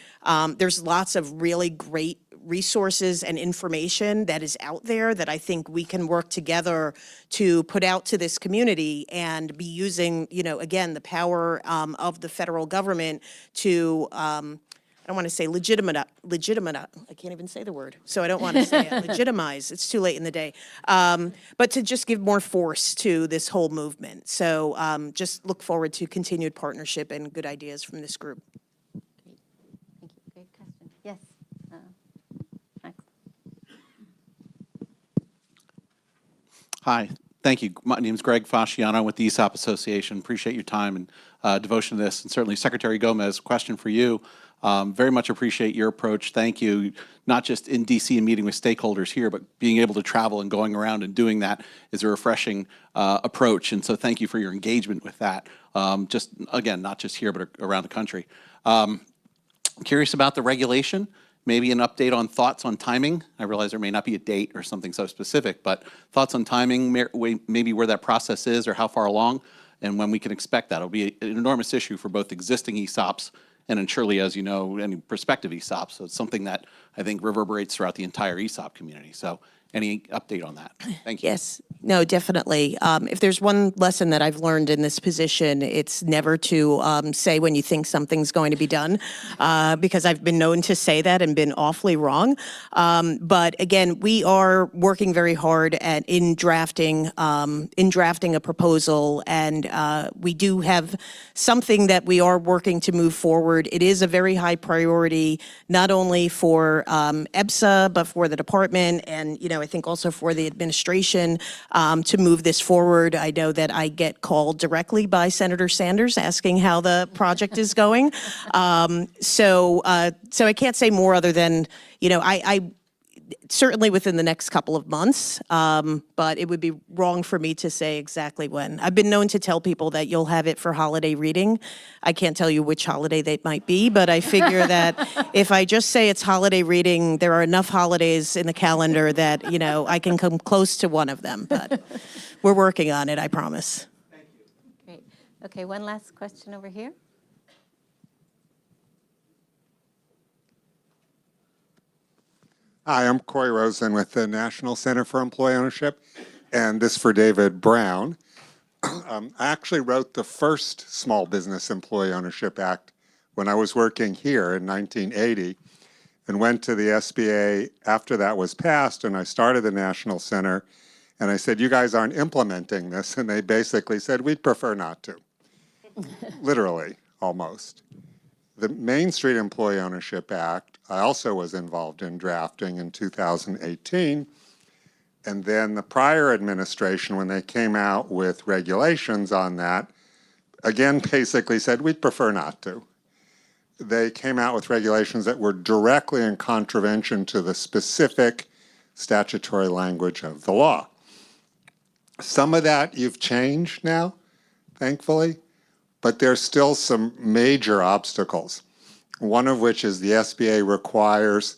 There's lots of really great resources and information that is out there that I think we can work together to put out to this community and be using, you know, again, the power of the federal government to I don't want to say legitimate, I can't even say the word, so I don't want to say it, legitimize, it's too late in the day, but to just give more force to this whole movement. So just look forward to continued partnership and good ideas from this group. Thank you. Great question. Yes. Max. Hi, thank you. My name is Greg Fasciano with the ESOP Association. Appreciate your time and devotion to this. And certainly Secretary Gomez, question for you. Very much appreciate your approach. Thank you, not just in DC and meeting with stakeholders here, but being able to travel and going around and doing that is a refreshing approach. And so thank you for your engagement with that. Just, again, not just here, but around the country. Curious about the regulation, maybe an update on thoughts on timing. I realize there may not be a date or something so specific, but thoughts on timing, maybe where that process is or how far along and when we can expect that. It'll be an enormous issue for both existing ESOPs and surely, as you know, any prospective ESOPs. So it's something that I think reverberates throughout the entire ESOP community. So any update on that? Thank you. Yes, no, definitely. If there's one lesson that I've learned in this position, it's never to say when you think something's going to be done, because I've been known to say that and been awfully wrong. But again, we are working very hard in drafting a proposal, and we do have something that we are working to move forward. It is a very high priority, not only for EBSA, but for the department, and I think also for the administration to move this forward. I know that I get called directly by Senator Sanders asking how the project is going. So I can't say more other than, I certainly within the next couple of months, but it would be wrong for me to say exactly when. I've been known to tell people that you'll have it for holiday reading. I can't tell you which holiday they might be, but I figure that if I just say it's holiday reading, there are enough holidays in the calendar that, I can come close to one of them, but we're working on it, I promise. Thank you. Great. Okay, one last question over here. Hi, I'm Cory Rosen with the National Center for Employee Ownership, and this for David Brown. I actually wrote the first Small Business Employee Ownership Act when I was working here in 1980, and went to the SBA after that was passed, and I started the National Center, and I said, you guys aren't implementing this, and they basically said, we'd prefer not to. Literally, almost. The Main Street Employee Ownership Act, I also was involved in drafting in 2018. And then the prior administration, when they came out with regulations on that, again, basically said, we'd prefer not to. They came out with regulations that were directly in contravention to the specific statutory language of the law. Some of that you've changed now, thankfully. But there's still some major obstacles, one of which is the SBA requires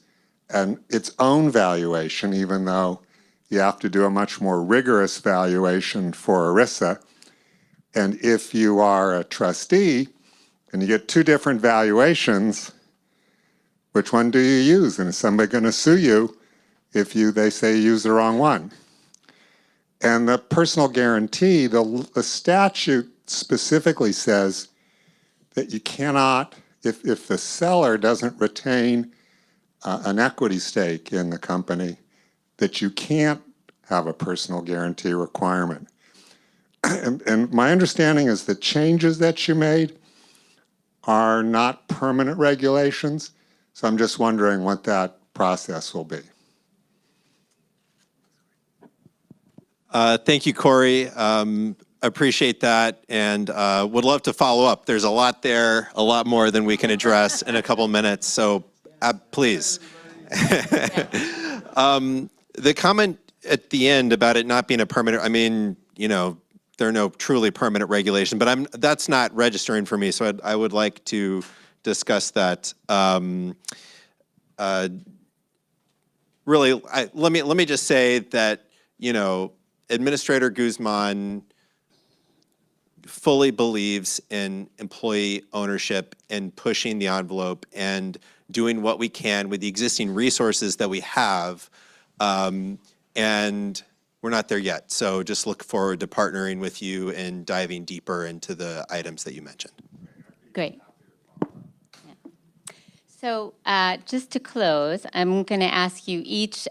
its own valuation, even though you have to do a much more rigorous valuation for ERISA. And if you are a trustee and you get two different valuations, which one do you use? And is somebody going to sue you if they say you use the wrong one? And the personal guarantee, the statute specifically says that you cannot, if the seller doesn't retain an equity stake in the company, that you can't have a personal guarantee requirement. And my understanding is the changes that you made are not permanent regulations. So I'm just wondering what that process will be. Thank you, Corey. Appreciate that, and would love to follow up. There's a lot there, a lot more than we can address in a couple minutes, so please. The comment at the end about it not being a permanent, I mean, you know, there are no truly permanent regulations, but that's not registering for me, so I would like to discuss that. Really, let me just say that, you know, Administrator Guzman fully believes in employee ownership and pushing the envelope and doing what we can with the existing resources that we have. And we're not there yet. So just look forward to partnering with you and diving deeper into the items that you mentioned. Great. So just to close, I'm going to ask you each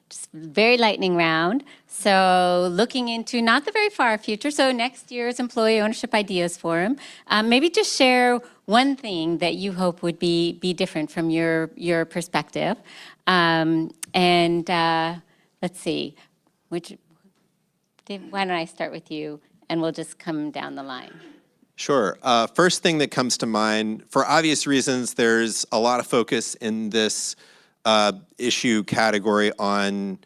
just very lightning round. So looking into not the very far future, so next year's Employee Ownership Ideas Forum, maybe just share one thing that you hope would be different from your perspective. Let's see, Dave, why don't I start with you and we'll just come down the line. Sure. First thing that comes to mind, for obvious reasons, there's a lot of focus in this issue category on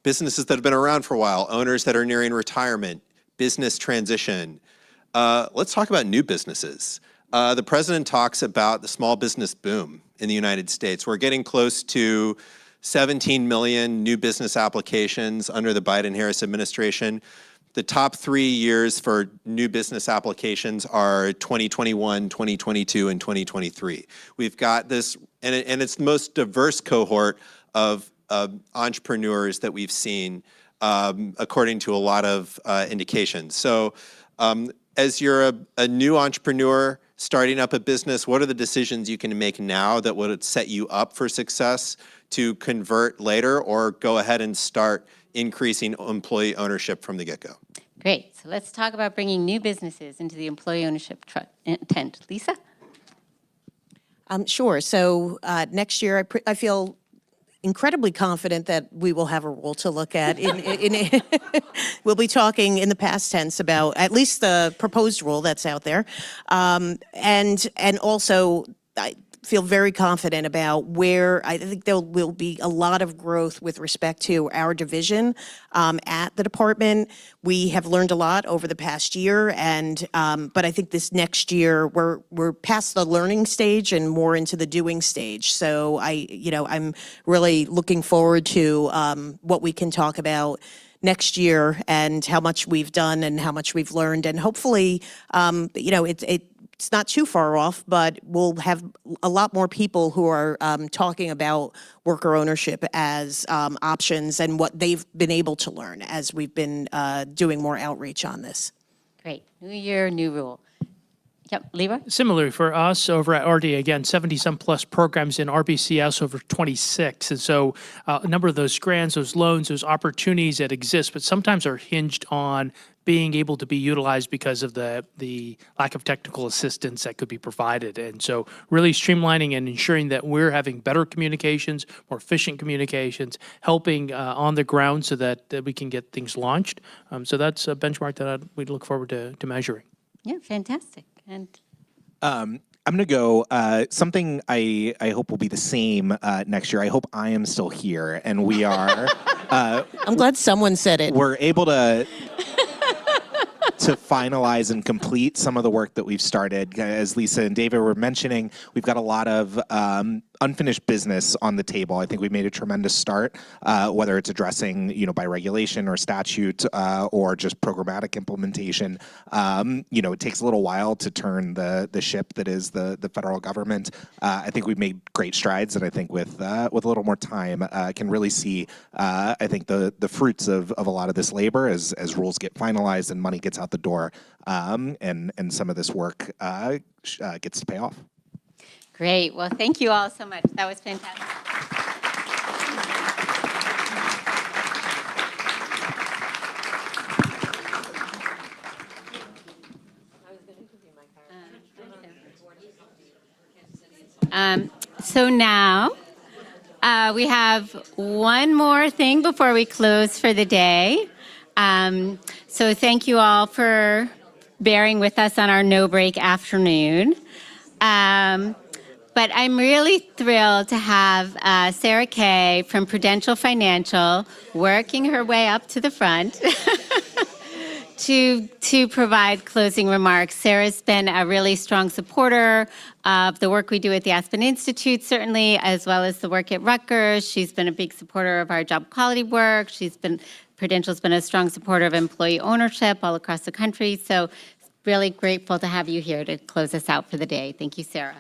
businesses that have been around for a while, owners that are nearing retirement, business transition. Let's talk about new businesses. The president talks about the small business boom in the United States. We're getting close to 17 million new business applications under the Biden-Harris administration. The top 3 years for new business applications are 2021, 2022, and 2023. We've got this, and it's the most diverse cohort of entrepreneurs that we've seen, according to a lot of indications. So as you're a new entrepreneur starting up a business, what are the decisions you can make now that would set you up for success to convert later or go ahead and start increasing employee ownership from the get-go? Great. So let's talk about bringing new businesses into the employee ownership tent. Lisa? Sure. So next year, I feel incredibly confident that we will have a rule to look at. We'll be talking in the past tense about at least the proposed rule that's out there. And also, I feel very confident about where I think there will be a lot of growth with respect to our division at the department. We have learned a lot over the past year, and but I think this next year we're past the learning stage and more into the doing stage. So I'm really looking forward to what we can talk about next year and how much we've done and how much we've learned, and hopefully it's not too far off, but we'll have a lot more people who are talking about worker ownership as options and what they've been able to learn as we've been doing more outreach on this. Great. New year, new rule. Yep, Leroy? Similarly, for us over at RD, again, 70-some plus programs in RBCS, over 26. And so a number of those grants, those loans, those opportunities that exist, but sometimes are hinged on being able to be utilized because of the lack of technical assistance that could be provided. And so really streamlining and ensuring that we're having better communications, more efficient communications, helping on the ground so that we can get things launched. So that's a benchmark that we'd look forward to measuring. Yeah, fantastic. And I'm going to go something I hope will be the same next year. I hope I am still here and we are. I'm glad someone said it. We're able to finalize and complete some of the work that we've started. As Lisa and David were mentioning, we've got a lot of unfinished business on the table. I think we made a tremendous start, whether it's addressing, by regulation or statute or just programmatic implementation. It takes a little while to turn the ship that is the federal government. I think we've made great strides, and I think with a little more time, can really see, I think, the fruits of a lot of this labor as rules get finalized and money gets out the door, and some of this work gets to pay off. great. Well, thank you all so much. That was fantastic. So now we have one more thing before we close for the day. So thank you all for bearing with us on our no-break afternoon. But I'm really thrilled to have Sarah Kay from Prudential Financial working her way up to the front to provide closing remarks. Sarah's been a really strong supporter of the work we do at the Aspen Institute, certainly, as well as the work at Rutgers. She's been a big supporter of our job quality work. Prudential's been a strong supporter of employee ownership all across the country. So really grateful to have you here to close us out for the day. Thank you, Sarah.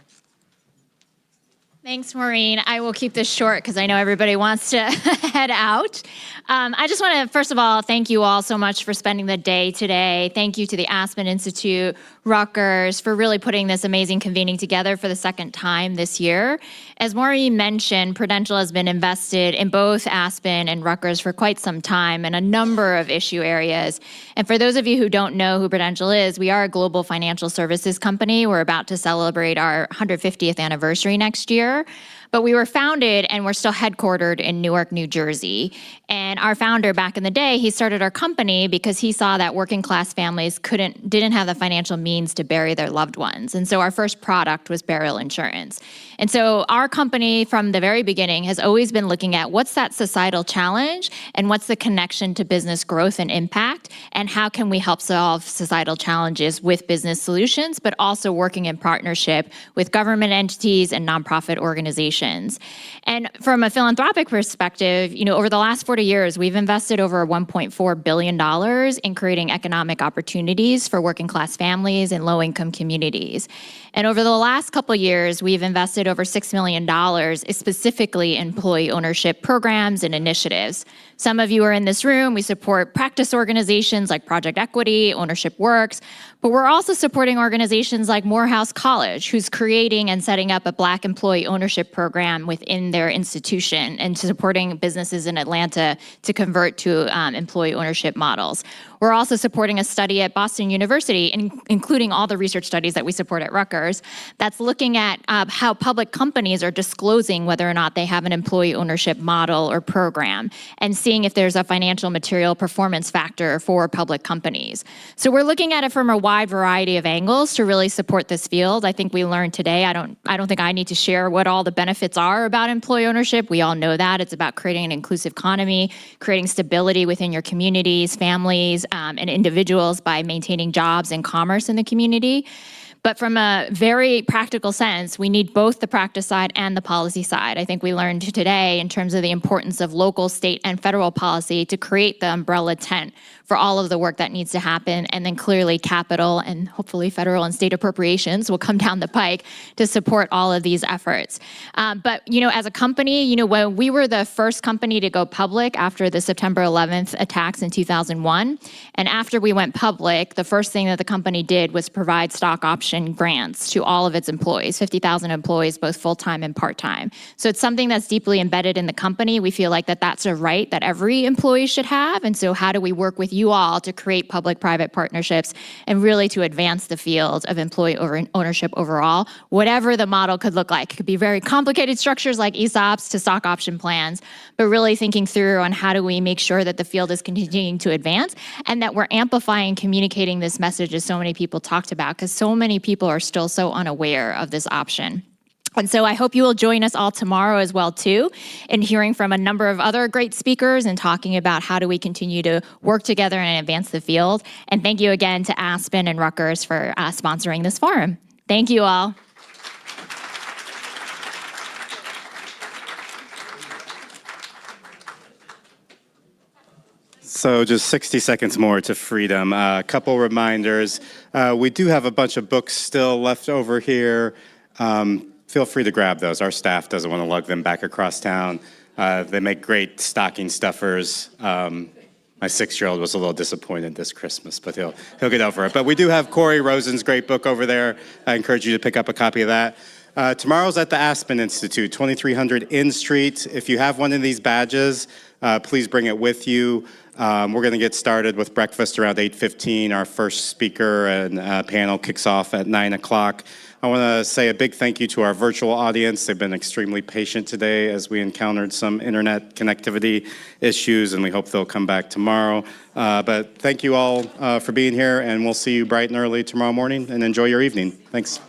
Thanks, Maureen. I will keep this short because I know everybody wants to head out. I just want to, first of all, thank you all so much for spending the day today. Thank you to the Aspen Institute, Rutgers, for really putting this amazing convening together for the second time this year. As Maureen mentioned, Prudential has been invested in both Aspen and Rutgers for quite some time in a number of issue areas. And for those of you who don't know who Prudential is, we are a global financial services company. We're about to celebrate our 150th anniversary next year. But we were founded and we're still headquartered in Newark, New Jersey. And our founder back in the day, he started our company because he saw that working class families didn't have the financial means to bury their loved ones. And so our first product was burial insurance. And so our company from the very beginning has always been looking at what's that societal challenge and what's the connection to business growth and impact, and how can we help solve societal challenges with business solutions, but also working in partnership with government entities and nonprofit organizations. And from a philanthropic perspective, over the last 40 years, we've invested over $1.4 billion in creating economic opportunities for working class families and low-income communities. And over the last couple of years, we've invested over $6 million specifically in employee ownership programs and initiatives. Some of you are in this room. We support practice organizations like Project Equity, Ownership Works, but we're also supporting organizations like Morehouse College, who's creating and setting up a Black employee ownership program within their institution and supporting businesses in Atlanta to convert to employee ownership models. We're also supporting a study at Boston University, including all the research studies that we support at Rutgers, that's looking at how public companies are disclosing whether or not they have an employee ownership model or program, and seeing if there's a financial material performance factor for public companies. So we're looking at it from a wide variety of angles to really support this field. I think we learned today, I don't think I need to share what all the benefits are about employee ownership. We all know that. It's about creating an inclusive economy, creating stability within your communities, families, and individuals by maintaining jobs and commerce in the community. But from a very practical sense, we need both the practice side and the policy side. I think we learned today in terms of the importance of local, state, and federal policy to create the umbrella tent for all of the work that needs to happen, and then clearly capital and hopefully federal and state appropriations will come down the pike to support all of these efforts. But as a company, when we were the first company to go public after the September 11th attacks in 2001, and after we went public, the first thing that the company did was provide stock option grants to all of its employees, 50,000 employees, both full-time and part-time. So it's something that's deeply embedded in the company. We feel like that's a right that every employee should have. And so how do we work with you all to create public-private partnerships and really to advance the field of employee ownership overall, whatever the model could look like. It could be very complicated structures like ESOPs to stock option plans, but really thinking through on how do we make sure that the field is continuing to advance and that we're amplifying, communicating this message as so many people talked about, because so many people are still so unaware of this option. And so I hope you will join us all tomorrow as well, too, in hearing from a number of other great speakers and talking about how do we continue to work together and advance the field. And thank you again to Aspen and Rutgers for sponsoring this forum. Thank you all. So just 60 seconds more to freedom. A couple reminders. We do have a bunch of books still left over here. Feel free to grab those. Our staff doesn't want to lug them back across town. They make great stocking stuffers. My 6-year-old was a little disappointed this Christmas, but he'll get over it. But we do have Corey Rosen's great book over there. I encourage you to pick up a copy of that. Tomorrow's at the Aspen Institute, 2300 N Street. If you have one of these badges, please bring it with you. We're going to get started with breakfast around 8:15. Our first speaker and panel kicks off at 9 o'clock. I want to say a big thank you to our virtual audience. They've been extremely patient today as we encountered some internet connectivity issues, and we hope they'll come back tomorrow. But thank you all for being here, and we'll see you bright and early tomorrow morning, and enjoy your evening. Thanks.